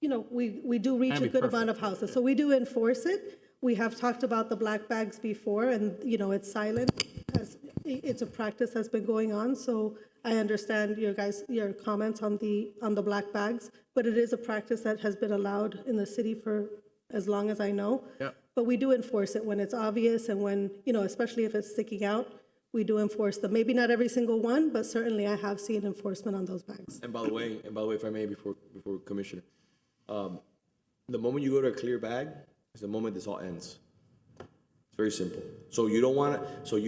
You know, we do reach a good amount of houses, so we do enforce it. We have talked about the black bags before, and, you know, it's silent. It's a practice that's been going on, so I understand your comments on the black bags, but it is a practice that has been allowed in the city for as long as I know. Yeah. But we do enforce it when it's obvious and when, you know, especially if it's sticking out, we do enforce them. Maybe not every single one, but certainly I have seen enforcement on those bags. And by the way, if I may, before Commissioner, the moment you go to a clear bag is the moment this all ends. It's very simple. So you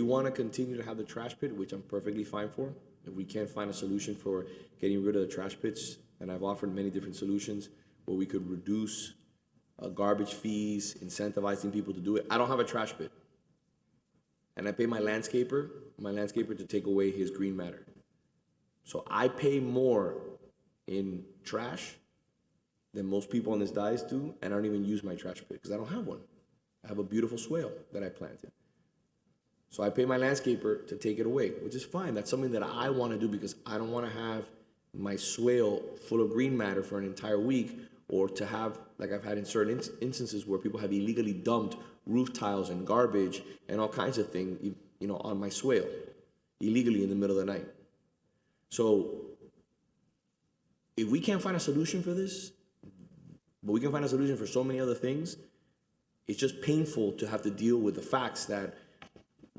want to continue to have the trash pit, which I'm perfectly fine for. If we can't find a solution for getting rid of the trash pits, and I've offered many different solutions where we could reduce garbage fees, incentivizing people to do it. I don't have a trash pit. And I pay my landscaper to take away his green matter. So I pay more in trash than most people on this dais do, and I don't even use my trash pit because I don't have one. I have a beautiful swale that I planted. So I pay my landscaper to take it away, which is fine. That's something that I want to do because I don't want to have my swale full of green matter for an entire week, or to have, like I've had in certain instances where people have illegally dumped roof tiles and garbage and all kinds of things, you know, on my swale, illegally in the middle of the night. So if we can't find a solution for this, but we can find a solution for so many other things, it's just painful to have to deal with the facts that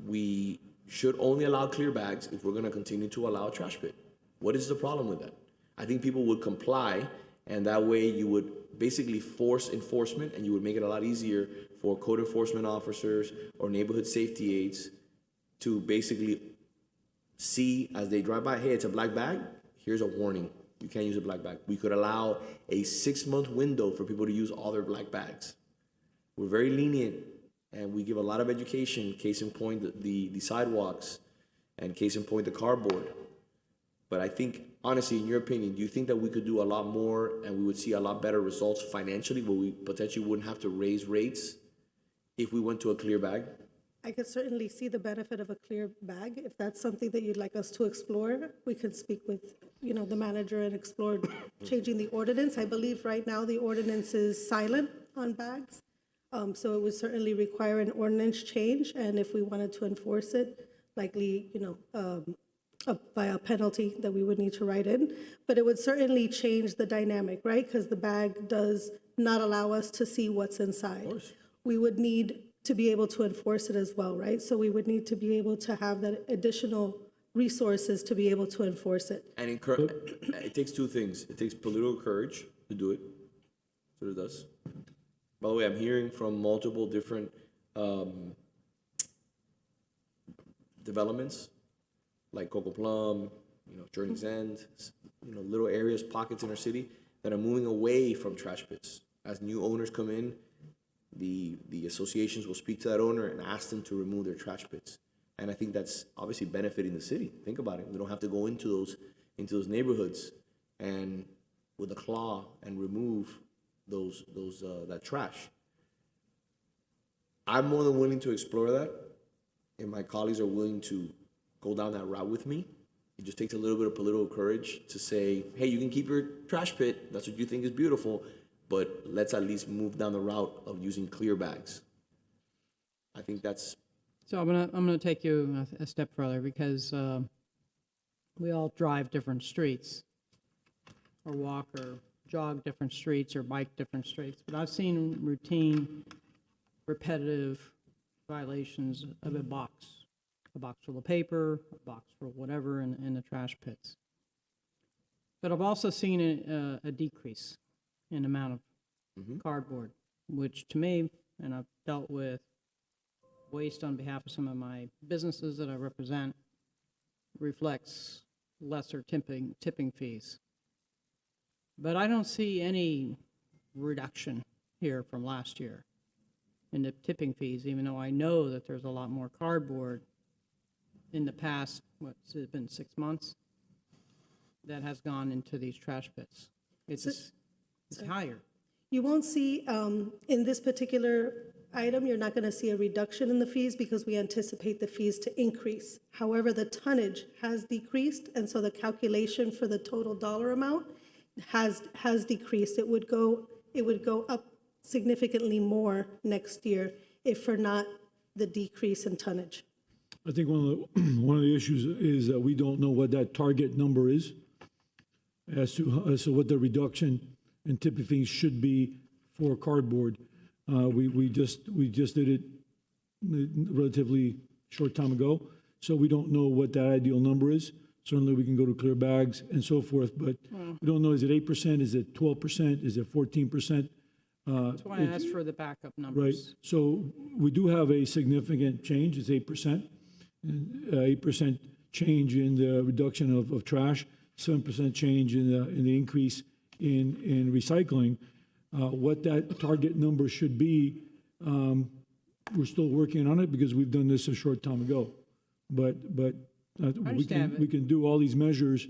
we should only allow clear bags if we're going to continue to allow a trash pit. What is the problem with that? I think people would comply, and that way you would basically force enforcement, and you would make it a lot easier for code enforcement officers or neighborhood safety aides to basically see as they drive by, hey, it's a black bag, here's a warning. You can't use a black bag. We could allow a 6-month window for people to use all their black bags. We're very lenient, and we give a lot of education, case in point, the sidewalks, and case in point, the cardboard. But I think, honestly, in your opinion, do you think that we could do a lot more and we would see a lot better results financially, where we potentially wouldn't have to raise rates if we went to a clear bag? I could certainly see the benefit of a clear bag. If that's something that you'd like us to explore, we could speak with, you know, the manager and explore changing the ordinance. I believe right now the ordinance is silent on bags. So it would certainly require an ordinance change. And if we wanted to enforce it, likely, you know, by a penalty that we would need to write in. But it would certainly change the dynamic, right? Because the bag does not allow us to see what's inside. Of course. We would need to be able to enforce it as well, right? So we would need to be able to have that additional resources to be able to enforce it. And it takes two things. It takes political courage to do it. That's what it does. By the way, I'm hearing from multiple different developments, like Coco Plum, you know, Journey's End, you know, little areas, pockets in our city that are moving away from trash pits. As new owners come in, the associations will speak to that owner and ask them to remove their trash pits. And I think that's obviously benefiting the city. Think about it. We don't have to go into those neighborhoods and with a claw and remove that trash. I'm more than willing to explore that, and my colleagues are willing to go down that route with me. It just takes a little bit of political courage to say, hey, you can keep your trash pit, that's what you think is beautiful, but let's at least move down the route of using clear bags. I think that's... So I'm gonna take you a step further, because we all drive different streets, or walk or jog different streets, or bike different streets. But I've seen routine, repetitive violations of a box full of paper, a box full of whatever in the trash pits. But I've also seen a decrease in amount of cardboard, which to me, and I've dealt with waste on behalf of some of my businesses that I represent, reflects lesser tipping fees. But I don't see any reduction here from last year in the tipping fees, even though I know that there's a lot more cardboard in the past, what's it been, 6 months? That has gone into these trash pits. It's higher. You won't see, in this particular item, you're not going to see a reduction in the fees because we anticipate the fees to increase. However, the tonnage has decreased, and so the calculation for the total dollar amount has decreased. It would go up significantly more next year if for not the decrease in tonnage. I think one of the issues is that we don't know what that target number is as to what the reduction in tipping fees should be for cardboard. We just did it relatively short time ago, so we don't know what that ideal number is. Certainly, we can go to clear bags and so forth, but we don't know, is it 8%, is it 12%, is it 14%? That's why I asked for the backup numbers. Right, so we do have a significant change, it's 8%. 8% change in the reduction of trash, 7% change in the increase in recycling. What that target number should be, we're still working on it because we've done this a short time ago. But we can do all these measures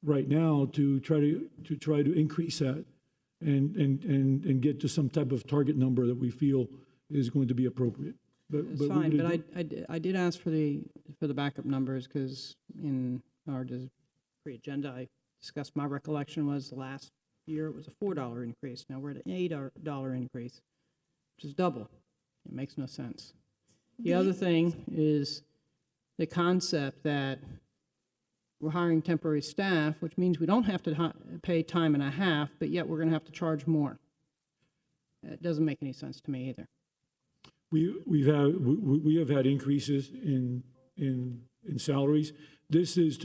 right now to try to increase that and get to some type of target number that we feel is going to be appropriate. It's fine, but I did ask for the backup numbers because in our pre-agenda, I discussed my recollection was the last year it was a $4 increase. Now we're at an $8 increase, which is double. It makes no sense. The other thing is the concept that we're hiring temporary staff, which means we don't have to pay time and a half, but yet we're going to have to charge more. It doesn't make any sense to me either. We have had increases in salaries. This is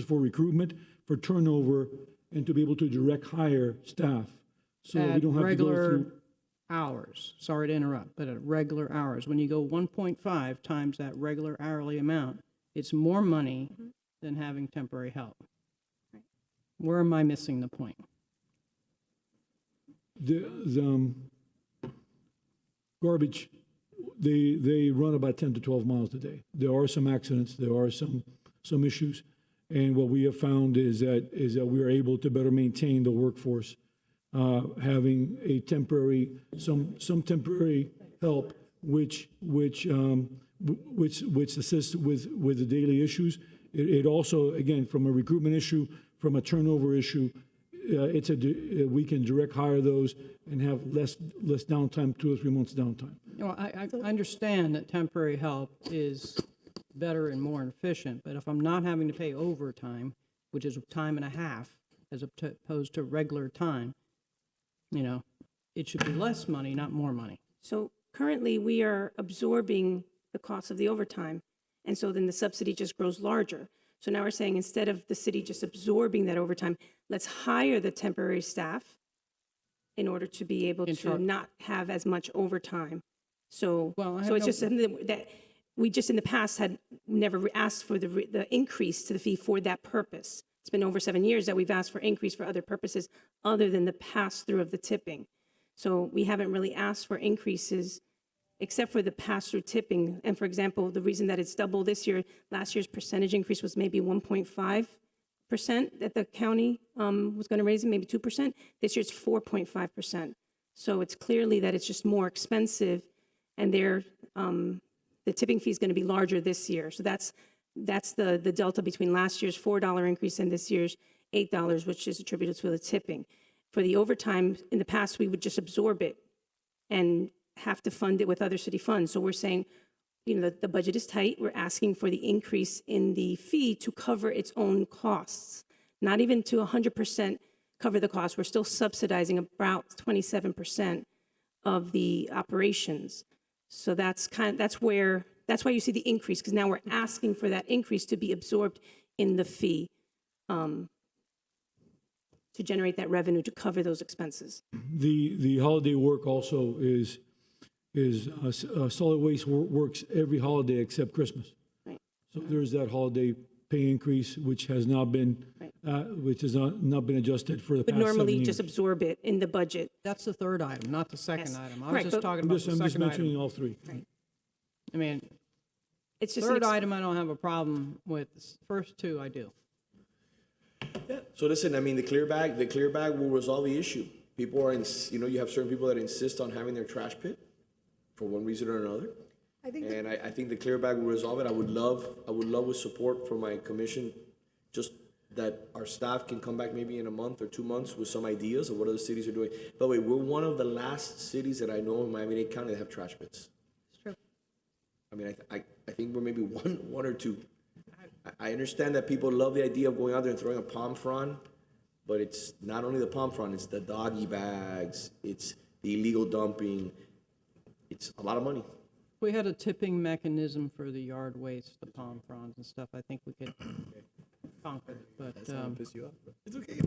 for recruitment, for turnover, and to be able to direct hire staff. So we don't have to go through hours. Sorry to interrupt, but at regular hours, when you go 1.5 times that regular hourly amount, it's more money than having temporary help. Where am I missing the point? The garbage, they run about 10 to 12 miles a day. There are some accidents, there are some issues, and what we have found is that we are able to better maintain the workforce, having a temporary, some temporary help, which assists with the daily issues. It also, again, from a recruitment issue, from a turnover issue, we can direct hire those and have less downtime, 2 or 3 months downtime. You know, I understand that temporary help is better and more efficient, but if I'm not having to pay overtime, which is time and a half, as opposed to regular time, you know, it should be less money, not more money. So currently, we are absorbing the cost of the overtime, and so then the subsidy just grows larger. So now we're saying instead of the city just absorbing that overtime, let's hire the temporary staff in order to be able to not have as much overtime. So, it's just something that we just in the past had never asked for the increase to the fee for that purpose. It's been over 7 years that we've asked for increase for other purposes other than the pass-through of the tipping. So we haven't really asked for increases except for the pass-through tipping. And for example, the reason that it's double this year, last year's percentage increase was maybe 1.5% that the county was going to raise it, maybe 2%. This year it's 4.5%. So it's clearly that it's just more expensive, and the tipping fee is going to be larger this year. So that's the delta between last year's $4 increase and this year's $8, which is attributed to the tipping. For the overtime, in the past, we would just absorb it and have to fund it with other city funds. So we're saying, you know, the budget is tight. We're asking for the increase in the fee to cover its own costs, not even to 100% cover the cost. We're still subsidizing about 27% of the operations. So that's why you see the increase, because now we're asking for that increase to be absorbed in the fee to generate that revenue to cover those expenses. The holiday work also is solid waste works every holiday except Christmas. Right. So there's that holiday pay increase, which has not been adjusted for the past 7 years. But normally just absorb it in the budget. That's the third item, not the second item. I was Correct, just talking about the second I'm just mentioning item. all three. Right. I mean, It's just an Third item, I don't have a problem with. First two, I do. So listen, I mean, the clear bag will resolve the issue. People are, you have certain people that insist on having their trash pit for one reason or another. And I think the clear bag will resolve it. I would love with support from my commission, just that our staff can come back maybe in a month or 2 months with some ideas of what other cities are doing. By the way, we're one of the last cities that I know in Miami-Dade County that have trash pits. It's true. I mean, I think we're maybe one or two. I understand that people love the idea of going out there and throwing a palm frond, but it's not only the palm frond, it's the doggy bags, it's the illegal dumping. It's a lot of money. If we had a tipping mechanism for the yard waste, the palm fronds and stuff, I think we could conquer it. But piss you off, bro. It's okay,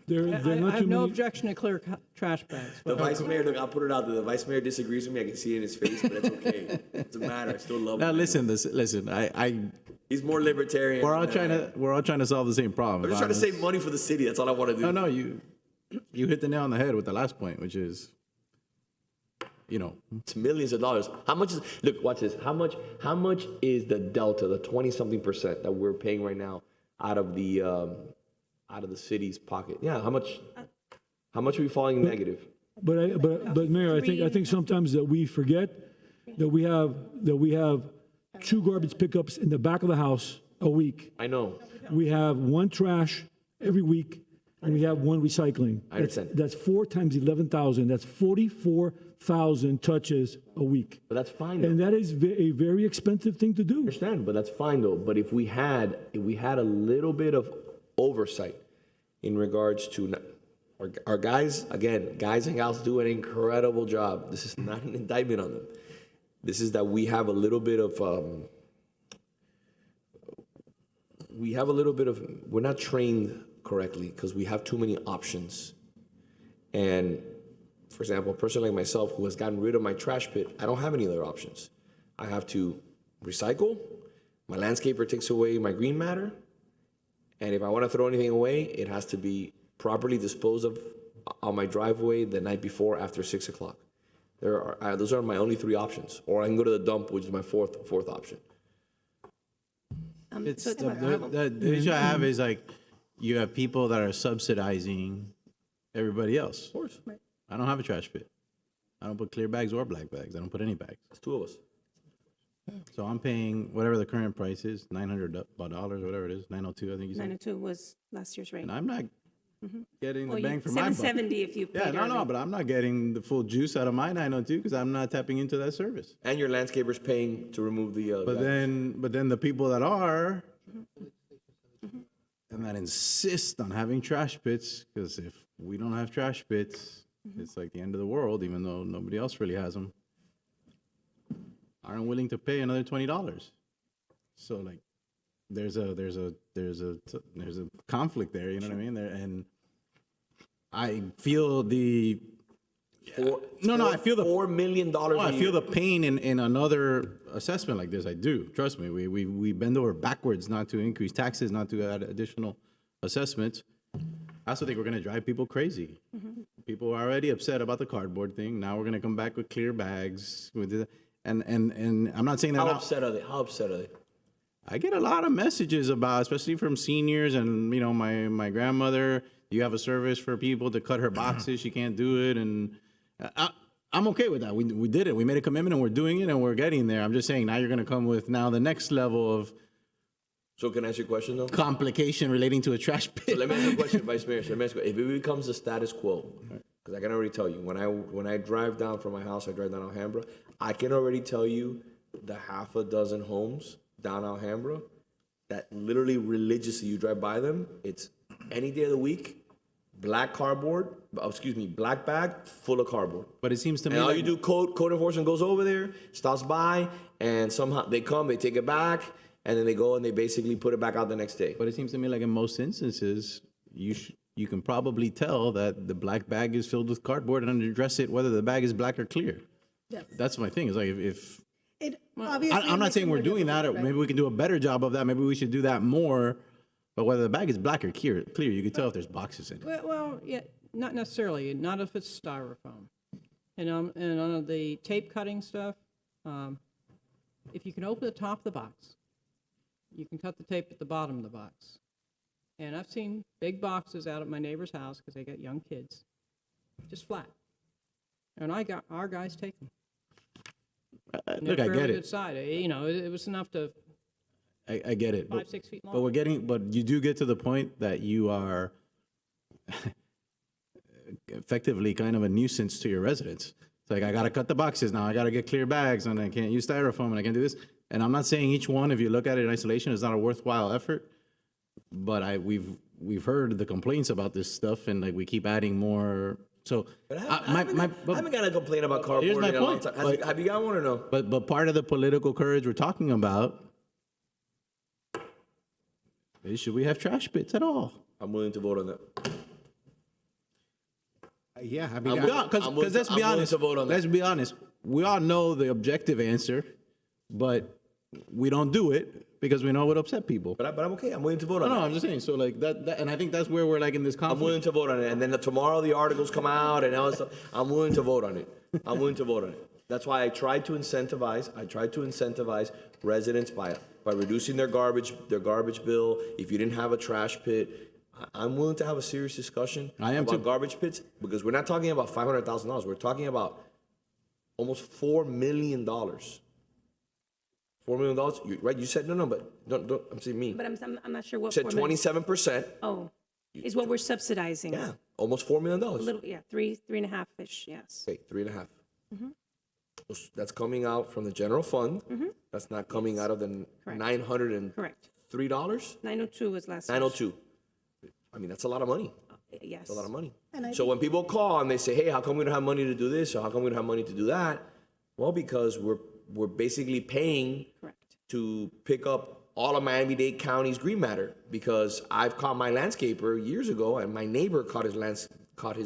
man. I have no objection to clear trash bags. The vice mayor, look, I'll put it out there. The vice mayor disagrees with me. I can see it in his face, but it's okay. It doesn't matter. I still love him. Now listen. He's more libertarian. We're all trying to solve the same problem. I'm just trying to save money for the city. That's all I want to do. No, you hit the nail on the head with the last point, which is, it's millions of dollars. How much is? Look, watch this. How much is the delta, the 20-something% that we're paying right now out of the city's pocket? Yeah, how much are we falling negative? But Mayor, I think sometimes that we forget that we have 2 garbage pickups in the back of the house a week. I know. We have 1 trash every week, and we have 1 recycling. I understand. That's 4 times 11,000. That's 44,000 touches a week. But that's fine, though. And that is a very expensive thing to do. I understand, but that's fine, though. But if we had a little bit of oversight in regards to our guys, again, guys and gals do an incredible job. This is not an indictment on them. This is that we have a little bit of, we're not trained correctly because we have too many options. And for example, a person like myself who has gotten rid of my trash pit, I don't have any other options. I have to recycle, my landscaper takes away my green matter, and if I want to throw anything away, it has to be properly disposed of on my driveway the night before after 6 o'clock. Those are my only 3 options. Or I can go to the dump, which is my fourth option. it's the issue I have is you have people that are subsidizing everybody else. Of course. Right. I don't have a trash pit. I don't put clear bags or black bags. I don't put any bags. There's 2 of us. So I'm paying whatever the current price is, $900, whatever it is, 902, I think you said. 902 was last year's rate. And I'm not getting the bang for my buck. 770 if you paid early. But I'm not getting the full juice out of my 902 because I'm not tapping into that service. And your landscaper's paying to remove the. But then the people that are, and that insist on having trash pits, because if we don't have trash pits, it's like the end of the world, even though nobody else really has them, aren't willing to pay another $20. So there's a conflict there, you know what I mean? And I feel the I feel the $4 million. I feel the pain in another assessment like this. I do. Trust me. We bend over backwards not to increase taxes, not to add additional assessments. I also think we're going to drive people crazy. People are already upset about the cardboard thing. Now we're going to come back with clear bags. And I'm not saying that. How upset are they? I get a lot of messages about, especially from seniors and, my grandmother. You have a service for people to cut her boxes. She can't do it. And I'm okay with that. We did it. We made a commitment and we're doing it and we're getting there. I'm just saying now you're going to come with now the next level of. So can I ask you a question though? Complication relating to a trash pit. So let me ask you a question, Vice Mayor. If it becomes the status quo, because I can already tell you, when I drive down from my house, I drive down Alhambra, I can already tell you the 6 homes down Alhambra that literally religiously you drive by them, it's any day of the week, black bag full of cardboard. But it seems to me and all you do, code enforcement goes over there, stops by, and somehow they come, they take it back, and then they go and they basically put it back out the next day. But it seems to me like in most instances, you can probably tell that the black bag is filled with cardboard and address it whether the bag is black or clear. Yes. That's my thing. Is like if obviously I'm not saying we're doing that, or maybe we can do a better job of that. Maybe we should do that more. But whether the bag is black or clear, you can tell if there's boxes in it. Well, yeah, not necessarily. Not if it's styrofoam. And on the tape cutting stuff, if you can open the top of the box, you can cut the tape at the bottom of the box. And I've seen big boxes out at my neighbor's house, because they got young kids, just flat. And our guys take them. Look, I get it. Good side. You know, it was enough to, I get it. 5, 6 feet long. But you do get to the point that you are effectively kind of a nuisance to your residents. It's like, I got to cut the boxes now. I got to get clear bags, and I can't use styrofoam, and I can't do this. And I'm not saying each one, if you look at it in isolation, is not a worthwhile effort. But we've heard the complaints about this stuff, and like we keep adding more. So I haven't got a complaint about cardboard in a long time. Have you got one or no? But part of the political courage we're talking about is, should we have trash pits at all? I'm willing to vote on that. Yeah, I mean, because let's be honest. Let's be honest. We all know the objective answer, but we don't do it because we know it would upset people. But I'm okay. I'm willing to vote on it. No, I'm just saying. So like that, and I think that's where we're like in this conflict. I'm willing to vote on it. And then tomorrow the articles come out and all that stuff. I'm willing to vote on it. I'm willing to vote on it. That's why I tried to incentivize residents by reducing their garbage bill. If you didn't have a trash pit, I'm willing to have a serious discussion about garbage pits, because we're not talking about $500,000. We're talking about almost $4 million. $4 million, right? You said no, but don't. I'm saying me. But I'm not sure what. You said 27%. Oh, is what we're subsidizing. Yeah, almost $4 million. A little, yeah, 3.5-ish, yes. Okay, 3.5. Mhm. That's coming out from the general fund. Mhm. That's not coming out of the $903. Correct. $902 was last. 902. I mean, that's a lot of money. Yes. That's a lot of money. And So when people call and they say, hey, how come we don't have money to do this, or how come we don't have money to do that? Well, because we're basically paying to pick up all of Miami-Dade County's green matter, because I've caught my landscaper years ago, and my neighbor caught his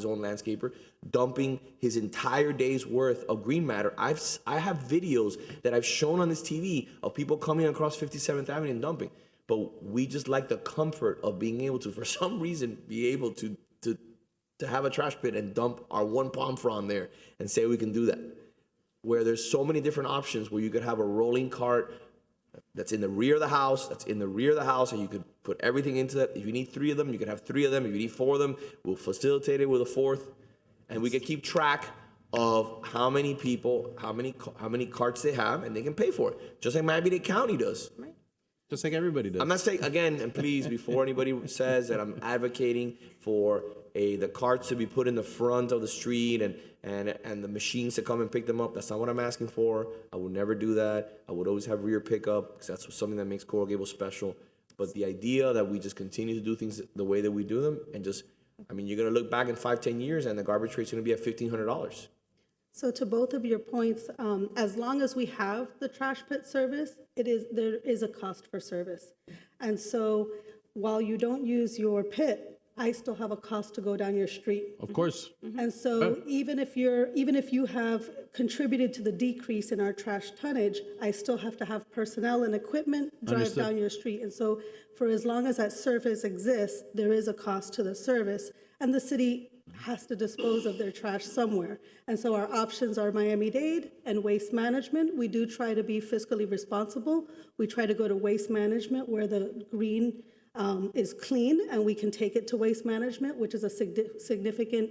own landscaper dumping his entire day's worth of green matter. I have videos that I've shown on this TV of people coming across 57th Avenue and dumping. But we just like the comfort of being able to, for some reason, be able to have a trash pit and dump our one palm frond there and say we can do that. Where there's so many different options where you could have a rolling cart that's in the rear of the house, and you could put everything into that. If you need 3 of them, you could have 3 of them. If you need 4 of them, we'll facilitate it with a 4th. And we can keep track of how many people, how many carts they have, and they can pay for it, just like Miami-Dade County does. Right. Just like everybody does. I'm not saying, again, and please, before anybody says that I'm advocating for the carts to be put in the front of the street and the machines to come and pick them up. That's not what I'm asking for. I would never do that. I would always have rear pickup, because that's something that makes Coral Gables special. But the idea that we just continue to do things the way that we do them, and just, I mean, you're going to look back in 5-10 years and the garbage rate's going to be at $1,500. So to both of your points, as long as we have the trash pit service, there is a cost for service. And so while you don't use your pit, I still have a cost to go down your street. Of course. And so even if you have contributed to the decrease in our trash tonnage, I still have to have personnel and equipment drive Understood. down your street. And so for as long as that service exists, there is a cost to the service, and the city has to dispose of their trash somewhere. And so our options are Miami-Dade and Waste Management. We do try to be fiscally responsible. We try to go to Waste Management where the green is clean, and we can take it to Waste Management, which is a significant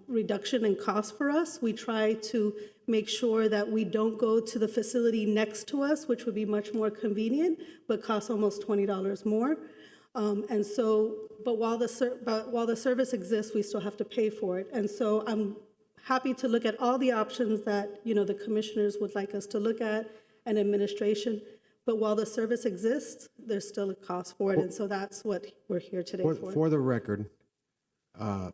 reduction in cost for us. We try to make sure that we don't go to the facility next to us, which would be much more convenient, but costs almost $20 more. And so, but while the service exists, we still have to pay for it. And so I'm happy to look at all the options that, the commissioners would like us to look at, and administration. But while the service exists, there's still a cost for it. And so that's what we're here today for. For the record, I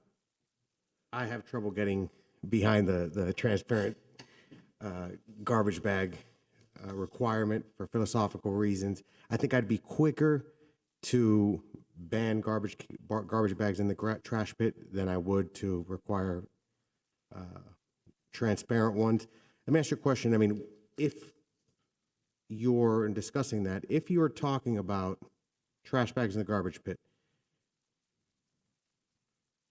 have trouble getting behind the transparent garbage bag requirement for philosophical reasons. I think I'd be quicker to ban garbage bags in the trash pit than I would to require transparent ones. Let me ask you a question. I mean, if you're discussing that, if you're talking about trash bags in the garbage pit,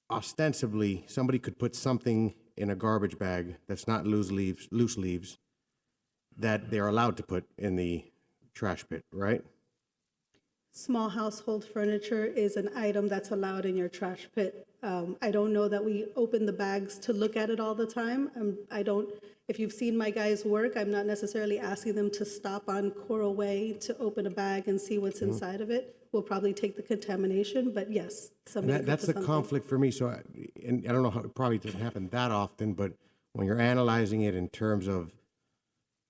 ostensibly somebody could put something in a garbage bag that's not loose leaves that they're allowed to put in the trash pit, right? Small household furniture is an item that's allowed in your trash pit. I don't know that we open the bags to look at it all the time. If you've seen my guys work, I'm not necessarily asking them to stop on Coral Way to open a bag and see what's inside of it. We'll probably take the contamination, but yes, And somebody could that's put the something. conflict for me. So, and I don't know how, it probably doesn't happen that often, but when you're analyzing it in terms of,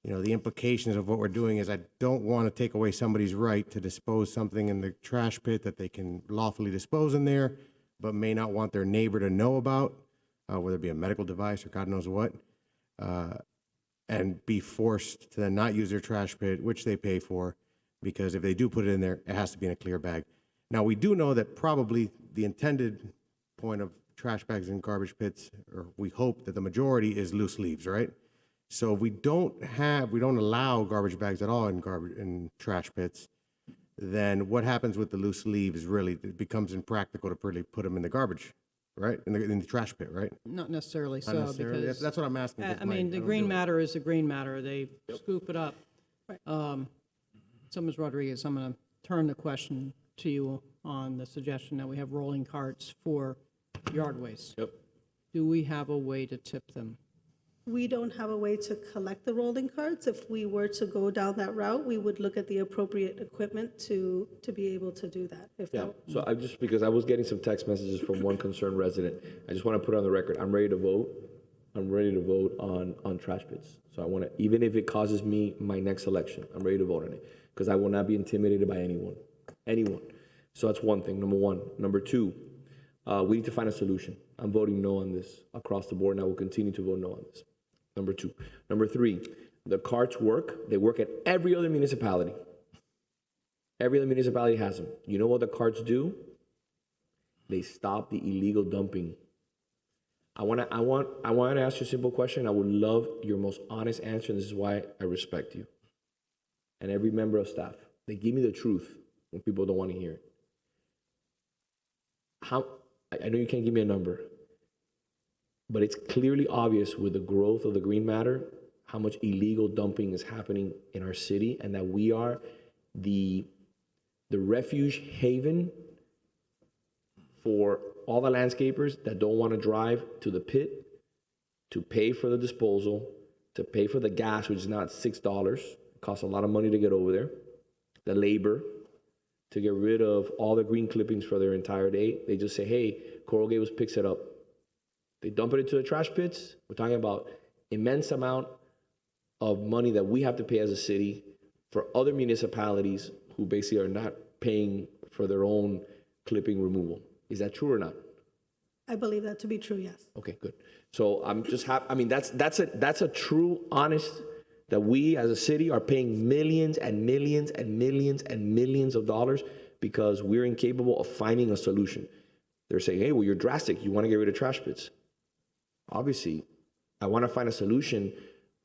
the implications of what we're doing is I don't want to take away somebody's right to dispose something in the trash pit that they can lawfully dispose in there, but may not want their neighbor to know about, whether it be a medical device or God knows what, and be forced to then not use their trash pit, which they pay for, because if they do put it in there, it has to be in a clear bag. Now, we do know that probably the intended point of trash bags and garbage pits, or we hope that the majority is loose leaves, right? So if we don't allow garbage bags at all in trash pits, then what happens with the loose leaves really, it becomes impractical to really put them in the garbage, right? In the trash pit, right? Not necessarily Not so, necessarily. because. That's what I'm asking. I mean, the green matter is the green matter. They scoop it up. Right. So, Ms. Rodriguez, I'm going to turn the question to you on the suggestion that we have rolling carts for yard waste. Yep. Do we have a way to tip them? We don't have a way to collect the rolling carts. If we were to go down that route, we would look at the appropriate equipment to be able to do that. Yeah, so because I was getting some text messages from one concerned resident, I just want to put on the record, I'm ready to vote. I'm ready to vote on trash pits. So I want to, even if it causes me my next election, I'm ready to vote on it, because I will not be intimidated by anyone. So that's one thing, number one. Number two, we need to find a solution. I'm voting no on this across the board, and I will continue to vote no on this. Number two. Number three, the carts work. They work at every other municipality. Every other municipality has them. You know what the carts do? They stop the illegal dumping. I want to ask you a simple question. I would love your most honest answer, and this is why I respect you. And every member of staff. They give me the truth when people don't want to hear it. I know you can't give me a number, but it's clearly obvious with the growth of the green matter how much illegal dumping is happening in our city, and that we are the refuge haven for all the landscapers that don't want to drive to the pit to pay for the disposal, to pay for the gas, which is now at $6. It costs a lot of money to get over there. The labor, to get rid of all the green clippings for their entire day. They just say, hey, Coral Gables picks it up. They dump it into the trash pits. We're talking about immense amount of money that we have to pay as a city for other municipalities who basically are not paying for their own clipping removal. Is that true or not? I believe that to be true, yes. Okay, good. So I'm just happy. I mean, that's a true, honest, that we as a city are paying millions and millions and millions and millions of dollars because we're incapable of finding a solution. They're saying, hey, well, you're drastic. You want to get rid of trash pits. Obviously, I want to find a solution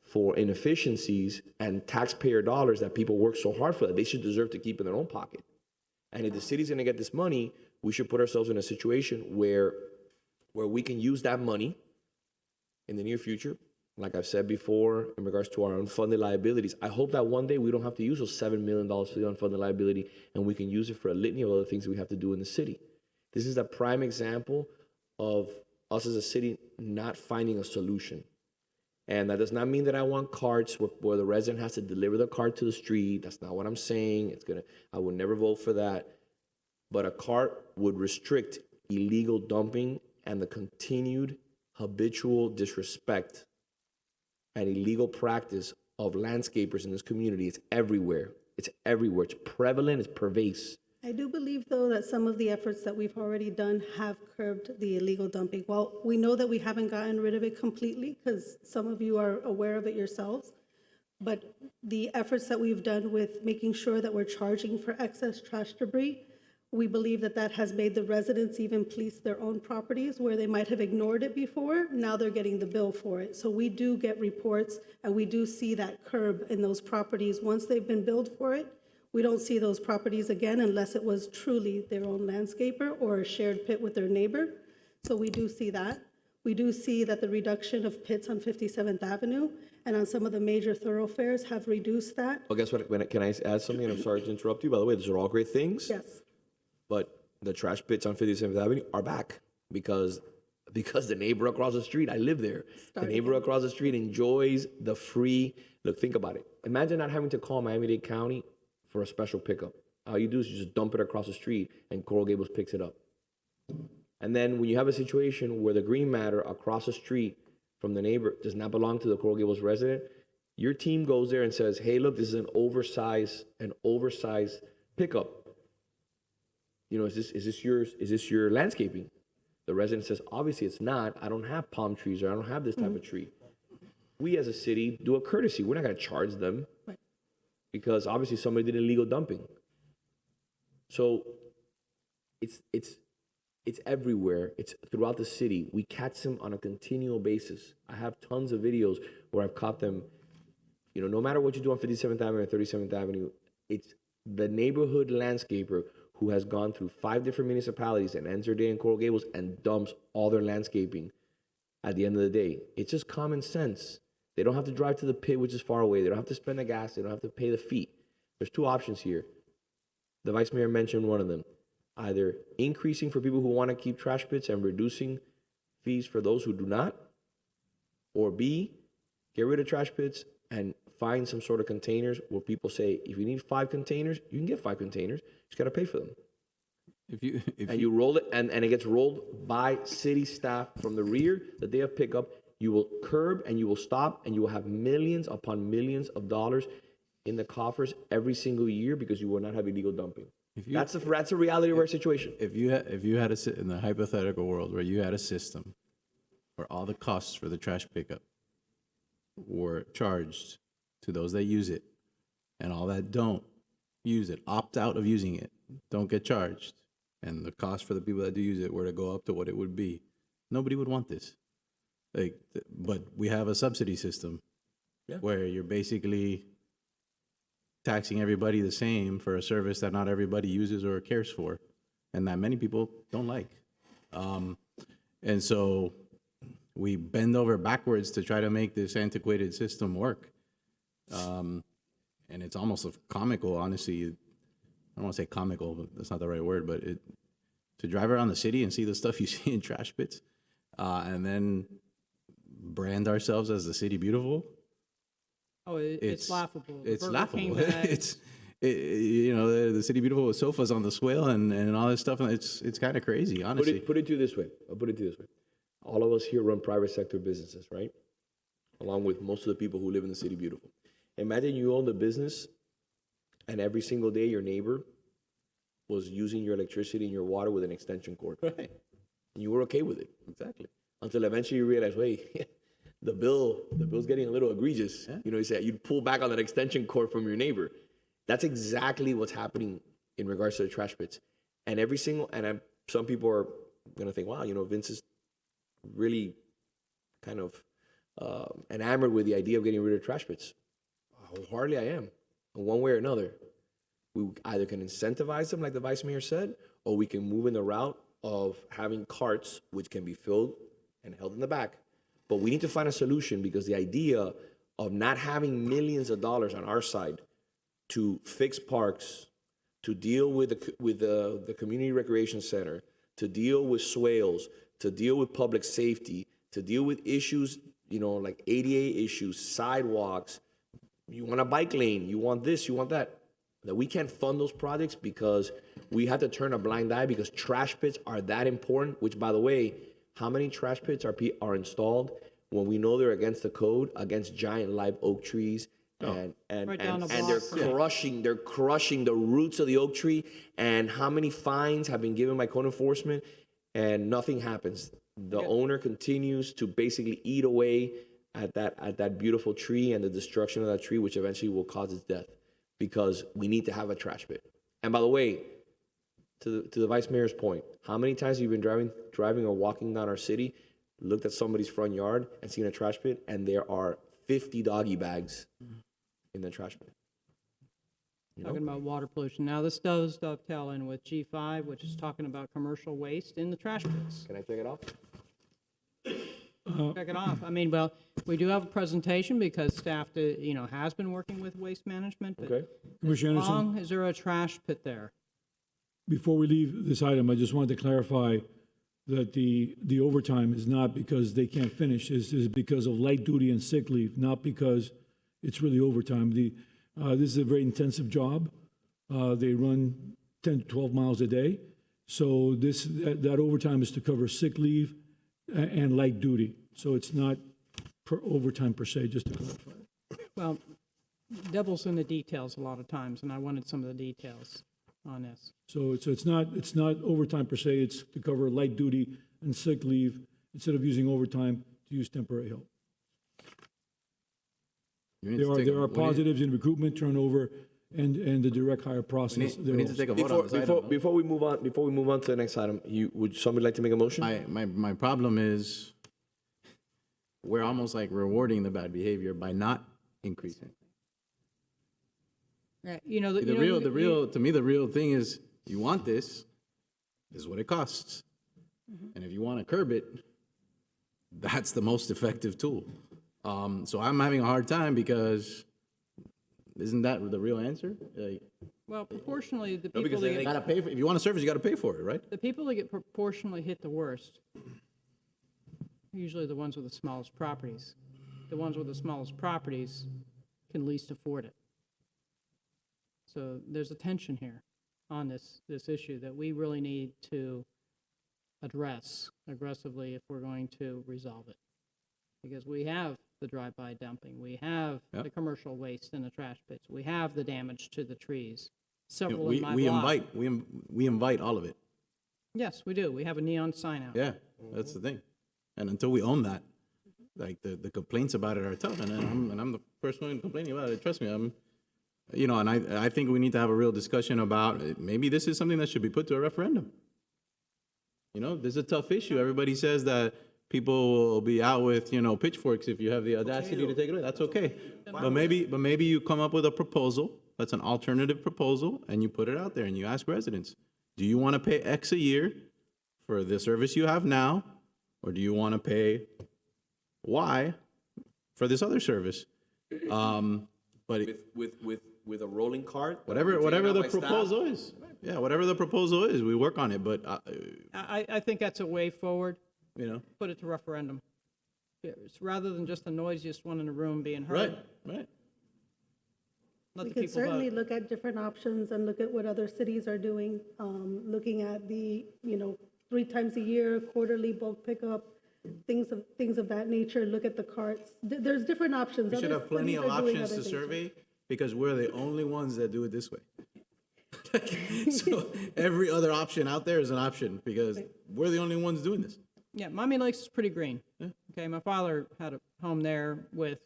for inefficiencies and taxpayer dollars that people work so hard for that they should deserve to keep in their own pocket. And if the city's going to get this money, we should put ourselves in a situation where we can use that money in the near future. Like I've said before, in regards to our unfunded liabilities, I hope that one day we don't have to use those $7 million for the unfunded liability, and we can use it for a litany of other things that we have to do in the city. This is a prime example of us as a city not finding a solution. And that does not mean that I want carts where the resident has to deliver the cart to the street. That's not what I'm saying. I would never vote for that. But a cart would restrict illegal dumping and the continued habitual disrespect and illegal practice of landscapers in this community. It's everywhere. It's everywhere. It's prevalent. It's pervasive. I do believe, though, that some of the efforts that we've already done have curbed the illegal dumping. Well, we know that we haven't gotten rid of it completely because some of you are aware of it yourselves. But the efforts that we've done with making sure that we're charging for excess trash debris, we believe that that has made the residents even police their own properties where they might have ignored it before. Now they're getting the bill for it. So we do get reports, and we do see that curb in those properties. Once they've been billed for it, we don't see those properties again unless it was truly their own landscaper or a shared pit with their neighbor. So we do see that. We do see that the reduction of pits on 57th Avenue and on some of the major thoroughfares have reduced that. Well, guess what? Can I add something? And I'm sorry to interrupt you. By the way, those are all great things. Yes. But the trash pits on 57th Avenue are back because the neighbor across the street, I live there. The neighbor across the street enjoys the free. Look, think about it. Imagine not having to call Miami-Dade County for a special pickup. All you do is you just dump it across the street and Coral Gables picks it up. And then when you have a situation where the green matter across the street from the neighbor does not belong to the Coral Gables resident, your team goes there and says, hey, look, this is an oversized pickup. You know, is this your landscaping? The resident says, obviously it's not. I don't have palm trees or I don't have this type of tree. We as a city do a courtesy. We're not going to charge them because obviously somebody did illegal dumping. So it's everywhere. It's throughout the city. We catch them on a continual basis. I have tons of videos where I've caught them. You know, no matter what you do on 57th Avenue or 37th Avenue, it's the neighborhood landscaper who has gone through 5 different municipalities and ends their day in Coral Gables and dumps all their landscaping at the end of the day. It's just common sense. They don't have to drive to the pit, which is far away. They don't have to spend the gas. They don't have to pay the fee. There's 2 options here. The vice mayor mentioned one of them. Either increasing for people who want to keep trash pits and reducing fees for those who do not, or B, get rid of trash pits and find some sort of containers where people say, if you need 5 containers, you can get 5 containers. You just got to pay for them. You roll it, and it gets rolled by city staff from the rear the day of pickup. You will curb and you will stop and you will have millions upon millions of dollars in the coffers every single year because you will not have illegal dumping. That's a reality of our situation. If you had in the hypothetical world where you had a system where all the costs for the trash pickup were charged to those that use it, and all that don't use it, opt out of using it, don't get charged, and the cost for the people that do use it were to go up to what it would be, nobody would want this. But we have a subsidy system where you're basically taxing everybody the same for a service that not everybody uses or cares for, and that many people don't like. And so we bend over backwards to try to make this antiquated system work. And it's almost comical, honestly. I don't want to say comical, but that's not the right word, but to drive around the city and see the stuff you see in trash pits, and then brand ourselves as the city beautiful. Oh, it's laughable. It's laughable. The city beautiful with sofas on the swale and all this stuff. And it's kind of crazy, honestly. Put it to you this way. I'll put it to you this way. All of us here run private sector businesses, right? Along with most of the people who live in the city beautiful. Imagine you own the business and every single day your neighbor was using your electricity and your water with an extension cord. Right. And you were okay with it. Exactly. Until eventually you realize, wait, the bill's getting a little egregious. Yeah. You know, you say you'd pull back on that extension cord from your neighbor. That's exactly what's happening in regards to the trash pits. And some people are going to think, wow, Vince is really kind of enamored with the idea of getting rid of trash pits. Wholeheartedly, I am. In one way or another, we either can incentivize them, like the vice mayor said, or we can move in the route of having carts, which can be filled and held in the back. But we need to find a solution because the idea of not having millions of dollars on our side to fix parks, to deal with the community recreation center, to deal with swales, to deal with public safety, to deal with issues, like ADA issues, sidewalks. You want a bike lane, you want this, you want that. That we can't fund those projects because we have to turn a blind eye because trash pits are that important, which, by the way, how many trash pits are installed when we know they're against the code, against giant live oak trees, and they're crushing the roots of the oak tree, and how many fines have been given by code enforcement, and nothing happens. The owner continues to basically eat away at that beautiful tree and the destruction of that tree, which eventually will cause its death, because we need to have a trash pit. And by the way, to the vice mayor's point, how many times have you been driving or walking down our city, looked at somebody's front yard and seen a trash pit, and there are 50 doggy bags in the trash pit? Talking about water pollution. Now, this does dovetail in with G5, which is talking about commercial waste in the trash pits. Can I take it off? check it off. I mean, well, we do have a presentation because staff, has been working with waste management. But Okay. Commissioner as Anderson? long as there a trash pit there. Before we leave this item, I just wanted to clarify that the overtime is not because they can't finish, is because of light duty and sick leave, not because it's really overtime. This is a very intensive job. They run 10 to 12 miles a day. So that overtime is to cover sick leave and light duty. So it's not overtime per se, just to clarify. Well, devil's in the details a lot of times, and I wanted some of the details on this. So it's not overtime per se, it's to cover light duty and sick leave instead of using overtime to use temporary help. There are positives in recruitment, turnover, and the direct hire process. We need to take a vote on this item. Before we move on to the next item, would somebody like to make a motion? My problem is we're almost like rewarding the bad behavior by not increasing. Right. To me, the real thing is you want this is what it costs. And if you want to curb it, that's the most effective tool. So I'm having a hard time because isn't that the real answer? Well, proportionally, the No, people because that they get, gotta pay for, if you want a service, you gotta pay for it, right? the people that get proportionally hit the worst are usually the ones with the smallest properties. The ones with the smallest properties can least afford it. So there's a tension here on this issue that we really need to address aggressively if we're going to resolve it. Because we have the drive-by dumping, we have the commercial waste in the trash pits, we have the damage to the trees, several in my block. We invite all of it. Yes, we do. We have a neon sign out. Yeah, that's the thing. And until we own that, like the complaints about it are tough, and I'm the first one complaining about it. Trust me, and I think we need to have a real discussion about maybe this is something that should be put to a referendum. This is a tough issue. Everybody says that people will be out with pitchforks if you have the audacity to take it away. That's okay, but maybe you come up with a proposal that's an alternative proposal, and you put it out there and you ask residents, do you want to pay X a year for the service you have now, or do you want to pay Y for this other service? But with a rolling cart, whatever the proposal is, whatever the proposal is, we work on it. But I think that's a way forward. Put it to referendum. It's rather than just the noisiest one in the room being heard. Right. We could certainly look at different options and look at what other cities are doing, looking at the 3 times a year, quarterly bulk pickup, things of that nature. Look at the carts. There's different options. We should Other have plenty cities of are doing options other to things. survey because we're the only ones that do it this way. So every other option out there is an option because we're the only ones doing this. Yeah, Miami Lakes is pretty green. Okay, my father had a home there with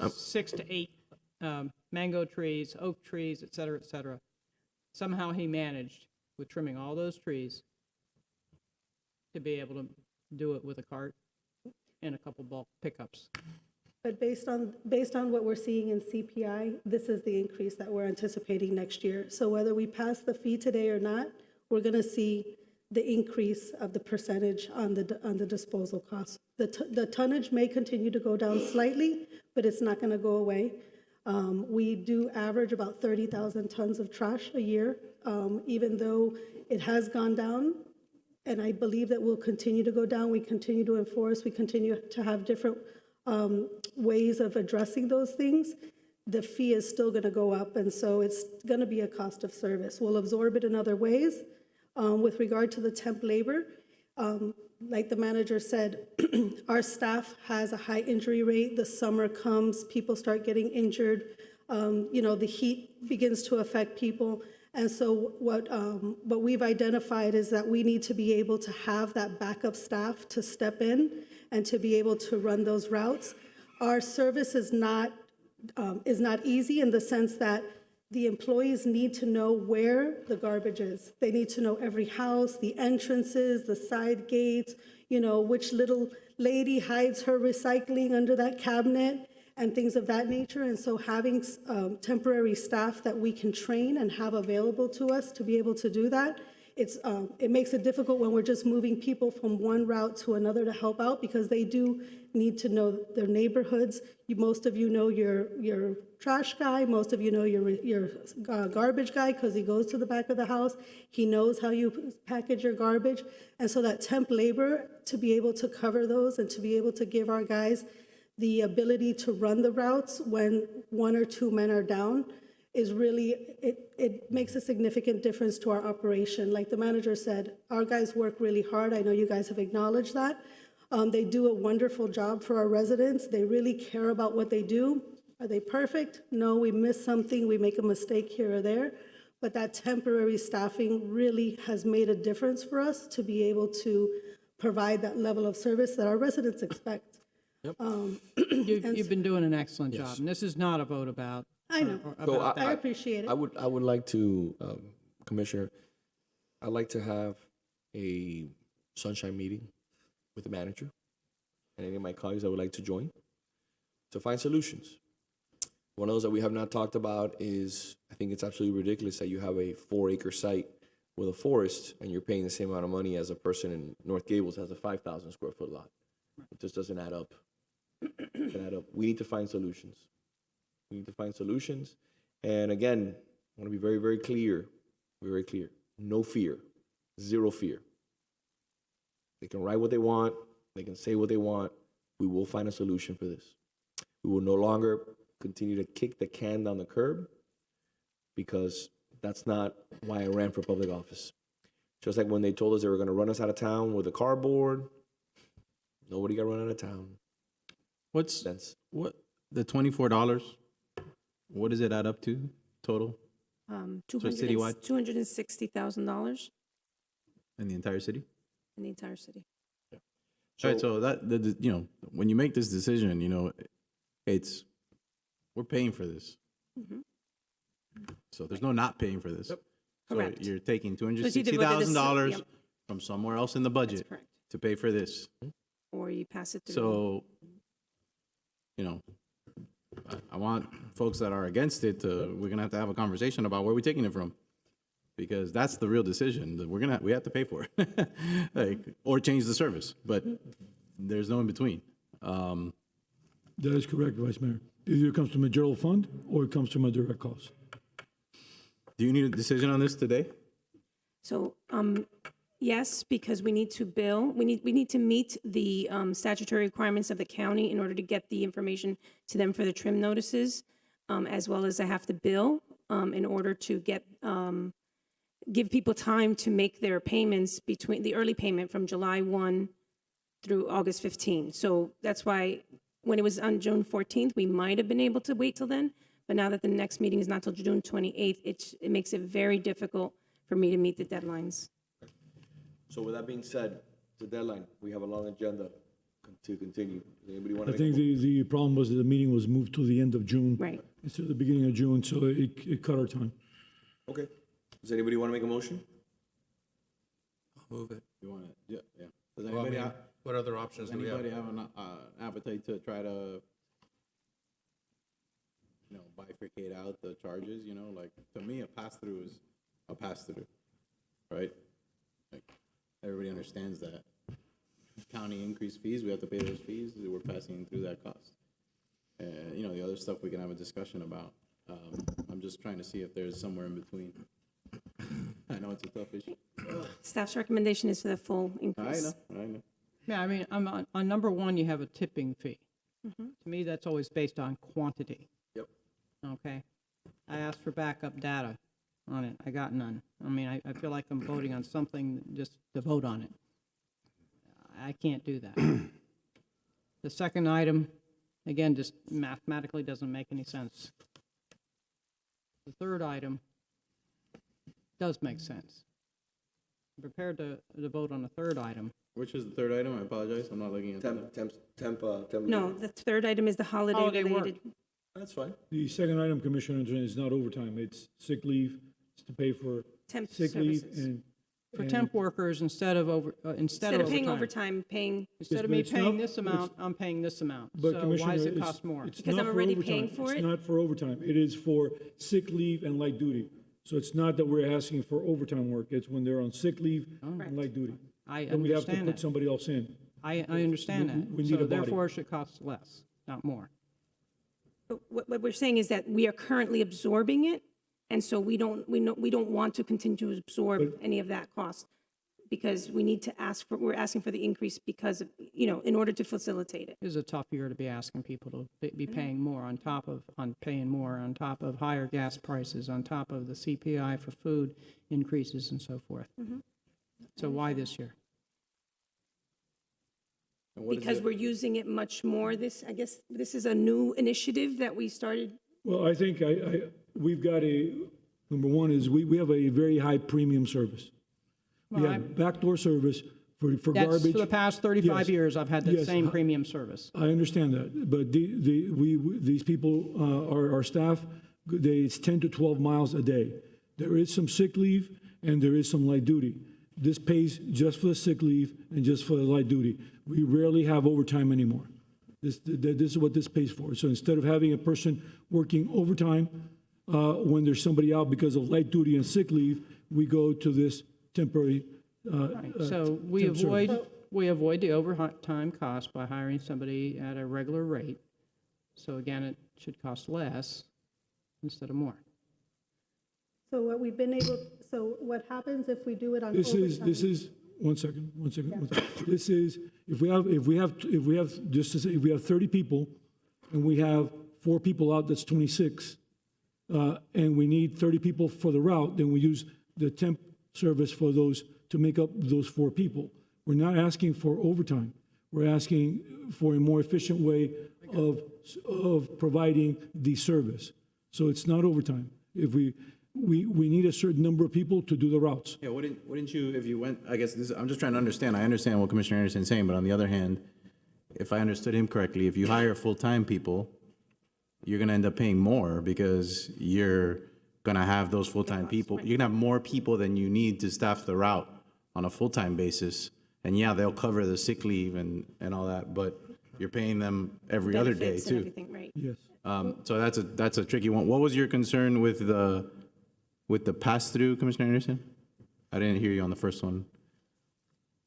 6 to 8 mango trees, oak trees, et cetera, et cetera. Somehow he managed, with trimming all those trees, to be able to do it with a cart and a couple bulk pickups. But based on what we're seeing in CPI, this is the increase that we're anticipating next year. So whether we pass the fee today or not, we're going to see the increase of the percentage on the disposal costs. The tonnage may continue to go down slightly, but it's not going to go away. We do average about 30,000 tons of trash a year, even though it has gone down, and I believe that will continue to go down. We continue to enforce, we continue to have different ways of addressing those things. The fee is still going to go up, and so it's going to be a cost of service. We'll absorb it in other ways. With regard to the temp labor, like the manager said, our staff has a high injury rate. The summer comes, people start getting injured. The heat begins to affect people. And so what we've identified is that we need to be able to have that backup staff to step in and to be able to run those routes. Our service is not easy in the sense that the employees need to know where the garbage is. They need to know every house, the entrances, the side gates, which little lady hides her recycling under that cabinet and things of that nature. And so having temporary staff that we can train and have available to us to be able to do that it makes it difficult when we're just moving people from one route to another to help out, because they do need to know their neighborhoods. Most of you know your trash guy, most of you know your garbage guy, because he goes to the back of the house. He knows how you package your garbage. And so that temp labor, to be able to cover those and to be able to give our guys the ability to run the routes when one or two men are down, is really, it makes a significant difference to our operation. Like the manager said, our guys work really hard. I know you guys have acknowledged that. They do a wonderful job for our residents. They really care about what they do. Are they perfect? No, we miss something, we make a mistake here or there. But that temporary staffing really has made a difference for us to be able to provide that level of service that our residents expect. You've been doing an excellent job, and this is not a vote about. I know. So I appreciate it. I would like to, Commissioner, I'd like to have a sunshine meeting with the manager and any of my colleagues that would like to join to find solutions. One of those that we have not talked about is, I think it's absolutely ridiculous that you have a 4-acre site with a forest and you're paying the same amount of money as a person in North Gables has a 5,000 square foot lot. It just doesn't add up. It doesn't add up. We need to find solutions. We need to find solutions. And again, I want to be very, very clear. Very clear. No fear. Zero fear. They can write what they want. They can say what they want. We will find a solution for this. We will no longer continue to kick the can down the curb, because that's not why I ran for public office. Just like when they told us they were going to run us out of town with a cardboard, nobody got run out of town. What the $24? What does it add up to total citywide? $260,000 In the entire city? in the entire city. Right, so that you know, when you make this decision, you know, we're paying for this. Mhm. So there's no not paying for this. Yep. So Correct. you're taking So it's either voted this- $260,000 yep. from somewhere else in the budget correct. to pay for this. Or you pass it through. So, you know, I want folks that are against it we're gonna have to have a conversation about where we're taking it from. Because that's the real decision, that we have to pay for it. Like, or change the service, but there's no in between. That is correct, Vice Mayor. Either it comes from a general fund or it comes from a direct cost. Do you need a decision on this today? So, yes, because we need to bill, we need to meet the statutory requirements of the county in order to get the information to them for the trim notices, as well as I have to bill in order to give people time to make their payments between the early payment from July 1 through August 15. So that's why when it was on June 14th, we might have been able to wait till then. But now that the next meeting is not till June 28th, it makes it very difficult for me to meet the deadlines. So with that being said, the deadline, we have a long agenda to continue. Does anybody want I to think the problem was that the meeting was moved to the end of June. Right. Instead of the beginning of June, so it cut our time. Okay. Does anybody want to make a motion? I'll move it. You want to, yeah. Does Well, I anybody mean, have? what other options do we have? Anybody have an appetite to try to, you know, bifurcate out the charges? You know, like, to me, a pass-through is a pass-through, right? Like, everybody understands that. County increased fees, we have to pay those fees, we're passing through that cost. You know, the other stuff we can have a discussion about. I'm just trying to see if there's somewhere in between. I know it's a tough issue. Staff's recommendation is for the full I increase. know. Yeah, I mean, on number one, you have a tipping fee. Mhm. To me, that's always based on quantity. Yep. Okay? I asked for backup data on it. I got none. I mean, I feel like I'm voting on something just to vote on it. I can't do that. The second item, again, just mathematically doesn't make any sense. The third item does make sense. I'm prepared to vote on the third item. Which is the third item? I apologize, I'm not looking at that. No, the third item is the holiday work. related. That's fine. The second item, Commissioner, is not overtime. It's sick leave. It's to pay for Temp sick leave services. For temp workers, instead of Instead of paying overtime, paying. Instead of Yes, me but it's paying not- this amount, I'm paying this amount. But So Commissioner, why does it it's- cost more? it's Because not I'm for already overtime. paying for it? It's not for overtime. It is for sick leave and light duty. So it's not that we're asking for overtime work, it's when they're on sick leave and light duty. I Then we have to understand put that. somebody else in. I understand We that. need So a body. therefore, it should cost less, not more. But what we're saying is that we are currently absorbing it, and so we don't want to continue to absorb any of that cost, because we need to we're asking for the increase because of, in order to facilitate it. It is a tough year to be asking people to be paying more on top of higher gas prices, on top of the CPI for food increases and so forth. So why this year? Because we're using it much more. I guess this is a new initiative that we started. Well, I think we've got number one is we have a very high premium service. We Well, have backdoor service for That's garbage. for the past 35 Yes. years, I've had the Yes. same premium service. I understand that, but these people, our staff, it's 10 to 12 miles a day. There is some sick leave and there is some light duty. This pays just for the sick leave and just for the light duty. We rarely have overtime anymore. This is what this pays for. So instead of having a person working overtime when there's somebody out because of light duty and sick leave, we go to this temporary. So we temp service. avoid the overtime cost by hiring somebody at a regular rate. So again, it should cost less instead of more. So what happens if we do it on overtime? This is, one second. This is, if we have, just to say, if we have 30 people and we have 4 people out, that's 26, and we need 30 people for the route, then we use the temp service for those to make up those 4 people. We're not asking for overtime. We're asking for a more efficient way of providing the service. So it's not overtime. If we need a certain number of people to do the routes. Yeah, wouldn't you, if you went, I guess I'm just trying to understand. I understand what Commissioner Anderson is saying, but on the other hand, if I understood him correctly, if you hire full-time people, you're gonna end up paying more because you're gonna have those full-time people. You're gonna have more people than you need to staff the route on a full-time basis. And yeah, they'll cover the sick leave and all that, but you're paying them every other day Benefits and too. everything, right? Yes. So that's a tricky one. What was your concern with the pass-through, Commissioner Anderson? I didn't hear you on the first one.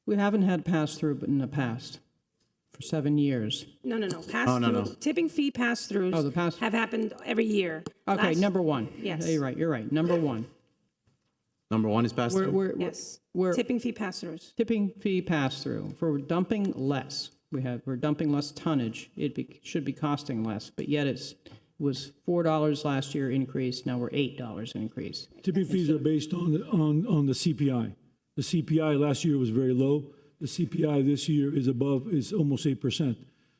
We haven't had pass-through but in the past for 7 years. No. Oh, no. Tipping fee pass-throughs Oh, the pass- have happened every year. Okay, number one. Yes. You're right. Number one. Number one is pass-through? Yes. We're Tipping fee pass-throughs. tipping fee pass-through. For dumping less, we're dumping less tonnage. Should be costing less, but yet was $4 last year increase, now we're $8 increase. Tipping fees are based on the CPI. The CPI last year was very low. The CPI this year is almost 8%.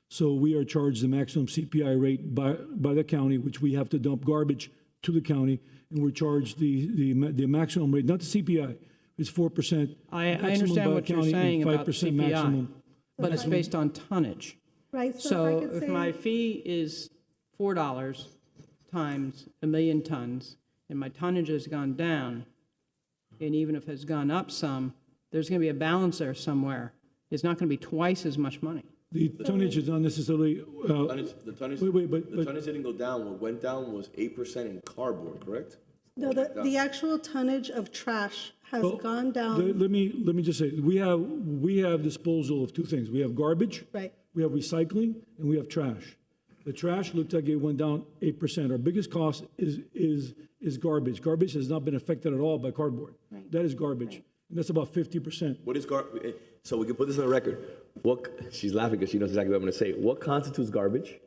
So we are charged the maximum CPI rate by the county, which we have to dump garbage to the county, and we're charged the maximum rate, not the CPI. It's 4%. I maximum understand by what you're county and saying about 5% CPI, maximum. but it's based on tonnage. Right, So if I could if say. my fee is $4 times 1 million tons, and my tonnage has gone down, and even if it's gone up some, there's going to be a balance there somewhere. It's not going to be twice as much money. The tonnage is not necessarily, The tonnage, but the tonnage didn't go down. What went down was 8% in cardboard, correct? No, the actual tonnage of trash has gone down. let me just say, we have disposal of 2 things. We have garbage. Right. We have recycling, and we have trash. The trash looked like it went down 8%. Our biggest cost is garbage. Garbage has not been affected at all by cardboard. Right. That is garbage. And that's about 50%. What is so we can put this on the record. She's laughing because she knows exactly what I'm going to say. What constitutes garbage?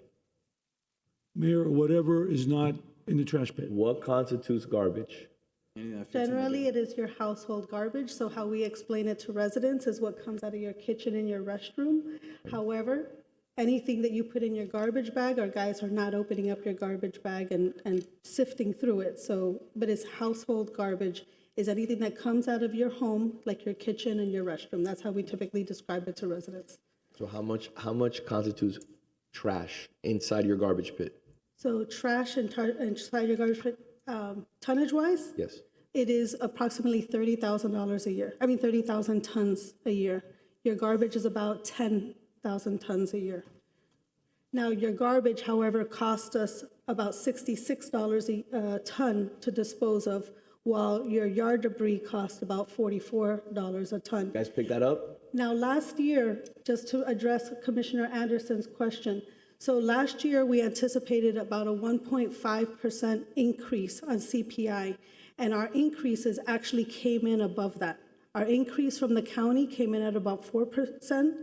Mayor, whatever is not in the trash pit. What constitutes garbage? Generally, it is your household garbage, so how we explain it to residents is what comes out of your kitchen and your restroom. However, anything that you put in your garbage bag, our guys are not opening up your garbage bag and sifting through it, but it's household garbage, is anything that comes out of your home, like your kitchen and your restroom. That's how we typically describe it to residents. So how much constitutes trash inside your garbage pit? So trash inside your garbage pit, tonnage-wise? Yes. It is approximately $30,000 a year. 30,000 tons a year. Your garbage is about 10,000 tons a year. Now, your garbage, however, costs us about $66 a ton to dispose of, while your yard debris costs about $44 a ton. You guys pick that up? Now, last year, just to address Commissioner Anderson's question, so last year we anticipated about a 1.5% increase on CPI, and our increases actually came in above that. Our increase from the county came in at about 4%,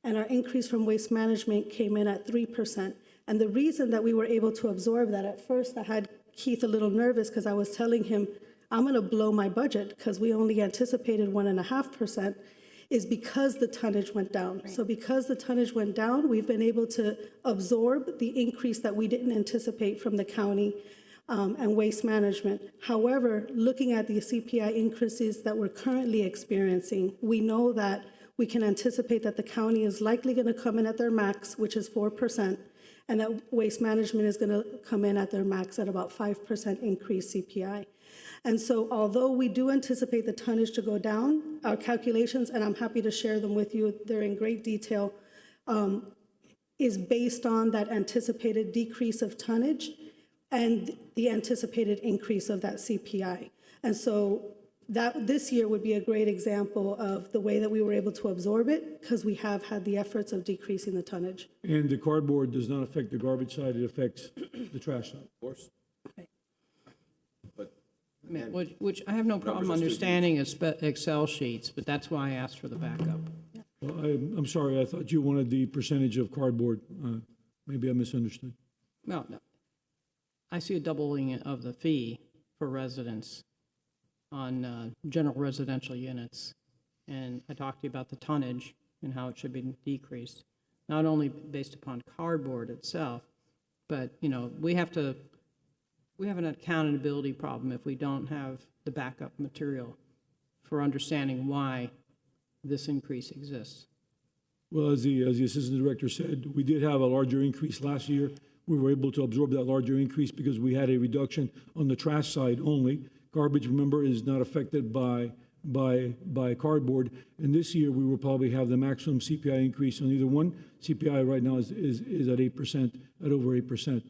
and our increase from waste management came in at 3%. And the reason that we were able to absorb that, at first I had Keith a little nervous because I was telling him, I'm going to blow my budget because we only anticipated 1.5%, is because the tonnage went down. Right. So because the tonnage went down, we've been able to absorb the increase that we didn't anticipate from the county and waste management. However, looking at the CPI increases that we're currently experiencing, we know that we can anticipate that the county is likely going to come in at their max, which is 4%, and that waste management is going to come in at their max at about 5% increase CPI. And so although we do anticipate the tonnage to go down, our calculations, and I'm happy to share them with you, they're in great detail, is based on that anticipated decrease of tonnage and the anticipated increase of that CPI. And so that this year would be a great example of the way that we were able to absorb it, because we have had the efforts of decreasing the tonnage. And the cardboard does not affect the garbage side, it affects the trash side. Of course. Which I have no problem understanding is Excel sheets, but that's why I asked for the backup. Well, I'm sorry, I thought you wanted the percentage of cardboard. Maybe I misunderstood. No, I see a doubling of the fee for residents on general residential units. And I talked to you about the tonnage and how it should be decreased, not only based upon cardboard itself, but, you know, we have an accountability problem if we don't have the backup material for understanding why this increase exists. Well, as the assistant director said, we did have a larger increase last year. We were able to absorb that larger increase because we had a reduction on the trash side only. Garbage, remember, is not affected by cardboard. And this year, we will probably have the maximum CPI increase on either one. CPI right now is at 8%, at over 8%.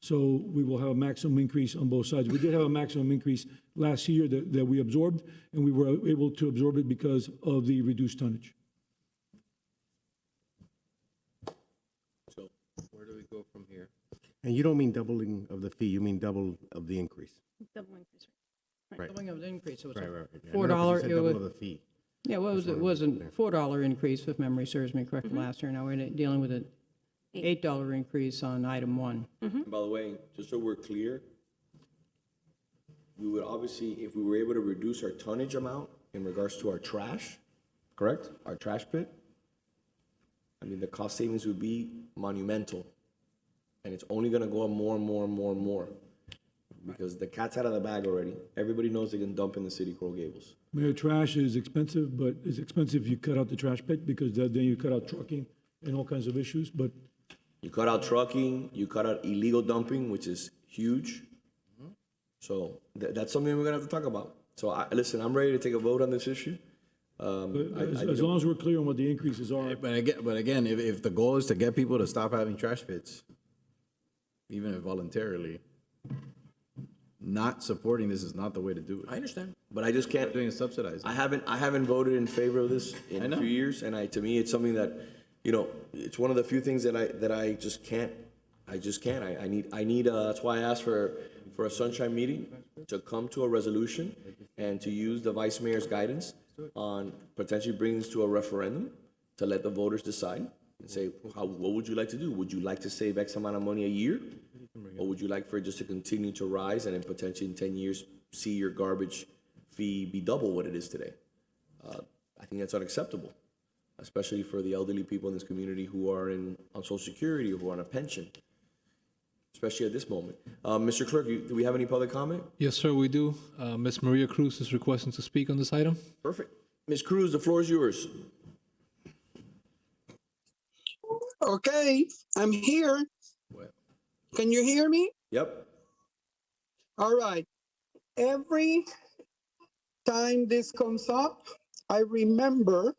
So we will have a maximum increase on both sides. We did have a maximum increase last year that we absorbed, and we were able to absorb it because of the reduced tonnage. So where do we go from here? And you don't mean doubling of the fee, you mean double of the increase. Double increase. Right. Doubling of the increase, it was Right. a Yeah, $4. no, 'cause you said It double was, of the fee. yeah, well, it was a $4 increase, if memory serves me correctly, last year. Now we're dealing with an $8 increase on item 1. And by the way, just so we're clear, we would obviously, if we were able to reduce our tonnage amount in regards to our trash, correct? Our trash pit, I mean, the cost savings would be monumental. And it's only gonna go up more and more and more and more. Because the cat's out of the bag already. Everybody knows they can dump in the city of Coral Gables. Mayor, trash is expensive, but it's expensive if you cut out the trash pit because then you cut out trucking and all kinds of issues, but You cut out trucking, you cut out illegal dumping, which is huge. So that's something we're gonna have to talk about. So listen, I'm ready to take a vote on this issue. as long as we're clear on what the increases are. But again, if the goal is to get people to stop having trash pits, even if voluntarily, not supporting this is not the way to do it. I understand, but I just can't. Doing subsidizing. I haven't voted in favor of this in a few years, and to me, it's something that, you know, it's one of the few things that I just can't. I need. That's why I asked for a sunshine meeting to come to a resolution and to use the vice mayor's guidance on potentially bringing this to a referendum to let the voters decide and say, what would you like to do? Would you like to save X amount of money a year? Or would you like for it just to continue to rise and then potentially in 10 years see your garbage fee be double what it is today? I think that's unacceptable, especially for the elderly people in this community who are on Social Security or who are on a pension, especially at this moment. Mr. Clerk, do we have any public comment? Yes, sir, we do. Ms. Maria Cruz is requesting to speak on this item. Perfect. Ms. Cruz, the floor is yours. Okay, I'm here. Can you hear me? Yep. All right. Every time this comes up, I remember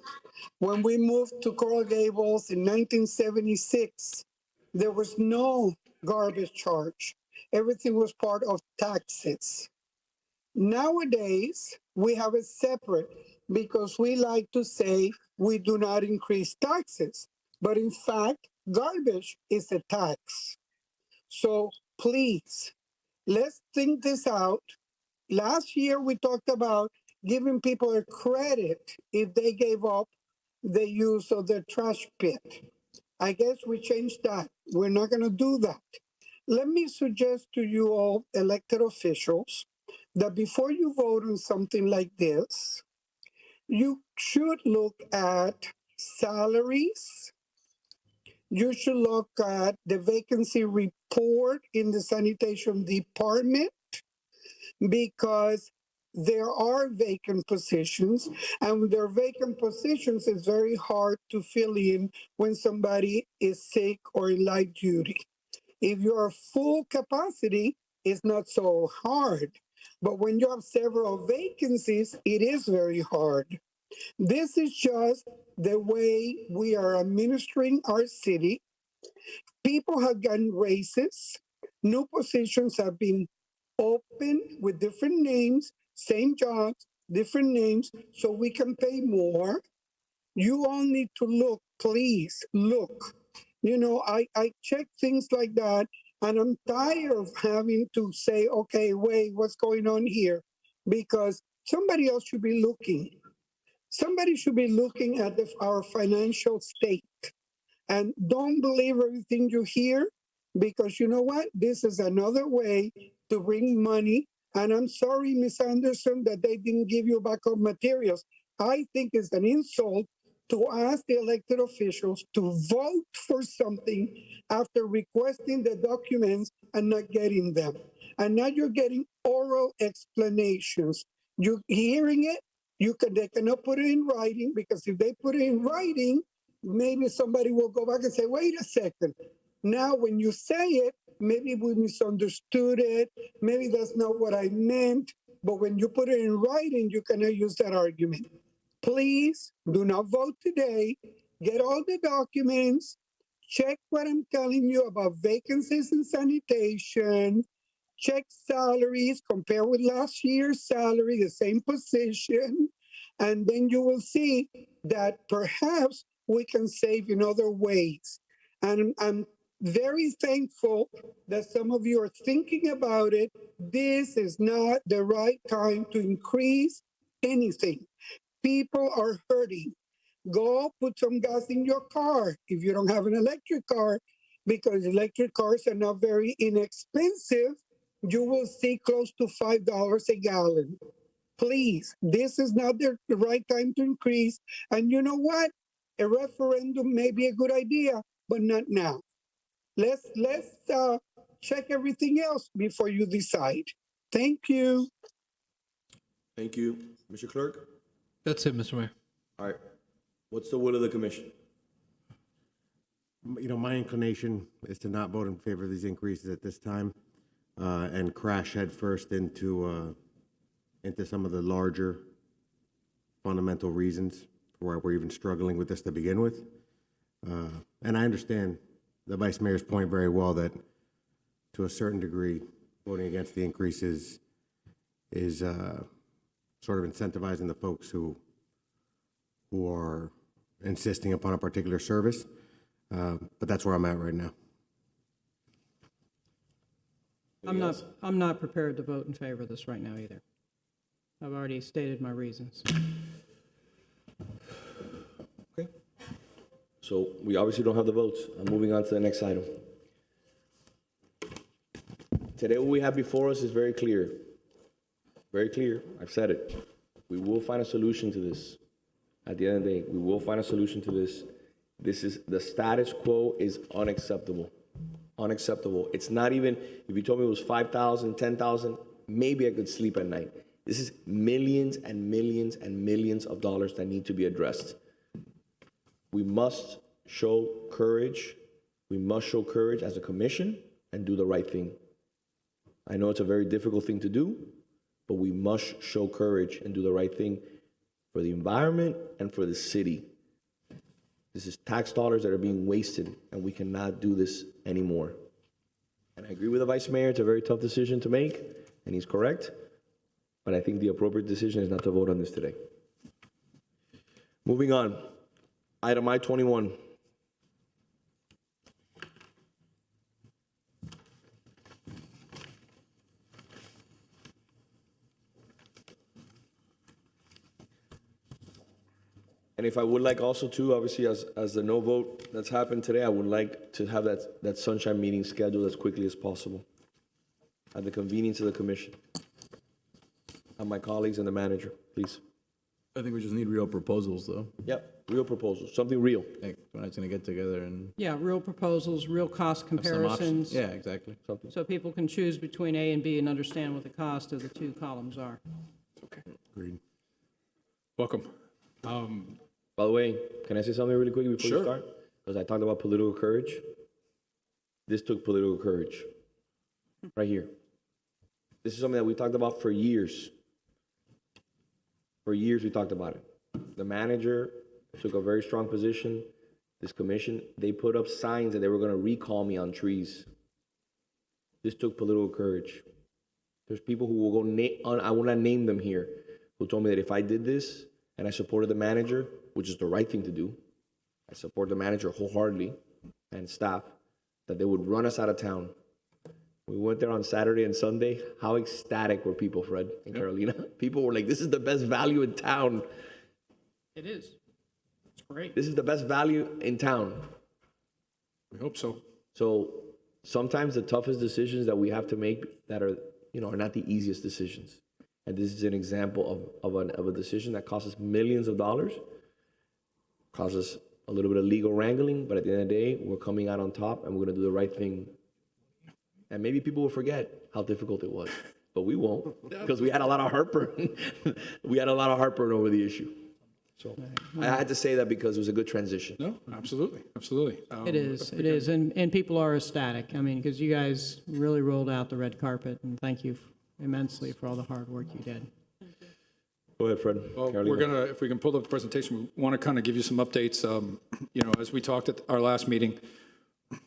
when we moved to Coral Gables in 1976, there was no garbage charge. Everything was part of taxes. Nowadays, we have it separate because we like to say we do not increase taxes. But in fact, garbage is a tax. So please, let's think this out. Last year, we talked about giving people a credit if they gave up the use of the trash pit. I guess we changed that. We're not going to do that. Let me suggest to you all, elected officials, that before you vote on something like this, you should look at salaries. You should look at the vacancy report in the sanitation department, because there are vacant positions, and when there are vacant positions, it's very hard to fill in when somebody is sick or in light duty. If you're full capacity, it's not so hard. But when you have several vacancies, it is very hard. This is just the way we are administering our city. People have gotten raises. New positions have been opened with different names, same jobs, different names, so we can pay more. You all need to look, please look. You know, I check things like that, and I'm tired of having to say, okay, wait, what's going on here? Because somebody else should be looking. Somebody should be looking at our financial state. And don't believe everything you hear, because you know what? This is another way to bring money. And I'm sorry, Ms. Anderson, that they didn't give you backup materials. I think it's an insult to ask the elected officials to vote for something after requesting the documents and not getting them. And now you're getting oral explanations. You're hearing it. They cannot put it in writing, because if they put it in writing, maybe somebody will go back and say, wait a second. Now, when you say it, maybe we misunderstood it. Maybe that's not what I meant. But when you put it in writing, you cannot use that argument. Please do not vote today. Get all the documents. Check what I'm telling you about vacancies in sanitation. Check salaries, compare with last year's salary, the same position. And then you will see that perhaps we can save in other ways. And I'm very thankful that some of you are thinking about it. This is not the right time to increase anything. People are hurting. Go put some gas in your car if you don't have an electric car, because electric cars are not very inexpensive. You will see close to $5 a gallon. Please, this is not the right time to increase. And you know what? A referendum may be a good idea, but not now. Let's check everything else before you decide. Thank you. Thank you. Mr. Clerk? That's it, Mr. Mayor. All right. What's the will of the commission? You know, my inclination is to not vote in favor of these increases at this time, and crash headfirst into some of the larger fundamental reasons for why we're even struggling with this to begin with. And I understand the Vice Mayor's point very well, that to a certain degree, voting against the increases is sort of incentivizing the folks who are insisting upon a particular service. But that's where I'm at right now. I'm not prepared to vote in favor of this right now either. I've already stated my reasons. Okay. So we obviously don't have the votes. I'm moving on to the next item. Today, what we have before us is very clear. Very clear. I've said it. We will find a solution to this. At the end of the day, we will find a solution to this. The status quo is unacceptable. Unacceptable. It's not even, if you told me it was 5,000, 10,000, maybe I could sleep at night. This is millions and millions and millions of dollars that need to be addressed. We must show courage. We must show courage as a commission and do the right thing. I know it's a very difficult thing to do, but we must show courage and do the right thing for the environment and for the city. This is tax dollars that are being wasted, and we cannot do this anymore. And I agree with the Vice Mayor, it's a very tough decision to make, and he's correct. but I think the appropriate decision is not to vote on this today. Moving on, item I-21. And if I would like also to, obviously, as the no vote that's happened today, I would like to have that sunshine meeting scheduled as quickly as possible at the convenience of the commission. And my colleagues and the manager, please. I think we just need real proposals, though. Yep, real proposals, something real. Like, we're not gonna get together and Yeah, real proposals, real cost have some comparisons. options. Yeah, exactly. Something. So people can choose between A and B and understand what the cost of the two columns are. Agreed. Welcome. By the way, can I say something really quick before Sure. you start? Because I talked about political courage. This took political courage, right here. This is something that we talked about for years. For years, we talked about it. The manager took a very strong position. This commission, they put up signs that they were going to recall me on trees. This took political courage. There's people who will go, I will not name them here, who told me that if I did this and I supported the manager, which is the right thing to do, I support the manager wholeheartedly and staff, that they would run us out of town. We went there on Saturday and Sunday. How ecstatic were people, Fred and Carolina? People were like, this is the best value in town. It is. It's great. This is the best value in town. We hope so. So sometimes the toughest decisions that we have to make that are, are not the easiest decisions. And this is an example of a decision that costs us millions of dollars, causes a little bit of legal wrangling, but at the end of the day, we're coming out on top and we're going to do the right thing. And maybe people will forget how difficult it was, but we won't, because we had a lot of heartburn. We had a lot of heartburn over the issue. So I had to say that because it was a good transition. No, absolutely, absolutely. It is, and people are ecstatic. I mean, because you guys really rolled out the red carpet, and thank you immensely for all the hard work you did. Go ahead, Fred. Well, Carolina. we're gonna, if we can pull up the presentation, we want to kind of give you some updates. As we talked at our last meeting,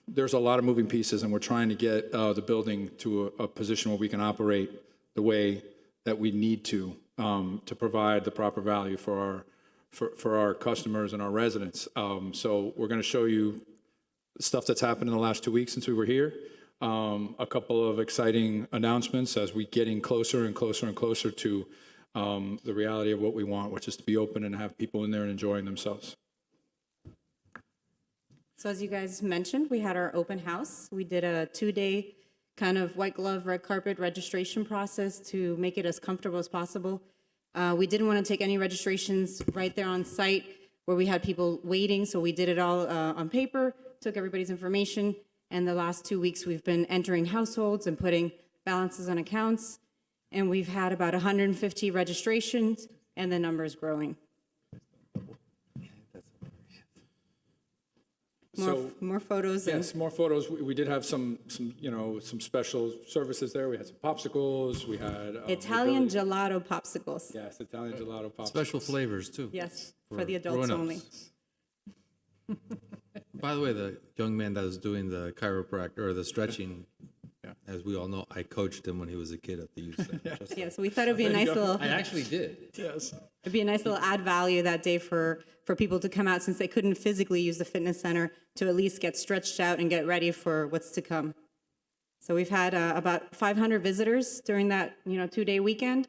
there's a lot of moving pieces, and we're trying to get the building to a position where we can operate the way that we need to provide the proper value for our customers and our residents. So we're going to show you stuff that's happened in the last 2 weeks since we were here. A couple of exciting announcements as we getting closer and closer and closer to the reality of what we want, which is to be open and have people in there and enjoying themselves. So as you guys mentioned, we had our open house. We did a 2-day kind of white glove, red carpet registration process to make it as comfortable as possible. We didn't want to take any registrations right there on site where we had people waiting, so we did it all on paper, took everybody's information, and the last 2 weeks we've been entering households and putting balances on accounts, and we've had about 150 registrations, and the number is growing. More photos. Yes, more photos. We did have some special services there. We had some popsicles. We had Italian gelato popsicles. Yes, Italian gelato popsicles. Special flavors too. Yes, for the adults grown-ups. only. By the way, the young man that was doing the chiropractor or the stretching, as we all know, I coached him when he was a kid at the youth center. Yes, we thought it'd be a nice little. I actually did. Yes. It'd be a nice little add value that day for people to come out since they couldn't physically use the fitness center to at least get stretched out and get ready for what's to come. So we've had about 500 visitors during that 2-day weekend,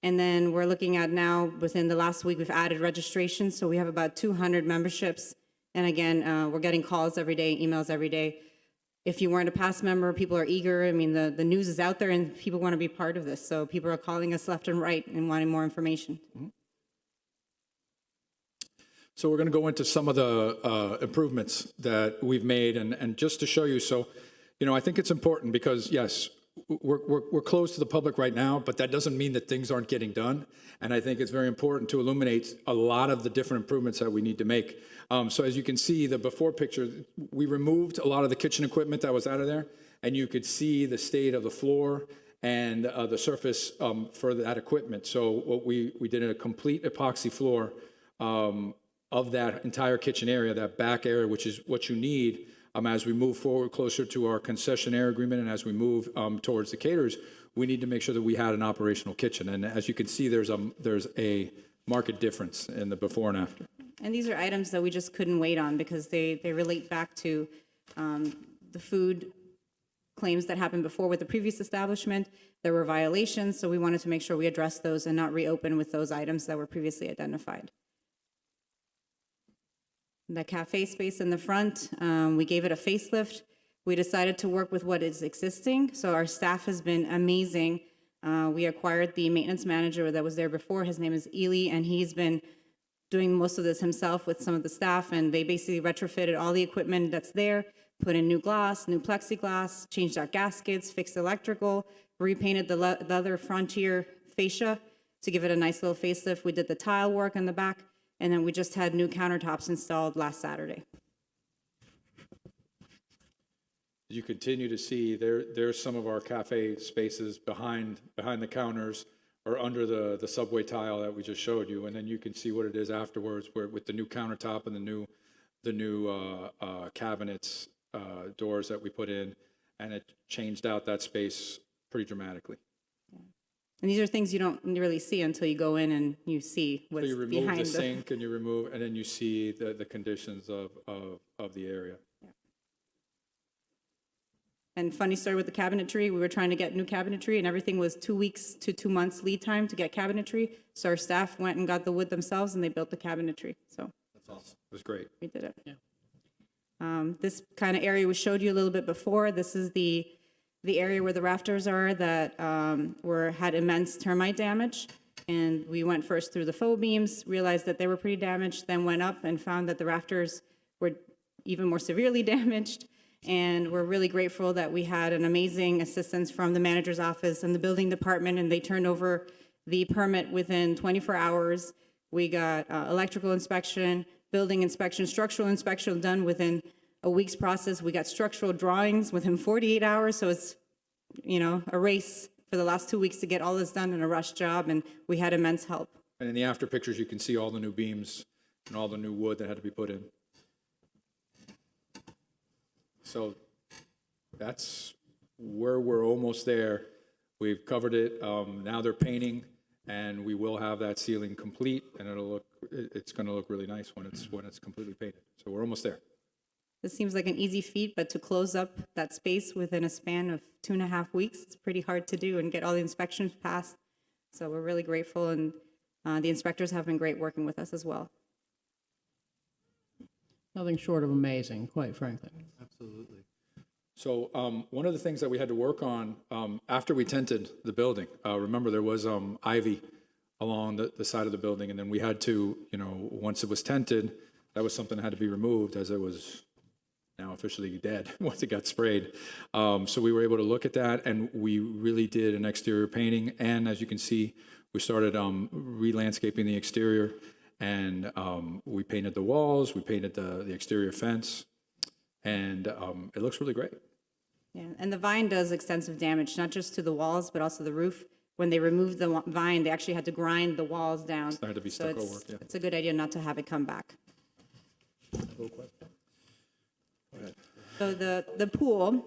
and then we're looking at now within the last week we've added registrations, so we have about 200 memberships. And again, we're getting calls every day, emails every day. If you weren't a past member, people are eager. I mean, the news is out there and people want to be part of this. So people are calling us left and right and wanting more information. Mm-hmm. So we're going to go into some of the improvements that we've made, and just to show you. So, I think it's important because yes, we're closed to the public right now, but that doesn't mean that things aren't getting done. And I think it's very important to illuminate a lot of the different improvements that we need to make. So as you can see, the before picture, we removed a lot of the kitchen equipment that was out of there, and you could see the state of the floor and the surface for that equipment. So what we did a complete epoxy floor of that entire kitchen area, that back area, which is what you need as we move forward closer to our concessionaire agreement and as we move towards the caterers. we need to make sure that we had an operational kitchen. And as you can see, there's a marked difference in the before and after. And these are items that we just couldn't wait on because they relate back to the food claims that happened before with the previous establishment. There were violations, so we wanted to make sure we addressed those and not reopen with those items that were previously identified. The cafe space in the front, we gave it a facelift. We decided to work with what is existing, so our staff has been amazing. We acquired the maintenance manager that was there before. His name is Ely, and he's been doing most of this himself with some of the staff, and they basically retrofitted all the equipment that's there, put in new glass, new plexiglass, changed out gaskets, fixed electrical, repainted the leather frontier fascia to give it a nice little facelift. We did the tile work on the back, and then we just had new countertops installed last Saturday. You continue to see there's some of our cafe spaces behind the counters or under the subway tile that we just showed you, and then you can see what it is afterwards, where with the new countertop and the new cabinets, doors that we put in, and it changed out that space pretty dramatically. And these are things you don't really see until you go in and you see what's So you remove behind the sink and and then you see the conditions of the area. And funny story with the cabinetry, we were trying to get new cabinetry and everything was 2 weeks to 2 months lead time to get cabinetry. So our staff went and got the wood themselves and they built the cabinetry. So that's awesome. It was great. We did it. Yeah. This kind of area we showed you a little bit before. This is the area where the rafters are that had immense termite damage. And we went first through the faux beams, realized that they were pretty damaged, then went up and found that the rafters were even more severely damaged. And we're really grateful that we had an amazing assistance from the manager's office and the building department, and they turned over the permit within 24 hours. We got electrical inspection, building inspection, structural inspection done within a week's process. We got structural drawings within 48 hours. So it's, a race for the last 2 weeks to get all this done in a rush job, and we had immense help. And in the after pictures, you can see all the new beams and all the new wood that had to be put in. So that's where we're almost there. We've covered it. Now they're painting, and we will have that ceiling complete, and it's going to look really nice when it's completely painted. So we're almost there. This seems like an easy feat, but to close up that space within a span of 2.5 weeks, it's pretty hard to do and get all the inspections passed. So we're really grateful, and the inspectors have been great working with us as well. Nothing short of amazing, quite frankly. Absolutely. So one of the things that we had to work on after we tented the building, remember there was ivy along the side of the building, and then we had to, once it was tented, that was something that had to be removed as it was now officially dead once it got sprayed. So we were able to look at that, and we really did an exterior painting, and as you can see, we started re-landscaping the exterior. And we painted the walls, we painted the exterior fence, and it looks really great. Yeah, and the vine does extensive damage, not just to the walls, but also the roof. When they removed the vine, they actually had to grind the walls down. It's had to be stucco work, yeah. It's a good idea not to have it come back. So the pool,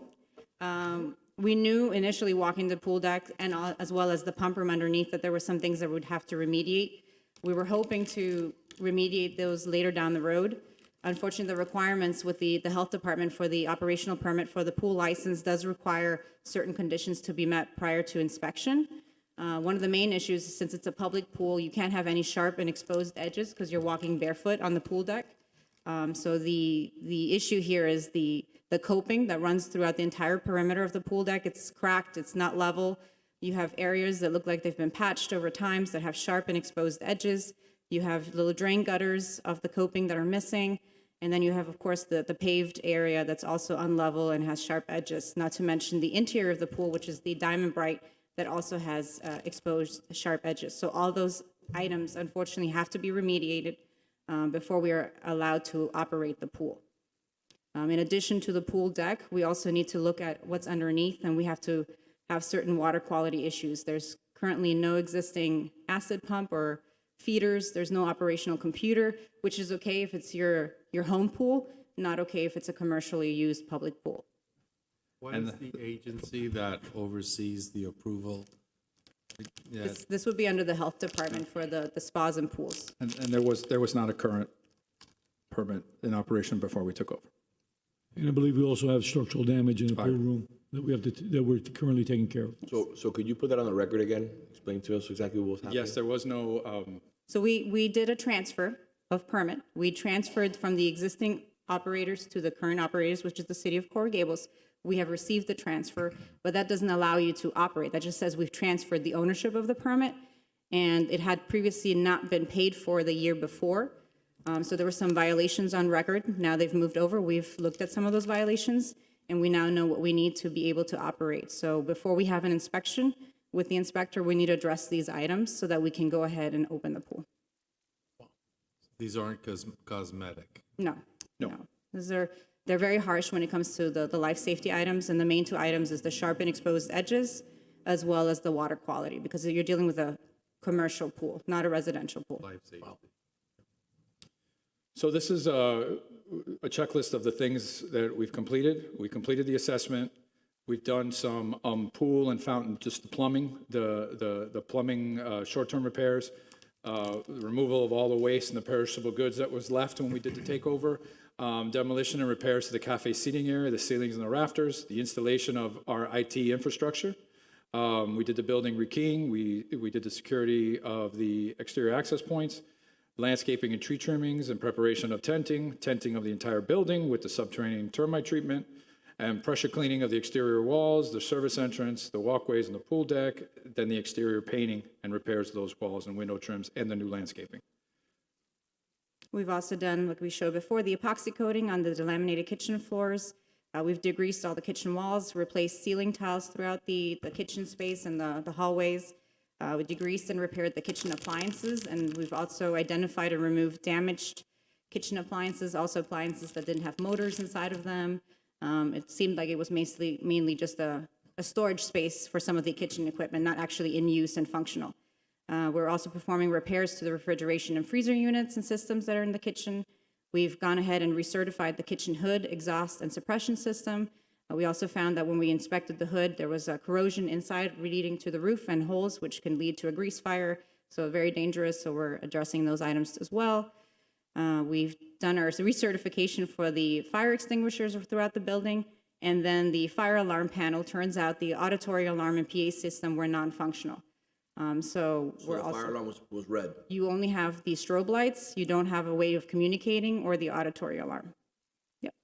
we knew initially walking the pool deck and as well as the pump room underneath that there were some things that we'd have to remediate. We were hoping to remediate those later down the road. Unfortunately, the requirements with the health department for the operational permit for the pool license does require certain conditions to be met prior to inspection. One of the main issues is since it's a public pool, you can't have any sharp and exposed edges because you're walking barefoot on the pool deck. So the issue here is the coping that runs throughout the entire perimeter of the pool deck. It's cracked, it's not level. You have areas that look like they've been patched over time that have sharp and exposed edges. You have little drain gutters of the coping that are missing. And then you have, of course, the paved area that's also unlevel and has sharp edges, not to mention the interior of the pool, which is the diamond bright that also has exposed sharp edges. So all those items, unfortunately, have to be remediated before we are allowed to operate the pool. In addition to the pool deck, we also need to look at what's underneath, and we have to have certain water quality issues. There's currently no existing acid pump or feeders. There's no operational computer, which is okay if it's your home pool, not okay if it's a commercially used public pool. What is the agency that oversees the approval? Yeah, This would be under the health department for the spas and pools. And there was not a current permit in operation before we took over. And I believe we also have structural damage in the pool room that that we're currently taking care of. So could you put that on the record again? Explain to us exactly what was happening? Yes, there was no, So we did a transfer of permit. We transferred from the existing operators to the current operators, which is the city of Coral Gables. We have received the transfer, but that doesn't allow you to operate. That just says we've transferred the ownership of the permit, and it had previously not been paid for the year before. So there were some violations on record. Now they've moved over. We've looked at some of those violations, and we now know what we need to be able to operate. So before we have an inspection with the inspector, we need to address these items so that we can go ahead and open the pool. These aren't cosmetic. No. They're very harsh when it comes to the life safety items, and the main two items is the sharp and exposed edges, as well as the water quality, because you're dealing with a commercial pool, not a residential pool. Life safety. so this is a checklist of the things that we've completed. We completed the assessment. We've done some pool and fountain, just the plumbing, the plumbing short-term repairs, the removal of all the waste and the perishable goods that was left when we did the takeover, demolition and repairs to the cafe seating area, the ceilings and the rafters, the installation of our IT infrastructure. We did the building rekeying. We did the security of the exterior access points, landscaping and tree trimmings in preparation of tenting of the entire building with the subterranean termite treatment, and pressure cleaning of the exterior walls, the service entrance, the walkways and the pool deck, then the exterior painting and repairs of those walls and window trims, and the new landscaping. We've also done, like we showed before, the epoxy coating on the delaminated kitchen floors. We've degreased all the kitchen walls, replaced ceiling tiles throughout the kitchen space and the hallways. We degreased and repaired the kitchen appliances, and we've also identified and removed damaged kitchen appliances, also appliances that didn't have motors inside of them. It seemed like it was mainly just a storage space for some of the kitchen equipment, not actually in use and functional. We're also performing repairs to the refrigeration and freezer units and systems that are in the kitchen. We've gone ahead and recertified the kitchen hood, exhaust, and suppression system. We also found that when we inspected the hood, there was corrosion inside leading to the roof and holes, which can lead to a grease fire, so very dangerous, so we're addressing those items as well. We've done our recertification for the fire extinguishers throughout the building, and then the fire alarm panel, turns out the auditory alarm and PA system were non-functional. So we're the also... fire alarm was red. You only have the strobe lights, you don't have a way of communicating, or the auditory alarm. Yep.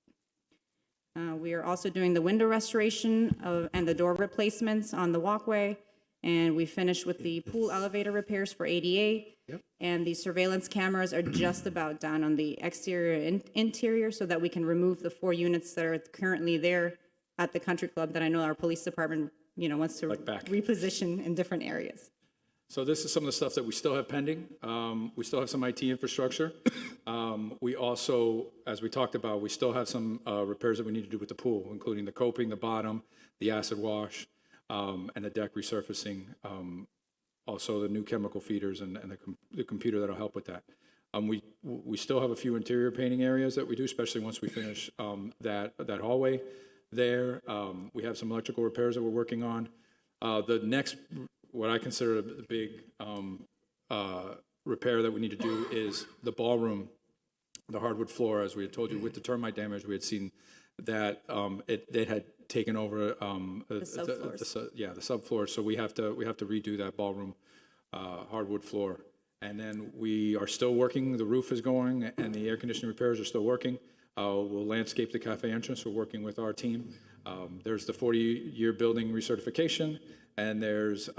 We are also doing the window restoration and the door replacements on the walkway, and we finished with the pool elevator repairs for ADA. Yep. And the surveillance cameras are just about done on the exterior and interior, so that we can remove the 4 units that are currently there at the country club that I know our police department, wants to reposition in different areas. So this is some of the stuff that we still have pending. We still have some IT infrastructure. We also, as we talked about, we still have some repairs that we need to do with the pool, including the coping, the bottom, the acid wash, and the deck resurfacing. Also the new chemical feeders and the computer that'll help with that. We still have a few interior painting areas that we do, especially once we finish that hallway there. We have some electrical repairs that we're working on. The next, what I consider the big repair that we need to do is the ballroom, the hardwood floor. As we had told you, with the termite damage, we had seen that it had taken over the subfloors. So we have to redo that ballroom hardwood floor. And then we are still working. The roof is going, and the air conditioning repairs are still working. We'll landscape the cafe entrance. We're working with our team. There's the 40-year building recertification, and there's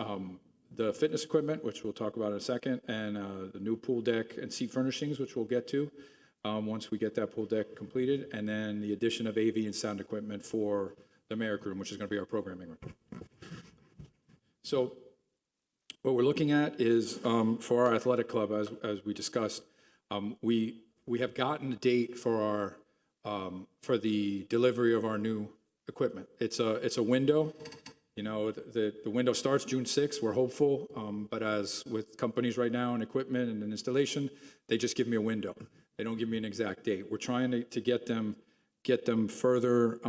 the fitness equipment, which we'll talk about in a second, and the new pool deck and seat furnishings, which we'll get to once we get that pool deck completed, and then the addition of AV and sound equipment for the Merrick room, which is going to be our programming room. So what we're looking at is for our athletic club, as we discussed, we have gotten a date for for the delivery of our new equipment. It's a window. The window starts June 6th. We're hopeful, but as with companies right now and equipment and installation, they just give me a window. They don't give me an exact date. We're trying to get them get them further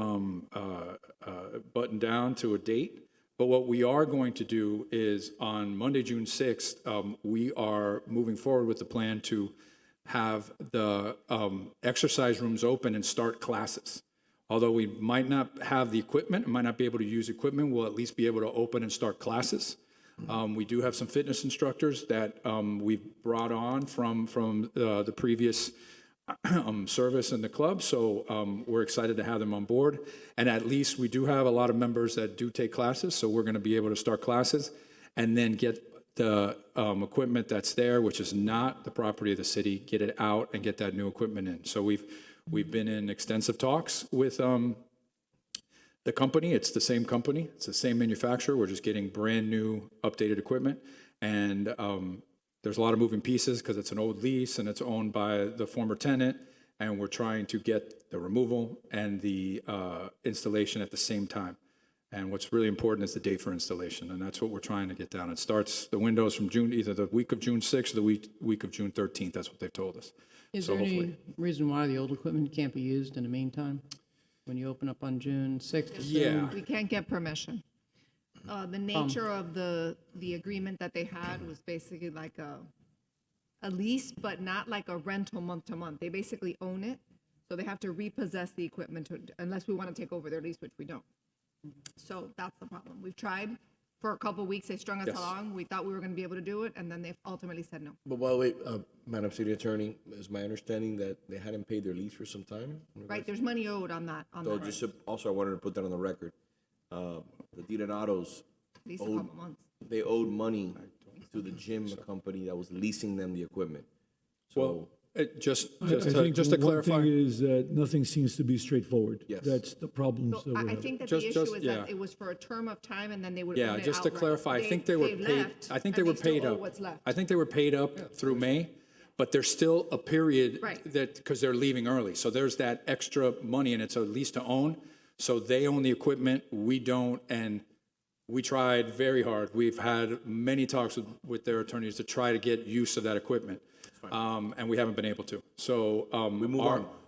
buttoned down to a date. But what we are going to do is on Monday, June 6th, we are moving forward with the plan to have the exercise rooms open and start classes. Although we might not have the equipment, might not be able to use equipment, we'll at least be able to open and start classes. We do have some fitness instructors that we've brought on from the previous service in the club, so we're excited to have them on board. And at least we do have a lot of members that do take classes, so we're going to be able to start classes and then get the equipment that's there, which is not the property of the city, get it out and get that new equipment in. So we've been in extensive talks with the company. It's the same company, it's the same manufacturer. We're just getting brand new updated equipment. And there's a lot of moving pieces because it's an old lease and it's owned by the former tenant. And we're trying to get the removal and the installation at the same time. And what's really important is the date for installation. And that's what we're trying to get down. It starts the windows from June, either the week of June 6th or the week of June 13th. That's what they've told us. Is So there any hopefully- reason why the old equipment can't be used in the meantime? When you open up on June 6th? Yeah. We can't get permission. The nature of the agreement that they had was basically like a lease, but not like a rental month to month. They basically own it, so they have to repossess the equipment unless we want to take over their lease, which we don't. So that's the problem. We've tried for a couple of weeks. They strung us Yes. along. We thought we were going to be able to do it, and then they ultimately said no. But by the way, Madam City Attorney, is my understanding that they hadn't paid their lease for some time? Right? There's money owed on that. So just also, I wanted to put that on the record. The Dinonatos, At least a couple months. they owed money to the gym company that was leasing them the equipment. So, Just I to think one clarify. thing is that nothing seems to be straightforward. Yes. That's the problems So that we're I having. think that Just- the issue just- is yeah. that it was for a term of time, and then they would Yeah, own it just to outright. clarify, I think they were they've paid, left, I think they and were still paid owe up. what's left. I think they were paid up through May, but there's still a period Right. that, because they're leaving early. So there's that extra money and it's a lease to own. So they own the equipment, we don't, and we tried very hard. We've had many talks with their attorneys to try to get use of that equipment. And we haven't been able to. So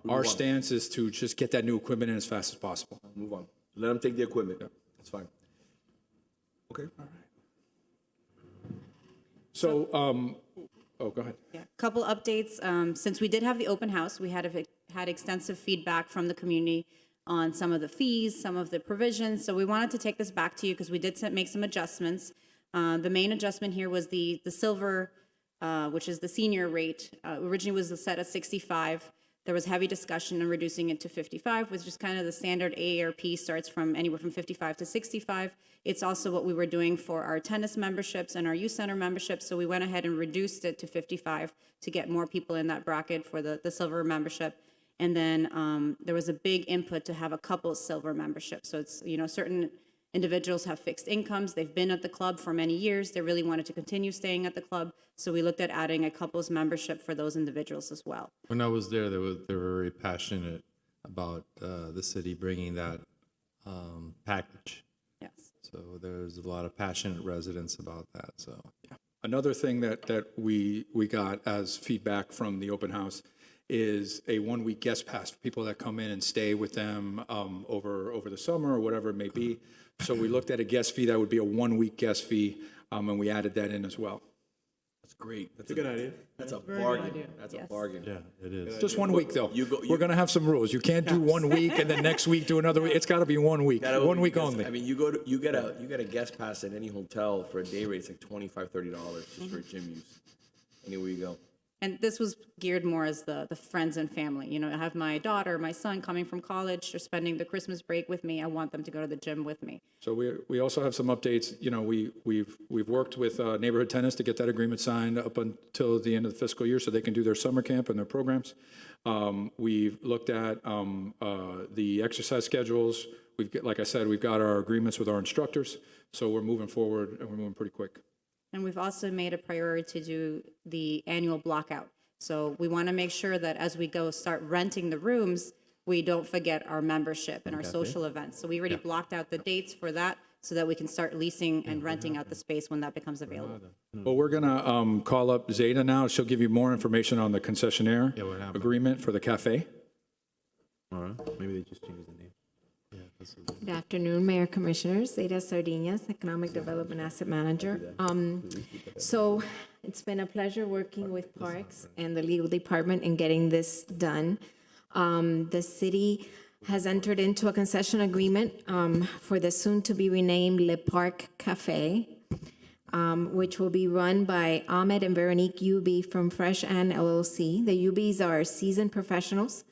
our stance is to just get that new equipment in as fast as possible. move on. Let them take the equipment. That's fine. Okay. So, oh, go ahead. Yeah, couple updates. Since we did have the open house, we had extensive feedback from the community on some of the fees, some of the provisions. So we wanted to take this back to you because we did make some adjustments. The main adjustment here was the silver, which is the senior rate. Originally was set at 65. There was heavy discussion on reducing it to 55, which is kind of the standard AARP, starts from anywhere from 55 to 65. It's also what we were doing for our tennis memberships and our youth center memberships. So we went ahead and reduced it to 55 to get more people in that bracket for the silver membership. And then there was a big input to have a couples silver membership. So it's, certain individuals have fixed incomes. They've been at the club for many years. They really wanted to continue staying at the club. So we looked at adding a couples membership for those individuals as well. When I was there, they were very passionate about the city bringing that package. Yes. So there's a lot of passionate residents about that, so. Another thing that we got as feedback from the open house is a one-week guest pass for people that come in and stay with them over the summer or whatever it may be. So we looked at a guest fee that would be a one-week guest fee, and we added that in as well. That's great. That's a good idea. That's a bargain. That's a bargain. Yeah, it is. Just 1 week, though. We're going to have some rules. You can't do 1 week and then next week do another week. It's got to be 1 week. 1 week Because, only. I mean, you get a guest pass at any hotel for a day rate. It's like $25, $30 just for gym use. Anywhere you go. And this was geared more as the friends and family. I have my daughter, my son coming from college. They're spending the Christmas break with me. I want them to go to the gym with me. So we also have some updates. We've worked with neighborhood tennis to get that agreement signed up until the end of the fiscal year so they can do their summer camp and their programs. We've looked at the exercise schedules. Like I said, we've got our agreements with our instructors. So we're moving forward and we're moving pretty quick. And we've also made a priority to do the annual blockout. So we want to make sure that as we go start renting the rooms, we don't forget our membership and our social events. So we already blocked out the dates for that so that we can start leasing and renting out the space when that becomes available. Well, we're going to call up Zeta now. She'll give you more information on the concessionaire agreement for the cafe. All right, maybe they just changed the name. Yeah, that's Good afternoon, Mayor Commissioners. Zeta Sardinas, Economic Development Asset Manager. So it's been a pleasure working with Parks and the legal department in getting this done. The city has entered into a concession agreement for the soon-to-be renamed Le Parc Cafe, which will be run by Ahmed and Veronique Yubi from Fresh Ann LLC. The Yubis are seasoned professionals.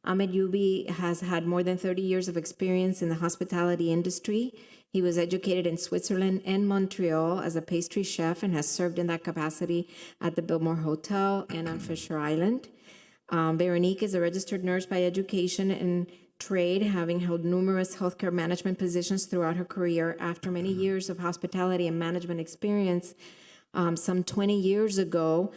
Ahmed Yubi has had more than 30 years of experience in the hospitality industry. He was educated in Switzerland and Montreal as a pastry chef and has served in that capacity at the Biltmore Hotel and on Fisher Island. Veronique is a registered nurse by education and trade, having held numerous healthcare management positions throughout her career. After many years of hospitality and management experience, some 20 years ago,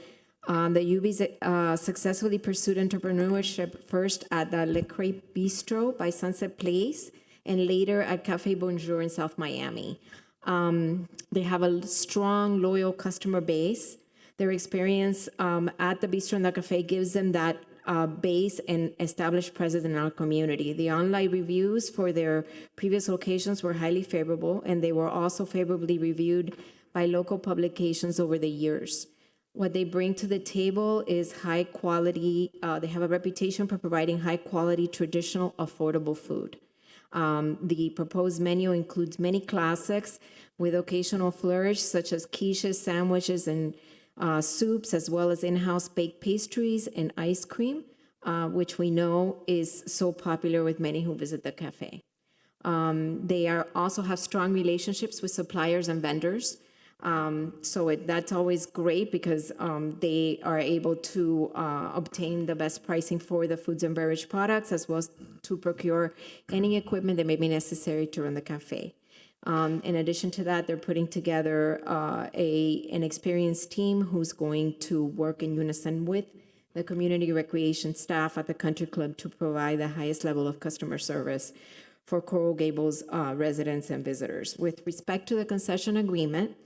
the Ubis successfully pursued entrepreneurship first at the Le Crepe Bistro by Sunset Place and later at Cafe Bonjour in South Miami. They have a strong, loyal customer base. Their experience at the bistro and the cafe gives them that base and established presence in our community. The online reviews for their previous locations were highly favorable, and they were also favorably reviewed by local publications over the years. What they bring to the table is high quality, they have a reputation for providing high quality, traditional, affordable food. The proposed menu includes many classics with occasional flourish, such as quiches, sandwiches, and soups, as well as in-house baked pastries and ice cream, which we know is so popular with many who visit the cafe. They also have strong relationships with suppliers and vendors. That's always great because they are able to obtain the best pricing for the foods and beverage products, as well as to procure any equipment that may be necessary to run the cafe. In addition to that, they're putting together an experienced team who's going to work in unison with the community recreation staff at the country club to provide the highest level of customer service for Coral Gables residents and visitors. With respect to the concession agreement,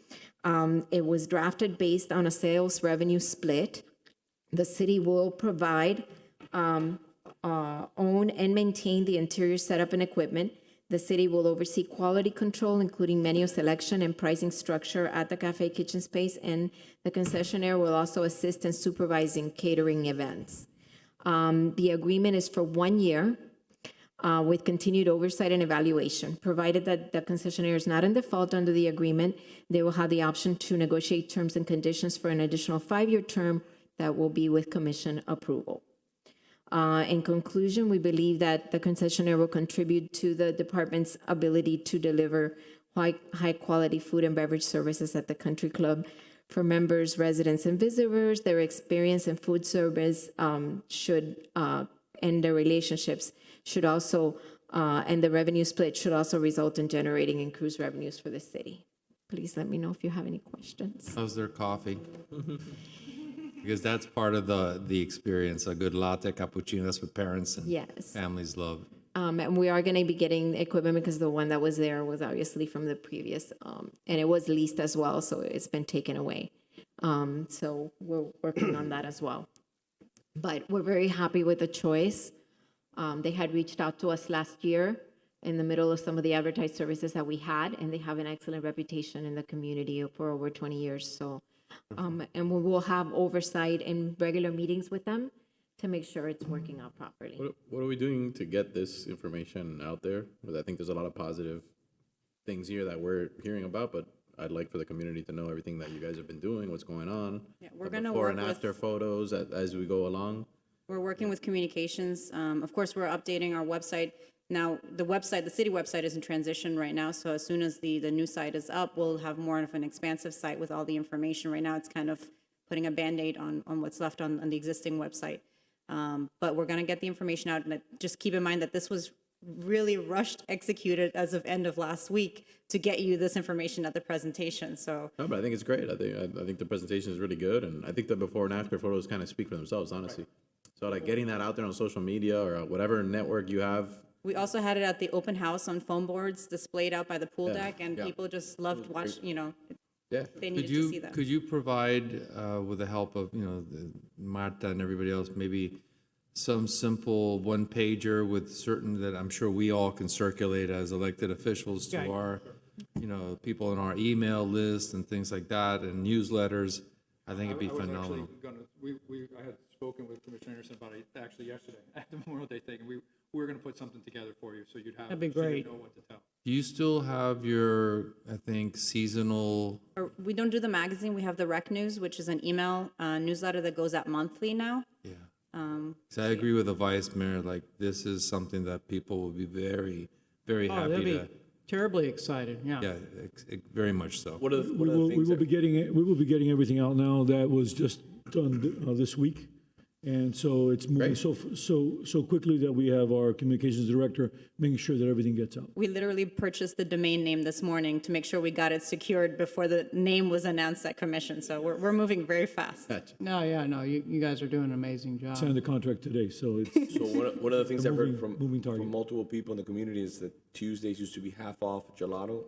it was drafted based on a sales revenue split. The city will provide, own and maintain the interior setup and equipment. The city will oversee quality control, including menu selection and pricing structure at the cafe kitchen space, and the concessionaire will also assist in supervising catering events. The agreement is for 1 year with continued oversight and evaluation. Provided that the concessionaire is not in default under the agreement, they will have the option to negotiate terms and conditions for an additional 5-year term that will be with commission approval. In conclusion, we believe that the concessionaire will contribute to the department's ability to deliver high-quality food and beverage services at the country club for members, residents, and visitors. Their experience in food service and their relationships should also, and the revenue split should also result in generating increased revenues for the city. Please let me know if you have any questions. How's their coffee? Because that's part of the experience, a good latte cappuccino. That's what parents and families love. And we are going to be getting equipment because the one that was there was obviously from the previous, and it was leased as well, so it's been taken away. So we're working on that as well. But we're very happy with the choice. They had reached out to us last year in the middle of some of the advertised services that we had, and they have an excellent reputation in the community for over 20 years. So. And we will have oversight in regular meetings with them to make sure it's working out properly. What are we doing to get this information out there? Because I think there's a lot of positive things here that we're hearing about, but I'd like for the community to know everything that you guys have been doing, what's going on. Yeah, we're going to before work and with, after photos as we go along. We're working with communications. Of course, we're updating our website. Now, the city website is in transition right now, so as soon as the new site is up, we'll have more of an expansive site with all the information. Right now, it's kind of putting a Band-Aid on what's left on the existing website. But we're going to get the information out, and just keep in mind that this was really rushed executed as of end of last week to get you this information at the presentation. So No, but I think it's great. I think the presentation is really good, and I think the before and after photos kind of speak for themselves, honestly. So like getting that out there on social media or whatever network you have. we also had it at the open house on foam boards displayed out by the pool deck, and people just loved watching, they needed to see that. Could you provide, with the help of, Marta and everybody else, maybe some simple one pager with certain that I'm sure we all can circulate as elected officials to Right. our, people in our email list and things like that and newsletters, I think it'd be phenomenal. I had spoken with Commissioner Anderson about it actually yesterday at the Memorial Day thing. We were going to put something together for you so you'd have, That'd be so you'd great. know what to tell. Do you still have your, I think, seasonal? Or we don't do the magazine, we have the Rec News, which is an email newsletter that goes out monthly now. Yeah. So I agree with the vice mayor, like, this is something that people will be very, very Oh, happy they'll be to, terribly excited, yeah. yeah, very much so. What are the, We what are the will, we things will that, be getting it, we will be getting everything out now that was just done this week. And so it's moving so quickly that we have our communications director making sure that everything gets out. We literally purchased the domain name this morning to make sure we got it secured before the name was announced at commission. So we're moving very fast. No, you guys are doing an amazing job. Signed the contract today, so it's. so one of the things I've heard moving target. from multiple people in the community is that Tuesdays used to be half off gelato.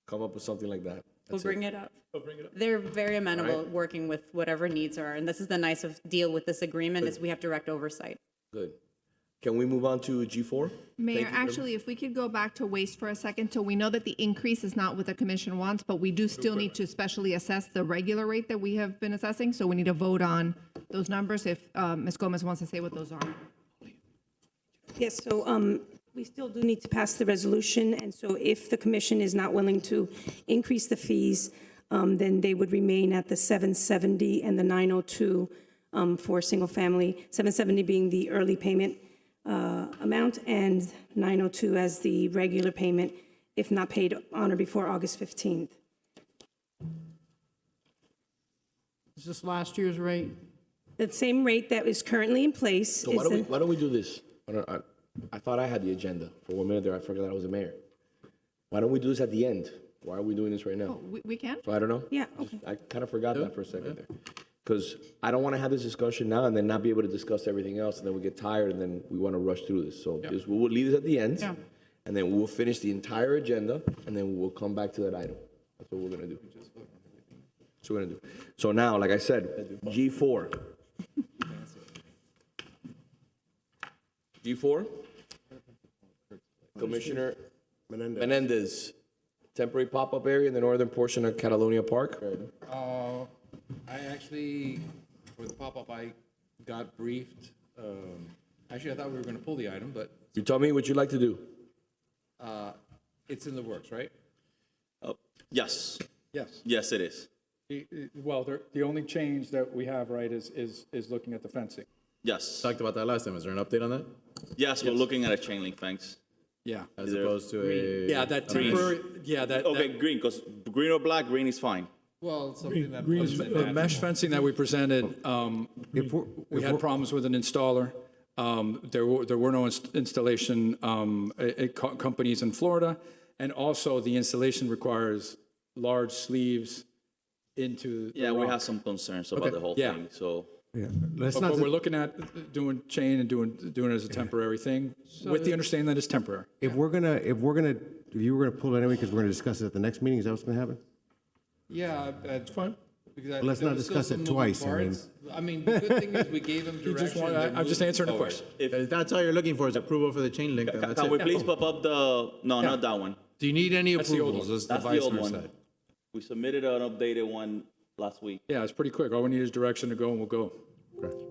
Come up with something like that. We'll bring it up. They're very amenable working with whatever needs are. And this is the nice deal with this agreement is we have direct oversight. Good. Can we move on to G4? Mayor, actually, if we could go back to waste for a second, so we know that the increase is not what the commission wants, but we do still need to specially assess the regular rate that we have been assessing, so we need to vote on those numbers if Ms. Gomez wants to say what those are. Yes, so we still do need to pass the resolution, and so if the commission is not willing to increase the fees, then they would remain at the 770 and the 902 for single family, 770 being the early payment amount, and 902 as the regular payment if not paid on or before August 15th. Is this last year's rate? The same rate that is currently in place So is why don't we do this? I thought I had the agenda. For 1 minute there, I forgot I was the mayor. Why don't we do this at the end? Why are we doing this right now? We can? So I don't know. Yeah, okay. I kind of forgot that for a second there. Because I don't want to have this discussion now and then not be able to discuss everything else, and then we get tired, and then we want to rush through this. So we will leave this at the end, and then we will finish the entire agenda, and then we will come back to that item. That's what we're going to do. That's what we're going to do. So now, like I said, G4. G4? Commissioner Menendez. Temporary pop-up area in the northern portion of Catalonia Park. I actually, for the pop-up, I got briefed. Actually, I thought we were going to pull the item, but You tell me what you'd like to do. it's in the works, right? Yes. Yes. Yes, it is. Well, the only change that we have, right, is looking at the fencing. Yes. Talked about that last time. Is there an update on that? Yes, we're looking at a chain link fence. Yeah. As opposed to a. Yeah, that temporary, yeah, that. Okay, green, because green or black, green is fine. Well, something that. The mesh fencing that we presented, we had problems with an installer. There were no installation companies in Florida, and also the installation requires large sleeves into. Yeah, we have some concerns about the whole thing, so. Yeah, But we're looking at doing chain and doing it as a temporary thing, with the understanding that it's temporary. If you were gonna pull it anyway, because we're gonna discuss it at the next meeting, is that what's gonna happen? Yeah, that's fine. Well, let's not discuss it twice, I mean, the good thing is we gave them direction. I'm just answering a question. If that's all you're looking for is approval for the chain link, then that's Can we it. please pop up no, not that one. Do you need any That's the old approvals, one. as the That's the vice old mayor one. said? We submitted an updated one last week. Yeah, it's pretty quick. All we need is direction to go, and we'll go.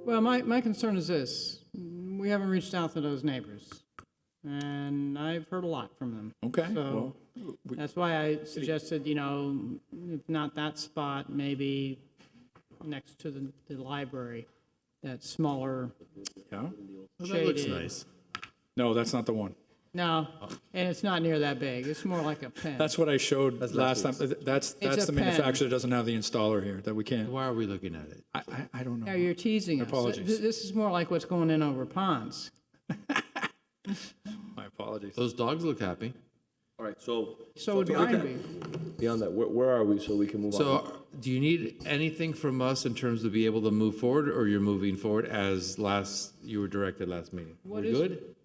Well, my concern is this. We haven't reached out to those neighbors, and I've heard a lot from them. Okay, So that's why I suggested, if not that spot, maybe next to the library, that smaller Yeah? Well, that looks shaded. nice. No, that's not the one. No, and it's not near that big. It's more like a pen. That's what I showed last time. That's a the pen. manufacturer that doesn't have the installer here, that we can't. Why are we looking at it? I don't know. No, you're teasing us. Apologies. This is more like what's going in over ponds. My apologies. Those dogs look happy. All right, so So would mine be. beyond that, where are we so we can move on? So, do you need anything from us in terms of be able to move forward, or you're moving forward as you were directed last meeting? What We're is- good?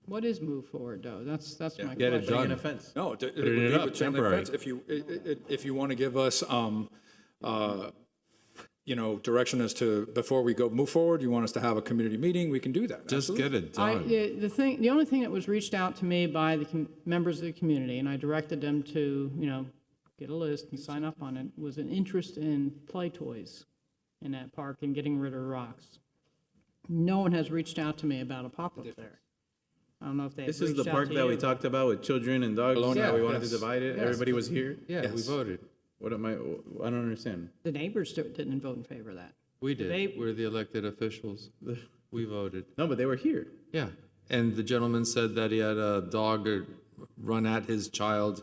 What is move forward, though? That's my Get it question. done. In a fence. No, it up, chain link temporary. fence. If you want to give us, direction as to, before we move forward, you want us to have a community meeting, we can do that. Just get it done. The only thing that was reached out to me by the members of the community, and I directed them to, get a list and sign up on it, was an interest in play toys in that park and getting rid of rocks. No one has reached out to me about a pop-up there. I don't know if they have This is the reached out park to that we you. talked about with children and dogs. Yeah, We wanted yes. to divide it. Yes. Everybody was here. Yeah, we voted. What am I don't understand. The neighbors didn't vote in favor of that. We did. They- We're the elected officials. We voted. No, but they were here. Yeah, and the gentleman said that he had a dog run at his child,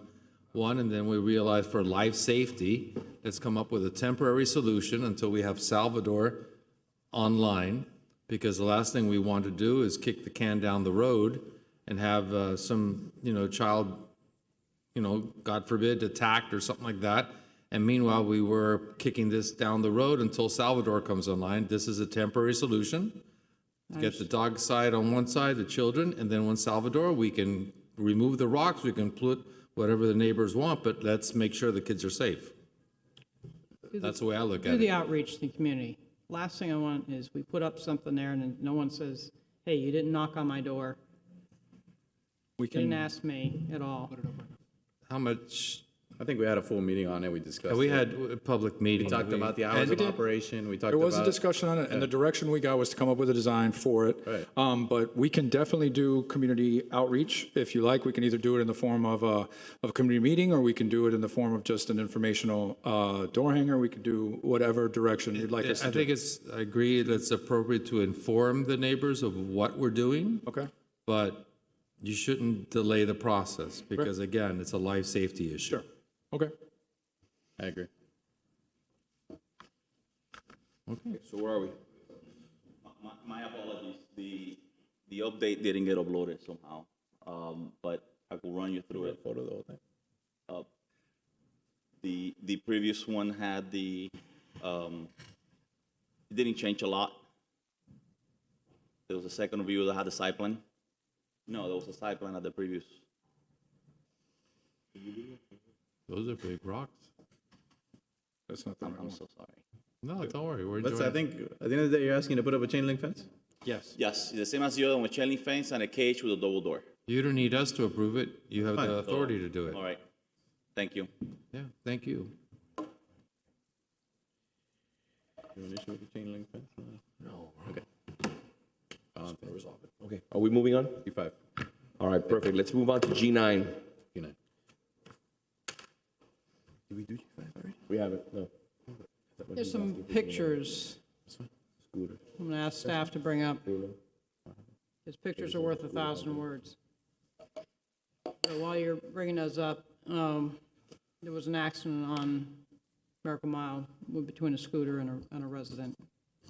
and then we realized for life safety, let's come up with a temporary solution until we have Salvador online, because the last thing we want to do is kick the can down the road and have some, child, God forbid, attacked or something like that. And meanwhile, we were kicking this down the road until Salvador comes online. This is a temporary solution. Get the dog side on one side, the children, and then when Salvador, we can remove the rocks, we can put whatever the neighbors want, but let's make sure the kids are safe. That's the way I look Do at the it. outreach to the community. Last thing I want is we put up something there and then no one says, hey, you didn't knock on my door. We Didn't ask me at all. How much, I think we had a full meeting on it. We discussed we it. had a public meeting. We talked about the hours of operation. We talked There was a about discussion on it, and the direction we got was to come up with a design for it. Right. But we can definitely do community outreach if you like. We can either do it in the form of a community meeting, or we can do it in the form of just an informational door hanger. We can do whatever direction you'd like us to I do. think I agree that it's appropriate to inform the neighbors of what we're doing. Okay. But you shouldn't delay the process, because again, it's a life safety issue. Sure. Okay. I agree. Okay. So where are we? My apologies. The update didn't get uploaded somehow, but I will run you through it. Photo the whole thing. The previous one had it didn't change a lot. There was a second view that had the side plan. No, there was a side plan at the previous. Those are big rocks. That's not the right I'm one. so sorry. No, don't worry, we're But enjoying I think at the end of the day, you're asking to put up a chain link fence? Yes. Yes, the same as the other one with chain link fence and a cage with a double door. You don't need us to approve it, you have Fine. the authority to do it. All right. Thank you. Yeah, thank you. You have an issue with the chain link fence? No. Okay. Resolve it. Okay, are we moving on? G5. All right, perfect. Let's move on to G9. Good night. Did we do G5 already? We haven't, no. There's some pictures Scooter. I'm going to ask staff to bring up. His pictures are worth 1,000 words. So while you're bringing those up, there was an accident on Miracle Mile between a scooter and a resident.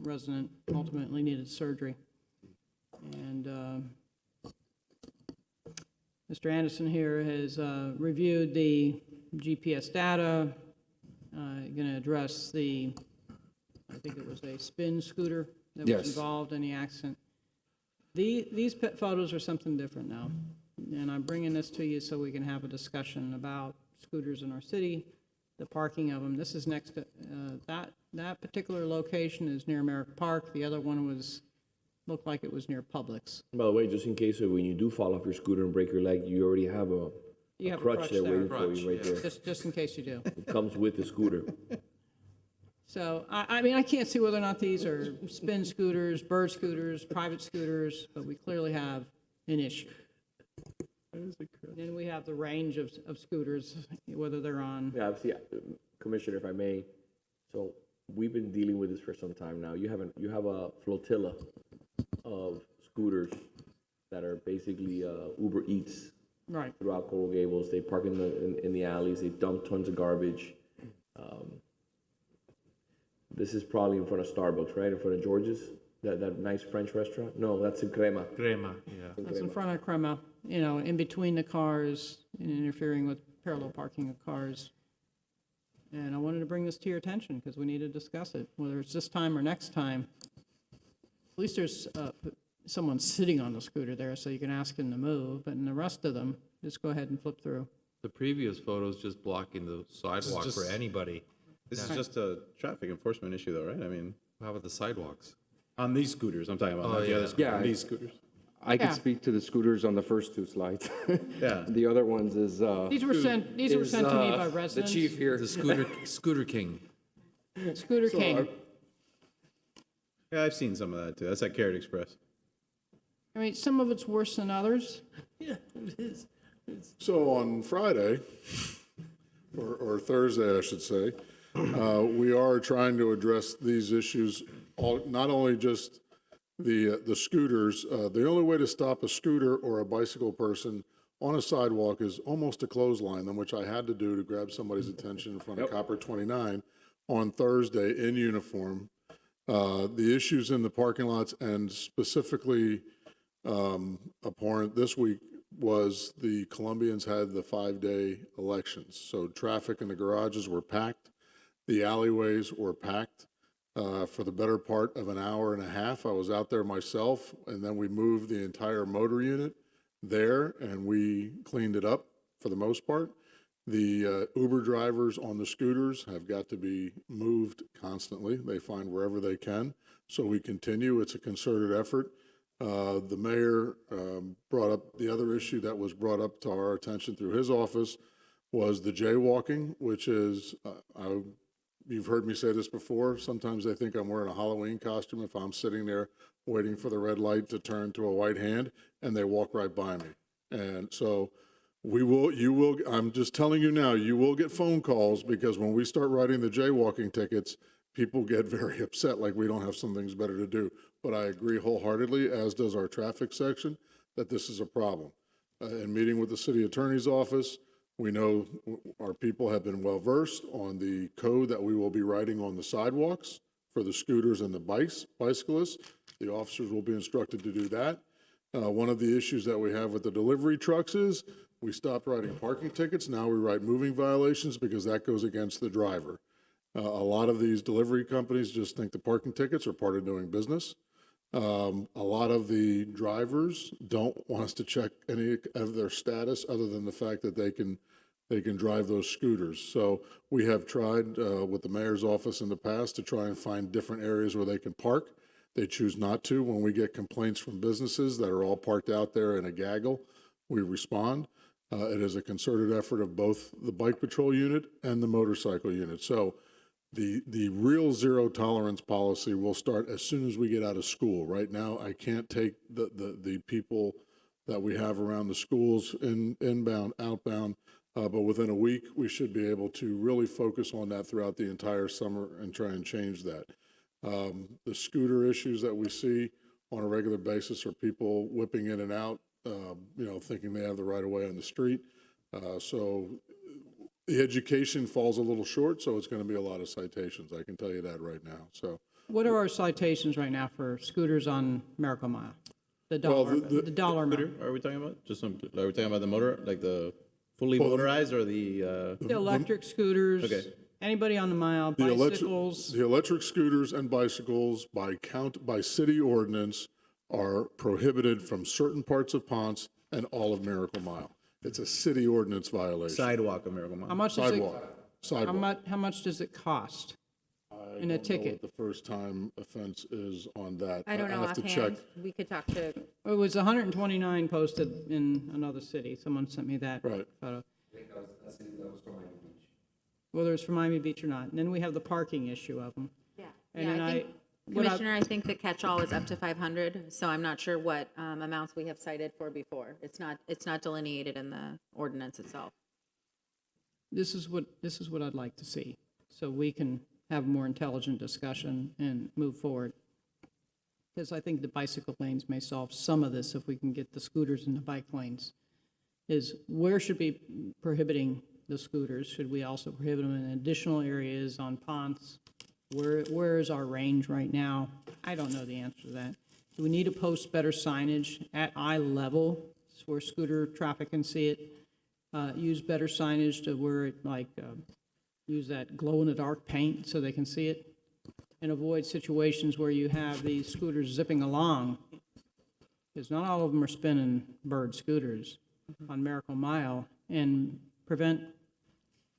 Resident ultimately needed surgery. And Mr. Anderson here has reviewed the GPS data, going to address I think it was a spin scooter that Yes. was involved in the accident. These pet photos are something different now, and I'm bringing this to you so we can have a discussion about scooters in our city, the parking of them. This is next to, that particular location is near Merrick Park. The other one looked like it was near Publix. By the way, just in case when you do fall off your scooter and break your leg, you already have a You have a crutch there waiting there. for you right there. Just in case you do. It comes with the scooter. So, I mean, I can't see whether or not these are spin scooters, bird scooters, private scooters, but we clearly have an issue. Then we have the range of scooters, whether they're on. Yeah, see, Commissioner, if I may, so we've been dealing with this for some time now. You have a flotilla of scooters that are basically Uber Eats Right. throughout Coral Gables. They park in the alleys. They dump tons of garbage. This is probably in front of Starbucks, right? In front of George's, that nice French restaurant. No, that's in Crema. Crema, yeah. That's in front of Crema, in between the cars and interfering with parallel parking of cars. And I wanted to bring this to your attention because we need to discuss it, whether it's this time or next time. At least there's someone sitting on the scooter there so you can ask them to move, but in the rest of them, just go ahead and flip through. The previous photo's just blocking the sidewalk for anybody. This is just a traffic enforcement issue though, right? I mean, How about the sidewalks? on these scooters, I'm talking about, Oh, not the other yeah. scooters, Yeah. these scooters. I Yeah. can speak to the scooters on the first two slides. Yeah. The other ones is, These were sent to me by the residents. chief here. The Scooter King. Scooter King. Yeah, I've seen some of that too. That's at Carrot Express. I mean, some of it's worse than others. So on Friday, or Thursday, I should say, we are trying to address these issues, not only just the scooters. The only way to stop a scooter or a bicycle person on a sidewalk is almost a clothesline, them, which I had to do to grab somebody's attention in front of Copper 29 on Thursday in uniform. The issues in the parking lots, and specifically abhorrent this week, was the Colombians had the 5-day elections. So traffic in the garages were packed. The alleyways were packed for the better part of an hour and a half. I was out there myself, and then we moved the entire motor unit there, and we cleaned it up for the most part. The Uber drivers on the scooters have got to be moved constantly. They find wherever they can. So we continue. It's a concerted effort. The mayor brought up the other issue that was brought up to our attention through his office was the jaywalking, which is, you've heard me say this before, sometimes they think I'm wearing a Halloween costume if I'm sitting there waiting for the red light to turn to a white hand, and they walk right by me. And so I'm just telling you now, you will get phone calls, because when we start writing the jaywalking tickets, people get very upset, like we don't have some things better to do. But I agree wholeheartedly, as does our traffic section, that this is a problem. In meeting with the city attorney's office, we know our people have been well-versed on the code that we will be writing on the sidewalks for the scooters and the bicyclists. The officers will be instructed to do that. One of the issues that we have with the delivery trucks is we stopped writing parking tickets. Now we write moving violations, because that goes against the driver. A lot of these delivery companies just think the parking tickets are part of doing business. A lot of the drivers don't want us to check any of their status other than the fact that they can drive those scooters. So we have tried with the mayor's office in the past to try and find different areas where they can park. They choose not to. When we get complaints from businesses that are all parked out there in a gaggle, we respond. It is a concerted effort of both the bike patrol unit and the motorcycle unit. So the real zero tolerance policy will start as soon as we get out of school. Right now, I can't take the people that we have around the schools inbound, outbound, but within a week, we should be able to really focus on that throughout the entire summer and try and change that. The scooter issues that we see on a regular basis are people whipping in and out, thinking they have the right of way on the street. So the education falls a little short, so it's going to be a lot of citations. I can tell you that right now. So, What are our citations right now for scooters on Miracle Mile? The Well, dollar, the dollar amount. Scooter, are we talking about? Are we talking about the motor, like the fully motorized, or the? The electric scooters. Okay. Anybody on the mile, the bicycles. electric scooters and bicycles by city ordinance are prohibited from certain parts of Ponce and all of Miracle Mile. It's a city ordinance violation. Sidewalk of Miracle Mile. How much Sidewalk. how much does it cost I in a don't know ticket? what the first time offense is on that. I don't know have to check. offhand. We could talk to, It was 129 posted in another city. Someone sent me that Right. photo. Whether it's from Miami Beach or not. And then we have the parking issue of them. yeah. And Yeah, then I think, Commissioner, I think the catch-all is up to 500, so I'm not sure what amounts we have cited for before. It's not delineated in the ordinance itself. This is what I'd like to see, so we can have a more intelligent discussion and move forward. Because I think the bicycle lanes may solve some of this if we can get the scooters and the bike lanes. Is where should be prohibiting the scooters? Should we also prohibit them in additional areas on Ponce? Where is our range right now? I don't know the answer to that. Do we need to post better signage at eye level where scooter traffic can see it? Use better signage to where it use that glow-in-the-dark paint so they can see it? And avoid situations where you have these scooters zipping along. Because not all of them are spinning bird scooters on Miracle Mile, and prevent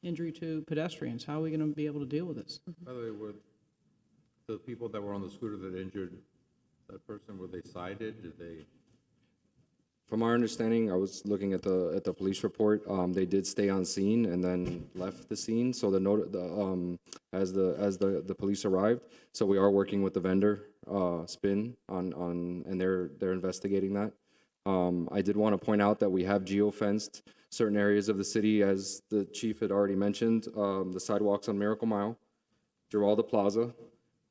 injury to pedestrians. How are we going to be able to deal with this? By the way, were the people that were on the scooter that injured that person, were they cited? Did they? From our understanding, I was looking at the police report. They did stay on scene and then left the scene. So as the police arrived, so we are working with the vendor, Spin, and they're investigating that. I did want to point out that we have geofenced certain areas of the city, as the chief had already mentioned. The sidewalks on Miracle Mile, Giralda Plaza,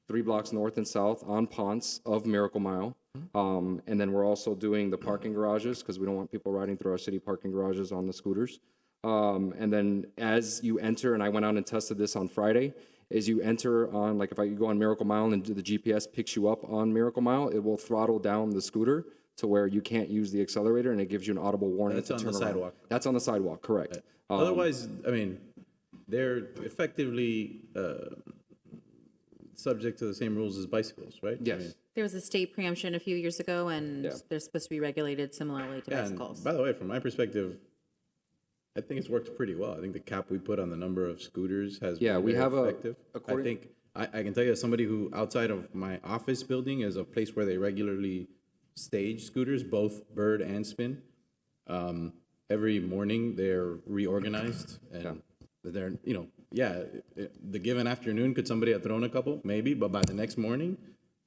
3 blocks north and south on Ponce of Miracle Mile. And then we're also doing the parking garages because we don't want people riding through our city parking garages on the scooters. And then as you enter, and I went out and tested this on Friday, as you enter on, like if you go on Miracle Mile and the GPS picks you up on Miracle Mile, it will throttle down the scooter to where you can't use the accelerator, and it gives you an audible warning. That's to on turn the around. sidewalk. That's on the sidewalk, correct. Otherwise, I mean, they're effectively subject to the same rules as bicycles, right? Yes. I mean, There was a state preemption a few years ago, and they're supposed to be regulated similarly to yeah, and bicycles. by the way, from my perspective, I think it's worked pretty well. I think the cap we put on the number of scooters has been we very have effective. I think I can tell you, as somebody who outside of my office building is a place where they regularly stage scooters, both bird and spin. Every morning they're reorganized and they're, the given afternoon, could somebody have thrown a couple? Maybe, but by the next morning,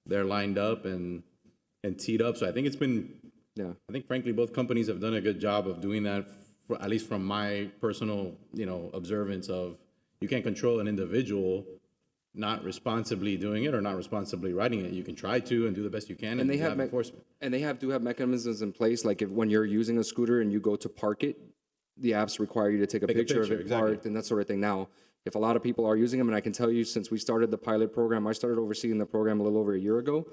they're lined up and teed up. So I think it's been, I think frankly, both companies have done a good job of doing that, at least from my personal, observance of, you can't control an individual not responsibly doing it or not responsibly riding it. You can try to and do the best you can, and they you have enforcement. And they do have mechanisms in place, like when you're using a scooter and you go to park it, the apps require you to take a picture of it parked and that sort of thing. Now, if a lot of people are using them, and I can tell you, since we started the pilot program, I started overseeing the program a little over a year ago.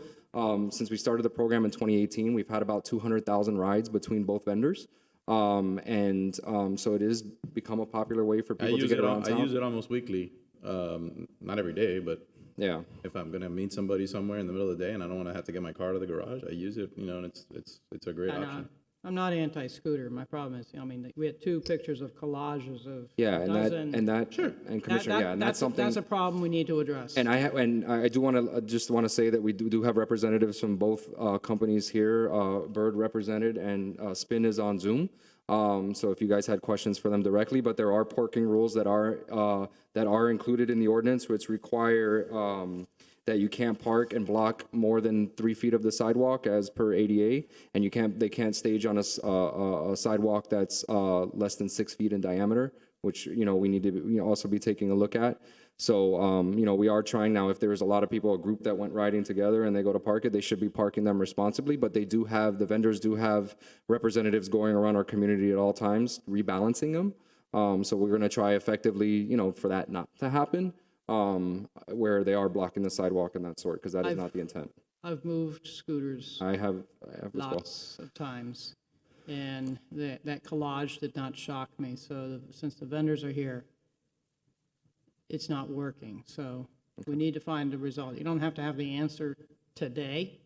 Since we started the program in 2018, we've had about 200,000 rides between both vendors. So it has become a popular way for people to get around town. I use it almost weekly. Not every day, but yeah, if I'm gonna meet somebody somewhere in the middle of the day and I don't want to have to get my car to the garage, I use it. And it's a great option. I'm not anti-scooter. My problem is, we had 2 pictures of collages of Commissioner, and that's something. That's a problem we need to address. And I do want to say that we do have representatives from both companies here. Bird represented and Spin is on Zoom. So if you guys had questions for them directly, but there are parking rules that are included in the ordinance, which require that you can't park and block more than 3 feet of the sidewalk as per ADA, and they can't stage on a sidewalk that's less than 6 feet in diameter, which we need to also be taking a look at. So, we are trying now, if there's a lot of people, a group that went riding together and they go to park it, they should be parking them responsibly, but the vendors do have representatives going around our community at all times, rebalancing them. So we're going to try effectively, for that not to happen, where they are blocking the sidewalk and that sort, because that is not the intent. I've moved scooters. I have as well. Lots of times. And that collage did not shock me. So since the vendors are here, it's not working. So we need to find a result. You don't have to have the answer today,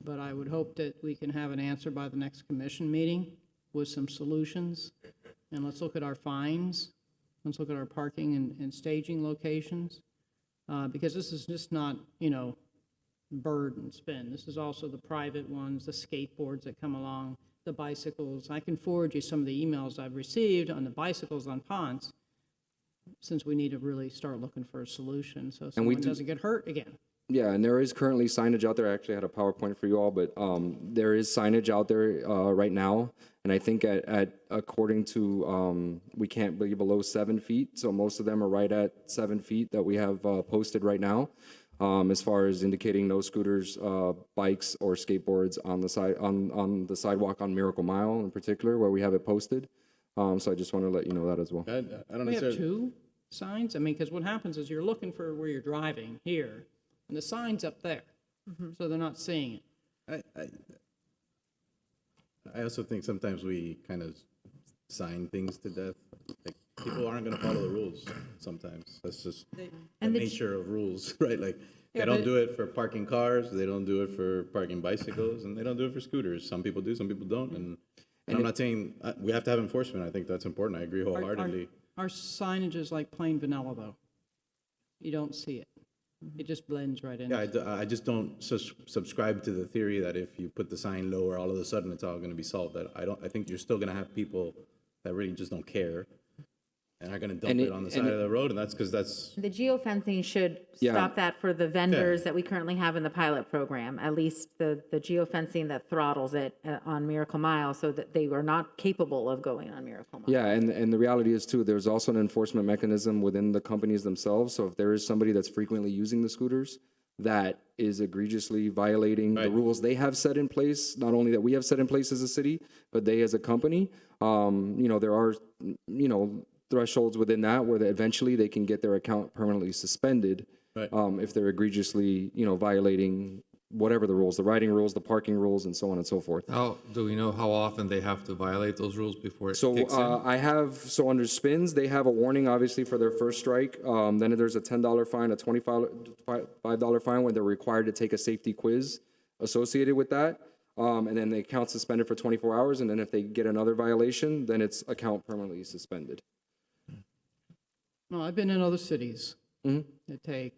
but I would hope that we can have an answer by the next commission meeting with some solutions. And let's look at our fines. Let's look at our parking and staging locations. Because this is just not, bird and spin. This is also the private ones, the skateboards that come along, the bicycles. I can forward you some of the emails I've received on the bicycles on Ponce, since we need to really start looking for a solution so someone doesn't get hurt again. Yeah, and there is currently signage out there. I actually had a PowerPoint for you all, but there is signage out there right now. And I think according to, we can't be below 7 feet. So most of them are right at 7 feet that we have posted right now, as far as indicating no scooters, bikes, or skateboards on the sidewalk on Miracle Mile in particular, where we have it posted. So I just want to let you know that as well. I don't We have 2 signs? Because what happens is you're looking for where you're driving here, and the sign's up there, so they're not seeing it. I also think sometimes we kind of sign things to death. Like, people aren't going to follow the rules sometimes. That's just the nature of rules, right? Like, they don't do it for parking cars, they don't do it for parking bicycles, and they don't do it for scooters. Some people do, some people don't. And I'm not saying we have to have enforcement. I think that's important. I agree wholeheartedly. Our signage is like plain vanilla, though. You don't see it. It just blends right in. Yeah, I just don't subscribe to the theory that if you put the sign lower, all of a sudden it's all gonna be solved. I think you're still gonna have people that really just don't care and are gonna dump it on the side of the road, and that's because that's. The geofencing should Yeah. stop that for the vendors that we currently have in the pilot program, at least the geofencing that throttles it on Miracle Mile, so that they are not capable of going on Miracle Mile. Yeah, and the reality is too, there's also an enforcement mechanism within the companies themselves. So if there is somebody that's frequently using the scooters that is egregiously violating the rules they have set in place, not only that we have set in place as a city, but they as a company, there are, thresholds within that where eventually they can get their account permanently suspended if they're egregiously, violating whatever the rules, the riding rules, the parking rules, and so on and so forth. How, do we know how often they have to violate those rules before it kicks in? So under spins, they have a warning, obviously, for their first strike. Then there's a $10 fine, a $25 fine when they're required to take a safety quiz associated with that. And then the account's suspended for 24 hours. And then if they get another violation, then it's account permanently suspended. No, I've been in other cities that take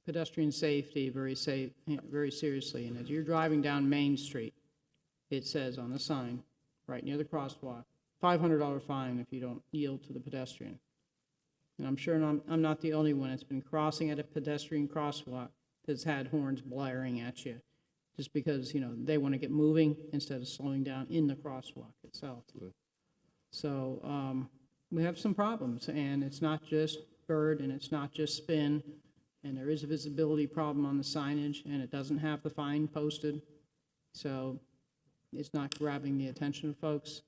pedestrian safety very seriously. And as you're driving down Main Street, it says on the sign, right near the crosswalk, $500 fine if you don't yield to the pedestrian. And I'm sure I'm not the only one that's been crossing at a pedestrian crosswalk that's had horns blaring at you, just because, they want to get moving instead of slowing down in the crosswalk itself. So we have some problems, and it's not just Bird, and it's not just Spin, and there is a visibility problem on the signage, and it doesn't have the fine posted, so it's not grabbing the attention of folks,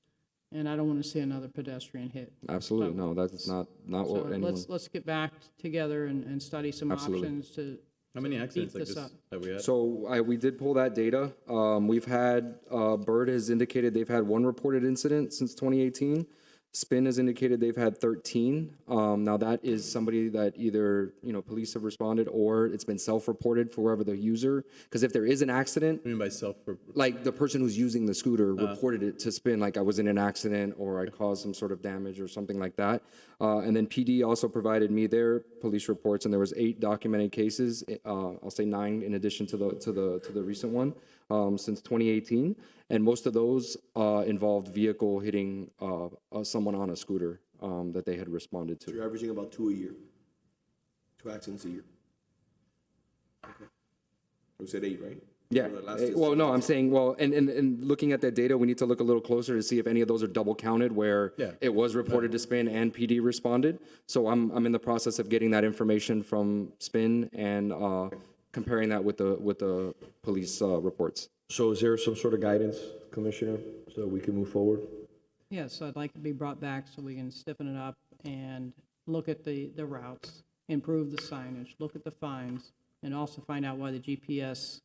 and I don't want to see another pedestrian hit. Absolutely, no, that's not what anyone. Let's get back together and study some options to. How many accidents beef like this this up. have we had? So we did pull that data. We've had, Bird has indicated they've had one reported incident since 2018. Spin has indicated they've had 13. Now that is somebody that either, police have responded or it's been self-reported for whoever the user. Because if there is an accident. What do you mean by self? Like the person who's using the scooter reported it to Spin, like I was in an accident or I caused some sort of damage or something like that. And then PD also provided me their police reports, and there was 8 documented cases. I'll say 9 in addition to the recent one since 2018. And most of those involved vehicle hitting someone on a scooter that they had responded to. You're averaging about 2 a year. 2 accidents a year. Okay. We said 8, right? Yeah. Well, no, I'm saying, and looking at that data, we need to look a little closer to see if any of those are double counted where it was reported to Spin and PD responded. So I'm in the process of getting that information from Spin and comparing that with the police reports. So is there some sort of guidance, Commissioner, so we can move forward? Yes, I'd like to be brought back so we can stiffen it up and look at the routes, improve the signage, look at the fines, and also find out why the GPS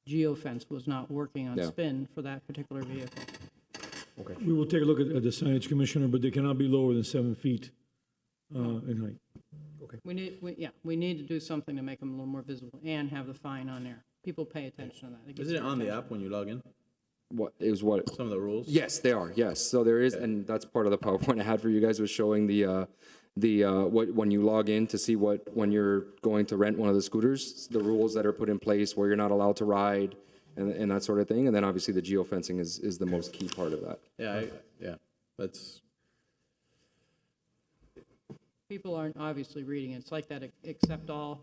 geofence was not working on Spin for that particular vehicle. Okay. We will take a look at the signage, Commissioner, but they cannot be lower than 7 feet in height. Okay. We need to do something to make them a little more visible and have the fine on there. People pay attention to that. Isn't it on the app when you log in? What is what? Some of the rules? Yes, they are. Yes. So there is, and that's part of the PowerPoint I had for you guys was showing what when you log in to see when you're going to rent one of the scooters, the rules that are put in place where you're not allowed to ride and that sort of thing. And then obviously the geofencing is the most key part of that. Yeah, that's. People aren't obviously reading it. It's like that accept all,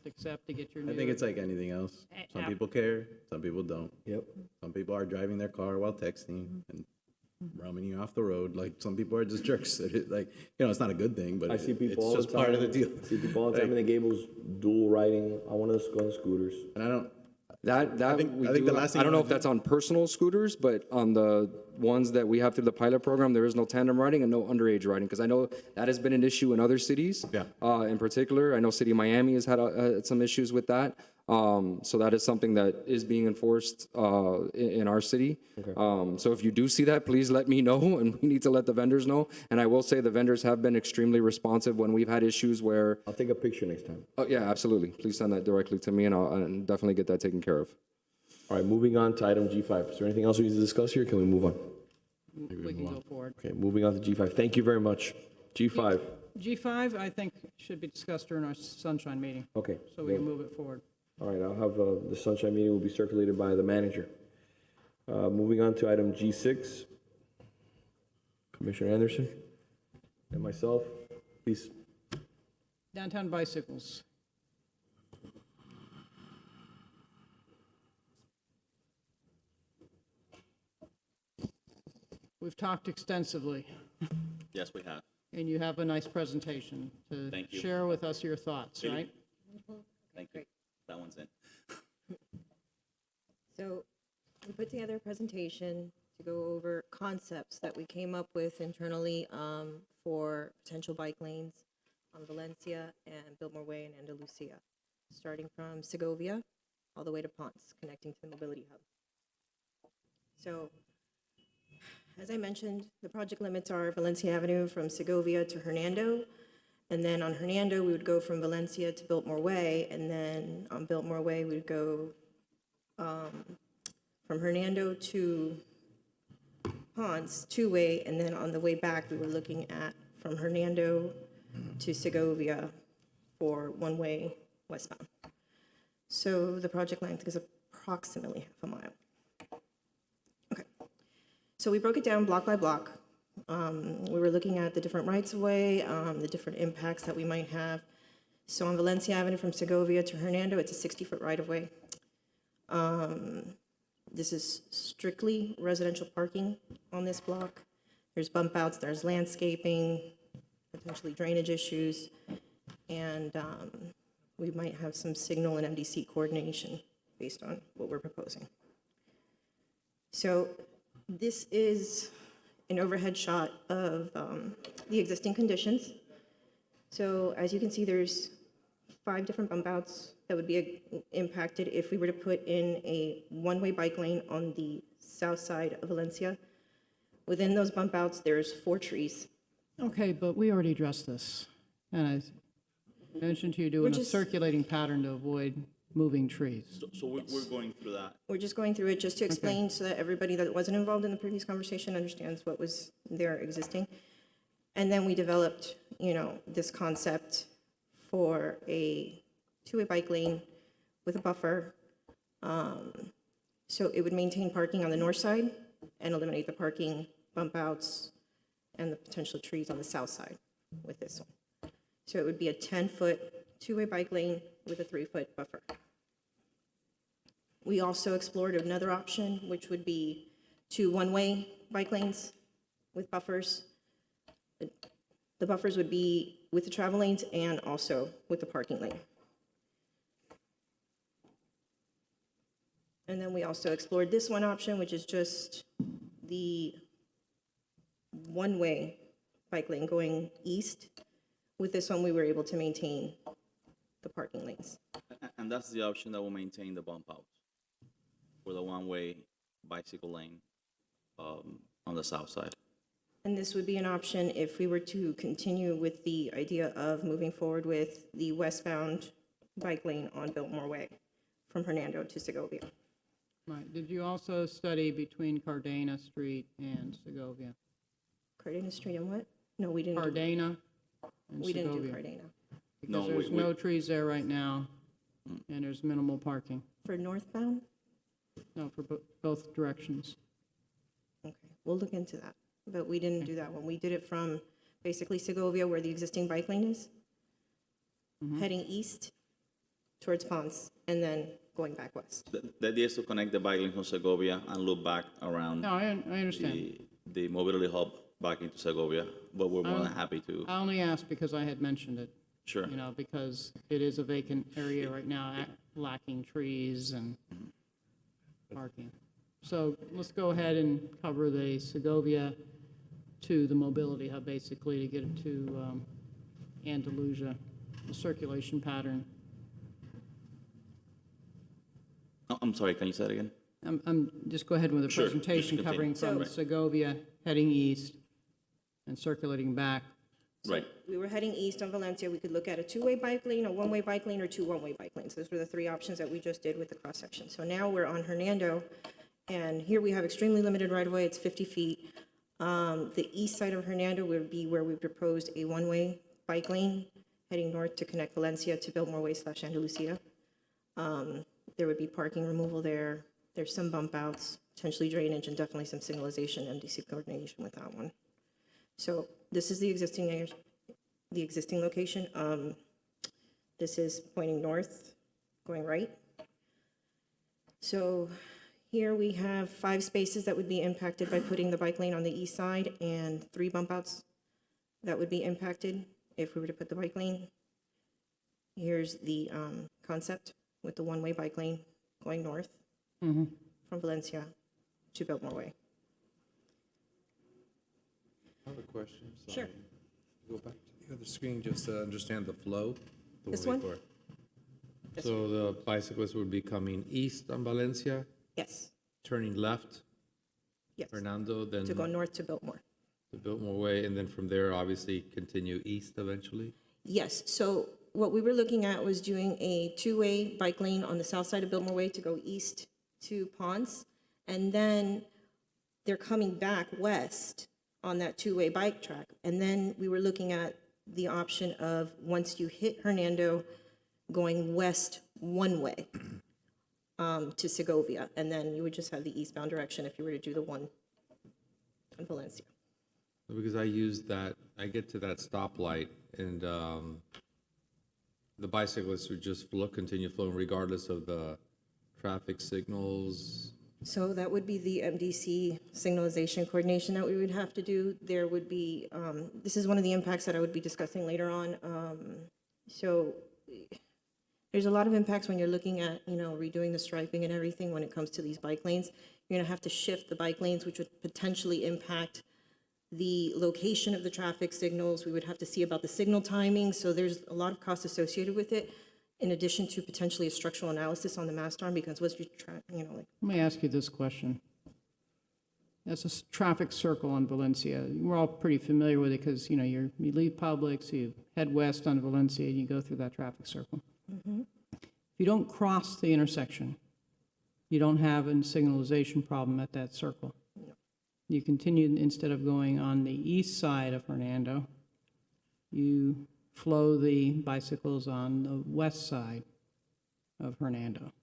accept to get your new. I think it's like anything else. Some people care, some people don't. Yep. Some people are driving their car while texting and roaming you off the road. Like some people are just jerks. It's not a good thing, but I see people all it's just the time. part of the deal. I see people all the time in the Gables dual riding on one of the scooters. And I don't. I don't know if that's on personal scooters, but on the ones that we have through the pilot program, there is no tandem riding and no underage riding, because I know that has been an issue in other cities. Yeah. In particular, I know City of Miami has had some issues with that. So that is something that is being enforced in our city. Okay. So if you do see that, please let me know, and we need to let the vendors know. And I will say the vendors have been extremely responsive when we've had issues where. I'll take a picture next time. Oh yeah, absolutely. Please send that directly to me, and I'll definitely get that taken care of. All right, moving on to item G5. Is there anything else we need to discuss here? Can we move on? We can go forward. Okay, moving on to G5. Thank you very much. G5. G5, I think, should be discussed during our sunshine meeting, Okay. so we can move it forward. All right, I'll have, the sunshine meeting will be circulated by the manager. Moving on to item G6. Commissioner Anderson and myself, please. Downtown bicycles. We've talked extensively, Yes, we have. and you have a nice presentation to Thank you. share with us your thoughts, Really? right? Thank you. That one's in. So we put together a presentation to go over concepts that we came up with internally for potential bike lanes on Valencia and Biltmore Way and Andalusia, starting from Segovia all the way to Ponce, connecting to the mobility hub. So, as I mentioned, the project limits are Valencia Avenue from Segovia to Hernando, and then on Hernando, we would go from Valencia to Biltmore Way, and then on Biltmore Way, we would go from Hernando to Ponce, two-way, and then on the way back, we were looking at from Hernando to Segovia for one-way westbound. So the project length is approximately half a mile. Okay. So we broke it down block by block. We were looking at the different rights-of-way, the different impacts that we might have. So on Valencia Avenue from Segovia to Hernando, it's a 60-foot right-of-way. This is strictly residential parking on this block. There's bump outs, there's landscaping, potentially drainage issues, and we might have some signal and MDC coordination based on what we're proposing. So this is an overhead shot of the existing conditions. So as you can see, there's 5 different bump outs that would be impacted if we were to put in a one-way bike lane on the south side of Valencia. Within those bump outs, there's 4 trees. Okay, but we already addressed this, and I mentioned to you doing a circulating pattern to avoid moving trees. So we're going through that. We're just going through it just to explain so that everybody that wasn't involved in the previous conversation understands what was there existing. And then we developed, this concept for a 2-way bike lane with a buffer. So it would maintain parking on the north side and eliminate the parking bump outs and the potential trees on the south side with this one. So it would be a 10-foot 2-way bike lane with a 3-foot buffer. We also explored another option, which would be 2 one-way bike lanes with buffers. The buffers would be with the travel lanes and also with the parking lane. And then we also explored this one option, which is just the one-way bike lane going east. With this one, we were able to maintain the parking lanes. And that's the option that will maintain the bump outs for the one-way bicycle lane on the south side. And this would be an option if we were to continue with the idea of moving forward with the westbound bike lane on Biltmore Way from Hernando to Segovia. Right, did you also study between Cardena Street and Segovia? Cardena Street and what? No, we didn't. Cardena and We didn't do Segovia. Cardena. Because there's no trees there right now, and there's minimal parking. For northbound? No, for both directions. Okay, we'll look into that. But we didn't do that one. We did it from basically Segovia, where the existing bike lane is, heading east towards Ponce, and then going back west. The idea is to connect the bike lane from Segovia and loop back around. No, I understand. The mobility hub back into Segovia, but we're more than happy to. I only asked because I had mentioned it. Sure. Because it is a vacant area right now, lacking trees and parking. So let's go ahead and cover the Segovia to the mobility hub, basically, to get it to Andalusia, the circulation pattern. I'm sorry, can you say that again? I'm just go ahead with the Sure, presentation just covering continue. from Segovia, heading east, and circulating back. Right. We were heading east on Valencia. We could look at a 2-way bike lane, a 1-way bike lane, or 2 one-way bike lanes. Those were the 3 options that we just did with the cross-section. So now we're on Hernando, and here we have extremely limited right-of-way. It's 50 feet. The east side of Hernando would be where we proposed a one-way bike lane heading north to connect Valencia to Biltmore Way / Andalusia. There would be parking removal there. There's some bump outs, potentially drainage, and definitely some signalization, MDC coordination with that one. So this is the existing location. This is pointing north, going right. So here we have 5 spaces that would be impacted by putting the bike lane on the east side and 3 bump outs that would be impacted if we were to put the bike lane. Here's the concept with the one-way bike lane going north from Valencia to Biltmore Way. I have a question. Sure. Go back to the other screen just to understand the flow. This one? So the bicyclists would be coming east on Valencia, Yes, turning left, yes. Fernando, then To go north to Biltmore. the Biltmore Way, and then from there, obviously, continue east eventually? Yes, so what we were looking at was doing a 2-way bike lane on the south side of Biltmore Way to go east to Ponce, and then they're coming back west on that 2-way bike track. And then we were looking at the option of, once you hit Hernando, going west one way to Segovia, and then you would just have the eastbound direction if you were to do the one in Valencia. Because I use that, I get to that stoplight, and the bicyclists would just continue flowing regardless of the traffic signals. So that would be the MDC signalization coordination that we would have to do. There would be, this is one of the impacts that I would be discussing later on. So there's a lot of impacts when you're looking at, redoing the striping and everything when it comes to these bike lanes. You're gonna have to shift the bike lanes, which would potentially impact the location of the traffic signals. We would have to see about the signal timing. So there's a lot of costs associated with it, in addition to potentially a structural analysis on the mast arm, because once you try, like. Let me ask you this question. That's a traffic circle on Valencia. We're all pretty familiar with it because, you leave Publix, you head west on Valencia, and you go through that traffic circle. If you don't cross the intersection, you don't have a signalization problem at that circle. You continue, instead of going on the east side of Hernando, you flow the bicycles on the west side of Hernando.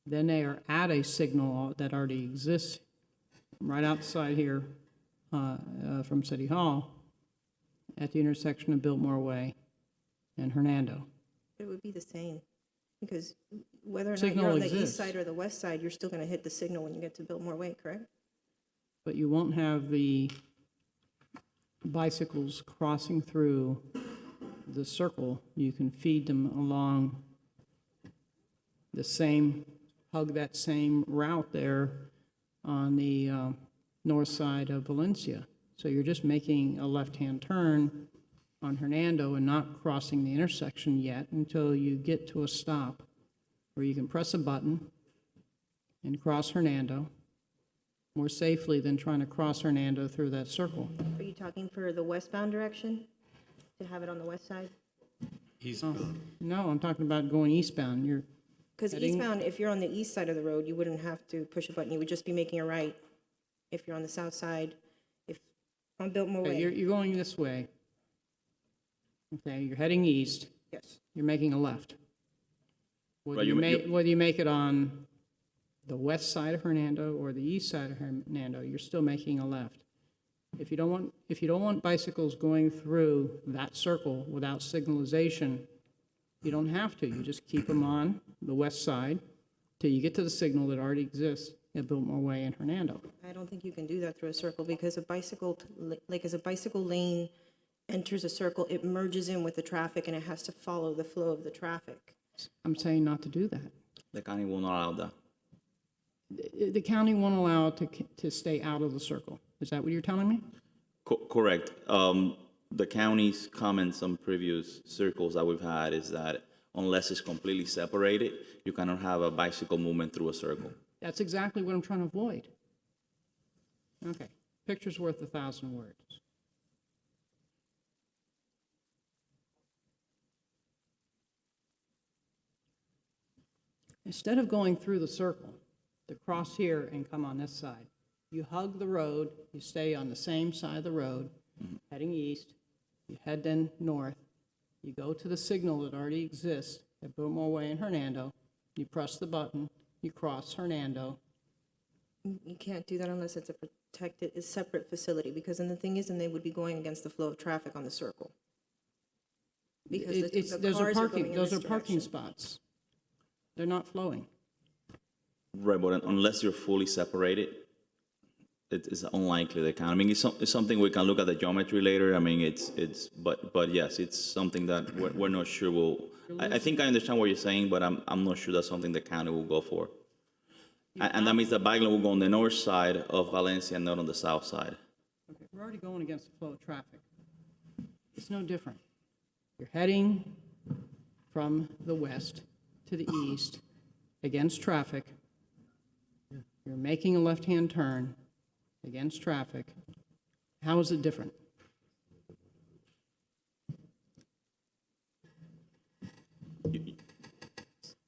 Then they are at a signal that already exists right outside here from City Hall at the intersection of Biltmore Way and Hernando. It would be the same, because whether or not Signal you're on the exists. east side or the west side, you're still gonna hit the signal when you get to Biltmore Way, correct? But you won't have the bicycles crossing through the circle. You can feed them along hug that same route there on the north side of Valencia. So you're just making a left-hand turn on Hernando and not crossing the intersection yet until you get to a stop where you can press a button and cross Hernando more safely than trying to cross Hernando through that circle. Are you talking for the westbound direction, to have it on the west side? No, I'm talking about going eastbound. You're Because heading- eastbound, if you're on the east side of the road, you wouldn't have to push a button, you would just be making a right. If you're on the south side, if, on Biltmore Okay, Way. you're going this way. Okay, you're heading east. Yes. You're making a left. Whether Right, you you- make, whether you make it on the west side of Hernando or the east side of Hernando, you're still making a left. If you don't want bicycles going through that circle without signalization, you don't have to. You just keep them on the west side till you get to the signal that already exists at Biltmore Way and Hernando. I don't think you can do that through a circle, because a bicycle, as a bicycle lane enters a circle, it merges in with the traffic and it has to follow the flow of the traffic. I'm saying not to do that. The county will not allow that. The county won't allow it to stay out of the circle. Is that what you're telling me? Correct. The county's comments on previous circles that we've had is that unless it's completely separated, you cannot have a bicycle movement through a circle. That's exactly what I'm trying to avoid. Okay, picture's worth 1,000 words. Instead of going through the circle, to cross here and come on this side, You hug the road, you stay on the same side of the road, heading east, you head then north, you go to the signal that already exists at Bootmore Way and Hernando, you press the button, you cross Hernando. You can't do that unless it's a protected, a separate facility, because then the thing is, then they would be going against the flow of traffic on the circle. Because the Those are cars are going in those this are parking direction. spots. They're not flowing. Right, but unless you're fully separated, it is unlikely they can. I mean, it's something we can look at the geometry later. I mean, but yes, it's something that we're not sure will. I think I understand what you're saying, but I'm not sure that's something the county will go for. And that means the bike lane will go on the north side of Valencia, not on the south side. Okay, we're already going against the flow of traffic. It's no different. You're heading from the west to the east against traffic. You're making a left-hand turn against traffic. How is it different?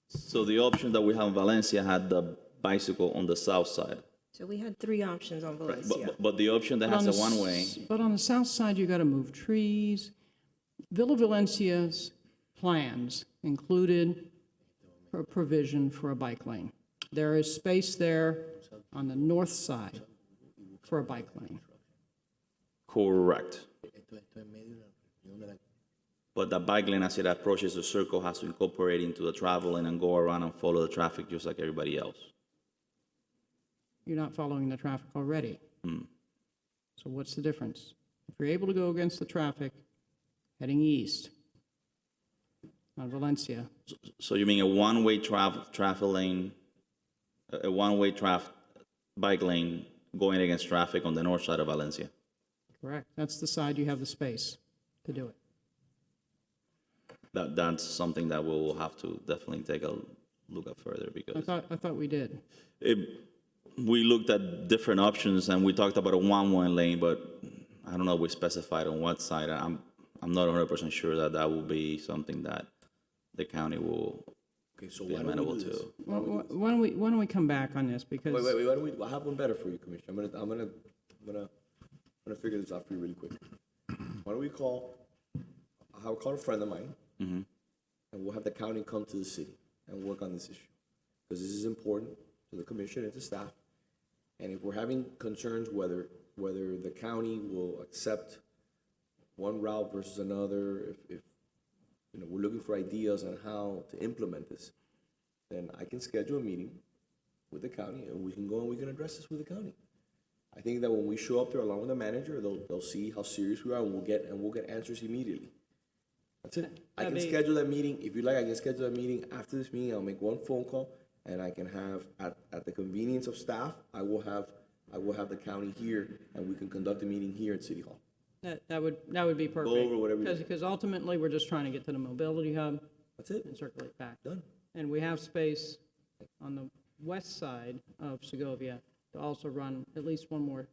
So the option that we have in Valencia had the bicycle on the south side. So we had three options on Right, Valencia. but the option that has a one-way, But on the south side, you got to move trees. Villa Valencia's plans included a provision for a bike lane. There is space there on the north side for a bike lane. correct. But the bike lane, as it approaches the circle, has to incorporate into the travel lane and go around and follow the traffic just like everybody else. You're not following the traffic already. Hmm. So what's the difference? If you're able to go against the traffic heading east on Valencia, So you mean a one-way traffic lane, a one-way bike lane going against traffic on the north side of Valencia? correct? That's the side you have the space to do it. That's something that we'll have to definitely take a look at further because I thought we did. we looked at different options and we talked about a one-way lane, but I don't know if we specified on what side. I'm not 100% sure that will be something that the county will be amenable to. Well, why don't we come back on this because Wait, why don't we, I have one better for you, Commissioner. I'm gonna figure this out for you really quick. Why don't we I'll call a friend of mine, and we'll have the county come to the city and work on this issue. Because this is important to the commission and to staff. And if we're having concerns whether the county will accept one route versus another, if we're looking for ideas on how to implement this, then I can schedule a meeting with the county and we can go and we can address this with the county. I think that when we show up there along with the manager, they'll see how serious we are and we'll get answers immediately. That's it. I can schedule that meeting. If you like, I can schedule that meeting. After this meeting, I'll make one phone call and I can have, at the convenience of staff, I will have the county here and we can conduct a meeting here at City Hall. that would be perfect. over whatever you- Because ultimately, we're just trying to get to the mobility hub. That's it. And circulate back. Done. And we have space on the west side of Segovia to also run at least one more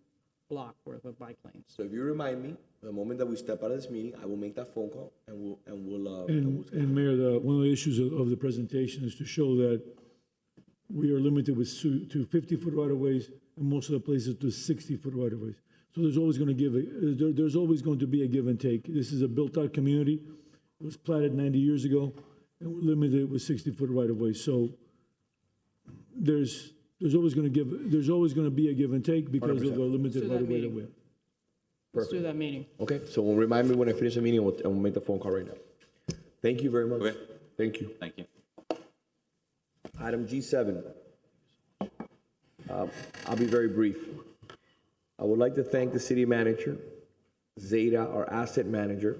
block worth of bike lanes. So if you remind me, the moment that we step out of this meeting, I will make that phone call and we'll And Mayor, one of the issues of the presentation is to show that we are limited to 50-foot right-of-ways and most of the places to 60-foot right-of-ways. So there's always going to be a give and take. This is a built-out community. It was platted 90 years ago, and we're limited with 60-foot right-of-ways. So there's always going to be a give and take because of the limited right-of-way that we have. Let's do that meeting. Okay, so remind me when I finish the meeting and we'll make the phone call right now. Thank you very much. Okay. Thank you. Thank you. Item G7. I'll be very brief. I would like to thank the city manager, Zeta, our asset manager,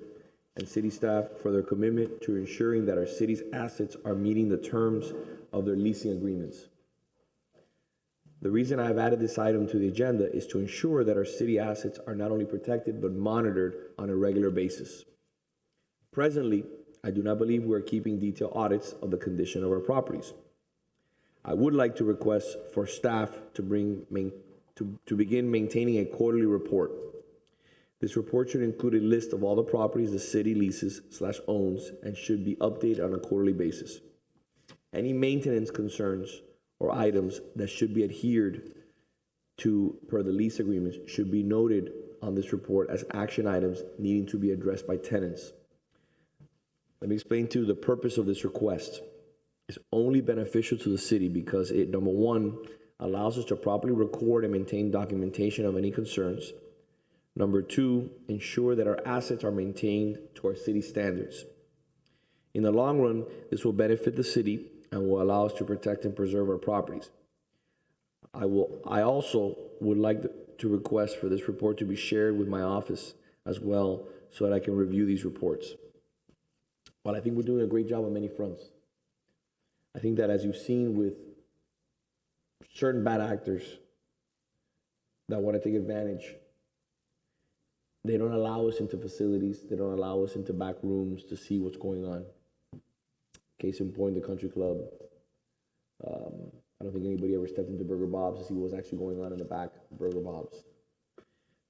and city staff for their commitment to ensuring that our city's assets are meeting the terms of their leasing agreements. The reason I've added this item to the agenda is to ensure that our city assets are not only protected, but monitored on a regular basis. Presently, I do not believe we are keeping detailed audits of the condition of our properties. I would like to request for staff to begin maintaining a quarterly report. This report should include a list of all the properties the city leases/owns and should be updated on a quarterly basis. Any maintenance concerns or items that should be adhered per the lease agreements should be noted on this report as action items needing to be addressed by tenants. Let me explain to you the purpose of this request. It's only beneficial to the city because it, number one, allows us to properly record and maintain documentation of any concerns. Number two, ensure that our assets are maintained to our city standards. In the long run, this will benefit the city and will allow us to protect and preserve our properties. I also would like to request for this report to be shared with my office as well so that I can review these reports. While I think we're doing a great job on many fronts, I think that as you've seen with certain bad actors that want to take advantage, they don't allow us into facilities, they don't allow us into back rooms to see what's going on. Case in point, the country club. I don't think anybody ever stepped into Burger Bob's to see what was actually going on in the back of Burger Bob's.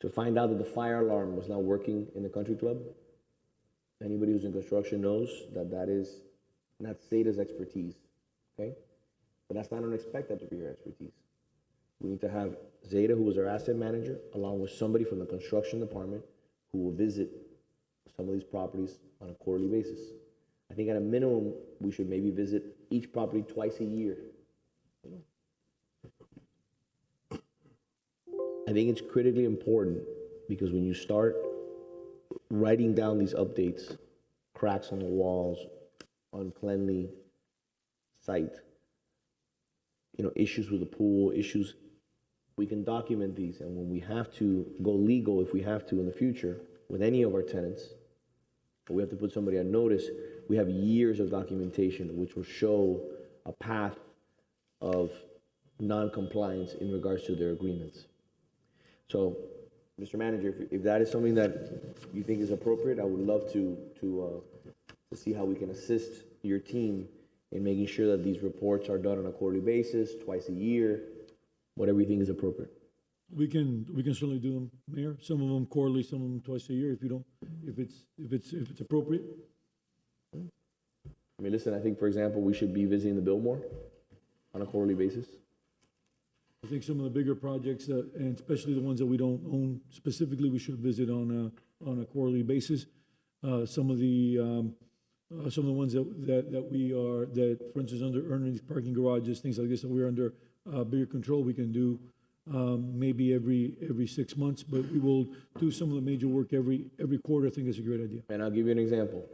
To find out that the fire alarm was not working in the country club, anybody who's in construction knows that that is not Zeta's expertise, okay? But that's not unexpected to be your expertise. We need to have Zeta, who is our asset manager, along with somebody from the construction department who will visit some of these properties on a quarterly basis. I think at a minimum, we should maybe visit each property twice a year. I think it's critically important because when you start writing down these updates, cracks on the walls, uncleanly site, issues with the pool, issues, we can document these. And when we have to go legal, if we have to in the future, with any of our tenants, or we have to put somebody on notice, we have years of documentation which will show a path of non-compliance in regards to their agreements. So, Mr. Manager, if that is something that you think is appropriate, I would love to see how we can assist your team in making sure that these reports are done on a quarterly basis, twice a year, whatever you think is appropriate. We can certainly do them, Mayor. Some of them quarterly, some of them twice a year. If it's appropriate. I mean, listen, I think, for example, we should be visiting the Biltmore on a quarterly basis. I think some of the bigger projects, and especially the ones that we don't own specifically, we should visit on a quarterly basis. Some of the ones that for instance, under earnings, parking garages, things like this, that we're under bigger control, we can do maybe every 6 months, but we will do some of the major work every quarter. I think it's a great idea. And I'll give you an example.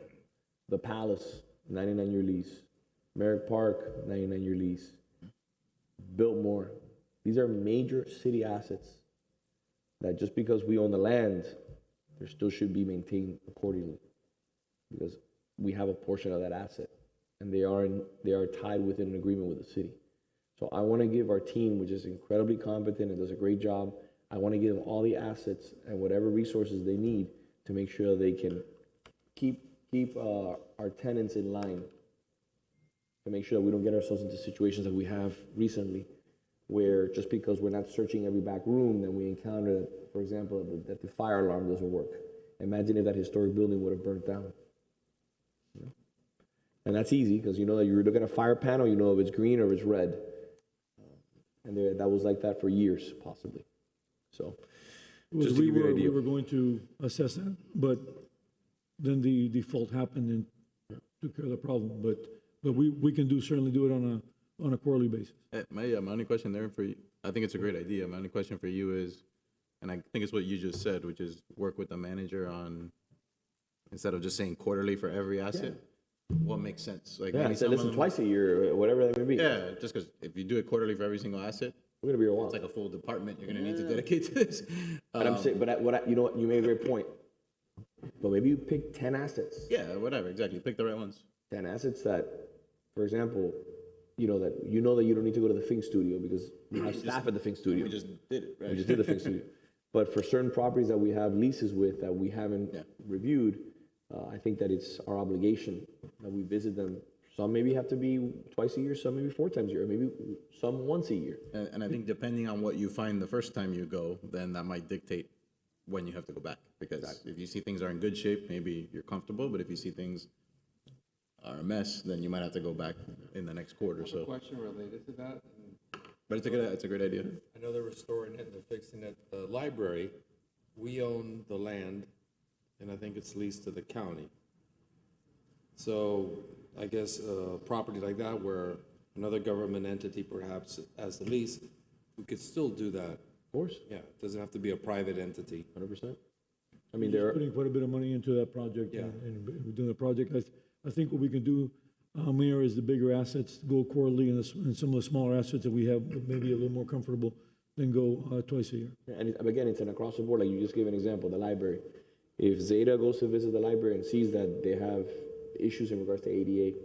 The Palace, 99-year lease. Merrick Park, 99-year lease. Biltmore. These are major city assets that just because we own the land, there still should be maintained accordingly because we have a portion of that asset and they are tied within an agreement with the city. So I want to give our team, which is incredibly competent and does a great job, I want to give them all the assets and whatever resources they need to make sure they can keep our tenants in line, to make sure that we don't get ourselves into situations that we have recently, where just because we're not searching every back room, then we encounter that, for example, that the fire alarm doesn't work. Imagine if that historic building would have burnt down. And that's easy because you know that you're looking at a fire panel, you know if it's green or if it's red. And that was like that for years, possibly. So, just to give you an idea. We were going to assess that, but then the default happened and took care of the problem. But we can certainly do it on a quarterly basis. My only question there for you, I think it's a great idea. My only question for you is, and I think it's what you just said, which is work with the manager on, instead of just saying quarterly for every asset, what makes sense? Like I said listen twice a year, whatever that may be. Yeah, just because if you do it quarterly for every single asset, we're gonna be a while. It's like a full department you're gonna need to dedicate to this. But I'm saying, you know what, you made a great point. But maybe you pick 10 assets. Yeah, whatever, exactly. Pick the right ones. 10 assets that, for example, you know that you don't need to go to the Fink Studio because we have staff at the Fink Studio. We just did it, right? We just did the Fink Studio. But for certain properties that we have leases with that we haven't reviewed, I think that it's our obligation that we visit them. Some maybe have to be twice a year, some maybe 4 times a year, maybe some once a year. And I think depending on what you find the first time you go, then that might dictate when you have to go back. Because if you see things are in good shape, maybe you're comfortable. But if you see things are a mess, then you might have to go back in the next quarter. So question related to that. But it's a great idea. I know they're restoring it, they're fixing it. The library, we own the land, and I think it's leased to the county. So I guess a property like that where another government entity perhaps has the lease, we could still do that. Of course, Yeah, it doesn't have to be a private entity. 100%. I mean, there are, Putting quite a bit of money into that project. Yeah. And we're doing the project. I think what we can do, Mayor, is the bigger assets go quarterly, and some of the smaller assets that we have maybe a little more comfortable than go twice a year. and again, it's an across the board, like you just gave an example, the library. If Zeta goes to visit the library and sees that they have issues in regards to ADA,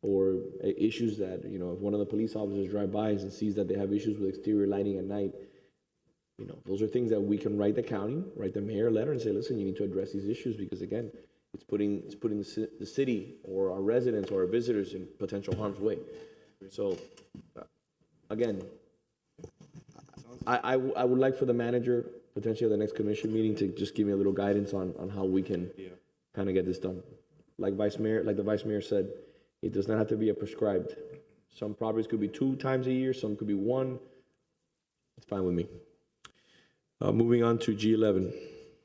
or issues that, you know, if one of the police officers drive by and sees that they have issues with exterior lighting at night, you know, those are things that we can write the county, write the mayor a letter and say, listen, you need to address these issues, because again, it's putting the city or our residents or our visitors in potential harm's way. So, again, I would like for the manager, potentially at the next commission meeting, to just give me a little guidance on how we can kind of get this done. Like the vice mayor said, it does not have to be a prescribed. Some properties could be 2 times a year, some could be 1. It's fine with me. Moving on to G11.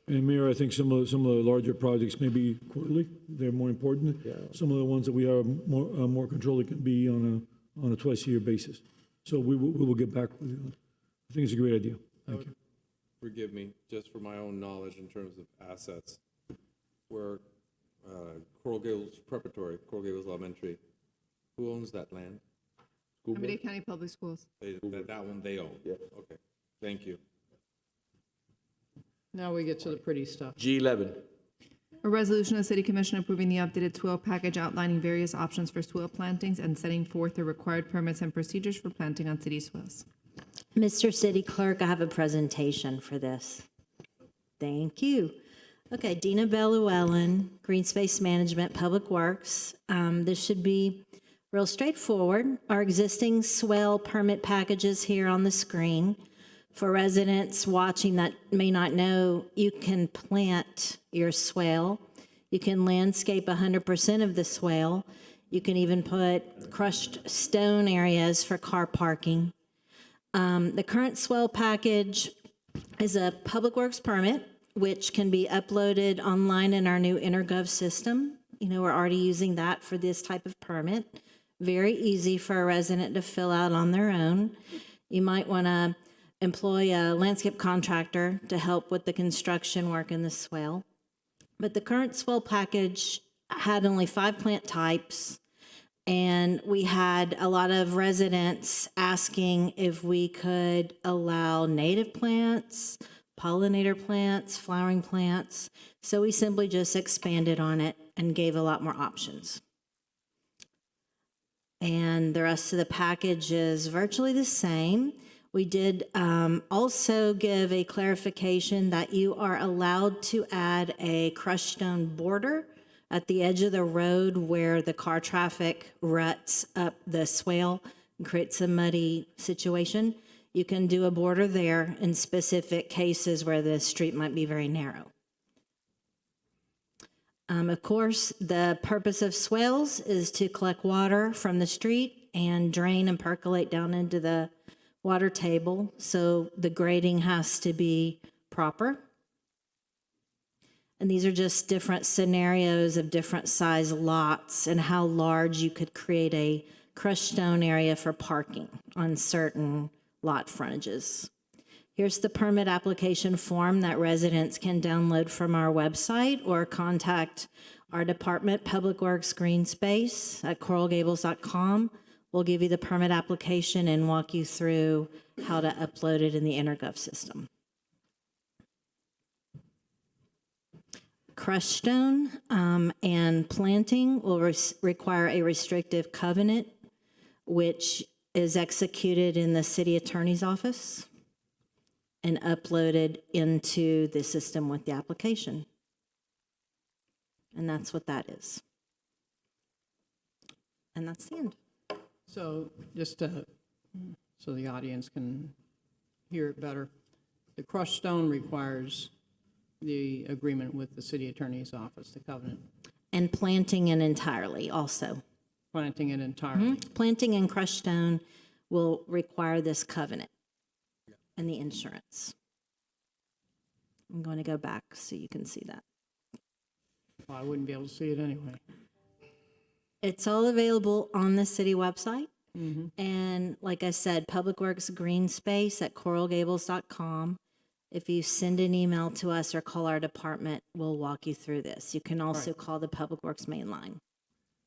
And Mayor, I think some of the larger projects may be quarterly. They're more important. Yeah. Some of the ones that we have more control, it can be on a twice-a-year basis. So we will get back with you. I think it's a great idea. Thank you. Forgive me, just for my own knowledge in terms of assets, where Coral Gables Preparatory, Coral Gables Elementary, who owns that land? Miami-Dade County Public Schools. That one they own? Yeah. Okay, thank you. Now we get to the pretty stuff. G11. A resolution of the City Commission approving the updated swale package outlining various options for swale plantings and setting forth the required permits and procedures for planting on city swales. Mr. City Clerk, I have a presentation for this. Thank you. Okay, Dina Bell-Llewellyn, Green Space Management, Public Works. This should be real straightforward. Our existing swale permit packages here on the screen. For residents watching that may not know, you can plant your swale. You can landscape 100% of the swale. You can even put crushed stone areas for car parking. The current swale package is a Public Works permit, which can be uploaded online in our new InterGov system. You know, we're already using that for this type of permit. Very easy for a resident to fill out on their own. You might want to employ a landscape contractor to help with the construction work in the swale. But the current swale package had only 5 plant types, and we had a lot of residents asking if we could allow native plants, pollinator plants, flowering plants. So we simply just expanded on it and gave a lot more options. And the rest of the package is virtually the same. We did also give a clarification that you are allowed to add a crushed stone border at the edge of the road where the car traffic ruts up the swale and creates a muddy situation. You can do a border there in specific cases where the street might be very narrow. Of course, the purpose of swales is to collect water from the street and drain and percolate down into the water table, so the grading has to be proper. And these are just different scenarios of different size lots and how large you could create a crushed stone area for parking on certain lot frontages. Here's the permit application form that residents can download from our website or contact our department, Public Works Green Space at coralgables.com. We'll give you the permit application and walk you through how to upload it in the InterGov system. Crushed stone and planting will require a restrictive covenant, which is executed in the city attorney's office and uploaded into the system with the application. And that's what that is. And that's the end. So just so the audience can hear it better, the crushed stone requires the agreement with the city attorney's office, the covenant. And planting it entirely also. Planting it entirely. Planting and crushed stone will require this covenant and the insurance. I'm going to go back so you can see that. Well, I wouldn't be able to see it anyway. It's all available on the city website. And like I said, Public Works Green Space at coralgables.com. If you send an email to us or call our department, we'll walk you through this. You can also call the Public Works main line.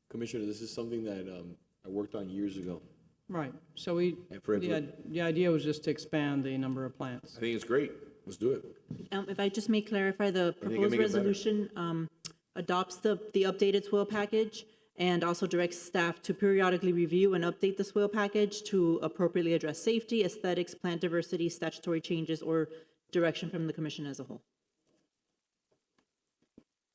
Commissioner, this is something that I worked on years ago. Right, so the idea was just to expand the number of plants. I think it's great. Let's do it. If I just may clarify, the I think it proposed make it better. resolution adopts the updated SWIL package and also directs staff to periodically review and update the SWIL package to appropriately address safety, aesthetics, plant diversity, statutory changes, or direction from the commission as a whole.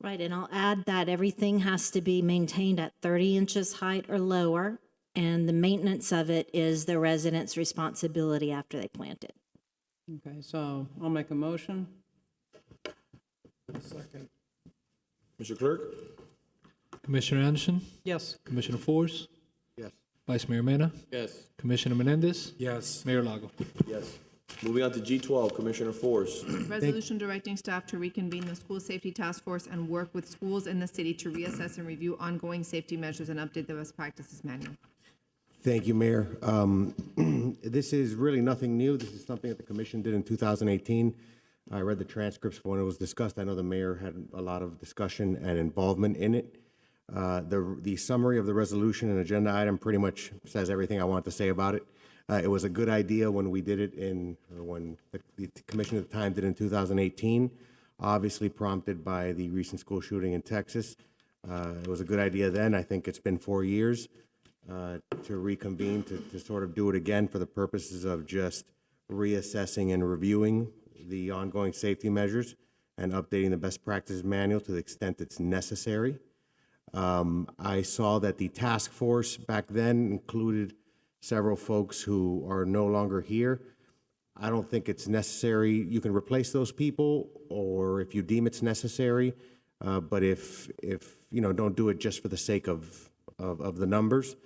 Right, and I'll add that everything has to be maintained at 30 inches height or lower, and the maintenance of it is the residents' responsibility after they plant it. Okay, so I'll make a motion. Second. Mr. Clerk? Commissioner Anderson? Yes. Commissioner Force? Yes. Vice Mayor Mena? Yes. Commissioner Menendez? Yes. Mayor Lago? Yes. Moving on to G12, Commissioner Force. Resolution directing staff to reconvene the School Safety Task Force and work with schools in the city to reassess and review ongoing safety measures and update the best practices manual. Thank you, Mayor. This is really nothing new. This is something that the commission did in 2018. I read the transcripts for when it was discussed. I know the mayor had a lot of discussion and involvement in it. The summary of the resolution and agenda item pretty much says everything I want to say about it. It was a good idea when we did it when the commission at the time did it in 2018, obviously prompted by the recent school shooting in Texas. It was a good idea then. I think it's been 4 years to reconvene, to sort of do it again for the purposes of just reassessing and reviewing the ongoing safety measures and updating the best practices manual to the extent it's necessary. I saw that the task force back then included several folks who are no longer here. I don't think it's necessary. You can replace those people, or if you deem it's necessary, but if you know, don't do it just for the sake of the numbers.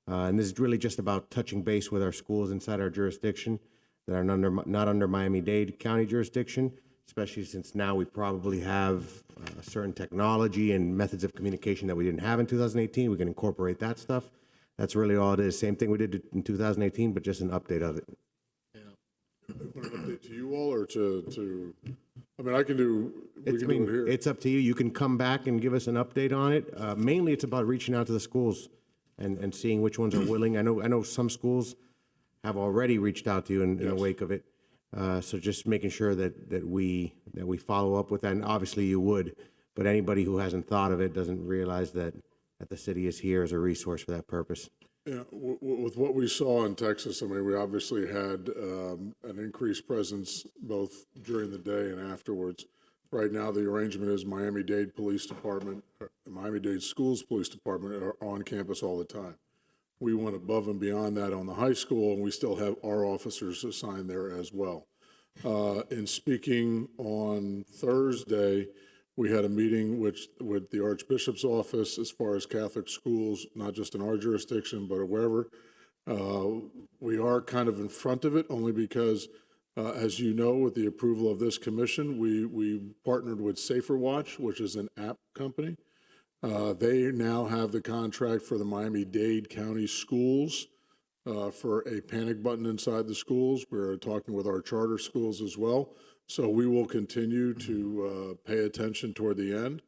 And this is really just about touching base with our schools inside our jurisdiction that are not under Miami-Dade County jurisdiction, especially since now we probably have certain technology and methods of communication that we didn't have in 2018. We can incorporate that stuff. That's really all it is. Same thing we did in 2018, but just an update of it. Want an update to you all or to I mean, I can do, we can do it here. It's up to you. You can come back and give us an update on it. Mainly, it's about reaching out to the schools and seeing which ones are willing. I know some schools have already reached out to you in the wake of it. So just making sure that we follow up with that. And obviously you would, but anybody who hasn't thought of it doesn't realize that the city is here as a resource for that purpose. Yeah, with what we saw in Texas, I mean, we obviously had an increased presence both during the day and afterwards. Right now, the arrangement is Miami-Dade Police Department, Miami-Dade Schools Police Department are on campus all the time. We went above and beyond that on the high school, and we still have our officers assigned there as well. In speaking on Thursday, we had a meeting with the Archbishop's office as far as Catholic schools, not just in our jurisdiction, but wherever. We are kind of in front of it only because, as you know, with the approval of this commission, we partnered with SaferWatch, which is an app company. They now have the contract for the Miami-Dade County schools for a panic button inside the schools. We're talking with our charter schools as well. So we will continue to pay attention toward the end.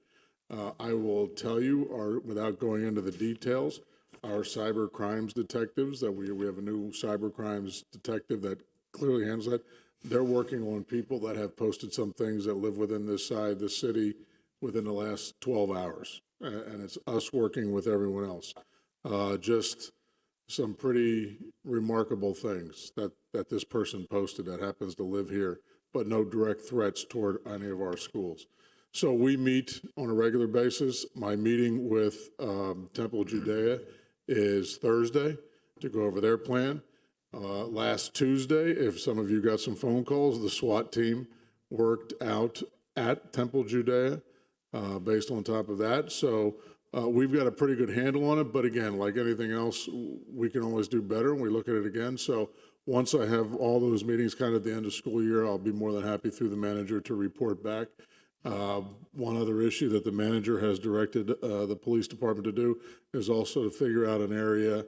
I will tell you, without going into the details, our cyber crimes detectives, that we have a new cyber crimes detective that clearly handles that. They're working on people that have posted some things that live within this side of the city within the last 12 hours. And it's us working with everyone else. Just some pretty remarkable things that this person posted that happens to live here, but no direct threats toward any of our schools. So we meet on a regular basis. My meeting with Temple Judea is Thursday to go over their plan. Last Tuesday, if some of you got some phone calls, the SWAT team worked out at Temple Judea based on top of that. So we've got a pretty good handle on it, but again, like anything else, we can always do better, and we look at it again. So once I have all those meetings kind of at the end of school year, I'll be more than happy through the manager to report back. One other issue that the manager has directed the police department to do is also to figure out an area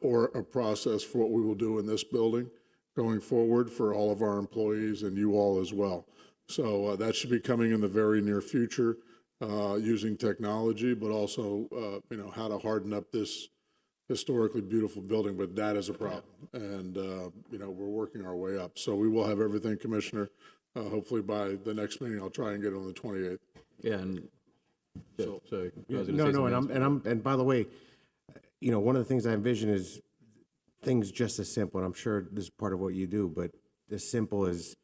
or a process for what we will do in this building going forward for all of our employees and you all as well. So that should be coming in the very near future using technology, but also, you know, how to harden up this historically beautiful building, but that is a problem. And, you know, we're working our way up. So we will have everything, Commissioner. Hopefully by the next meeting, I'll try and get it on the 28th. Yeah, and, so, sorry. I was gonna No, say no, something else. and by the way, you know, one of the things I envision is things just as simple, and I'm sure this is part of what you do, but as simple as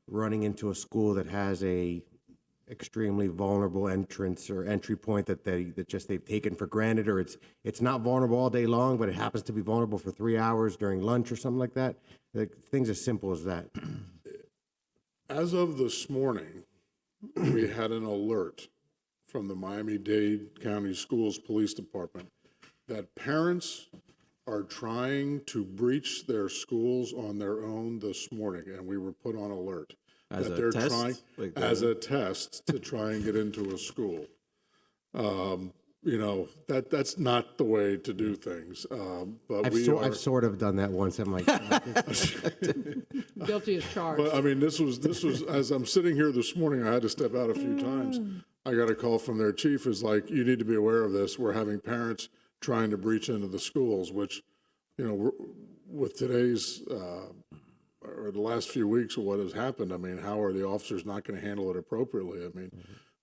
running into a school that has a extremely vulnerable entrance or entry point that they've taken for granted, or it's not vulnerable all day long, but it happens to be vulnerable for 3 hours during lunch or something like that. Like, things as simple as that. As of this morning, we had an alert from the Miami-Dade County Schools Police Department that parents are trying to breach their schools on their own this morning, and we were put on alert. As that a they're test? trying, Like as a test to try and get into a school. You know, that's not the way to do things, but I've sort of done that once. I'm like, Guilty as charged. but I mean, this was, as I'm sitting here this morning, I had to step out a few times. I got a call from their chief, is like, you need to be aware of this. We're having parents trying to breach into the schools, which, you know, with today's, or the last few weeks of what has happened, I mean, how are the officers not going to handle it appropriately? I mean,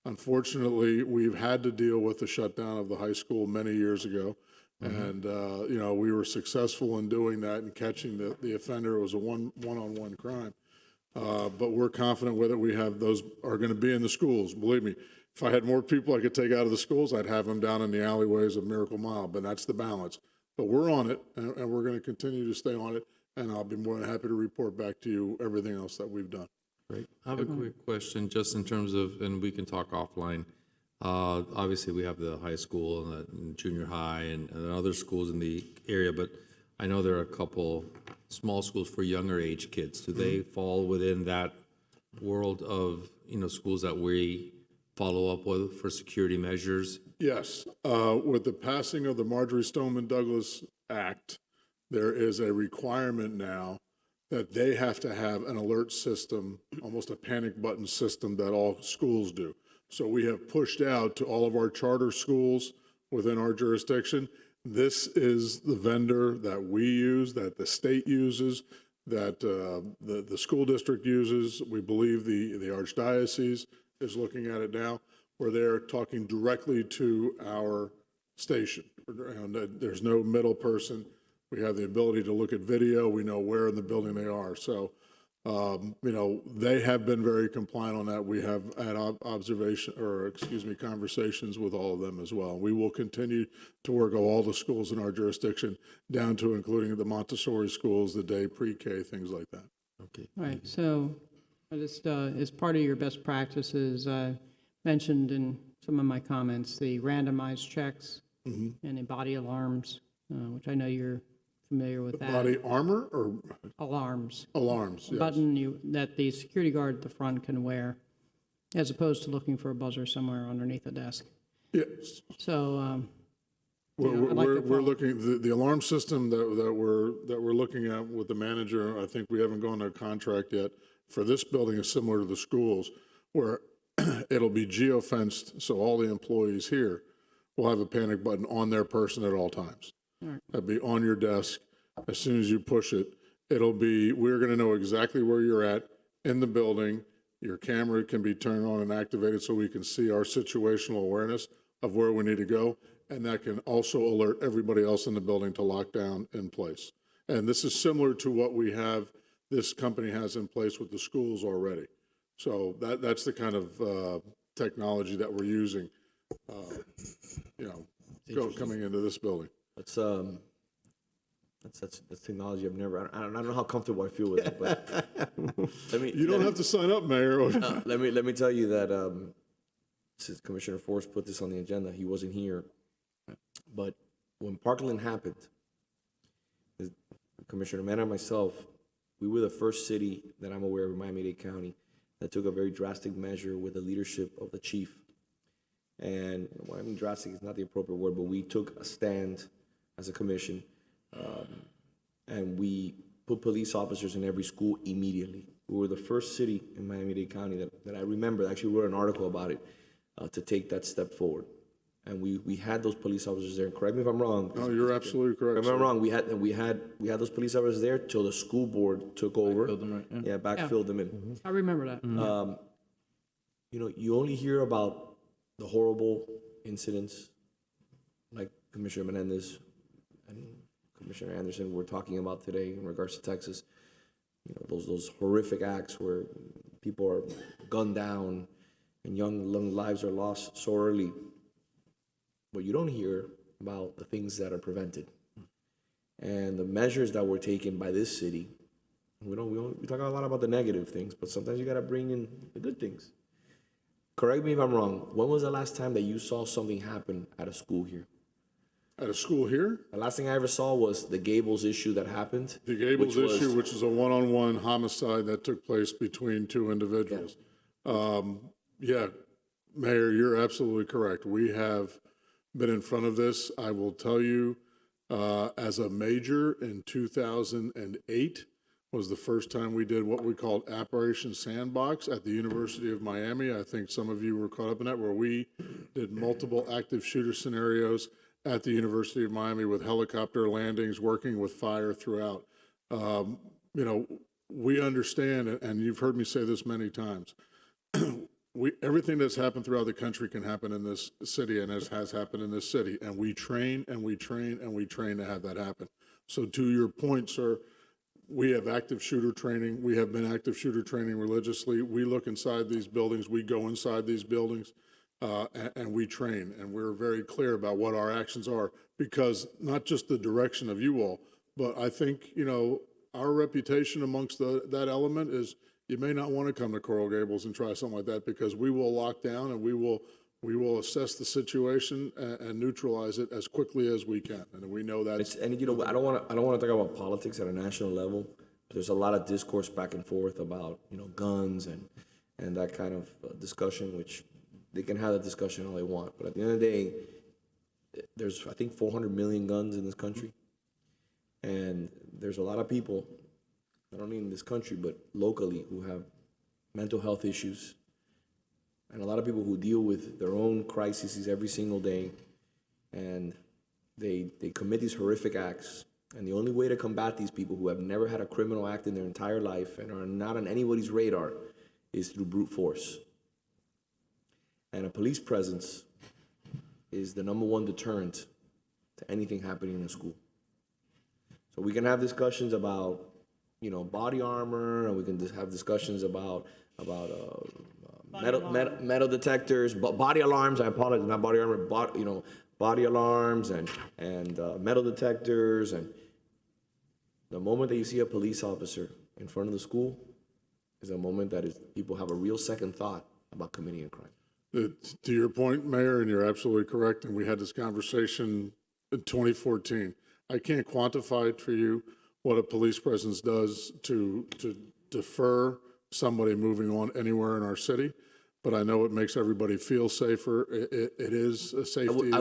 unfortunately, we've had to deal with the shutdown of the high school many years ago. And, you know, we were successful in doing that and catching the offender. It was a one-on-one crime. But we're confident with it. We have those are going to be in the schools. Believe me, if I had more people I could take out of the schools, I'd have them down in the alleyways of Miracle Mile, but that's the balance. But we're on it, and we're going to continue to stay on it, and I'll be more than happy to report back to you everything else that we've done. Great. I have a quick question, just in terms of, and we can talk offline. Obviously, we have the high school and junior high and other schools in the area, but I know there are a couple small schools for younger age kids. Do they fall within that world of, you know, schools that we follow up with for security measures? Yes. With the passing of the Marjorie Stoneman Douglas Act, there is a requirement now that they have to have an alert system, almost a panic button system that all schools do. So we have pushed out to all of our charter schools within our jurisdiction. This is the vendor that we use, that the state uses, that the school district uses. We believe the archdiocese is looking at it now, where they're talking directly to our station. And there's no middle person. We have the ability to look at video. We know where in the building they are. So, you know, they have been very compliant on that. We have had conversations with all of them as well. We will continue to work on all the schools in our jurisdiction, down to including the Montessori schools, the day pre-K, things like that. Okay. All right, so just as part of your best practices, I mentioned in some of my comments, the randomized checks and the body alarms, which I know you're familiar with that. Body armor or? Alarms. Alarms, A yes. button that the security guard at the front can wear, as opposed to looking for a buzzer somewhere underneath a desk. Yes. So, We're looking, the alarm system that we're looking at with the manager, I think we haven't gone to a contract yet, for this building is similar to the schools, where it'll be geo-fenced, so all the employees here will have a panic button on their person at all times. That'll be on your desk. As soon as you push it, we're going to know exactly where you're at in the building. Your camera can be turned on and activated so we can see our situational awareness of where we need to go. And that can also alert everybody else in the building to lock down in place. And this is similar to what this company has in place with the schools already. So that's the kind of technology that we're using, coming into this building. That's technology I've never. I don't know how comfortable I feel with it, but You don't have to sign up, Mayor. let me tell you that since Commissioner Forrest put this on the agenda, he wasn't here. But when Parkland happened, Commissioner Mena and myself, we were the first city that I'm aware of in Miami-Dade County that took a very drastic measure with the leadership of the chief. And when I mean drastic is not the appropriate word, but we took a stand as a commission, and we put police officers in every school immediately. We were the first city in Miami-Dade County that I remember, I actually wrote an article about it, to take that step forward. And we had those police officers there. Correct me if I'm wrong. No, you're absolutely correct. Correct me if I'm wrong. We had those police officers there till the school board took over. Backfilled them, right? Yeah, backfilled them in. I remember that. You know, you only hear about the horrible incidents like Commissioner Menendez and Commissioner Anderson were talking about today in regards to Texas. You know, those horrific acts where people are gunned down and young lives are lost so early. But you don't hear about the things that are prevented and the measures that were taken by this city. We talk a lot about the negative things, but sometimes you got to bring in the good things. Correct me if I'm wrong. When was the last time that you saw something happen at a school here? At a school here? The last thing I ever saw was the Gables issue that happened. The Gables issue, which is a one-on-one homicide that took place between two individuals. Yeah, Mayor, you're absolutely correct. We have been in front of this. I will tell you, as a major in 2008 was the first time we did what we called Operation Sandbox at the University of Miami. I think some of you were caught up in that, where we did multiple active shooter scenarios at the University of Miami with helicopter landings, working with fire throughout. You know, we understand, and you've heard me say this many times, everything that's happened throughout the country can happen in this city, and as has happened in this city. And we train and we train and we train to have that happen. So to your point, sir, we have active shooter training. We have been active shooter training religiously. We look inside these buildings. We go inside these buildings, and we train. And we're very clear about what our actions are, because not just the direction of you all, but I think, you know, our reputation amongst that element is you may not want to come to Coral Gables and try something like that, because we will lock down and we will assess the situation and neutralize it as quickly as we can. And we know that. And you know, I don't want to talk about politics at a national level. There's a lot of discourse back and forth about, you know, guns and that kind of discussion, which they can have that discussion all they want. But at the end of the day, there's, I think, 400 million guns in this country. And there's a lot of people, not only in this country, but locally, who have mental health issues. And a lot of people who deal with their own crises every single day. And they commit these horrific acts. And the only way to combat these people who have never had a criminal act in their entire life and are not on anybody's radar is through brute force. And a police presence is the #1 deterrent to anything happening in a school. So we can have discussions about, you know, body armor, and we can just have discussions about metal detectors, body alarms. I apologize, not body armor, body alarms and metal detectors. And the moment that you see a police officer in front of the school is a moment that people have a real second thought about committing a crime. To your point, Mayor, and you're absolutely correct, and we had this conversation in 2014. I can't quantify it for you what a police presence does to defer somebody moving on anywhere in our city, but I know it makes everybody feel safer. It is a safety issue.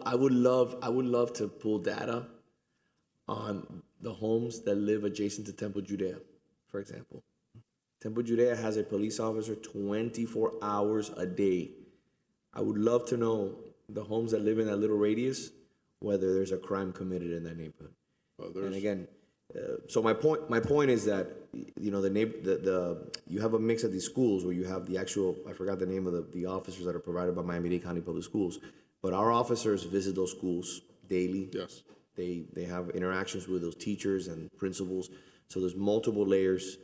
I would love to pull data on the homes that live adjacent to Temple Judea, for example. Temple Judea has a police officer 24 hours a day. I would love to know the homes that live in that little radius, whether there's a crime committed in that neighborhood. And again, so my point is that, you know, you have a mix of these schools where you have the actual, I forgot the name of the officers that are provided by Miami-Dade County Public Schools, but our officers visit those schools daily. Yes. They have interactions with those teachers and principals. So there's multiple layers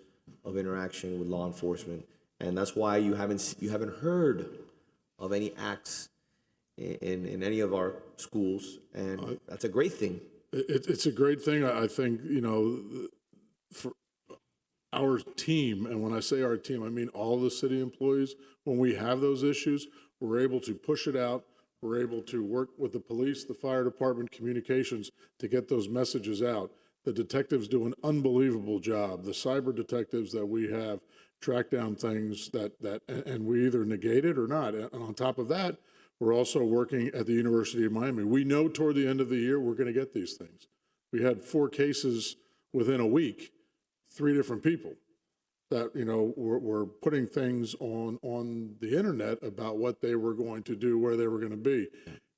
of interaction with law enforcement, and that's why you haven't heard of any acts in any of our schools, and that's a great thing. It's a great thing. I think, you know, for our team, and when I say our team, I mean all the city employees, when we have those issues, we're able to push it out. We're able to work with the police, the fire department, communications to get those messages out. The detectives do an unbelievable job. The cyber detectives that we have track down things and we either negate it or not. And on top of that, we're also working at the University of Miami. We know toward the end of the year, we're going to get these things. We had 4 cases within a week, 3 different people that, were putting things on the internet about what they were going to do, where they were going to be.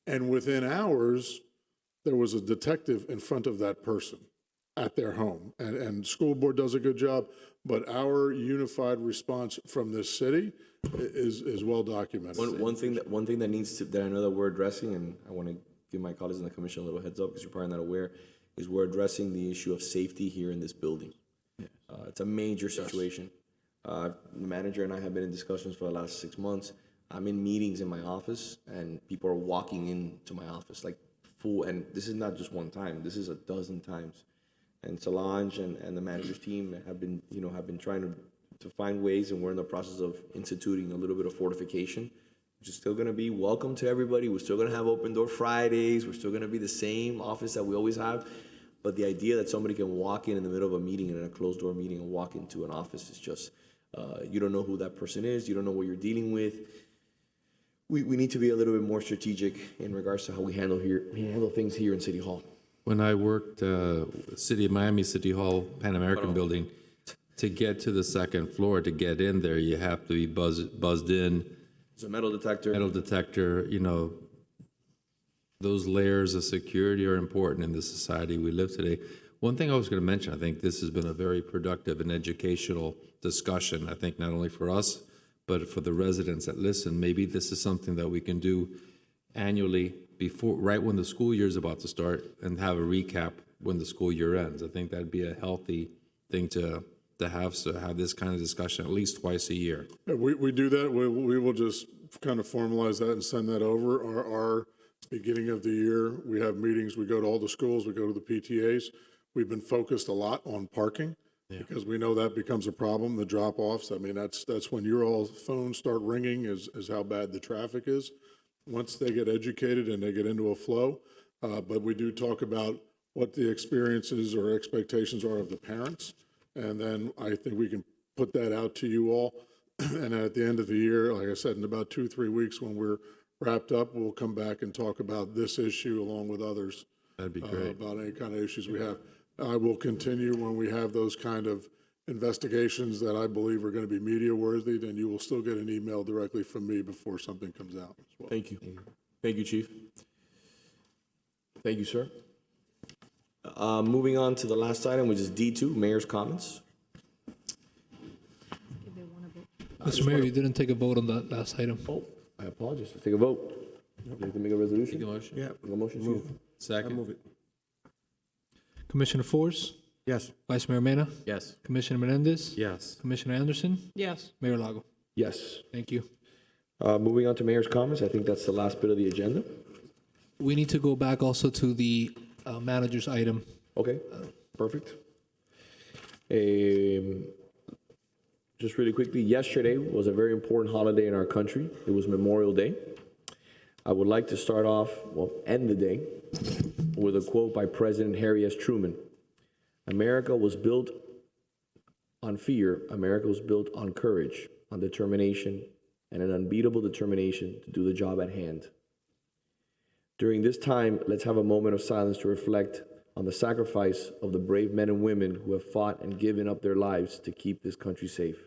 And within hours, there was a detective in front of that person at their home. And school board does a good job, but our unified response from this city is well documented. One thing that needs to, that I know that we're addressing, and I want to give my colleagues in the commission a little heads up because you're probably not aware, is we're addressing the issue of safety here in this building. It's a major situation. The manager and I have been in discussions for the last 6 months. I'm in meetings in my office, and people are walking into my office like full. And this is not just one time. This is a dozen times. And Solange and the manager's team have been trying to find ways, and we're in the process of instituting a little bit of fortification, which is still going to be welcome to everybody. We're still going to have open door Fridays. We're still going to be the same office that we always have. But the idea that somebody can walk in the middle of a meeting and in a closed door meeting and walk into an office is just, you don't know who that person is. You don't know what you're dealing with. We need to be a little bit more strategic in regards to how we handle things here in City Hall. When I worked City of Miami City Hall Pan American Building, to get to the second floor, to get in there, you have to be buzzed in. It's a metal detector. Those layers of security are important in the society we live today. One thing I was going to mention, I think this has been a very productive and educational discussion, I think not only for us, but for the residents that listen. Maybe this is something that we can do annually right when the school year is about to start, and have a recap when the school year ends. I think that'd be a healthy thing to have, so have this kind of discussion at least twice a year. Yeah, we do that. We will just kind of formalize that and send that over. Our beginning of the year, we have meetings. We go to all the schools. We go to the PTAs. We've been focused a lot on parking because we know that becomes a problem, the drop-offs. I mean, that's when your all phones start ringing is how bad the traffic is. Once they get educated and they get into a flow, but we do talk about what the experiences or expectations are of the parents. And then I think we can put that out to you all. And at the end of the year, like I said, in about 2-3 weeks when we're wrapped up, we'll come back and talk about this issue along with others. That'd be great. About any kind of issues we have. I will continue when we have those kind of investigations that I believe are going to be media worthy, then you will still get an email directly from me before something comes out as well. Thank you. Thank you, Chief. Thank you, sir. Moving on to the last item, which is D2, Mayor's Comments. Mr. Mayor, you didn't take a vote on that last item. Oh, I apologize. Let's take a vote. You have to make a resolution? Make a motion. Yeah. Make a motion, Move. Chief. Second. I move it. Commissioner Force, Yes. Vice Mayor Mena, Yes. Commissioner Menendez, Yes. Commissioner Anderson, Yes. Mayor Lago. Yes. Thank you. Moving on to Mayor's Comments, I think that's the last bit of the agenda. We need to go back also to the manager's item. Okay, perfect. Just really quickly, yesterday was a very important holiday in our country. It was Memorial Day. I would like to start off, end the day with a quote by President Harry S. Truman. America was built on fear. America was built on courage, on determination, and an unbeatable determination to do the job at hand. During this time, let's have a moment of silence to reflect on the sacrifice of the brave men and women who have fought and given up their lives to keep this country safe.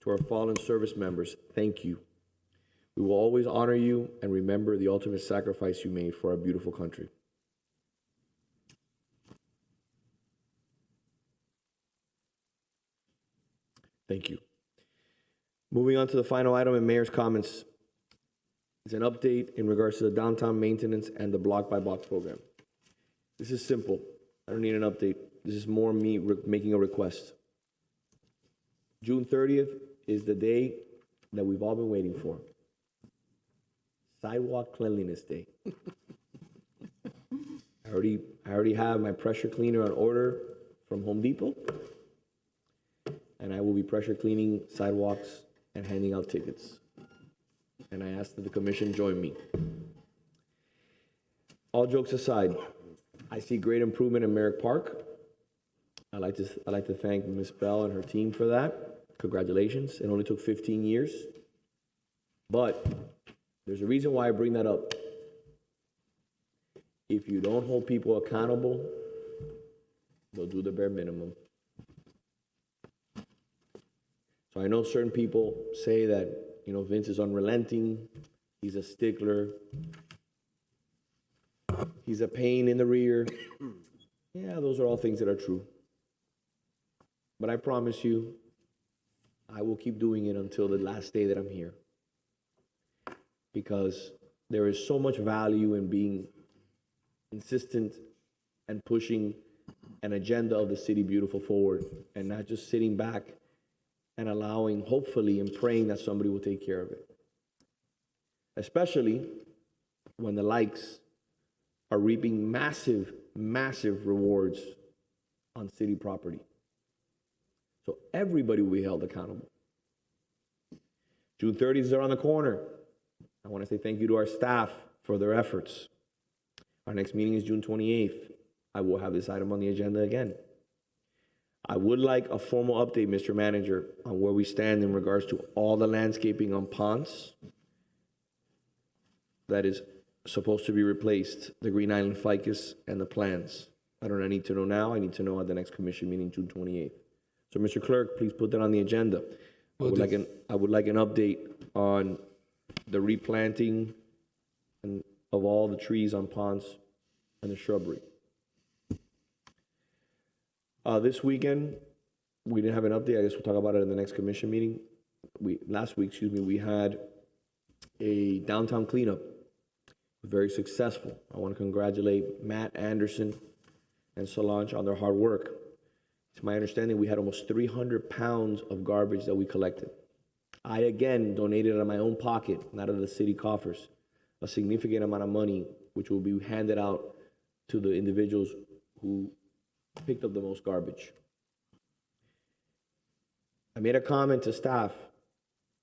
To our fallen service members, thank you. We will always honor you and remember the ultimate sacrifice you made for our beautiful country. Thank you. Moving on to the final item in Mayor's Comments. It's an update in regards to the downtown maintenance and the block-by-block program. This is simple. I don't need an update. This is more me making a request. June 30th is the day that we've all been waiting for. Sidewalk Cleanliness Day. I already have my pressure cleaner on order from Home Depot, and I will be pressure cleaning sidewalks and handing out tickets. and I ask that the commission join me. All jokes aside, I see great improvement in Merrick Park. I'd like to thank Ms. Bell and her team for that. Congratulations. It only took 15 years. But there's a reason why I bring that up. If you don't hold people accountable, they'll do the bare minimum. So I know certain people say that, Vince is unrelenting, he's a stickler, he's a pain in the rear. Yeah, those are all things that are true. But I promise you, I will keep doing it until the last day that I'm here. Because there is so much value in being insistent and pushing an agenda of the city beautiful forward, and not just sitting back and allowing, hopefully, and praying that somebody will take care of it. Especially when the likes are reaping massive, massive rewards on city property. So everybody will be held accountable. June 30th is around the corner. I want to say thank you to our staff for their efforts. Our next meeting is June 28th. I will have this item on the agenda again. I would like a formal update, Mr. Manager, on where we stand in regards to all the landscaping on Ponce that is supposed to be replaced, the Green Island ficus and the plants. I need to know now. I need to know at the next commission meeting, June 28th. So, Mr. Clerk, please put that on the agenda. I would like an update on the replanting of all the trees on Ponce and the shrubbery. This weekend, we didn't have an update. I guess we'll talk about it in the next commission meeting. Last week, we had a downtown cleanup. Very successful. I want to congratulate Matt Anderson and Solange on their hard work. To my understanding, we had almost 300 pounds of garbage that we collected. I, again, donated out of my own pocket, not out of the city coffers, a significant amount of money, which will be handed out to the individuals who picked up the most garbage. I made a comment to staff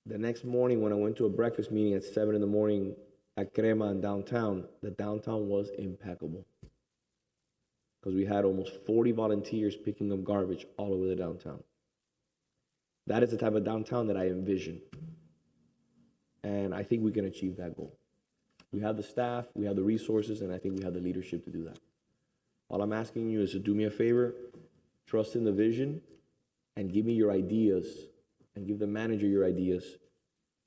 the next morning when I went to a breakfast meeting at 7 in the morning at Crema in downtown. The downtown was impeccable because we had almost 40 volunteers picking up garbage all over the downtown. That is the type of downtown that I envision. And I think we can achieve that goal. We have the staff, we have the resources, and I think we have the leadership to do that. All I'm asking you is to do me a favor, trust in the vision, and give me your ideas, and give the manager your ideas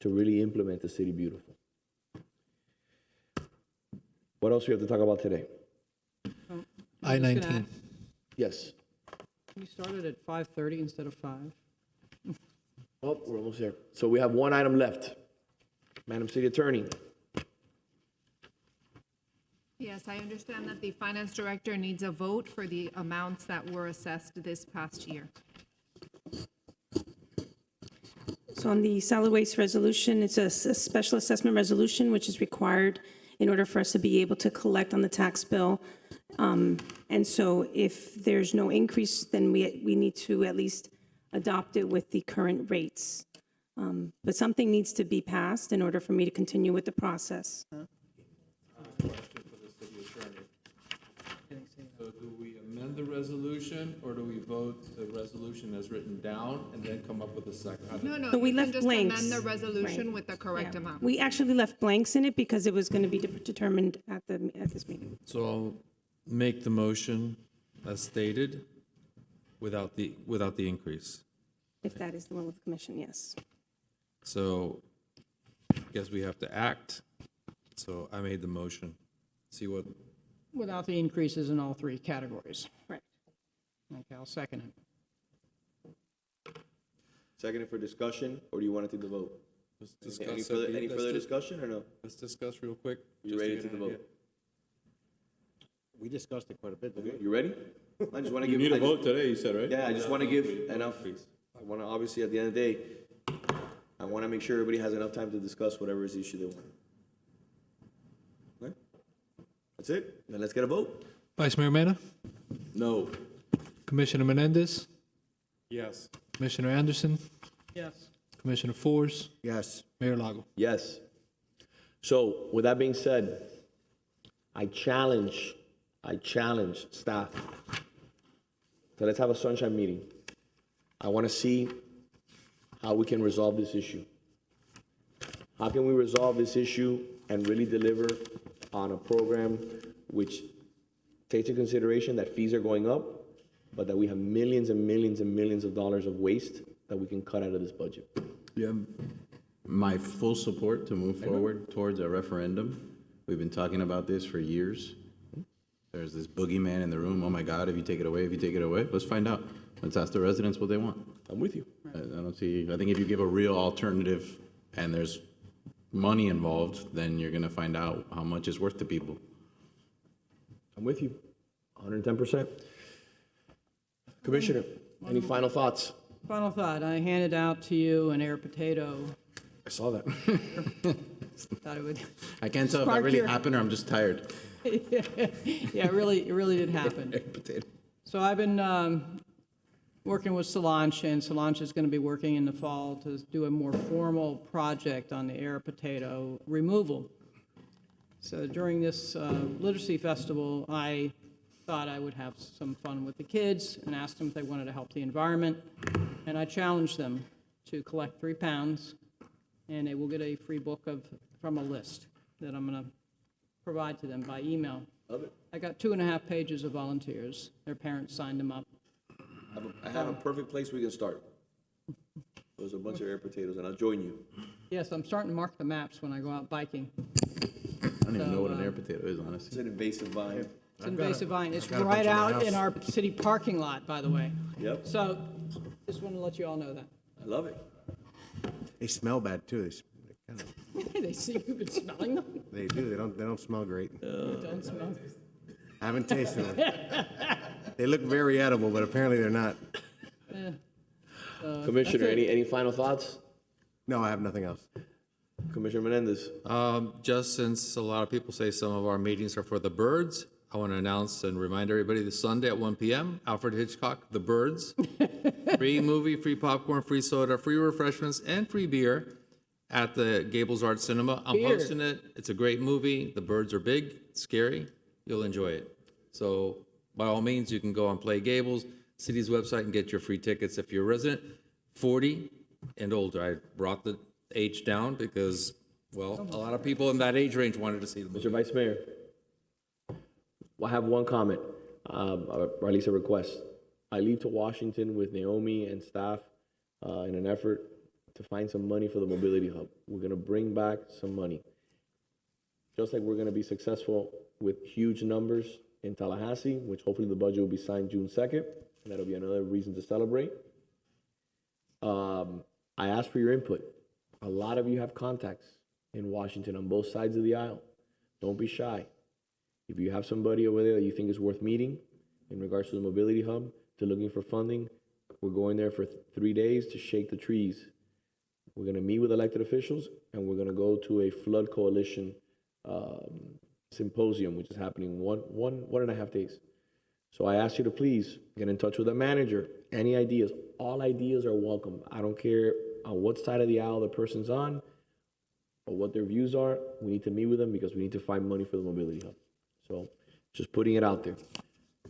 to really implement the city beautiful. What else do we have to talk about today? I-19. Yes. We started at 5:30 instead of 5. Oh, we're almost there. So we have one item left. Madam City Attorney. Yes, I understand that the finance director needs a vote for the amounts that were assessed this past year. So on the solid waste resolution, it's a special assessment resolution, which is required in order for us to be able to collect on the tax bill. And so if there's no increase, then we need to at least adopt it with the current rates. But something needs to be passed in order for me to continue with the process. So do we amend the resolution, or do we vote the resolution as written down and then come up with a second? No, So we you can left just blanks. amend the resolution Right. with the correct Yeah. amount. We actually left blanks in it because it was going to be determined at this meeting. So I'll make the motion as stated without the increase. If that is the one with the commission, yes. So I guess we have to act. So I made the motion. See what, Without the increases in all three categories. Right. Okay, I'll second it. Second for discussion, or do you want to take the vote? let's discuss. Any further discussion or no? Let's discuss real quick. You just ready get to take an the idea. vote? We discussed it quite a bit, didn't Okay, we? you ready? I just want to You give. need a vote today, you said, right? Yeah, I just want to give enough. I want to, obviously, at the end of the day, I want to make sure everybody has enough time to discuss whatever is the issue they want. Okay? That's it. Then let's get a vote. Vice Mayor Mena, No. Commissioner Menendez, Yes. Commissioner Anderson, Yes. Commissioner Force, Yes. Mayor Lago. Yes. So with that being said, I challenge staff to let's have a sunshine meeting. I want to see how we can resolve this issue. How can we resolve this issue and really deliver on a program which takes into consideration that fees are going up, but that we have millions and millions and millions of dollars of waste that we can cut out of this budget? You have my full support to move forward towards a referendum. We've been talking about this for years. There's this boogeyman in the room. Oh my God, if you take it away, let's find out. Let's ask the residents what they want. I'm with you. I think if you give a real alternative and there's money involved, then you're gonna find out how much it's worth to people. I'm with you, 110%. Commissioner, any final thoughts? Final thought, I handed out to you an air potato. I saw that. Thought it would. I can't tell if that spark really your- happened or I'm just tired. Yeah, it really did happen. So I've been working with Solange, and Solange is going to be working in the fall to do a more formal project on the air potato removal. So during this literacy festival, I thought I would have some fun with the kids and asked them if they wanted to help the environment. And I challenged them to collect 3 pounds, and they will get a free book from a list that I'm going to provide to them by email. Love it. I got 2.5 pages of volunteers. Their parents signed them up. I have a perfect place we can start. There's a bunch of air potatoes, and I'll join you. Yes, I'm starting to mark the maps when I go out biking. I don't even know what an air potato is, honestly. It's an invasive vine. It's invasive vine. It's got a right bunch in my out in house. our city parking lot, by the way. Yep, So, just want to let you all know that. I love it. They smell bad too. They kind of, They see you've been smelling them. they do. They don't smell great. They don't smell. I haven't tasted them. They look very edible, but apparently they're not. Commissioner, that's it. any final thoughts? No, I have nothing else. Commissioner Menendez? Just since a lot of people say some of our meetings are for the birds, I want to announce and remind everybody this Sunday at 1 p.m., Alfred Hitchcock, The Birds. Free movie, free popcorn, free soda, free refreshments, and free beer at the Gables Art Cinema. I'm Beer. hosting it. It's a great movie. The birds are big, scary. You'll enjoy it. So by all means, you can go and play Gables, city's website, and get your free tickets if you're a resident, 40 and older. I brought the age down because, well, a lot of people in that age range wanted to see the movie. Mr. Vice Mayor? I have one comment, or at least a request. I leave to Washington with Naomi and staff in an effort to find some money for the mobility hub. We're going to bring back some money. Just like we're going to be successful with huge numbers in Tallahassee, which hopefully the budget will be signed June 2nd, and that'll be another reason to celebrate. I asked for your input. A lot of you have contacts in Washington on both sides of the aisle. Don't be shy. If you have somebody over there that you think is worth meeting in regards to the mobility hub, to looking for funding, we're going there for 3 days to shake the trees. We're going to meet with elected officials, and we're going to go to a flood coalition symposium, which is happening in 1.5 days. So I ask you to please get in touch with the manager. Any ideas? All ideas are welcome. I don't care on what side of the aisle the person's on or what their views are. We need to meet with them because we need to find money for the mobility hub. So just putting it out there.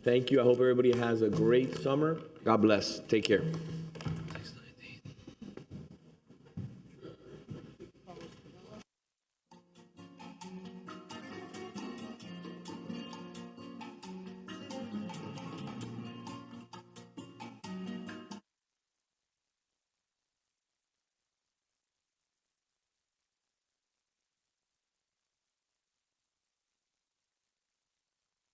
Thank you. I hope everybody has a great summer. God bless. Take care.